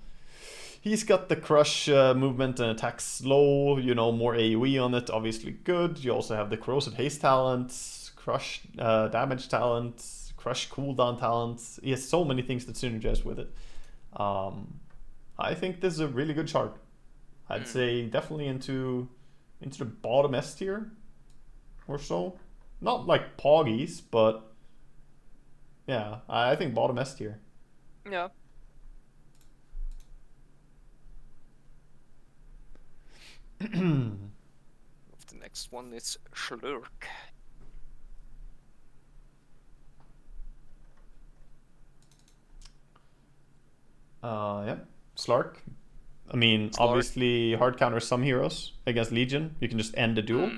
[SPEAKER 1] crush movement and attack slow, more AoE on it, obviously good. You also have the corrosive haste talents, crush damage talents, crush cooldown talents. He has so many things that synergize with it. I think this is a really good shard. I'd say definitely into the bottom S tier or so. Not like Poggies, but yeah, I think bottom S tier.
[SPEAKER 2] Yeah. The next one is Schlurk.
[SPEAKER 1] Yeah, Slark. I mean, obviously hard counters some heroes against Legion. You can just end the duel.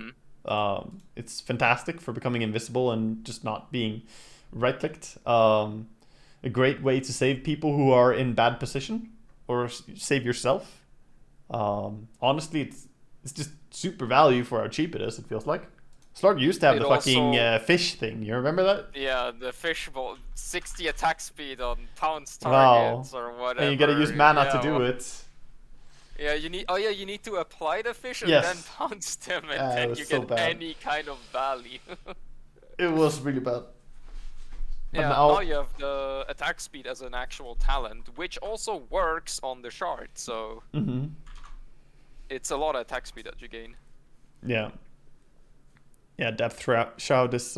[SPEAKER 1] It's fantastic for becoming invisible and just not being right-clicked. A great way to save people who are in bad position or save yourself. Honestly, it's just super value for how cheap it is, it feels like. Slark used to have the fucking fish thing. You remember that?
[SPEAKER 2] Yeah, the fish ball. 60 attack speed on pounce targets or whatever.
[SPEAKER 1] And you gotta use mana to do it.
[SPEAKER 2] Yeah, you need to apply the fish and then pounce them, and then you get any kind of value.
[SPEAKER 1] It was really bad.
[SPEAKER 2] But now you have the attack speed as an actual talent, which also works on the shard, so it's a lot of attack speed that you gain.
[SPEAKER 1] Yeah. Yeah, Depth Shroud is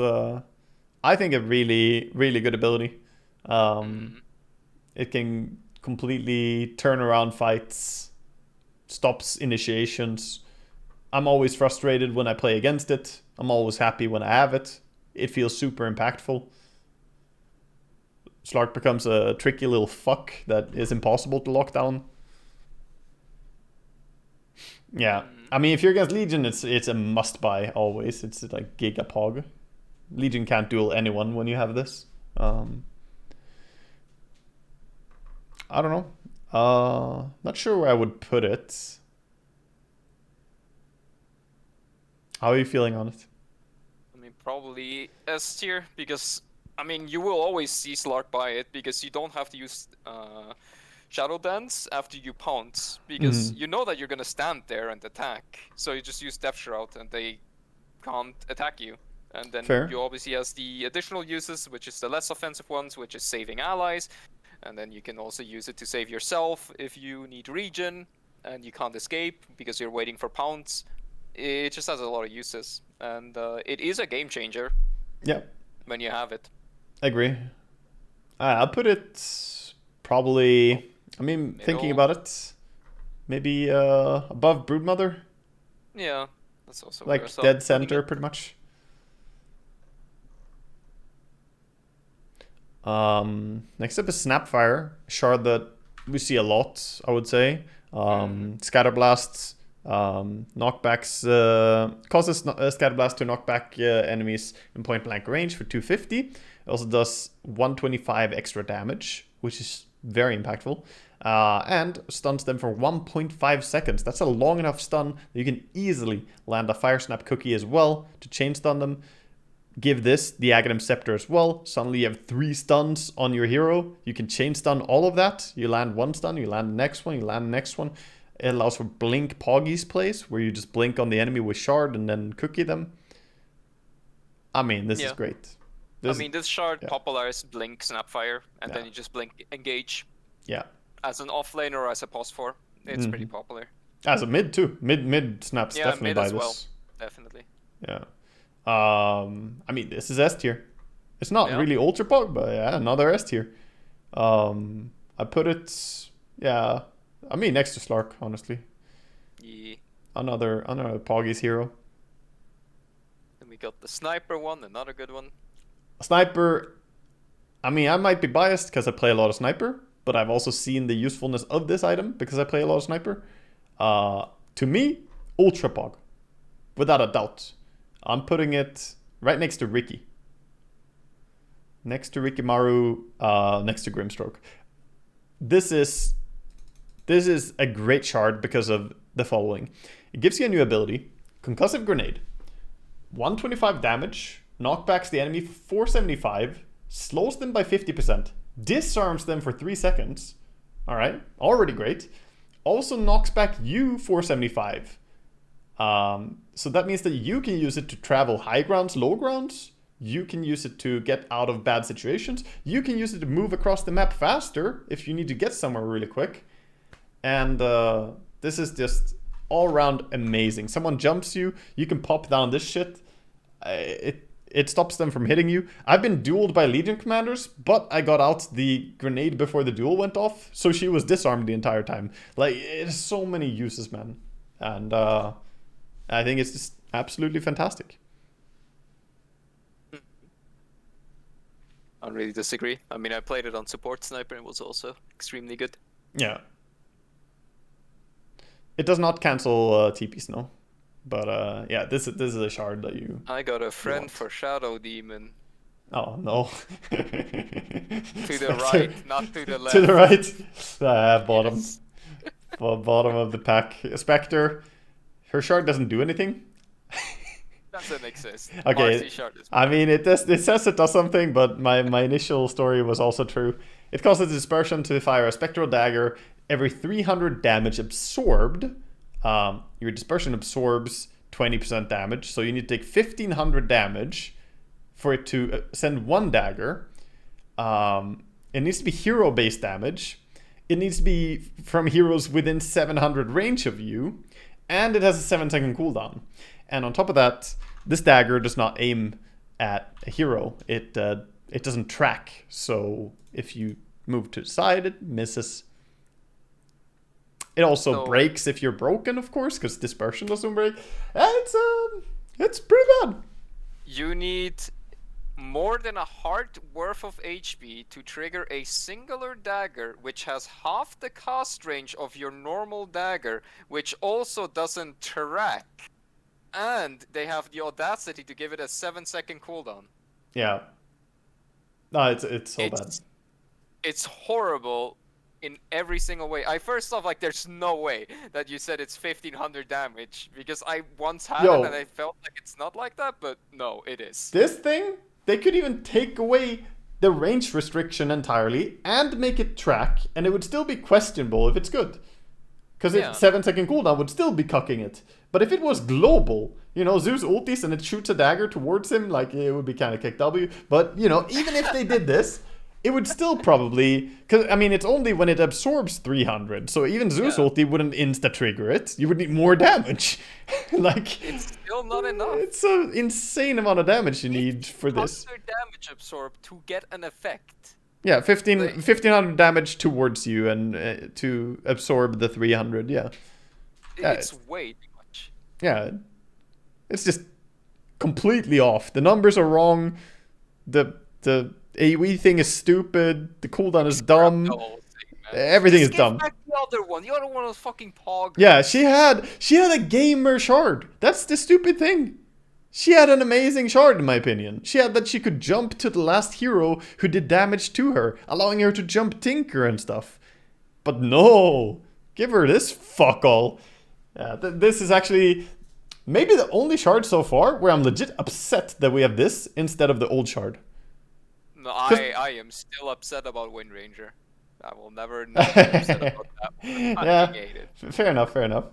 [SPEAKER 1] I think a really, really good ability. It can completely turn around fights, stops initiations. I'm always frustrated when I play against it. I'm always happy when I have it. It feels super impactful. Slark becomes a tricky little fuck that is impossible to lock down. Yeah, I mean, if you're against Legion, it's a must-buy always. It's like Gigapog. Legion can't duel anyone when you have this. I don't know. Not sure where I would put it. How are you feeling on it?
[SPEAKER 2] I mean, probably S tier, because I mean, you will always see Slark by it because you don't have to use Shadow Dance after you pounce, because you know that you're gonna stand there and attack. So you just use Death Shroud and they can't attack you. And then you obviously has the additional uses, which is the less offensive ones, which is saving allies. And then you can also use it to save yourself if you need regen and you can't escape because you're waiting for pounce. It just has a lot of uses, and it is a game changer.
[SPEAKER 1] Yeah.
[SPEAKER 2] When you have it.
[SPEAKER 1] I agree. I'll put it probably. I mean,
[SPEAKER 2] Middle.
[SPEAKER 1] Thinking about it, maybe above Broodmother.
[SPEAKER 2] Yeah, that's also
[SPEAKER 1] like dead center, pretty much. Next up is Snapfire, a shard that we see a lot, I would say. Scatterblasts, knockbacks, causes Scatterblast to knock back enemies in point blank range for 250. It also does 125 extra damage, which is very impactful. And stuns them for 1.5 seconds. That's a long enough stun that you can easily land a Fire Snap cookie as well to chain stun them. Give this the Aghanims Scepter as well. Suddenly you have 3 stuns on your hero. You can chain stun all of that. You land 1 stun, you land the next one, you land the next one. It allows for Blink Poggy's place, where you just blink on the enemy with Shard and then cookie them. I mean, this is great.
[SPEAKER 2] This shard popularized Blink Snapfire, and then you just blink Engage.
[SPEAKER 1] Yeah.
[SPEAKER 2] As an offlane or as a pos 4. It's pretty popular.
[SPEAKER 1] As a mid too. Mid snaps definitely
[SPEAKER 2] mid
[SPEAKER 1] buy
[SPEAKER 2] as
[SPEAKER 1] this.
[SPEAKER 2] Well. Definitely.
[SPEAKER 1] Yeah. I mean, this is S tier. It's not really ultra pog, but yeah, another S tier. I put it, I mean, next to Slark, honestly.
[SPEAKER 2] Yeah.
[SPEAKER 1] Another Poggy's hero.
[SPEAKER 2] Then we got the Sniper one, another good one.
[SPEAKER 1] Sniper, I mean, I might be biased because I play a lot of Sniper, but I've also seen the usefulness of this item because I play a lot of Sniper. To me, ultra pog, without a doubt. I'm putting it right next to Ricky. Next to Rikimaru, next to Grimstroke. This is a great shard because of the following. It gives you a new ability, Concussive Grenade. 125 damage, knockbacks the enemy for 475, slows them by 50%, disarms them for 3 seconds. Alright, already great. Also knocks back you 475. So that means that you can use it to travel high grounds, low grounds. You can use it to get out of bad situations. You can use it to move across the map faster if you need to get somewhere really quick. And this is just all around amazing. Someone jumps you, you can pop down this shit. It stops them from hitting you. I've been dueled by Legion commanders, but I got out the grenade before the duel went off, so she was disarmed the entire time. Like, it's so many uses, man. And I think it's just absolutely fantastic.
[SPEAKER 2] I really disagree. I mean, I played it on support sniper and it was also extremely good.
[SPEAKER 1] Yeah. It does not cancel TPs, no. But yeah, this is a shard that you...
[SPEAKER 2] I got a friend for Shadow Demon.
[SPEAKER 1] Oh, no.
[SPEAKER 2] To the right, not to the left.
[SPEAKER 1] To the right. Bottom. Yes. Bottom of the pack. Spectre. Her shard doesn't do anything.
[SPEAKER 2] Doesn't exist.
[SPEAKER 1] Okay. I mean, it says it does something, but my initial story was also true. It causes dispersion to fire a spectral dagger every 300 damage absorbed. Your dispersion absorbs 20% damage, so you need to take 1500 damage for it to send 1 dagger. It needs to be hero-based damage. It needs to be from heroes within 700 range of you. And it has a 7-second cooldown. And on top of that, this dagger does not aim at a hero, it doesn't track. So if you move to the side, it misses. It also breaks if you're broken, of course, because dispersion doesn't break. It's pretty bad.
[SPEAKER 2] You need more than a heart worth of HP to trigger a singular dagger, which has half the cast range of your normal dagger, which also doesn't track. And they have the audacity to give it a 7-second cooldown.
[SPEAKER 1] Yeah. No, it's so bad.
[SPEAKER 2] It's horrible in every single way. I first thought, like, there's no way that you said it's 1500 damage, because I once had it and I felt like it's not like that, but no, it is.
[SPEAKER 1] This thing, they could even take away the range restriction entirely and make it track, and it would still be questionable if it's good. Because its 7-second cooldown would still be cucking it. But if it was global, you know, Zeus ultis and it shoots a dagger towards him, like, it would be kind of kick W. But, you know, even if they did this, it would still probably... Because, I mean, it's only when it absorbs 300. So even Zeus ulti wouldn't insta-trigger it. You would need more damage. Like...
[SPEAKER 2] It's still not enough.
[SPEAKER 1] It's an insane amount of damage you need for this.
[SPEAKER 2] 100 damage absorbed to get an effect.
[SPEAKER 1] Yeah, 1500 damage towards you and to absorb the 300, yeah.
[SPEAKER 2] It's way too much.
[SPEAKER 1] Yeah, it's just completely off. The numbers are wrong. The AoE thing is stupid. The cooldown is dumb. Everything is dumb.
[SPEAKER 2] Back the other one. The other one was fucking pog.
[SPEAKER 1] Yeah, she had a gamer shard. That's the stupid thing. She had an amazing shard, in my opinion. She had that she could jump to the last hero who did damage to her, allowing her to jump Tinker and stuff. But no, give her this fuck all. This is actually maybe the only shard so far where I'm legit upset that we have this instead of the old shard.
[SPEAKER 2] No, I am still upset about Wind Ranger. I will never be upset about that one.
[SPEAKER 1] Yeah, fair enough.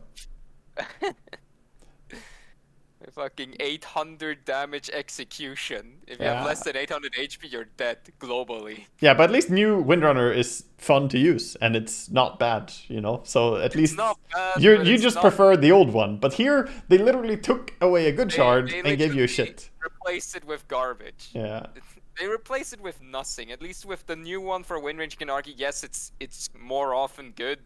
[SPEAKER 2] Fucking 800 damage execution. If you have less than 800 HP, you're dead globally.
[SPEAKER 1] Yeah, but at least new Windrunner is fun to use, and it's not bad, you know? So at least
[SPEAKER 2] not bad,
[SPEAKER 1] you just prefer the old one. But here, they literally took away a good shard and gave you a shit.
[SPEAKER 2] Replaced it with garbage.
[SPEAKER 1] Yeah.
[SPEAKER 2] They replaced it with nothing. At least with the new one for Windrange, you can argue, yes, it's more often good.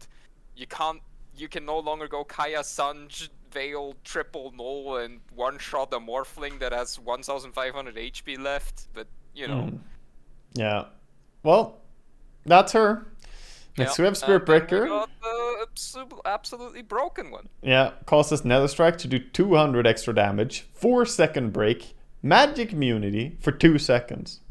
[SPEAKER 2] You can no longer go Kaya Sanj, Veil, triple null, and one-shot a Morphling that has 1,500 HP left, but, you know.
[SPEAKER 1] Yeah. Well, that's her. Next we have Spirit Breaker.
[SPEAKER 2] We got the absolutely broken one.
[SPEAKER 1] Yeah, causes Nether Strike to do 200 extra damage, 4-second break, magic immunity for 2 seconds.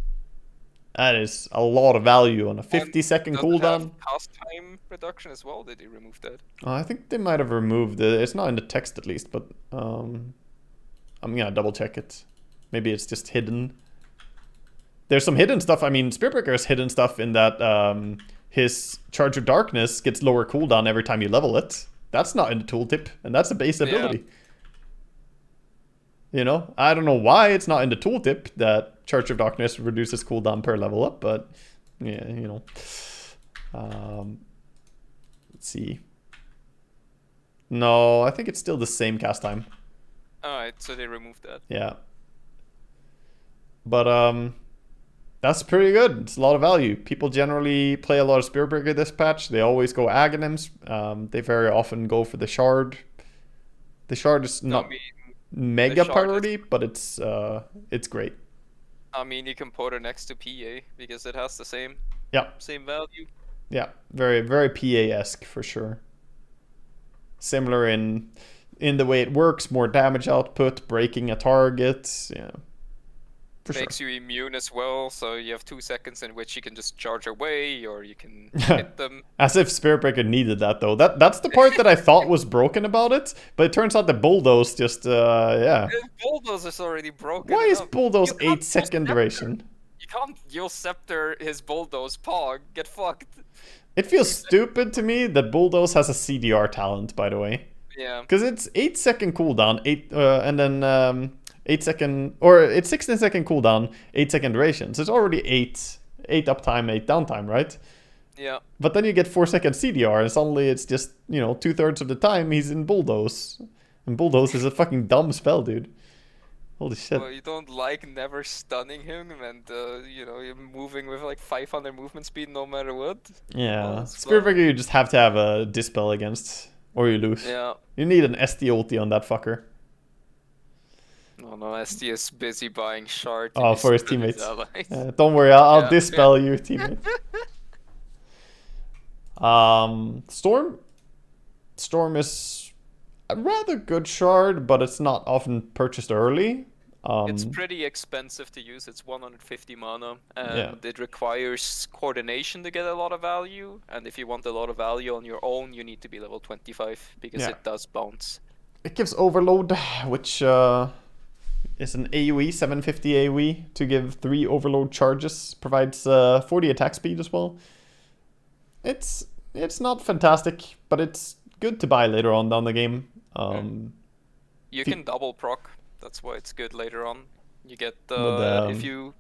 [SPEAKER 1] That is a lot of value on a 50-second cooldown.
[SPEAKER 2] Cast time reduction as well? Did they remove that?
[SPEAKER 1] I think they might have removed it. It's not in the text at least, but I'm gonna double check it. Maybe it's just hidden. There's some hidden stuff. I mean, Spiritbreaker has hidden stuff in that his Charge of Darkness gets lower cooldown every time you level it. That's not in the tooltip, and that's a base ability. You know, I don't know why it's not in the tooltip that Charge of Darkness reduces cooldown per level up, but yeah, you know. Let's see. No, I think it's still the same cast time.
[SPEAKER 2] Alright, so they removed that.
[SPEAKER 1] Yeah. But that's pretty good. It's a lot of value. People generally play a lot of Spiritbreaker this patch. They always go Aghanims. They very often go for the Shard. The Shard is not mega priority, but it's great.
[SPEAKER 2] I mean, you can put it next to PA because it has the same value.
[SPEAKER 1] Yeah, very very PA-esque for sure. Similar in the way it works, more damage output, breaking a target. Yeah,
[SPEAKER 2] makes you immune as well, so you have 2 seconds in which you can just charge away, or you can hit them.
[SPEAKER 1] As if Spiritbreaker needed that, though. That's the part that I thought was broken about it, but it turns out that Bulldoze just,
[SPEAKER 2] Bulldoze is already broken.
[SPEAKER 1] Why is Bulldoze 8-second duration?
[SPEAKER 2] You can't Yule Scepter his Bulldoze Pog. Get fucked.
[SPEAKER 1] It feels stupid to me that Bulldoze has a CDR talent, by the way.
[SPEAKER 2] Yeah.
[SPEAKER 1] Because it's 8-second cooldown, and then 8-second, or it's 16-second cooldown, 8-second duration. So it's already 8 uptime, 8 downtime, right?
[SPEAKER 2] Yeah.
[SPEAKER 1] But then you get 4-second CDR, and suddenly it's just, you know, 2/3 of the time he's in Bulldoze. And Bulldoze is a fucking dumb spell, dude. Holy shit.
[SPEAKER 2] Well, you don't like never stunning him and, you know, you're moving with like 500 movement speed no matter what.
[SPEAKER 1] Yeah.
[SPEAKER 2] Well,
[SPEAKER 1] Spirit Breaker you just have to have a Dispel against, or you lose.
[SPEAKER 2] Yeah.
[SPEAKER 1] You need an SD ulti on that fucker.
[SPEAKER 2] No, SD is busy buying shard.
[SPEAKER 1] Oh, for his
[SPEAKER 2] super
[SPEAKER 1] teammates.
[SPEAKER 2] allies.
[SPEAKER 1] Don't worry, I'll
[SPEAKER 2] Yeah.
[SPEAKER 1] Dispel you, teammate. Storm. Storm is a rather good shard, but it's not often purchased early.
[SPEAKER 2] It's pretty expensive to use. It's 150 mana, and it requires coordination to get a lot of value. And if you want a lot of value on your own, you need to be level 25 because it does bounce.
[SPEAKER 1] It gives Overload, which is an AoE, 750 AoE to give 3 Overload charges. Provides 40 attack speed as well. It's not fantastic, but it's good to buy later on down the game.
[SPEAKER 2] You can double proc. That's why it's good later on. You get if you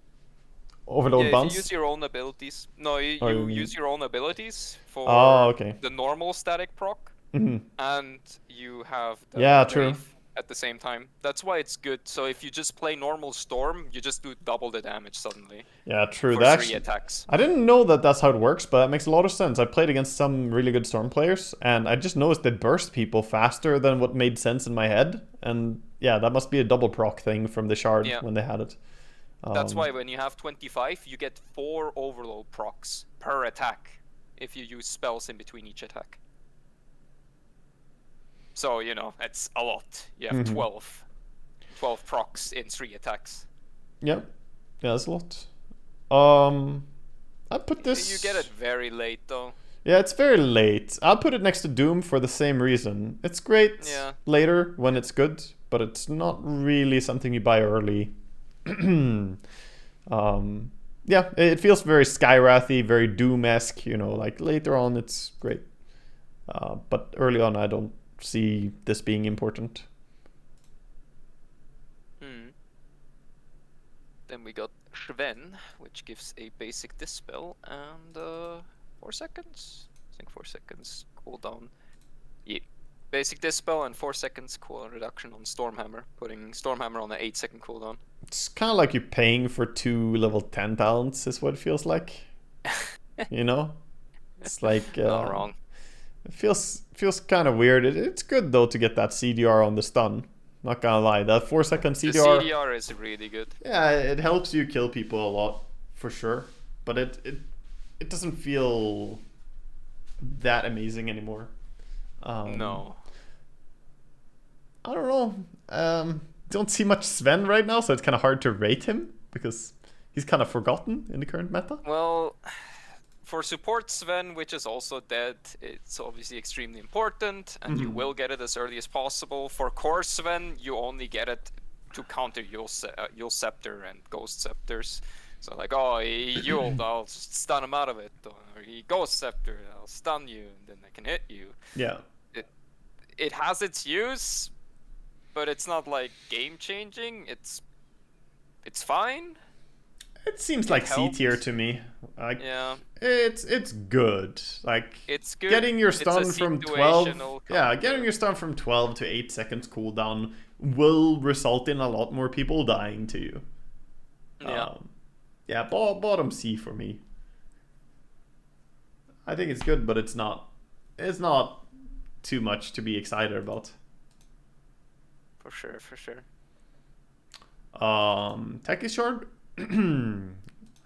[SPEAKER 1] Overload bounce.
[SPEAKER 2] if you use your own abilities. No, you use your own abilities for the normal static proc, and you have the
[SPEAKER 1] true.
[SPEAKER 2] wave at the same time. That's why it's good. So if you just play normal storm, you just do double the damage suddenly.
[SPEAKER 1] Yeah, true.
[SPEAKER 2] For 3 attacks.
[SPEAKER 1] I didn't know that that's how it works, but that makes a lot of sense. I played against some really good storm players, and I just noticed they burst people faster than what made sense in my head. And yeah, that must be a double proc thing from the shard when they had it.
[SPEAKER 2] That's why when you have 25, you get 4 overload procs per attack if you use spells in between each attack. So, you know, it's a lot. You have 12 procs in 3 attacks.
[SPEAKER 1] Yeah, that's a lot. I put this...
[SPEAKER 2] You get it very late, though.
[SPEAKER 1] Yeah, it's very late. I'll put it next to Doom for the same reason. It's great later when it's good, but it's not really something you buy early. Yeah, it feels very Skywrathy, very Doom-esque, you know, like later on it's great. But early on I don't see this being important.
[SPEAKER 2] Then we got Sven, which gives a basic Dispel and 4 seconds. I think 4 seconds cooldown. Yeah. Basic Dispel and 4 seconds cooldown reduction on Stormhammer, putting Stormhammer on an 8-second cooldown.
[SPEAKER 1] It's kind of like you're paying for 2 level 10 talents is what it feels like. You know? It's like...
[SPEAKER 2] Not wrong.
[SPEAKER 1] It feels kind of weird. It's good though to get that CDR on the stun. Not gonna lie, that 4-second CDR...
[SPEAKER 2] The CDR is really good.
[SPEAKER 1] Yeah, it helps you kill people a lot, for sure. But it doesn't feel that amazing anymore.
[SPEAKER 2] No.
[SPEAKER 1] I don't know. Don't see much Sven right now, so it's kind of hard to rate him because he's kind of forgotten in the current meta.
[SPEAKER 2] Well, for support Sven, which is also dead, it's obviously extremely important, and you will get it as early as possible. For core Sven, you only get it to counter Yule Scepter and Ghost Scepters. So like, oh, he Yuled, I'll stun him out of it. Or he Ghost Scepter, I'll stun you, and then I can hit you.
[SPEAKER 1] Yeah.
[SPEAKER 2] It has its use, but it's not like game-changing. It's fine.
[SPEAKER 1] It seems like C tier to me. Like,
[SPEAKER 2] yeah.
[SPEAKER 1] It's good. Like,
[SPEAKER 2] it's good.
[SPEAKER 1] Getting your stun from 12. Yeah, getting your stun from 12 to 8 seconds cooldown will result in a lot more people dying to you.
[SPEAKER 2] Yeah.
[SPEAKER 1] Yeah, bottom C for me. I think it's good, but it's not too much to be excited about.
[SPEAKER 2] For sure.
[SPEAKER 1] Techie shard.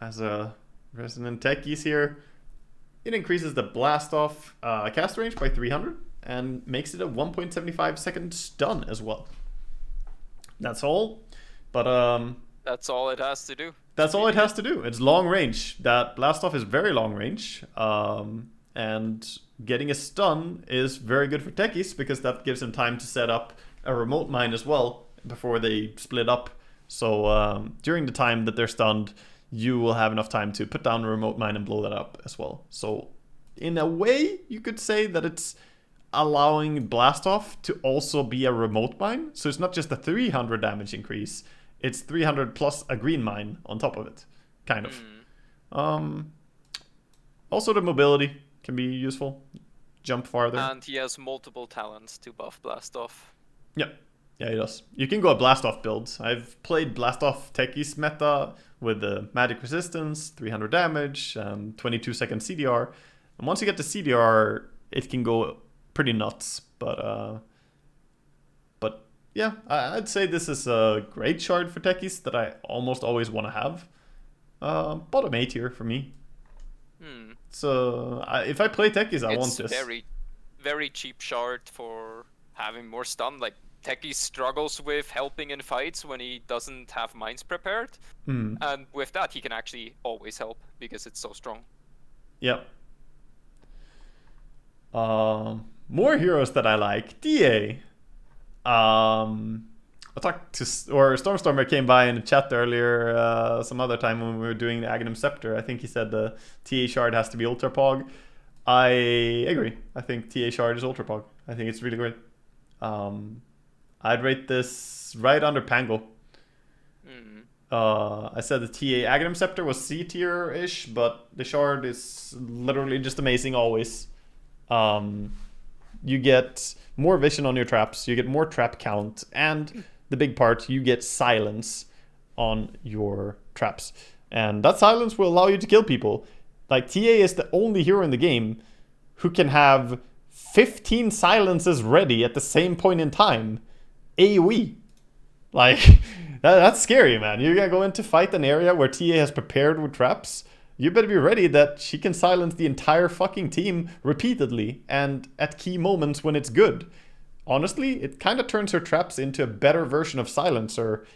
[SPEAKER 1] As a resident techies here, it increases the blast off cast range by 300 and makes it a 1.75 second stun as well. That's all, but
[SPEAKER 2] that's all it has to do.
[SPEAKER 1] That's all it has to do. It's long range. That blast off is very long range, and getting a stun is very good for techies because that gives them time to set up a remote mine as well before they split up. So during the time that they're stunned, you will have enough time to put down a remote mine and blow that up as well. So in a way, you could say that it's allowing blast off to also be a remote mine. So it's not just a 300 damage increase. It's 300 plus a green mine on top of it, kind of. Also, the mobility can be useful. Jump farther.
[SPEAKER 2] And he has multiple talents to buff blast off.
[SPEAKER 1] Yeah. Yeah, he does. You can go a blast off builds. I've played blast off techies meta with the magic resistance, 300 damage, 22-second CDR. And once you get the CDR, it can go pretty nuts. But yeah, I'd say this is a great shard for techies that I almost always want to have. Bottom 8 here for me. So if I play techies, I want this.
[SPEAKER 2] It's very, very cheap shard for having more stun. Like, Techie struggles with helping in fights when he doesn't have mines prepared. And with that, he can actually always help because it's so strong.
[SPEAKER 1] Yep. More heroes that I like. DA. I talked to, or Stormstormer came by in the chat earlier, some other time when we were doing the Aghanims Scepter. I think he said the TA shard has to be Ultra Pog. I agree. I think TA shard is Ultra Pog. I think it's really great. I'd rate this right under Pango. I said the TA Aghanims Scepter was C tier-ish, but the shard is literally just amazing always. You get more vision on your traps, you get more trap count, and the big part, you get silence on your traps. And that silence will allow you to kill people. Like, TA is the only hero in the game who can have 15 silences ready at the same point in time. AoE. Like, that's scary, man. You're gonna go in to fight an area where TA has prepared with traps. You better be ready that she can silence the entire fucking team repeatedly and at key moments when it's good. Honestly, it kind of turns her traps into a better version of silencer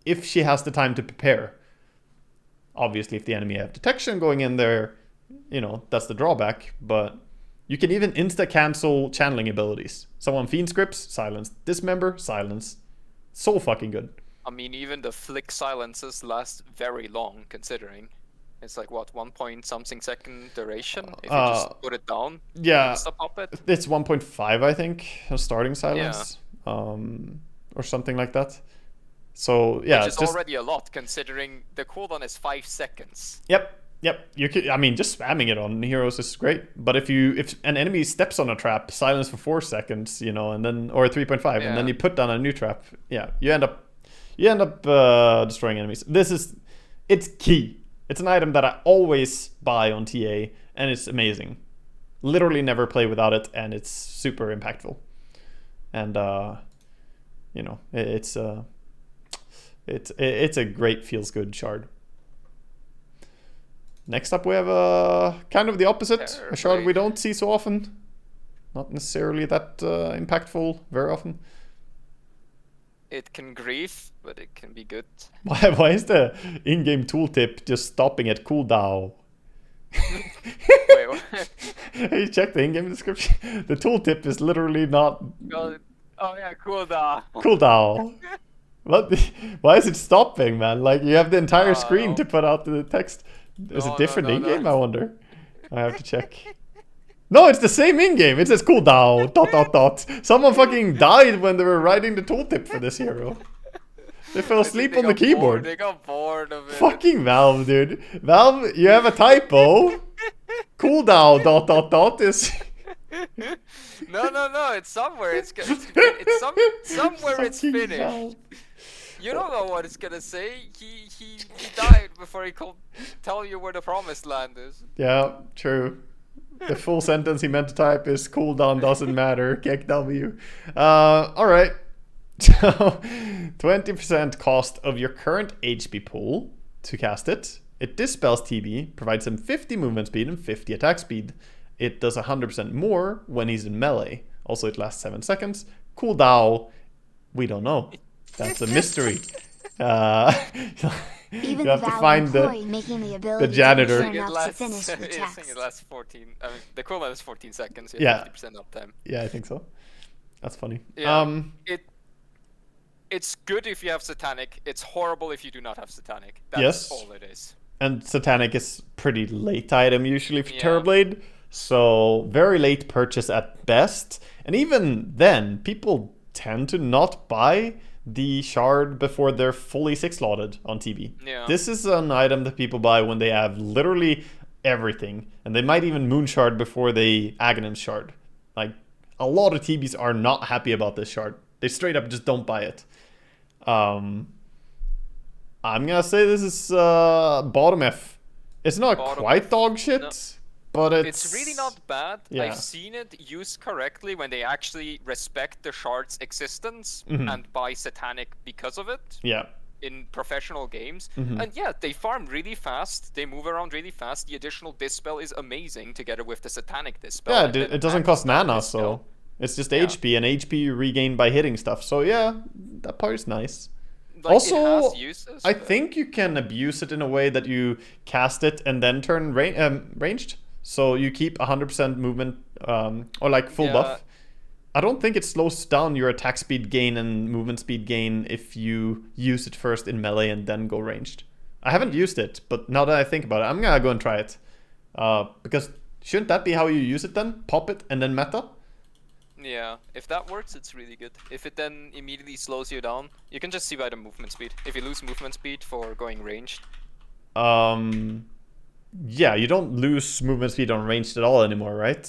[SPEAKER 1] if she has the time to prepare. Obviously, if the enemy have detection going in there, you know, that's the drawback. But you can even insta-cancel channeling abilities. Someone Fiend scripts, silence. Dismember, silence. So fucking good.
[SPEAKER 2] I mean, even the flick silences last very long, considering. It's like, what, 1 point something second duration? If you just put it down,
[SPEAKER 1] yeah,
[SPEAKER 2] pop it?
[SPEAKER 1] It's 1.5, I think, a starting silence. Yeah. Or something like that. So, yeah.
[SPEAKER 2] Which is already a lot, considering the cooldown is 5 seconds.
[SPEAKER 1] Yep. You could, I mean, just spamming it on heroes is great. But if an enemy steps on a trap, silence for 4 seconds, you know, and then, or 3.5, and then you put down a new trap, yeah, you end up destroying enemies. It's key. It's an item that I always buy on TA, and it's amazing. Literally never play without it, and it's super impactful. And you know, it's a great feels good shard. Next up, we have kind of the opposite, a shard we don't see so often. Not necessarily that impactful very often.
[SPEAKER 2] It can grief, but it can be good.
[SPEAKER 1] Why is the in-game tooltip just stopping at cooldown?
[SPEAKER 2] Wait, what?
[SPEAKER 1] You check the in-game description. The tooltip is literally not.
[SPEAKER 2] Oh yeah, cooldown.
[SPEAKER 1] Cooldown. What? Why is it stopping, man? Like, you have the entire screen to put out the text. Is it different in-game? I wonder. I have to check. No, it's the same in-game. It says cooldown, ... Someone fucking died when they were writing the tooltip for this hero. They fell asleep on the keyboard.
[SPEAKER 2] They got bored of it.
[SPEAKER 1] Fucking Valve, dude. Valve, you have a typo. Cooldown, ... is...
[SPEAKER 2] No, it's somewhere. It's somewhere it's finished. Valve. You don't know what it's gonna say. He died before he could tell you where the promised land is.
[SPEAKER 1] Yeah, true. The full sentence he meant to type is cooldown doesn't matter. Kick W. Alright. So 20% cost of your current HP pool to cast it. It dispels TB, provides him 50 movement speed and 50 attack speed. It does 100% more when he's in melee. Also, it lasts 7 seconds. Cooldown, we don't know. That's a mystery. You have to find the janitor.
[SPEAKER 2] It lasts 14. I mean, the cooldown is 14 seconds.
[SPEAKER 1] Yeah.
[SPEAKER 2] 50% uptime.
[SPEAKER 1] Yeah, I think so. That's funny.
[SPEAKER 2] Yeah. It's good if you have Satanic. It's horrible if you do not have Satanic. That's all it is.
[SPEAKER 1] And Satanic is pretty late item usually for Terrorblade. So very late purchase at best. And even then, people tend to not buy the shard before they're fully 6-slotted on TV.
[SPEAKER 2] Yeah.
[SPEAKER 1] This is an item that people buy when they have literally everything. And they might even moon shard before they Aghanims shard. Like, a lot of TBs are not happy about this shard. They straight up just don't buy it. I'm gonna say this is bottom F. It's not
[SPEAKER 2] Bottom
[SPEAKER 1] quite
[SPEAKER 2] F.
[SPEAKER 1] dog shit,
[SPEAKER 2] No.
[SPEAKER 1] but
[SPEAKER 2] It's really not bad.
[SPEAKER 1] Yeah.
[SPEAKER 2] I've seen it used correctly when they actually respect the shard's existence
[SPEAKER 1] Mhm.
[SPEAKER 2] and buy Satanic because of it
[SPEAKER 1] Yeah.
[SPEAKER 2] in professional games.
[SPEAKER 1] Mhm.
[SPEAKER 2] And yeah, they farm really fast. They move around really fast. The additional Dispel is amazing together with the Satanic Dispel.
[SPEAKER 1] Yeah,
[SPEAKER 2] and then
[SPEAKER 1] it doesn't
[SPEAKER 2] add
[SPEAKER 1] cost
[SPEAKER 2] Star
[SPEAKER 1] mana,
[SPEAKER 2] Dispel.
[SPEAKER 1] so it's just
[SPEAKER 2] Yeah.
[SPEAKER 1] HP, and HP you regain by hitting stuff. So yeah, that part is nice.
[SPEAKER 2] Like,
[SPEAKER 1] Also,
[SPEAKER 2] it has uses,
[SPEAKER 1] I
[SPEAKER 2] but-
[SPEAKER 1] think you can abuse it in a way that you cast it and then turn ranged. So you keep 100% movement, or like full
[SPEAKER 2] Yeah.
[SPEAKER 1] buff. I don't think it slows down your attack speed gain and movement speed gain if you use it first in melee and then go ranged. I haven't used it, but now that I think about it, I'm gonna go and try it. Because shouldn't that be how you use it then? Pop it and then meta?
[SPEAKER 2] Yeah, if that works, it's really good. If it then immediately slows you down, you can just see by the movement speed. If you lose movement speed for going ranged,
[SPEAKER 1] Yeah, you don't lose movement speed on ranged at all anymore, right?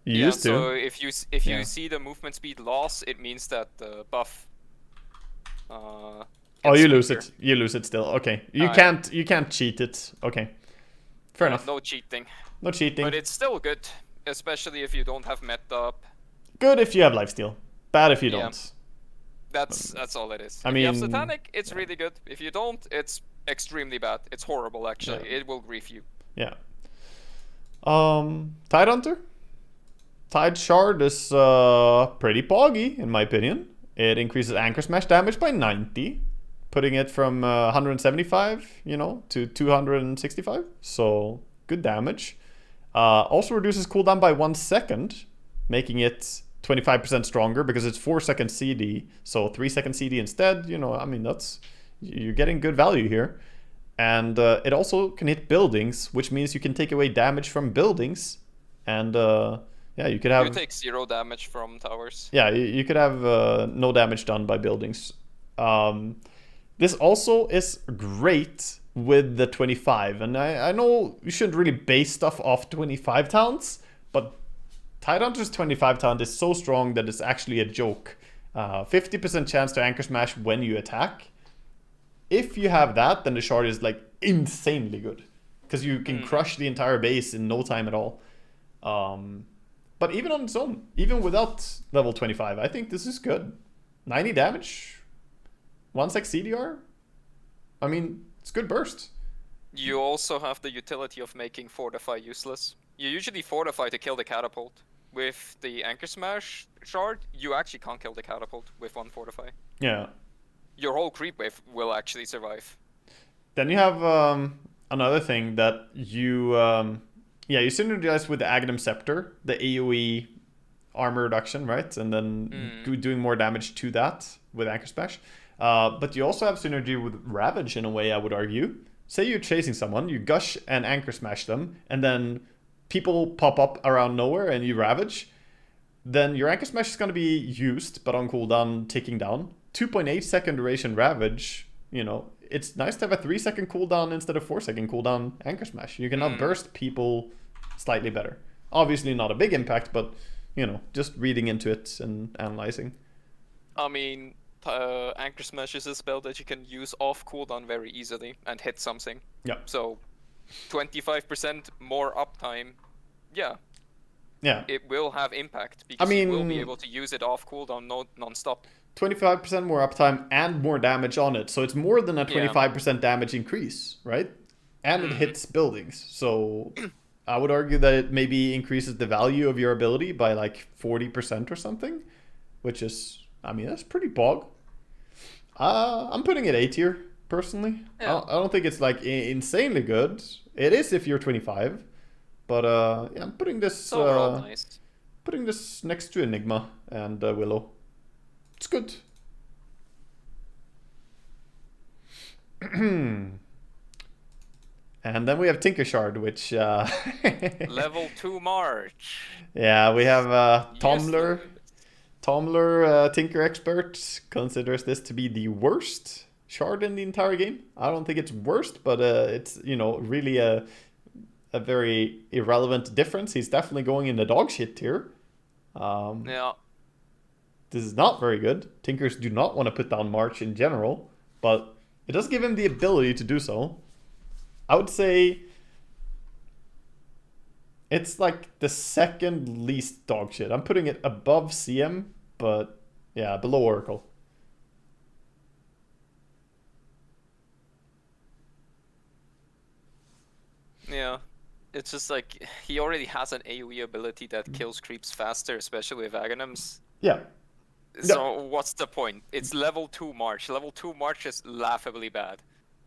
[SPEAKER 1] You
[SPEAKER 2] yeah.
[SPEAKER 1] used to.
[SPEAKER 2] So if you
[SPEAKER 1] Yeah.
[SPEAKER 2] see the movement speed loss, it means that the buff.
[SPEAKER 1] Oh,
[SPEAKER 2] gets
[SPEAKER 1] you lose
[SPEAKER 2] weaker.
[SPEAKER 1] it. You lose it still. Okay. You
[SPEAKER 2] Yeah.
[SPEAKER 1] can't cheat it. Okay. Fair enough.
[SPEAKER 2] No cheating,
[SPEAKER 1] No cheating.
[SPEAKER 2] but it's still good, especially if you don't have meta up.
[SPEAKER 1] Good if you have lifesteal. Bad if you
[SPEAKER 2] Yeah.
[SPEAKER 1] don't.
[SPEAKER 2] That's all it is.
[SPEAKER 1] I
[SPEAKER 2] If you have
[SPEAKER 1] mean,
[SPEAKER 2] Satanic, it's really good. If you don't, it's extremely bad. It's horrible, actually.
[SPEAKER 1] Yeah.
[SPEAKER 2] It will grief you.
[SPEAKER 1] Yeah. Tide Hunter? Tide Shard is pretty poggy, in my opinion. It increases Anchor Smash damage by 90, putting it from 175, to 265. So, good damage. Also reduces cooldown by 1 second, making it 25% stronger because it's 4-second CD. So 3-second CD instead, you're getting good value here. And it also can hit buildings, which means you can take away damage from buildings. And you could have...
[SPEAKER 2] You take 0 damage from towers.
[SPEAKER 1] Yeah, you could have no damage done by buildings. This also is great with the 25. And I know you shouldn't really base stuff off 25 towns, but Tidehunter's 25 talent is so strong that it's actually a joke. 50% chance to Anchor Smash when you attack. If you have that, then the shard is like insanely good. Because you can crush the entire base in no time at all. But even on its own, even without level 25, I think this is good. 90 damage, 1 sec CDR. I mean, it's good burst.
[SPEAKER 2] You also have the utility of making Fortify useless. You usually Fortify to kill the catapult. With the Anchor Smash shard, you actually can't kill the catapult with 1 Fortify.
[SPEAKER 1] Yeah.
[SPEAKER 2] Your whole creep wave will actually survive.
[SPEAKER 1] Then you have another thing that you synergize with the Aghanim Scepter, the AoE armor reduction, right? And then doing more damage to that with Anchor Smash. But you also have synergy with Ravage in a way, I would argue. Say you're chasing someone, you gush and Anchor Smash them, and then people pop up around nowhere and you Ravage. Then your Anchor Smash is going to be used, but on cooldown ticking down. 2.8 second duration Ravage, it's nice to have a 3-second cooldown instead of 4-second cooldown Anchor Smash. You can now burst people slightly better. Obviously not a big impact, but, just reading into it and analyzing.
[SPEAKER 2] I mean, Anchor Smash is a spell that you can use off cooldown very easily and hit something.
[SPEAKER 1] Yeah.
[SPEAKER 2] So, 25% more uptime, yeah, it will have impact because you will be able to use it off cooldown non-stop.
[SPEAKER 1] 25% more uptime and more damage on it. So it's more than a 25% damage increase, right? And it hits buildings. So I would argue that it maybe increases the value of your ability by like 40% or something, which is, that's pretty bog. I'm putting it A tier, personally.
[SPEAKER 2] Yeah.
[SPEAKER 1] I don't think it's like insanely good. It is if you're 25. But I'm putting this
[SPEAKER 2] Overall nice.
[SPEAKER 1] Putting this next to Enigma and Willow. It's good. And then we have Tinker Shard, which
[SPEAKER 2] Level 2 March.
[SPEAKER 1] Yeah, we have Tomler.
[SPEAKER 2] Yes,
[SPEAKER 1] Tomler, Tinker Expert, considers this to be the worst shard in the entire game. I don't think it's worst, but it's really a very irrelevant difference. He's definitely going in the dog shit tier.
[SPEAKER 2] Yeah.
[SPEAKER 1] This is not very good. Tinkers do not want to put down March in general, but it does give him the ability to do so. I would say it's like the second least dog shit. I'm putting it above CM, but yeah, below Oracle.
[SPEAKER 2] Yeah. It's just like, he already has an AoE ability that kills creeps faster, especially with Aghanims.
[SPEAKER 1] Yeah.
[SPEAKER 2] So what's the point? It's level 2 March. Level 2 March is laughably bad.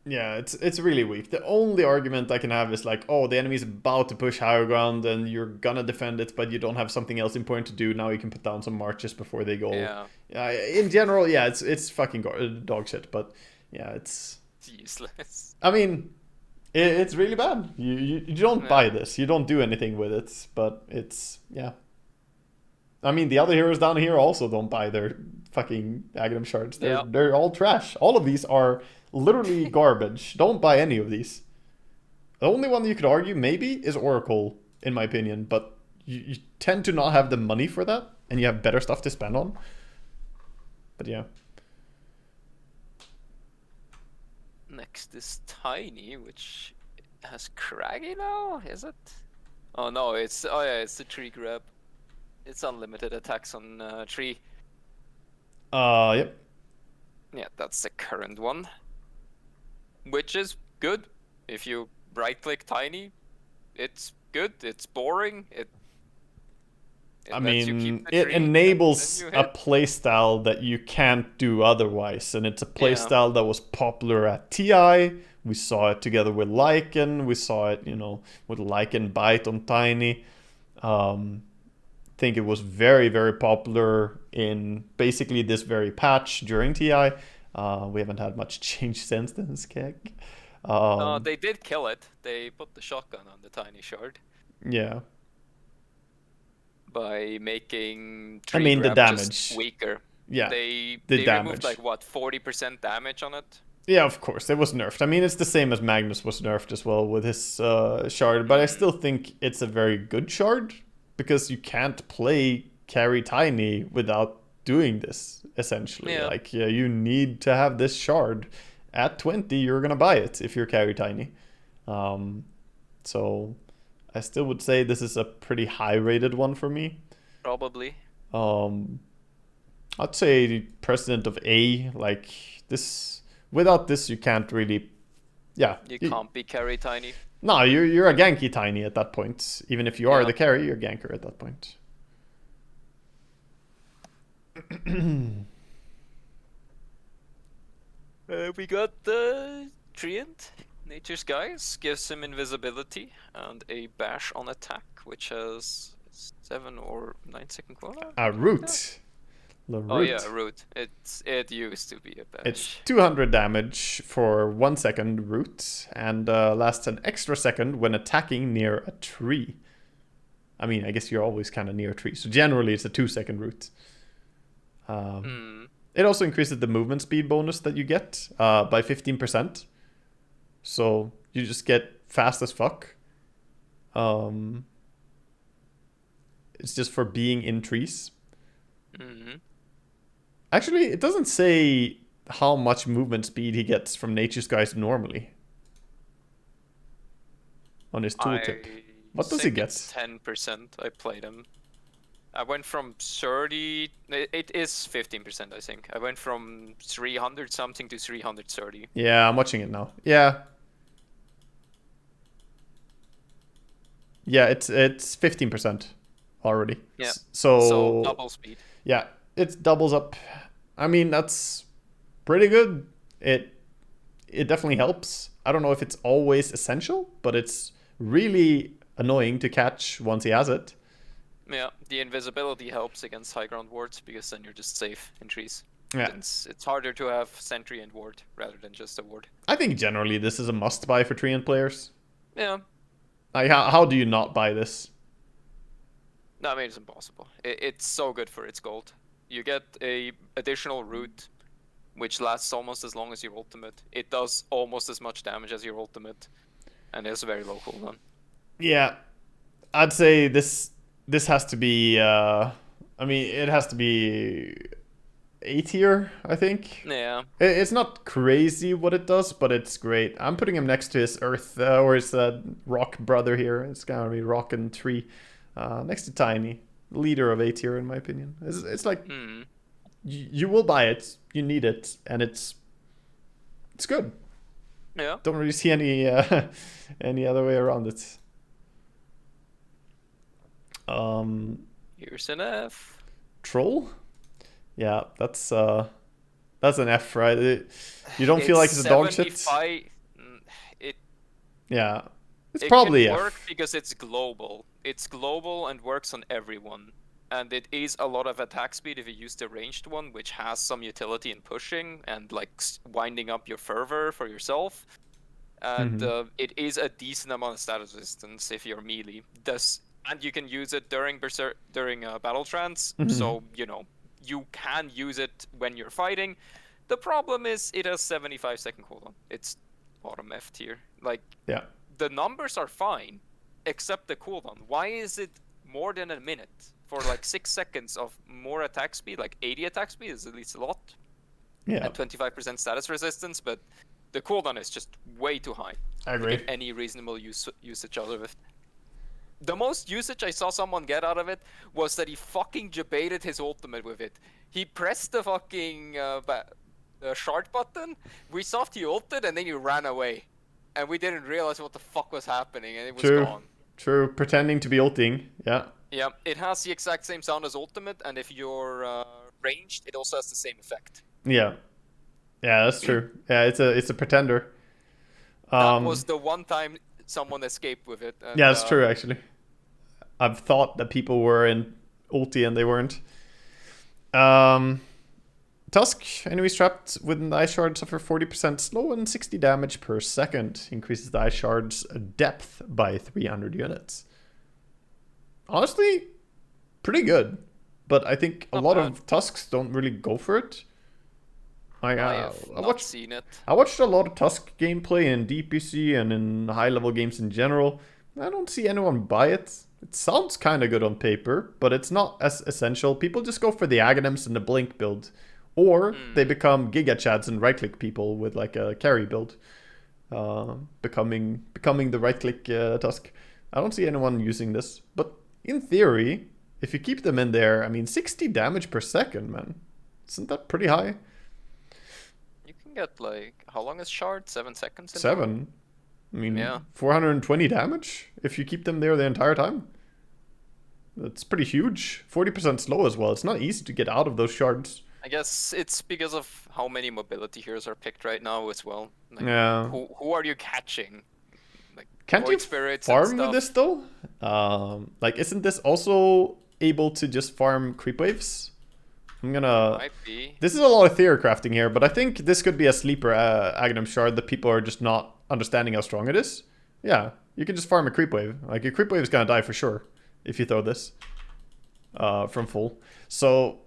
[SPEAKER 1] Yeah, it's really weak. The only argument I can have is like, oh, the enemy's about to push higher ground and you're gonna defend it, but you don't have something else important to do. Now you can put down some marches before they go. Yeah. In general, yeah, it's fucking dog shit, but yeah, it's
[SPEAKER 2] useless.
[SPEAKER 1] I mean, it's really bad. You don't buy this. You don't do anything with it, but it's, yeah. I mean, the other heroes down here also don't buy their fucking Aghanim shards. They're all trash. All of these are literally garbage. Don't buy any of these. The only one you could argue maybe is Oracle, in my opinion, but you tend to not have the money for that, and you have better stuff to spend on. But yeah.
[SPEAKER 2] Next is Tiny, which has Craggy now, is it? Oh no, it's the tree grab. It's unlimited attacks on tree.
[SPEAKER 1] Yep.
[SPEAKER 2] Yeah, that's the current one. Which is good. If you right-click Tiny, it's good. It's boring.
[SPEAKER 1] I mean, it enables a playstyle that you can't do otherwise, and it's a playstyle that was popular at TI. We saw it together with Lycan. We saw it, with Lycan Bite on Tiny. I think it was very, very popular in basically this very patch during TI. We haven't had much change since then, Skeg.
[SPEAKER 2] No, they did kill it. They put the shotgun on the Tiny shard.
[SPEAKER 1] Yeah.
[SPEAKER 2] By making
[SPEAKER 1] the damage
[SPEAKER 2] just weaker.
[SPEAKER 1] Yeah,
[SPEAKER 2] they
[SPEAKER 1] damage.
[SPEAKER 2] Removed like what, 40% damage on it?
[SPEAKER 1] Yeah, of course, it was nerfed. I mean, it's the same as Magnus was nerfed as well with his shard, but I still think it's a very good shard because you can't play carry Tiny without doing this, essentially.
[SPEAKER 2] Yeah.
[SPEAKER 1] Like, you need to have this shard. At 20, you're gonna buy it if you're carry Tiny. So I still would say this is a pretty high rated one for me.
[SPEAKER 2] Probably.
[SPEAKER 1] I'd say President of A, like this. Without this, you can't really. Yeah.
[SPEAKER 2] You can't be carry Tiny.
[SPEAKER 1] No, you're a ganky Tiny at that point. Even if you are the carry, you're a ganker at that point.
[SPEAKER 2] We got the Treant. Nature's Guise gives him invisibility and a bash on attack, which has 7 or 9 second cooldown.
[SPEAKER 1] A root.
[SPEAKER 2] Oh yeah, root. It used to be a bash.
[SPEAKER 1] It's 200 damage for 1 second root, and lasts an extra second when attacking near a tree. I mean, I guess you're always kind of near a tree, so generally it's a 2 second root. It also increases the movement speed bonus that you get by 15%. So you just get fast as fuck. It's just for being in trees. Actually, it doesn't say how much movement speed he gets from Nature's Guise normally. On his tooltip. What does he get?
[SPEAKER 2] 10%. I played him. I went from 30... It is 15%, I think. I went from 300 something to 330.
[SPEAKER 1] Yeah, I'm watching it now. Yeah. Yeah, it's 15% already.
[SPEAKER 2] Yeah.
[SPEAKER 1] So
[SPEAKER 2] double speed.
[SPEAKER 1] Yeah, it doubles up. I mean, that's pretty good. It definitely helps. I don't know if it's always essential, but it's really annoying to catch once he has it.
[SPEAKER 2] Yeah, the invisibility helps against high ground wards because then you're just safe in trees.
[SPEAKER 1] Yeah.
[SPEAKER 2] It's harder to have sentry and ward rather than just a ward.
[SPEAKER 1] I think generally this is a must buy for Treant players.
[SPEAKER 2] Yeah.
[SPEAKER 1] Like, how do you not buy this?
[SPEAKER 2] No, I mean, it's impossible. It's so good for its gold. You get a additional root, which lasts almost as long as your ultimate. It does almost as much damage as your ultimate, and it's a very low cooldown.
[SPEAKER 1] Yeah, I'd say this has to be a I mean, it has to be A tier, I think.
[SPEAKER 2] Yeah.
[SPEAKER 1] It's not crazy what it does, but it's great. I'm putting him next to his Earth or his Rock brother here. It's gonna be Rock and Tree, next to Tiny, leader of A tier in my opinion. It's like you will buy it, you need it, and it's good.
[SPEAKER 2] Yeah.
[SPEAKER 1] Don't really see any any other way around it.
[SPEAKER 2] Here's an F.
[SPEAKER 1] Troll? Yeah, that's an F, right? You don't feel like it's a dog shit? Yeah. It's probably
[SPEAKER 2] can
[SPEAKER 1] F.
[SPEAKER 2] work because it's global. It's global and works on everyone. And it is a lot of attack speed if you use the ranged one, which has some utility in pushing and like winding up your fervor for yourself. And it is a decent amount of status resistance if you're melee. And you can use it during Berserk, during battle trance. So, you know, you can use it when you're fighting. The problem is it has 75-second cooldown. It's bottom F tier. Like,
[SPEAKER 1] yeah,
[SPEAKER 2] the numbers are fine, except the cooldown. Why is it more than a minute? For like 6 seconds of more attack speed, like 80 attack speed is at least a lot.
[SPEAKER 1] Yeah.
[SPEAKER 2] And 25% status resistance, but the cooldown is just way too high.
[SPEAKER 1] I agree.
[SPEAKER 2] To get any reasonable usage out of it. The most usage I saw someone get out of it was that he fucking debated his ultimate with it. He pressed the fucking shard button, we saw he ulted, and then he ran away. And we didn't realize what the fuck was happening, and it was gone.
[SPEAKER 1] True, pretending to be ulting, yeah.
[SPEAKER 2] Yeah, it has the exact same sound as ultimate, and if you're ranged, it also has the same effect.
[SPEAKER 1] Yeah. Yeah, that's true. Yeah, it's a pretender.
[SPEAKER 2] That was the one time someone escaped with it. And,
[SPEAKER 1] yeah, it's true, actually. I've thought that people were in ulti and they weren't. Tusk, enemies trapped within the ice shard suffer 40% slow and 60 damage per second. Increases the ice shard's depth by 300 units. Honestly, pretty good. But I think a lot of Tusks don't really go for it. I
[SPEAKER 2] have seen it.
[SPEAKER 1] I watched a lot of Tusk gameplay in DPC and in high-level games in general. I don't see anyone buy it. It sounds kind of good on paper, but it's not as essential. People just go for the Aghanims and the Blink build. Or they become Giga Chads and right-click people with like a carry build. Becoming the right-click Tusk. I don't see anyone using this. But in theory, if you keep them in there, I mean, 60 damage per second, man. Isn't that pretty high?
[SPEAKER 2] You can get like, how long is shard? 7 seconds?
[SPEAKER 1] 7? I mean,
[SPEAKER 2] yeah.
[SPEAKER 1] 420 damage if you keep them there the entire time. That's pretty huge. 40% slow as well. It's not easy to get out of those shards.
[SPEAKER 2] I guess it's because of how many mobility heroes are picked right now as well. Like,
[SPEAKER 1] yeah.
[SPEAKER 2] Who are you catching? Like,
[SPEAKER 1] can't you
[SPEAKER 2] spirits
[SPEAKER 1] farm with this though? Like, isn't this also able to just farm creep waves?
[SPEAKER 2] Might be.
[SPEAKER 1] This is a lot of theory crafting here, but I think this could be a sleeper Aghanim shard that people are just not understanding how strong it is. Yeah, you can just farm a creep wave. Like, a creep wave is gonna die for sure if you throw this from full. So,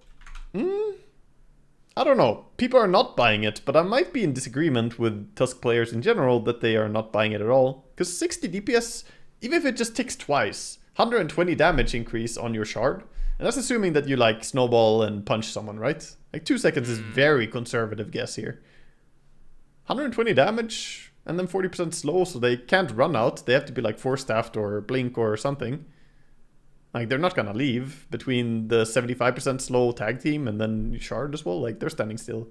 [SPEAKER 1] I don't know. People are not buying it, but I might be in disagreement with Tusk players in general that they are not buying it at all. Because 60 DPS, even if it just ticks twice, 120 damage increase on your shard. And that's assuming that you like snowball and punch someone, right? Like 2 seconds is very conservative guess here. 120 damage and then 40% slow, so they can't run out. They have to be like force staffed or blink or something. Like, they're not gonna leave between the 75% slow tag team and then shard as well. Like, they're standing still.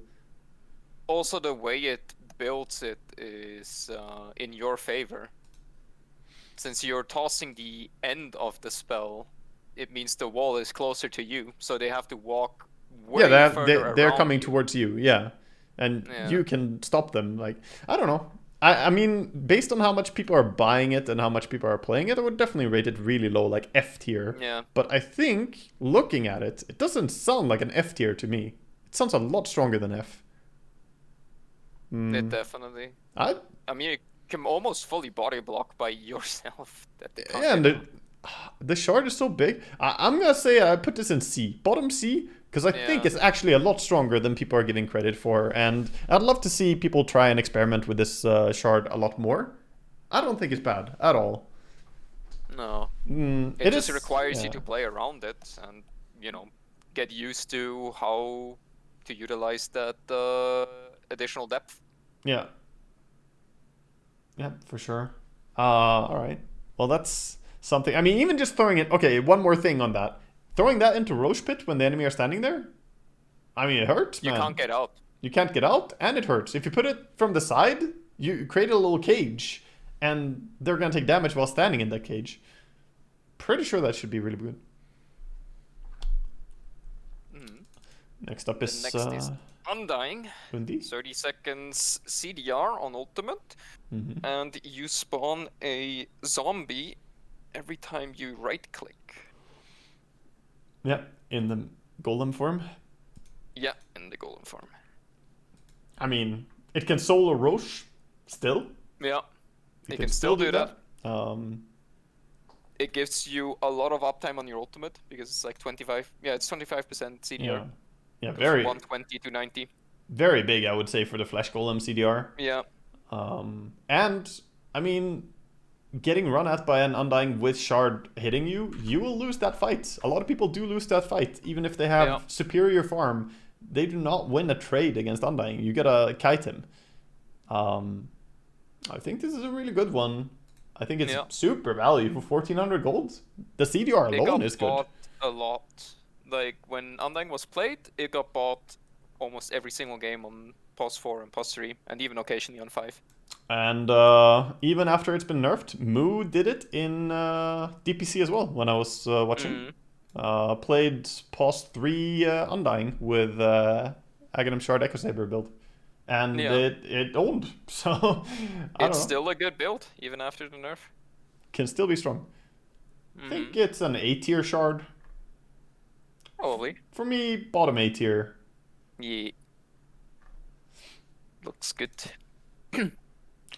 [SPEAKER 2] Also, the way it builds it is in your favor. Since you're tossing the end of the spell, it means the wall is closer to you, so they have to walk way further
[SPEAKER 1] they're
[SPEAKER 2] around
[SPEAKER 1] coming
[SPEAKER 2] you.
[SPEAKER 1] towards you, yeah. And you can stop them. Like, I don't know. I mean, based on how much people are buying it and how much people are playing it, I would definitely rate it really low, like F tier.
[SPEAKER 2] Yeah.
[SPEAKER 1] But I think, looking at it, it doesn't sound like an F tier to me. It sounds a lot stronger than F.
[SPEAKER 2] It definitely. I mean, you can almost fully body block by yourself.
[SPEAKER 1] Yeah, and the shard is so big. I'm gonna say I put this in C. Bottom C. Because I think it's actually a lot stronger than people are giving credit for. And I'd love to see people try and experiment with this shard a lot more. I don't think it's bad at all.
[SPEAKER 2] No. It just requires you to play around it and, you know, get used to how to utilize that additional depth.
[SPEAKER 1] Yeah. Yeah, for sure. All right. Well, that's something. I mean, even just throwing it. Okay, one more thing on that. Throwing that into Roche Pit when the enemy are standing there. I mean, it hurts, man.
[SPEAKER 2] You can't get out.
[SPEAKER 1] You can't get out, and it hurts. If you put it from the side, you create a little cage, and they're gonna take damage while standing in that cage. Pretty sure that should be really good. Next up is
[SPEAKER 2] Undying.
[SPEAKER 1] Undi.
[SPEAKER 2] 30 seconds CDR on ultimate, and you spawn a zombie every time you right click.
[SPEAKER 1] Yeah, in the golem form.
[SPEAKER 2] Yeah, in the golem form.
[SPEAKER 1] I mean, it can solo Roche still.
[SPEAKER 2] Yeah, it can still do that.
[SPEAKER 1] It
[SPEAKER 2] gives you a lot of uptime on your ultimate because it's like 25. Yeah, it's 25% CDR.
[SPEAKER 1] Yeah, very
[SPEAKER 2] 120 to 90.
[SPEAKER 1] Very big, I would say, for the Flesh Golem CDR.
[SPEAKER 2] Yeah.
[SPEAKER 1] And I mean, getting run at by an Undying with Shard hitting you, you will lose that fight. A lot of people do lose that fight, even if they have superior farm. They do not win a trade against Undying. You gotta kite him. I think this is a really good one. I think it's super value for 1400 gold. The CDR alone is good.
[SPEAKER 2] It got bought a lot. Like, when Undying was played, it got bought almost every single game on POS 4 and POS 3, and even occasionally on 5.
[SPEAKER 1] And even after it's been nerfed, Moo did it in DPC as well, when I was watching. Played POS 3 Undying with Aghanims Shard Echo Saber build. And it owned, so
[SPEAKER 2] it's still a good build, even after the nerf.
[SPEAKER 1] Can still be strong. I think it's an A tier shard.
[SPEAKER 2] Probably.
[SPEAKER 1] For me, bottom A tier.
[SPEAKER 2] Yeah. Looks good.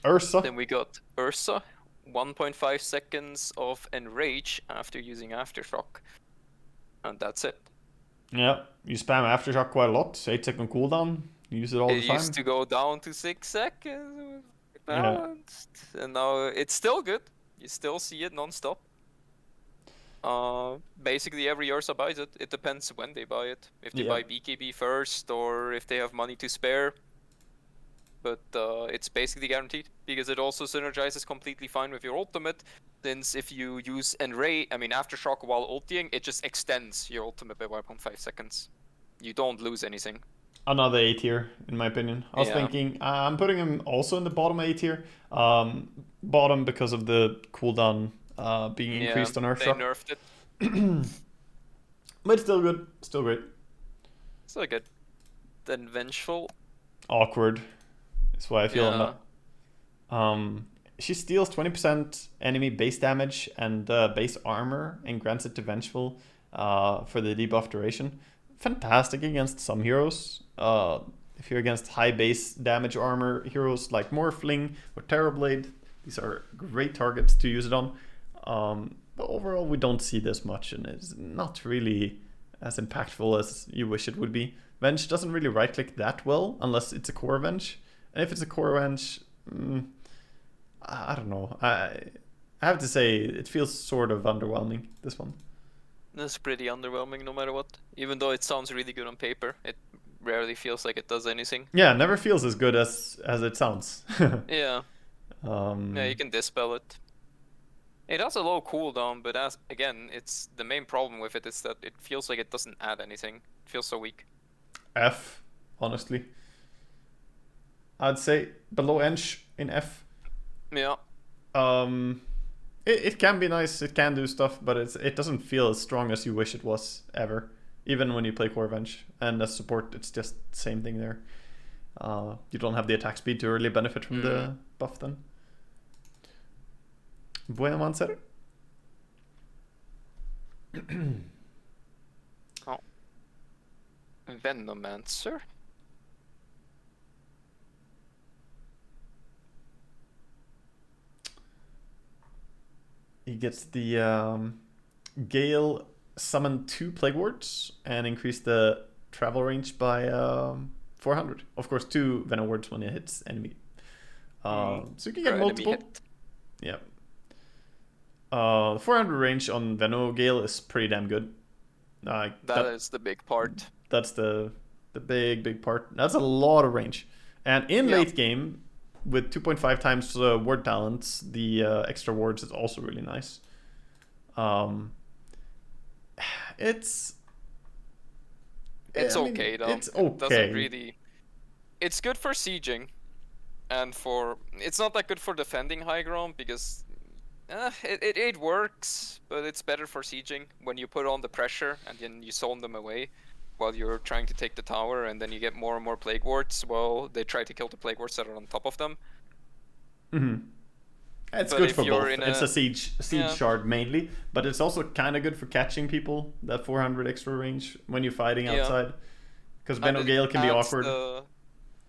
[SPEAKER 1] Ursa.
[SPEAKER 2] Then we got Ursa. 1.5 seconds of Enrage after using Aftershock. And that's it.
[SPEAKER 1] Yeah, you spam Aftershock quite a lot. 8-second cooldown. You use it all the time.
[SPEAKER 2] It used to go down to 6 seconds. Balanced. And now it's still good. You still see it non-stop. Basically every Ursa buys it. It depends when they buy it. If they buy BKB first or if they have money to spare. But it's basically guaranteed because it also synergizes completely fine with your ultimate. Since if you use Aftershock while ulting, it just extends your ultimate by 1.5 seconds. You don't lose anything.
[SPEAKER 1] Another A tier, in my opinion. I was thinking, I'm putting him also in the bottom A tier. Bottom because of the cooldown being increased on Ursa.
[SPEAKER 2] They nerfed it.
[SPEAKER 1] But still good. Still great.
[SPEAKER 2] Still good. Then Vengeful.
[SPEAKER 1] Awkward. That's why I feel on that. She steals 20% enemy base damage and base armor and grants it to Vengeful for the debuff duration. Fantastic against some heroes. If you're against high base damage armor heroes like Morphling or Terrorblade, these are great targets to use it on. But overall, we don't see this much, and it's not really as impactful as you wish it would be. Venge doesn't really right-click that well unless it's a core Venge. And if it's a core Venge, I don't know. I have to say, it feels sort of underwhelming, this one.
[SPEAKER 2] It's pretty underwhelming no matter what. Even though it sounds really good on paper, it rarely feels like it does anything.
[SPEAKER 1] Yeah, it never feels as good as it sounds.
[SPEAKER 2] Yeah. Yeah, you can dispel it. It has a low cooldown, but it's the main problem with it is that it feels like it doesn't add anything. It feels so weak.
[SPEAKER 1] F, honestly. I'd say below Ench in F.
[SPEAKER 2] Yeah.
[SPEAKER 1] It can be nice, it can do stuff, but it doesn't feel as strong as you wish it was, ever. Even when you play Core Venge. And as support, it's just the same thing there. You don't have the attack speed to really benefit from the buff then. Brewmaster.
[SPEAKER 2] Oh. Venomancer?
[SPEAKER 1] He gets the Gale summon 2 Plague Wards and increase the travel range by 400. Of course, 2 Venom Wards when it hits enemy. So you can get multiple. Yeah. The 400 range on Veno Gale is pretty damn good.
[SPEAKER 2] That is the big part.
[SPEAKER 1] That's the big part. That's a lot of range. And in late game, with 2.5 times ward talents, the extra wards is also really nice. It's
[SPEAKER 2] okay though.
[SPEAKER 1] It's okay.
[SPEAKER 2] It doesn't really. It's good for sieging, and it's not that good for defending high ground because it works, but it's better for sieging when you put on the pressure and then you zone them away while you're trying to take the tower, and then you get more and more plague wards. Well, they try to kill the plague wards that are on top of them.
[SPEAKER 1] It's
[SPEAKER 2] But
[SPEAKER 1] good
[SPEAKER 2] if
[SPEAKER 1] for
[SPEAKER 2] you're
[SPEAKER 1] both. It's a siege shard mainly, but it's also kind of good for catching people. That 400 extra range when you're fighting outside, because Benno Gale can be awkward.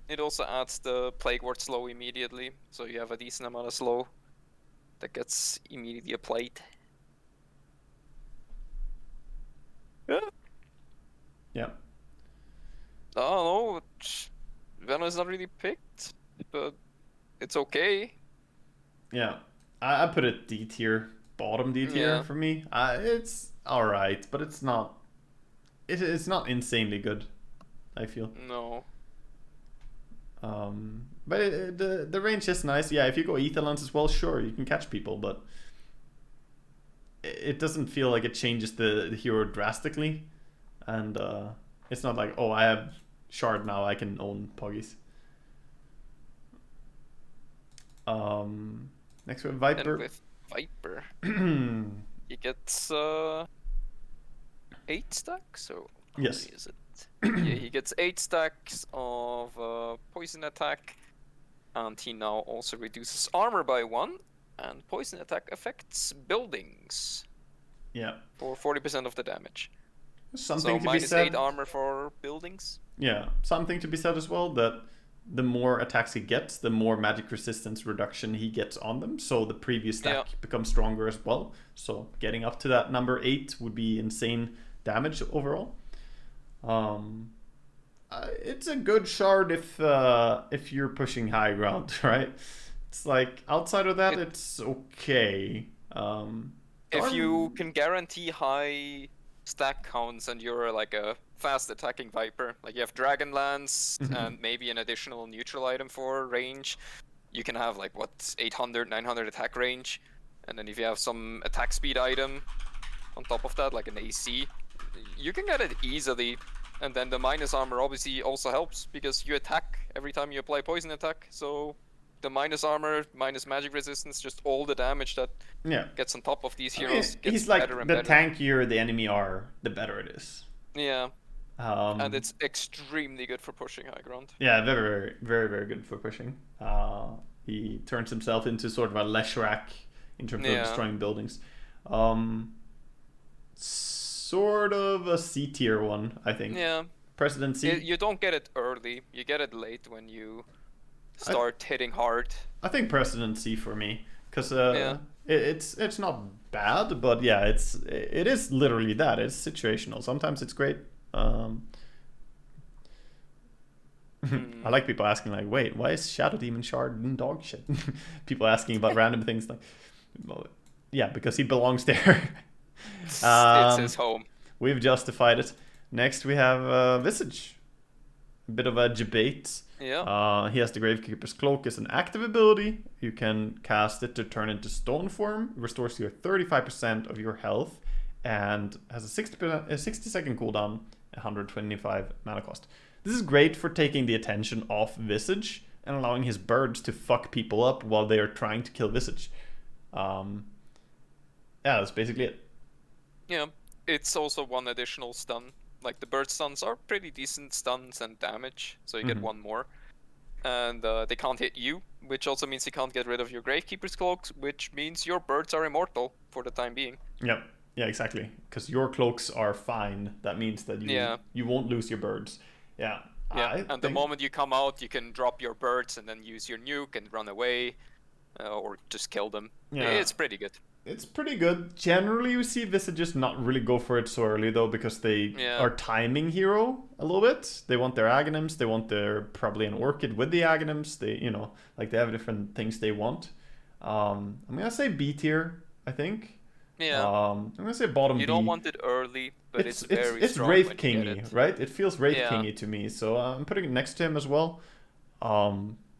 [SPEAKER 2] It also adds the plague ward slow immediately, so you have a decent amount of slow that gets immediately applied.
[SPEAKER 1] Yeah.
[SPEAKER 2] I don't know. Venom is not really picked, but it's okay.
[SPEAKER 1] Yeah, I put it D tier, bottom D tier for me. It's all right, but it's not. It's not insanely good, I feel.
[SPEAKER 2] No.
[SPEAKER 1] But the range is nice. Yeah, if you go ether lance as well, sure, you can catch people, but it doesn't feel like it changes the hero drastically, and it's not like, oh, I have shard now, I can own poggies. Next we have Viper.
[SPEAKER 2] And with Viper, he gets 8 stacks. So how
[SPEAKER 1] yes.
[SPEAKER 2] many is it? Yeah, he gets 8 stacks of poison attack, and he now also reduces armor by 1. And poison attack affects buildings.
[SPEAKER 1] Yeah.
[SPEAKER 2] For 40% of the damage.
[SPEAKER 1] Something
[SPEAKER 2] so
[SPEAKER 1] to be said.
[SPEAKER 2] -8 armor for buildings.
[SPEAKER 1] Yeah, something to be said as well, that the more attacks he gets, the more magic resistance reduction he gets on them. So the previous stack becomes stronger as well. So getting up to that number 8 would be insane damage overall. It's a good shard if you're pushing high ground, right? It's like outside of that, it's okay.
[SPEAKER 2] If you can guarantee high stack counts and you're like a fast attacking Viper, like you have Dragonlance and maybe an additional neutral item for range, you can have like what, 800, 900 attack range, and then if you have some attack speed item on top of that, like an AC, you can get it easily. And then the minus armor obviously also helps because you attack every time you apply poison attack, so the minus armor, minus magic resistance, just all the damage that gets on top of these heroes gets
[SPEAKER 1] he's like
[SPEAKER 2] better and
[SPEAKER 1] the
[SPEAKER 2] better.
[SPEAKER 1] tankier the enemy are, the better it is.
[SPEAKER 2] Yeah. And it's extremely good for pushing high ground.
[SPEAKER 1] Yeah, very, very, very good for pushing. He turns himself into sort of a Leshrac in terms of destroying buildings. Sort of a C tier one, I think.
[SPEAKER 2] Yeah.
[SPEAKER 1] President C.
[SPEAKER 2] You don't get it early. You get it late when you start hitting hard.
[SPEAKER 1] I think President C for me, because it's not bad, but yeah, it is literally that. It's situational. Sometimes it's great. I like people asking like, wait, why is Shadow Demon Shard in dog shit? People asking about random things like, well, yeah, because he belongs there.
[SPEAKER 2] It's his home.
[SPEAKER 1] We've justified it. Next we have Visage. A bit of a debate.
[SPEAKER 2] Yeah.
[SPEAKER 1] He has the Gravekeeper's Cloak as an active ability. You can cast it to turn into stone form. It restores you 35% of your health and has a 60-second cooldown, 125 mana cost. This is great for taking the attention off Visage and allowing his birds to fuck people up while they are trying to kill Visage. Yeah, that's basically it.
[SPEAKER 2] Yeah, it's also one additional stun. Like the bird stuns are pretty decent stuns and damage, so you get one more. And they can't hit you, which also means you can't get rid of your Gravekeeper's Cloaks, which means your birds are immortal for the time being.
[SPEAKER 1] Yep. Yeah, exactly. Because your cloaks are fine. That means that you won't lose your birds. Yeah.
[SPEAKER 2] Yeah, and the moment you come out, you can drop your birds and then use your nuke and run away, or just kill them. Yeah. It's pretty good.
[SPEAKER 1] It's pretty good. Generally, you see Visages not really go for it so early, though, because they are timing hero a little bit. They want their Aghanims. They want probably an Orchid with the Aghanims. They, they have different things they want. I'm going to say B tier, I think.
[SPEAKER 2] Yeah.
[SPEAKER 1] I'm gonna say bottom
[SPEAKER 2] You
[SPEAKER 1] B.
[SPEAKER 2] don't want it early, but it's very strong
[SPEAKER 1] Wraith
[SPEAKER 2] when you get
[SPEAKER 1] Kingy,
[SPEAKER 2] it.
[SPEAKER 1] right? It feels Wraith
[SPEAKER 2] Yeah.
[SPEAKER 1] Kingy to me, so I'm putting it next to him as well.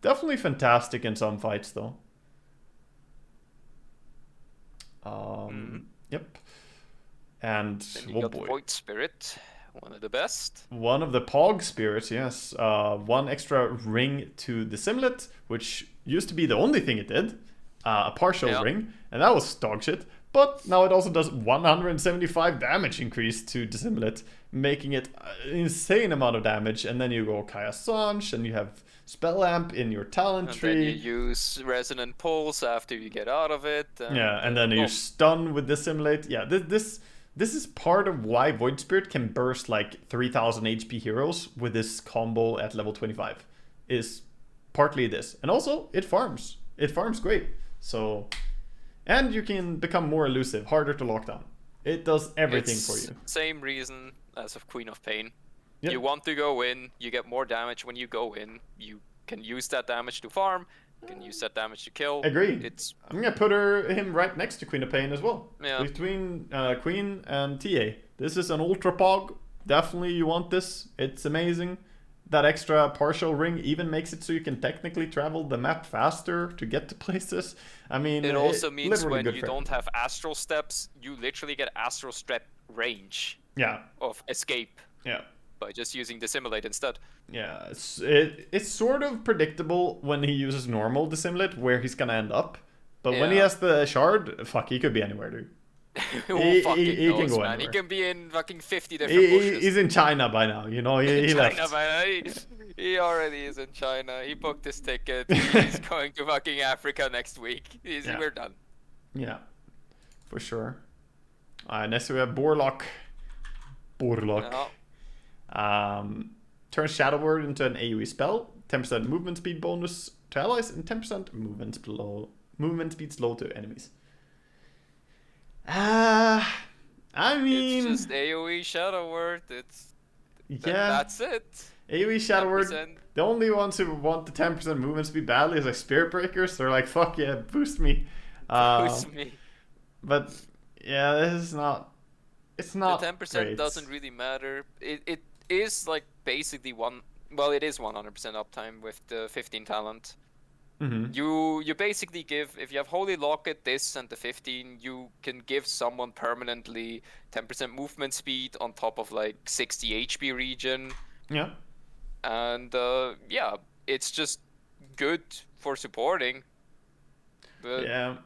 [SPEAKER 1] Definitely fantastic in some fights though. Yep. And
[SPEAKER 2] Then you got the Void Spirit, one of the best.
[SPEAKER 1] one of the Pog spirits, yes. One extra ring to the Simlet, which used to be the only thing it did. A partial ring, and that was dog shit. But now it also does 175 damage increase to the Simlet, making it an insane amount of damage. And then you go Kaya Sanch, and you have Spell Amp in your talent tree.
[SPEAKER 2] And then you use Resonant Pulse after you get out of it.
[SPEAKER 1] And then you stun with the Simulate. Yeah, this is part of why Void Spirit can burst like 3000 HP heroes with this combo at level 25. Is partly this. And also, it farms. It farms great. So, and you can become more elusive, harder to lock down. It does everything for you.
[SPEAKER 2] Same reason as of Queen of Pain.
[SPEAKER 1] Yep.
[SPEAKER 2] You want to go in, you get more damage when you go in. You can use that damage to farm. You can use that damage to kill.
[SPEAKER 1] Agree. I'm gonna put him right next to Queen of Pain as well.
[SPEAKER 2] Yeah.
[SPEAKER 1] Between Queen and TA. This is an ultra pog. Definitely you want this. It's amazing. That extra partial ring even makes it so you can technically travel the map faster to get to places. I mean,
[SPEAKER 2] it also means when you
[SPEAKER 1] don't
[SPEAKER 2] don't have astral steps, you literally get astral step range.
[SPEAKER 1] Yeah.
[SPEAKER 2] Of escape.
[SPEAKER 1] Yeah.
[SPEAKER 2] By just using Dissimulate instead.
[SPEAKER 1] Yeah, it's sort of predictable when he uses normal Dissimulate where he's gonna end up. But when he has the shard, fuck, he could be anywhere, dude.
[SPEAKER 2] He can go
[SPEAKER 1] anywhere.
[SPEAKER 2] He can be in fucking 50 different bushes.
[SPEAKER 1] He's in China by now, you know. He left.
[SPEAKER 2] He already is in China. He booked his ticket. He's going to fucking Africa next week. We're done.
[SPEAKER 1] Yeah, for sure. Next we have Borlock.
[SPEAKER 2] No.
[SPEAKER 1] Turns Shadow Word into an AoE spell. 10% movement speed bonus to allies and 10% movement speed slow to enemies. I mean,
[SPEAKER 2] it's just AoE Shadow Word. That's it.
[SPEAKER 1] AoE Shadow
[SPEAKER 2] 10%.
[SPEAKER 1] Word. The only ones who want the 10% movement speed badly is like Spirit Breakers. They're like, fuck yeah, boost me.
[SPEAKER 2] Boost me.
[SPEAKER 1] But yeah, this is not. It's not.
[SPEAKER 2] The 10%
[SPEAKER 1] great.
[SPEAKER 2] doesn't really matter. It is like basically it is 100% uptime with the 15 talent.
[SPEAKER 1] Mm-hmm.
[SPEAKER 2] You basically give, if you have Holy Locket, this and the 15, you can give someone permanently 10% movement speed on top of like 60 HP regen.
[SPEAKER 1] Yeah.
[SPEAKER 2] And it's just good for supporting. But
[SPEAKER 1] yeah.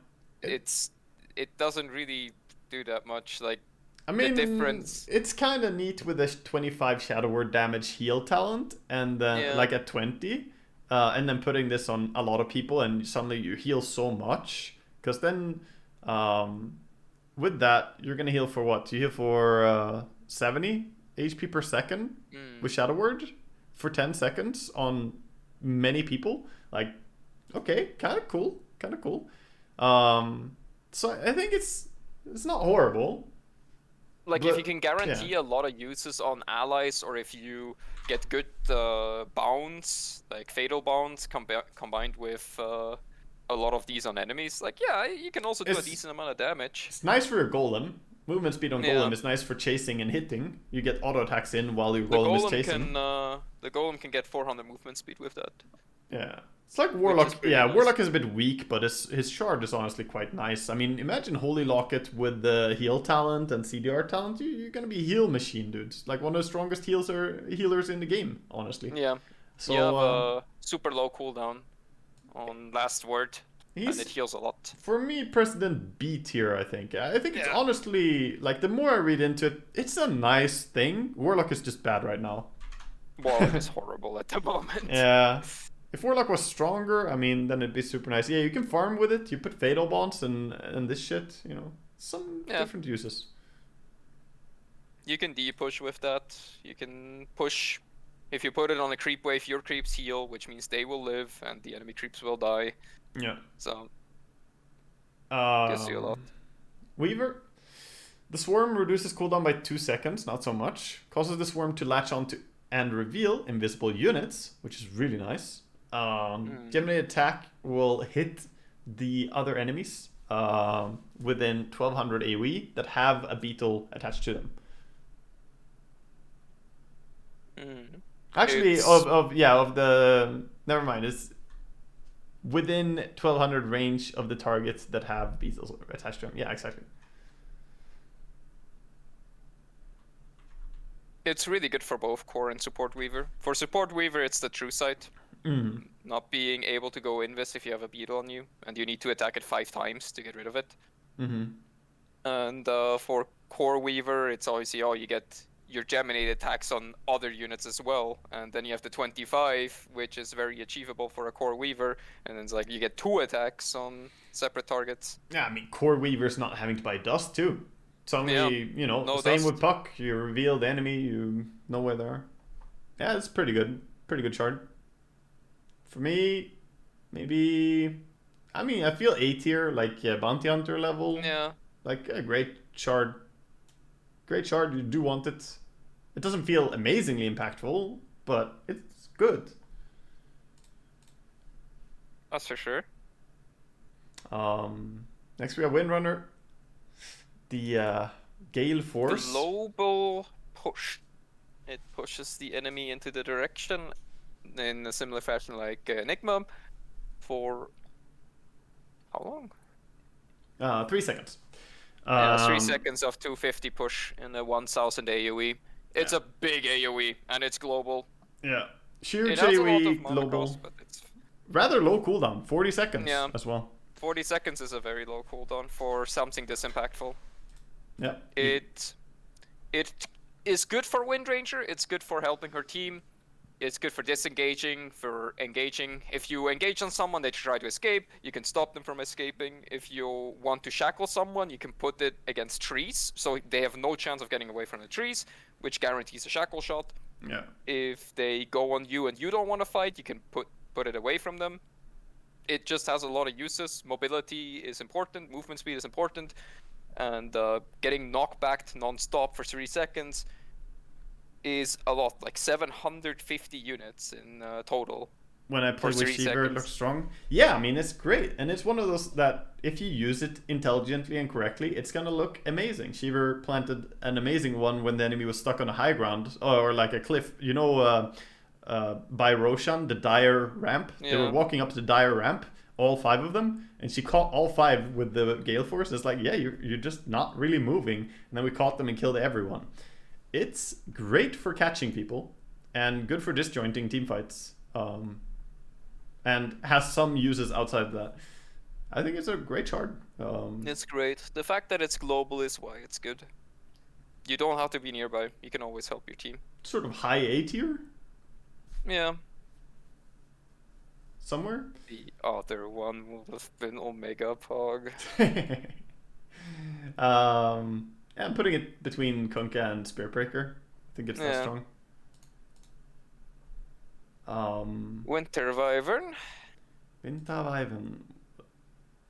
[SPEAKER 2] it doesn't really do that much. Like,
[SPEAKER 1] I mean,
[SPEAKER 2] the difference.
[SPEAKER 1] It's kind of neat with this 25 Shadow Word damage heal talent, and then like at 20, and then putting this on a lot of people, and suddenly you heal so much. Because then, with that, you're gonna heal for what? You heal for 70 HP per second with Shadow Word for 10 seconds on many people. Like, okay, kind of cool. So I think it's not horrible.
[SPEAKER 2] Like, if you can guarantee a lot of uses on allies, or if you get good bounce, like fatal bounce combined with a lot of these on enemies, like, you can also do a decent amount of damage.
[SPEAKER 1] It's nice for your golem. Movement speed on golem is nice for chasing and hitting. You get auto attacks in while your golem is chasing.
[SPEAKER 2] The golem can get 400 movement speed with that.
[SPEAKER 1] Yeah. It's like Warlock. Yeah,
[SPEAKER 2] nice.
[SPEAKER 1] Warlock is a bit weak, but his shard is honestly quite nice. I mean, imagine Holy Locket with the heal talent and CDR talent. You're gonna be heal machine, dude. Like one of the strongest healers in the game, honestly.
[SPEAKER 2] Yeah. So you have a super low cooldown on last word, and it heals a lot.
[SPEAKER 1] For me, President B tier, I think. I think it's honestly, like, the more I read into it, it's a nice thing. Warlock is just bad right now.
[SPEAKER 2] Warlock is horrible at the moment.
[SPEAKER 1] Yeah. If Warlock was stronger, I mean, then it'd be super nice. Yeah, you can farm with it. You put Fatal Bonds and this shit, you know. Some different uses.
[SPEAKER 2] You can D-push with that. You can push. If you put it on a creep wave, your creeps heal, which means they will live and the enemy creeps will die.
[SPEAKER 1] Yeah.
[SPEAKER 2] So, gives you a lot.
[SPEAKER 1] Weaver. The swarm reduces cooldown by 2 seconds, not so much. Causes the swarm to latch onto and reveal invisible units, which is really nice. Gemini attack will hit the other enemies within 1200 AoE that have a beetle attached to them. Actually, of the never mind. It's within 1200 range of the targets that have beetles attached to them. Yeah, exactly.
[SPEAKER 2] It's really good for both core and support weaver. For support weaver, it's the true sight. Not being able to go invis if you have a beetle on you, and you need to attack it 5 times to get rid of it. And for core weaver, it's obviously you get your geminate attacks on other units as well, and then you have the 25, which is very achievable for a core weaver, and then it's like you get 2 attacks on separate targets.
[SPEAKER 1] Yeah, I mean, core weaver's not having to buy dust too. It's only, no same dust. With Puck. You reveal the enemy, you know where they are. Yeah, it's pretty good. Pretty good shard. For me, maybe... I mean, I feel A tier, like Bounty Hunter level.
[SPEAKER 2] Yeah.
[SPEAKER 1] Like a great shard. Great shard, you do want it. It doesn't feel amazingly impactful, but it's good.
[SPEAKER 2] That's for sure.
[SPEAKER 1] Next we have Windrunner. The Gale Force.
[SPEAKER 2] Global push. It pushes the enemy into the direction in a similar fashion like Enigma for how long?
[SPEAKER 1] 3 seconds.
[SPEAKER 2] 3 seconds of 250 push in a 1000 AoE. It's a big AoE and it's global.
[SPEAKER 1] Yeah. Huge AoE, global. But it's rather low cooldown, 40 seconds as well.
[SPEAKER 2] 40 seconds is a very low cooldown for something this impactful.
[SPEAKER 1] Yeah.
[SPEAKER 2] It is good for Wind Ranger, it's good for helping her team. It's good for disengaging, for engaging. If you engage on someone, they try to escape, you can stop them from escaping. If you want to shackle someone, you can put it against trees, so they have no chance of getting away from the trees, which guarantees a shackle shot.
[SPEAKER 1] Yeah.
[SPEAKER 2] If they go on you and you don't want to fight, you can put it away from them. It just has a lot of uses. Mobility is important, movement speed is important, and getting knockbacked non-stop for 3 seconds is a lot, like 750 units in total.
[SPEAKER 1] When I play with Shiver, it looks strong. Yeah, I mean, it's great. And it's one of those that if you use it intelligently and correctly, it's going to look amazing. Shiver planted an amazing one when the enemy was stuck on a high ground, or like a cliff. You know, by Roshan, the dire ramp. Yeah. They were walking up the dire ramp, all 5 of them, and she caught all 5 with the Gale Force. It's like, yeah, you're just not really moving. And then we caught them and killed everyone. It's great for catching people and good for disjointing team fights, and has some uses outside of that. I think it's a great shard.
[SPEAKER 2] It's great. The fact that it's global is why it's good. You don't have to be nearby. You can always help your team.
[SPEAKER 1] Sort of high A tier?
[SPEAKER 2] Yeah.
[SPEAKER 1] Somewhere?
[SPEAKER 2] The other one would have been Omega Pog.
[SPEAKER 1] Yeah, I'm putting it between Kunkka and Spearbreaker. I think it's that strong.
[SPEAKER 2] Winter Wyvern.
[SPEAKER 1] Winter Wyvern.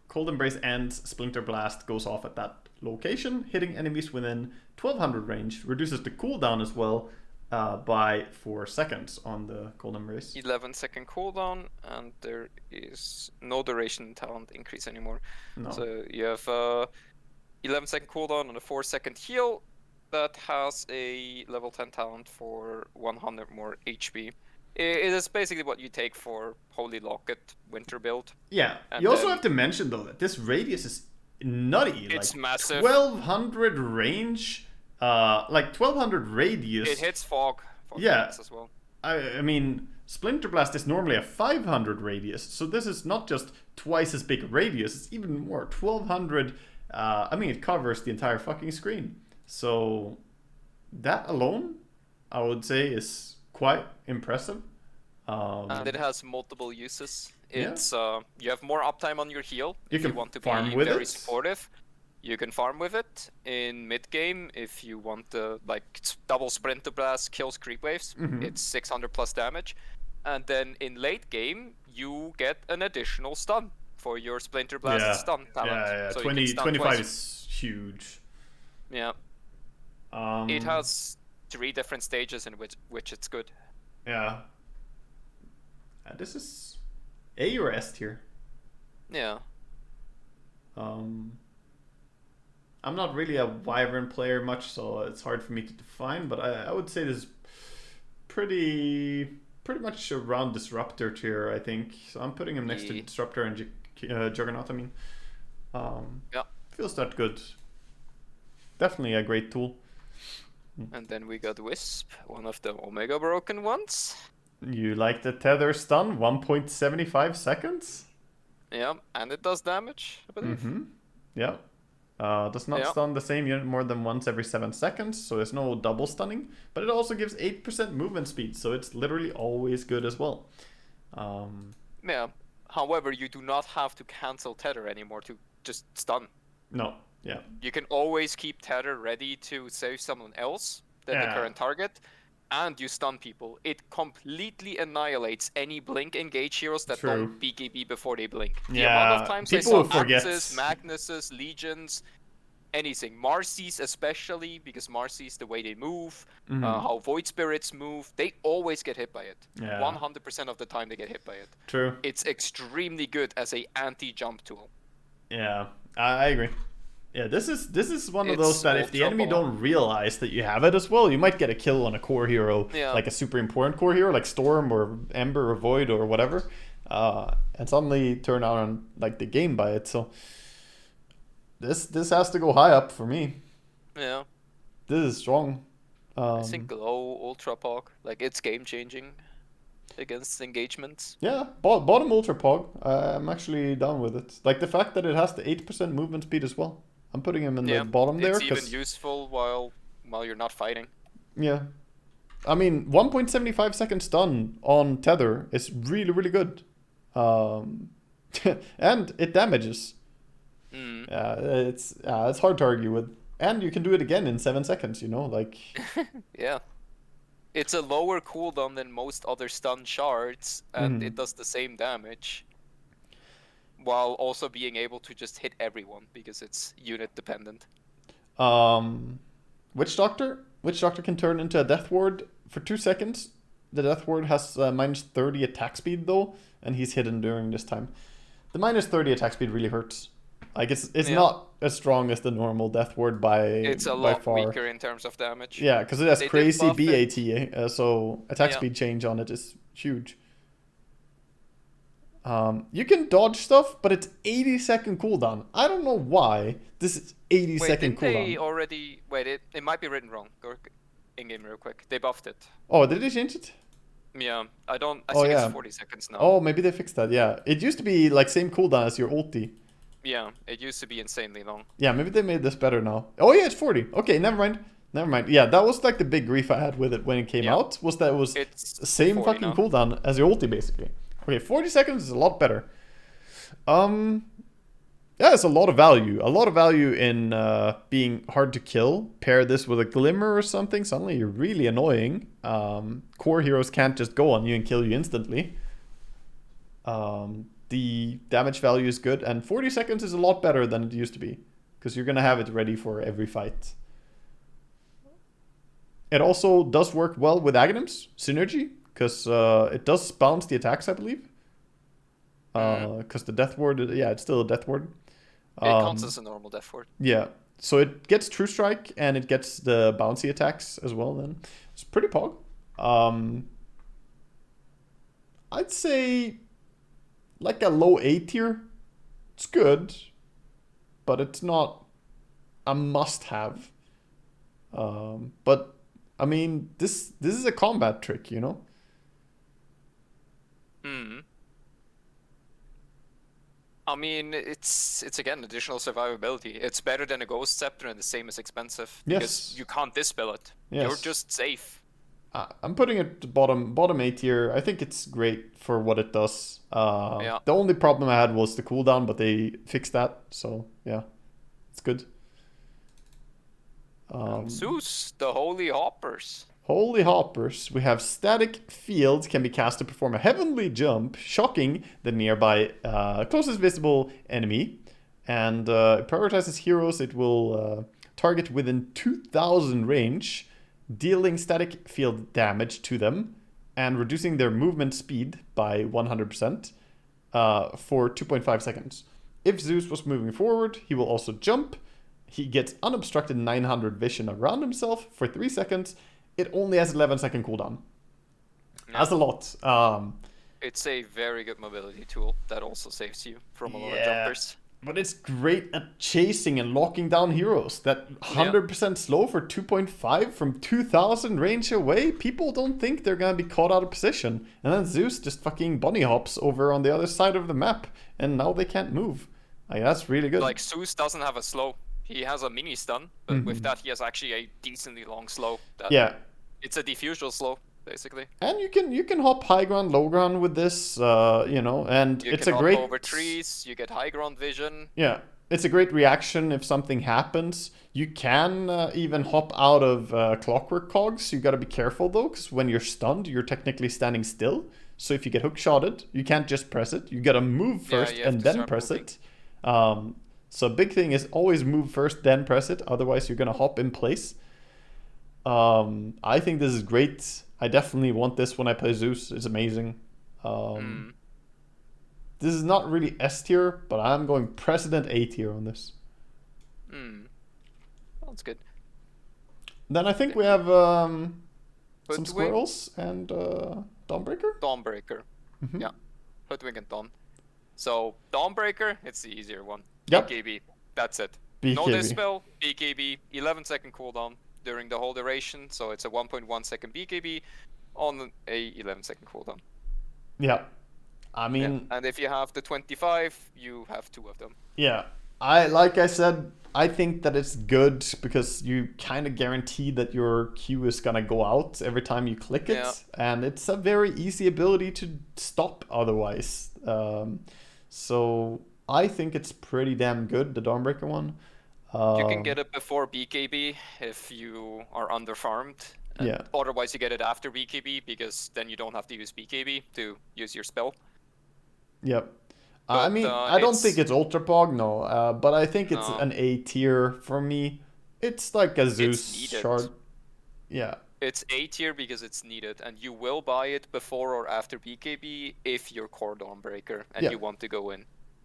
[SPEAKER 1] Cold Embrace and Splinter Blast goes off at that location, hitting enemies within 1200 range. Reduces the cooldown as well by 4 seconds on the Cold Embrace.
[SPEAKER 2] 11-second cooldown, and there is no duration talent increase anymore. No. So you have 11-second cooldown on a 4-second heal that has a level 10 talent for 100 more HP. It is basically what you take for Holy Locket winter build.
[SPEAKER 1] Yeah, and you also have to mention though that this radius is nutty.
[SPEAKER 2] It's like massive.
[SPEAKER 1] 1200 range, like 1200 radius.
[SPEAKER 2] It hits fog. As well.
[SPEAKER 1] I mean, Splinter Blast is normally a 500 radius, so this is not just twice as big a radius, it's even more. 1200. I mean, it covers the entire fucking screen. So that alone, I would say, is quite impressive.
[SPEAKER 2] And it has multiple uses. It's you have more uptime on your heal if you want to be very supportive. You can farm with it in mid game if you want to double Splinter Blast kills creep waves. It's 600 plus damage, and then in late game you get an additional stun for your Splinter Blast stun talent.
[SPEAKER 1] Yeah.
[SPEAKER 2] So
[SPEAKER 1] 25 is huge.
[SPEAKER 2] Yeah. It has 3 different stages in which it's good.
[SPEAKER 1] Yeah. This is A or S tier?
[SPEAKER 2] Yeah.
[SPEAKER 1] I'm not really a Wyvern player much, so it's hard for me to define, but I would say this is pretty much around Disruptor tier, I think. So I'm putting him next to Disruptor and Juggernaut, I mean.
[SPEAKER 2] Yeah.
[SPEAKER 1] Feels that good. Definitely a great tool.
[SPEAKER 2] And then we got Wisp, one of the Omega broken ones.
[SPEAKER 1] You like the Tether stun? 1.75 seconds?
[SPEAKER 2] Yeah, and it does damage, I believe.
[SPEAKER 1] Yeah. Does not stun the same unit more than once every 7 seconds, so there's no double stunning. But it also gives 8% movement speed, so it's literally always good as well.
[SPEAKER 2] Yeah. However, you do not have to cancel Tether anymore to just stun.
[SPEAKER 1] No. Yeah.
[SPEAKER 2] You can always keep Tether ready to save someone else than the current target, and you stun people. It completely annihilates any blink engage heroes that don't BKB before they blink. The amount of times
[SPEAKER 1] people
[SPEAKER 2] I saw
[SPEAKER 1] forget.
[SPEAKER 2] Axes, Magnuses, Legions, anything. Marcy's especially, because Marcy's the way they move, how Void Spirits move, they always get hit by it. 100% of the time they get hit by it.
[SPEAKER 1] True.
[SPEAKER 2] It's extremely good as a anti-jump tool.
[SPEAKER 1] Yeah, I agree. Yeah, this is one of those that if the enemy don't realize that you have it as well, you might get a kill on a core hero, like a super important core hero, like Storm or Ember or Void or whatever, and suddenly turn on like the game by it. So this has to go high up for me.
[SPEAKER 2] Yeah.
[SPEAKER 1] This is strong.
[SPEAKER 2] I think Glow Ultra Pog, like it's game changing against engagements.
[SPEAKER 1] Yeah, bottom Ultra Pog, I'm actually down with it. Like the fact that it has the 8% movement speed as well. I'm putting him in the bottom there.
[SPEAKER 2] It's even useful while you're not fighting.
[SPEAKER 1] Yeah. I mean, 1.75 second stun on Tether is really, really good. And it damages. It's hard to argue with. And you can do it again in 7 seconds, you know? Like.
[SPEAKER 2] Yeah. It's a lower cooldown than most other stun shards, and it does the same damage. While also being able to just hit everyone because it's unit dependent.
[SPEAKER 1] Witch Doctor? Witch Doctor can turn into a Death Ward for 2 seconds. The Death Ward has minus 30 attack speed though, and he's hidden during this time. The minus 30 attack speed really hurts. Like it's not as strong as the normal Death Ward
[SPEAKER 2] it's a lot weaker in terms of damage.
[SPEAKER 1] Yeah, because it has crazy BAT, so attack speed change on it is huge. You can dodge stuff, but it's 80-second cooldown. I don't know why this is 80-second cooldown.
[SPEAKER 2] They already... Wait, it might be written wrong. Go in-game real quick. They buffed it.
[SPEAKER 1] Oh, did they change it?
[SPEAKER 2] Yeah, I think it's 40 seconds now.
[SPEAKER 1] Oh, maybe they fixed that, yeah. It used to be like same cooldown as your ulti.
[SPEAKER 2] Yeah, it used to be insanely long.
[SPEAKER 1] Yeah, maybe they made this better now. Oh yeah, it's 40. Okay, never mind. Yeah, that was like the big grief I had with it when it came out, was that it was the same fucking cooldown as your ulti, basically. Okay, 40 seconds is a lot better. Yeah, it's a lot of value. A lot of value in being hard to kill. Pair this with a Glimmer or something, suddenly you're really annoying. Core heroes can't just go on you and kill you instantly. The damage value is good, and 40 seconds is a lot better than it used to be, because you're going to have it ready for every fight. It also does work well with Aghanims synergy, because it does bounce the attacks, I believe. Because the Death Ward, it's still a Death Ward.
[SPEAKER 2] It counts as a normal Death Ward.
[SPEAKER 1] Yeah, so it gets True Strike, and it gets the bouncy attacks as well then. It's pretty pog. I'd say like a low A tier. It's good, but it's not a must-have. But I mean, this is a combat trick, you know.
[SPEAKER 2] I mean, it's again additional survivability. It's better than a Ghost Scepter and the same as expensive. Because you can't dispel it. You're just safe.
[SPEAKER 1] I'm putting it bottom A tier. I think it's great for what it does. The only problem I had was the cooldown, but they fixed that. So yeah, it's good.
[SPEAKER 2] Zeus, the Holy Hoppers.
[SPEAKER 1] Holy Hoppers. We have Static Fields can be cast to perform a heavenly jump, shocking the nearby closest visible enemy. And it prioritizes heroes. It will target within 2,000 range, dealing static field damage to them and reducing their movement speed by 100% for 2.5 seconds. If Zeus was moving forward, he will also jump. He gets unobstructed 900 vision around himself for 3 seconds. It only has 11-second cooldown. That's a lot.
[SPEAKER 2] It's a very good mobility tool that also saves you from a lot of jumpers.
[SPEAKER 1] But it's great at chasing and locking down heroes. That 100% slow for 2.5 from 2000 range away. People don't think they're gonna be caught out of position. And then Zeus just fucking bunny hops over on the other side of the map. And now they can't move. Like, that's really good.
[SPEAKER 2] Like, Zeus doesn't have a slow. He has a mini stun. But with that, he has actually a decently long slow. It's a diffusal slow, basically.
[SPEAKER 1] And you can hop high ground, low ground with this, you know, and
[SPEAKER 2] you
[SPEAKER 1] it's
[SPEAKER 2] can
[SPEAKER 1] a great...
[SPEAKER 2] hop over trees, you get high ground vision.
[SPEAKER 1] Yeah, it's a great reaction if something happens. You can even hop out of clockwork cogs. You gotta be careful though, because when you're stunned, you're technically standing still. So if you get hook shotted, you can't just press it. You gotta move first and then press it. So a big thing is always move first, then press it. Otherwise, you're gonna hop in place. I think this is great. I definitely want this when I play Zeus. It's amazing. This is not really S tier, but I'm going President A tier on this.
[SPEAKER 2] That's good.
[SPEAKER 1] Then I think we have some squirrels and Dawnbreaker?
[SPEAKER 2] Dawnbreaker. Yeah. Hoodwink and Dawn. So, Dawnbreaker, it's the easier one.
[SPEAKER 1] Yep.
[SPEAKER 2] BKB. That's it.
[SPEAKER 1] BKB.
[SPEAKER 2] No dispel, BKB, 11-second cooldown during the whole duration. So it's a 1.1 second BKB on a 11-second cooldown.
[SPEAKER 1] Yeah. I mean...
[SPEAKER 2] And if you have the 25, you have 2 of them.
[SPEAKER 1] Yeah. Like I said, I think that it's good because you kind of guarantee that your Q is gonna go out every time you click it. And it's a very easy ability to stop otherwise. So I think it's pretty damn good, the Dawnbreaker one.
[SPEAKER 2] You can get it before BKB if you are underfarmed. Otherwise you get it after BKB because then you don't have to use BKB to use your spell.
[SPEAKER 1] Yep. But, I mean, I don't think it's Ultra Pog, no. But I think it's an A tier for me. It's like a Zeus shard. Yeah.
[SPEAKER 2] It's A tier because it's needed, and you will buy it before or after BKB if you're core Dawnbreaker and you want to go in.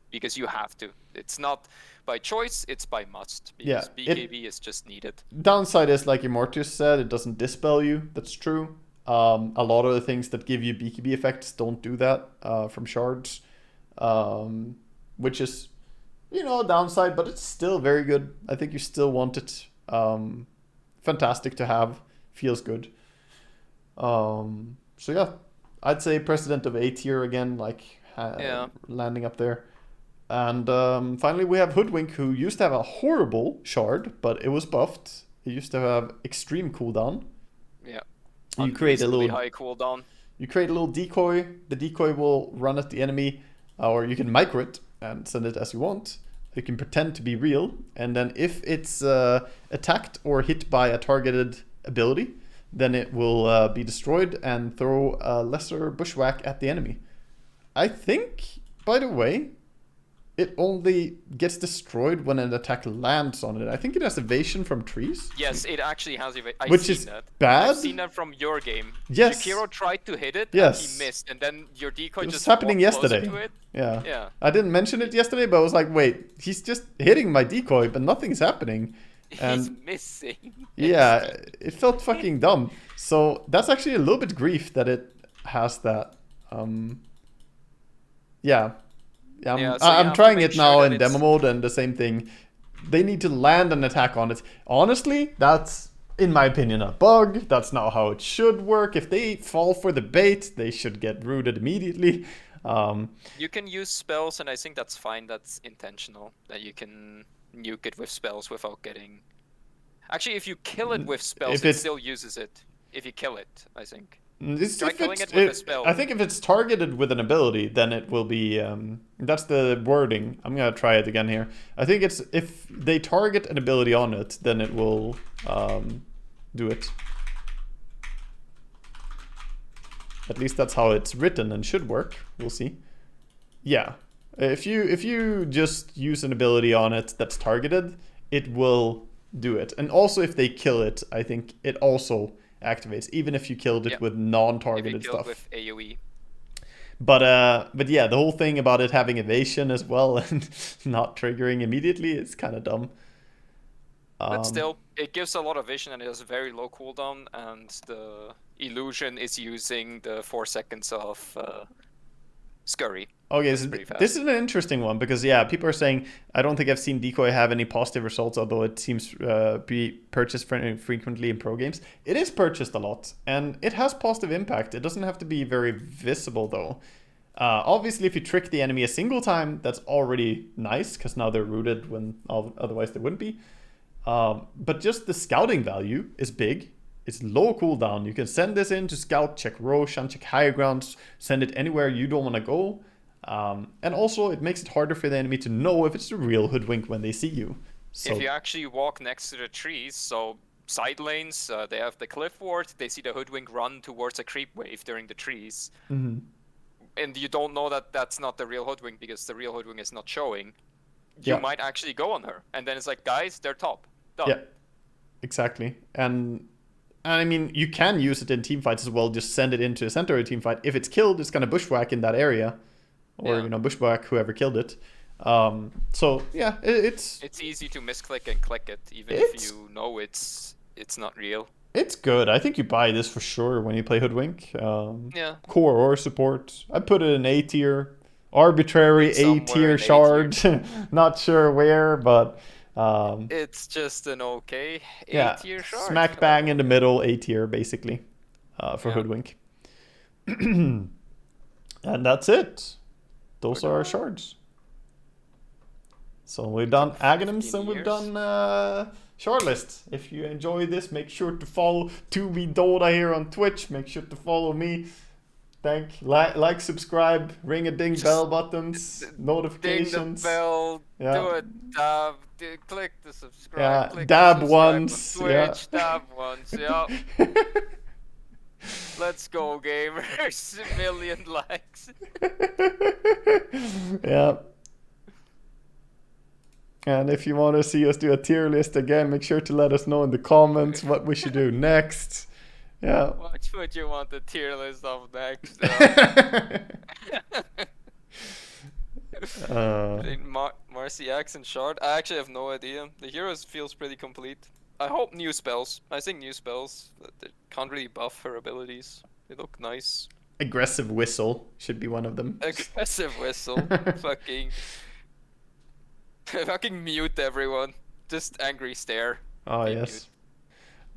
[SPEAKER 2] Because you have to. It's not by choice, it's by must. Because BKB is just needed.
[SPEAKER 1] Downside is, like Immortus said, it doesn't dispel you. That's true. A lot of the things that give you BKB effects don't do that from shards. Which is, you know, a downside, but it's still very good. I think you still want it. Fantastic to have. Feels good. So yeah, I'd say President of A tier again, like landing up there. And finally we have Hoodwink, who used to have a horrible shard, but it was buffed. It used to have extreme cooldown.
[SPEAKER 2] Yeah.
[SPEAKER 1] You create a little
[SPEAKER 2] high cooldown. You
[SPEAKER 1] create a little decoy. The decoy will run at the enemy, or you can micro it and send it as you want. You can pretend to be real, and then if it's attacked or hit by a targeted ability, then it will be destroyed and throw a lesser bushwhack at the enemy. I think, by the way, it only gets destroyed when an attack lands on it. I think it has evasion from trees.
[SPEAKER 2] Yes, it actually has evasion.
[SPEAKER 1] Which is bad.
[SPEAKER 2] I've seen that from your game.
[SPEAKER 1] Yes.
[SPEAKER 2] Jakiro tried to hit it, and he missed, and then your decoy just
[SPEAKER 1] happening yesterday.
[SPEAKER 2] To it.
[SPEAKER 1] Yeah. I didn't mention it yesterday, but I was like, wait, he's just hitting my decoy, but nothing's happening. And
[SPEAKER 2] he's missing.
[SPEAKER 1] Yeah, it felt fucking dumb. So that's actually a little bit grief that it has that. I'm trying it now in demo mode, and the same thing. They need to land an attack on it. Honestly, that's, in my opinion, a bug. That's not how it should work. If they fall for the bait, they should get rooted immediately.
[SPEAKER 2] You can use spells, and I think that's fine. That's intentional. That you can nuke it with spells without getting... Actually, if you kill it with spells, it still uses it. If you kill it, I think. Try killing it with a spell.
[SPEAKER 1] I think if it's targeted with an ability, then it will be... that's the wording. I'm going to try it again here. I think it's if they target an ability on it, then it will do it. At least that's how it's written and should work. We'll see. Yeah. If you just use an ability on it that's targeted, it will do it. And also if they kill it, I think it also activates, even if you killed it with non-targeted stuff.
[SPEAKER 2] With AoE.
[SPEAKER 1] But yeah, the whole thing about it having evasion as well and not triggering immediately is kind of dumb.
[SPEAKER 2] But still, it gives a lot of vision and it has a very low cooldown, and the illusion is using the 4 seconds of scurry.
[SPEAKER 1] Okay, so this is an interesting one because yeah, people are saying I don't think I've seen Decoy have any positive results, although it seems be purchased frequently in pro games. It is purchased a lot, and it has positive impact. It doesn't have to be very visible though. Obviously, if you trick the enemy a single time, that's already nice because now they're rooted when otherwise they wouldn't be. But just the scouting value is big. It's low cooldown. You can send this in to scout, check Roshan, check higher grounds, send it anywhere you don't want to go. And also, it makes it harder for the enemy to know if it's the real hoodwink when they see you. So,
[SPEAKER 2] if you actually walk next to the trees, so side lanes, they have the cliff ward, they see the hoodwink run towards a creep wave during the trees.
[SPEAKER 1] Mm-hmm.
[SPEAKER 2] And you don't know that that's not the real hoodwink because the real hoodwink is not showing. You might actually go on her. And then it's like, guys, they're top. Done.
[SPEAKER 1] Yeah, exactly. And I mean, you can use it in team fights as well. Just send it into a Centaur team fight. If it's killed, it's gonna bushwhack in that area, or you know, bushwhack whoever killed it. So yeah, it's
[SPEAKER 2] easy to misclick and click it, even if you know it's not real.
[SPEAKER 1] It's good. I think you buy this for sure when you play Hoodwink.
[SPEAKER 2] Yeah.
[SPEAKER 1] Core or support. I put it in A tier. Arbitrary A tier shard. Not sure where, but
[SPEAKER 2] it's just an okay A tier shard.
[SPEAKER 1] Smack bang in the middle, A tier basically, for Hoodwink. And that's it. Those are our shards. So we've done Aghanims and we've done TIERLIST. If you enjoy this, make sure to follow 2B Dota here on Twitch. Make sure to follow me. Like, subscribe, ring a ding bell buttons, notifications.
[SPEAKER 2] Ding the bell, do it, dab, click the subscribe.
[SPEAKER 1] Yeah,
[SPEAKER 2] click
[SPEAKER 1] dab
[SPEAKER 2] the
[SPEAKER 1] once.
[SPEAKER 2] On Twitch, dab once, yeah. Let's go, gamers. A million likes.
[SPEAKER 1] Yeah. And if you want to see us do a tier list again, make sure to let us know in the comments what we should do next. Yeah.
[SPEAKER 2] What you want the tier list of next? Marcy Axe and Shard. I actually have no idea. The heroes feels pretty complete. I hope new spells. I think new spells. They can't really buff her abilities. They look nice.
[SPEAKER 1] Aggressive Whistle should be one of them.
[SPEAKER 2] Aggressive Whistle. Fucking mute everyone. Just angry stare.
[SPEAKER 1] Oh yes.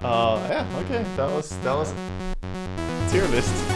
[SPEAKER 1] Yeah. Okay. That was tier list.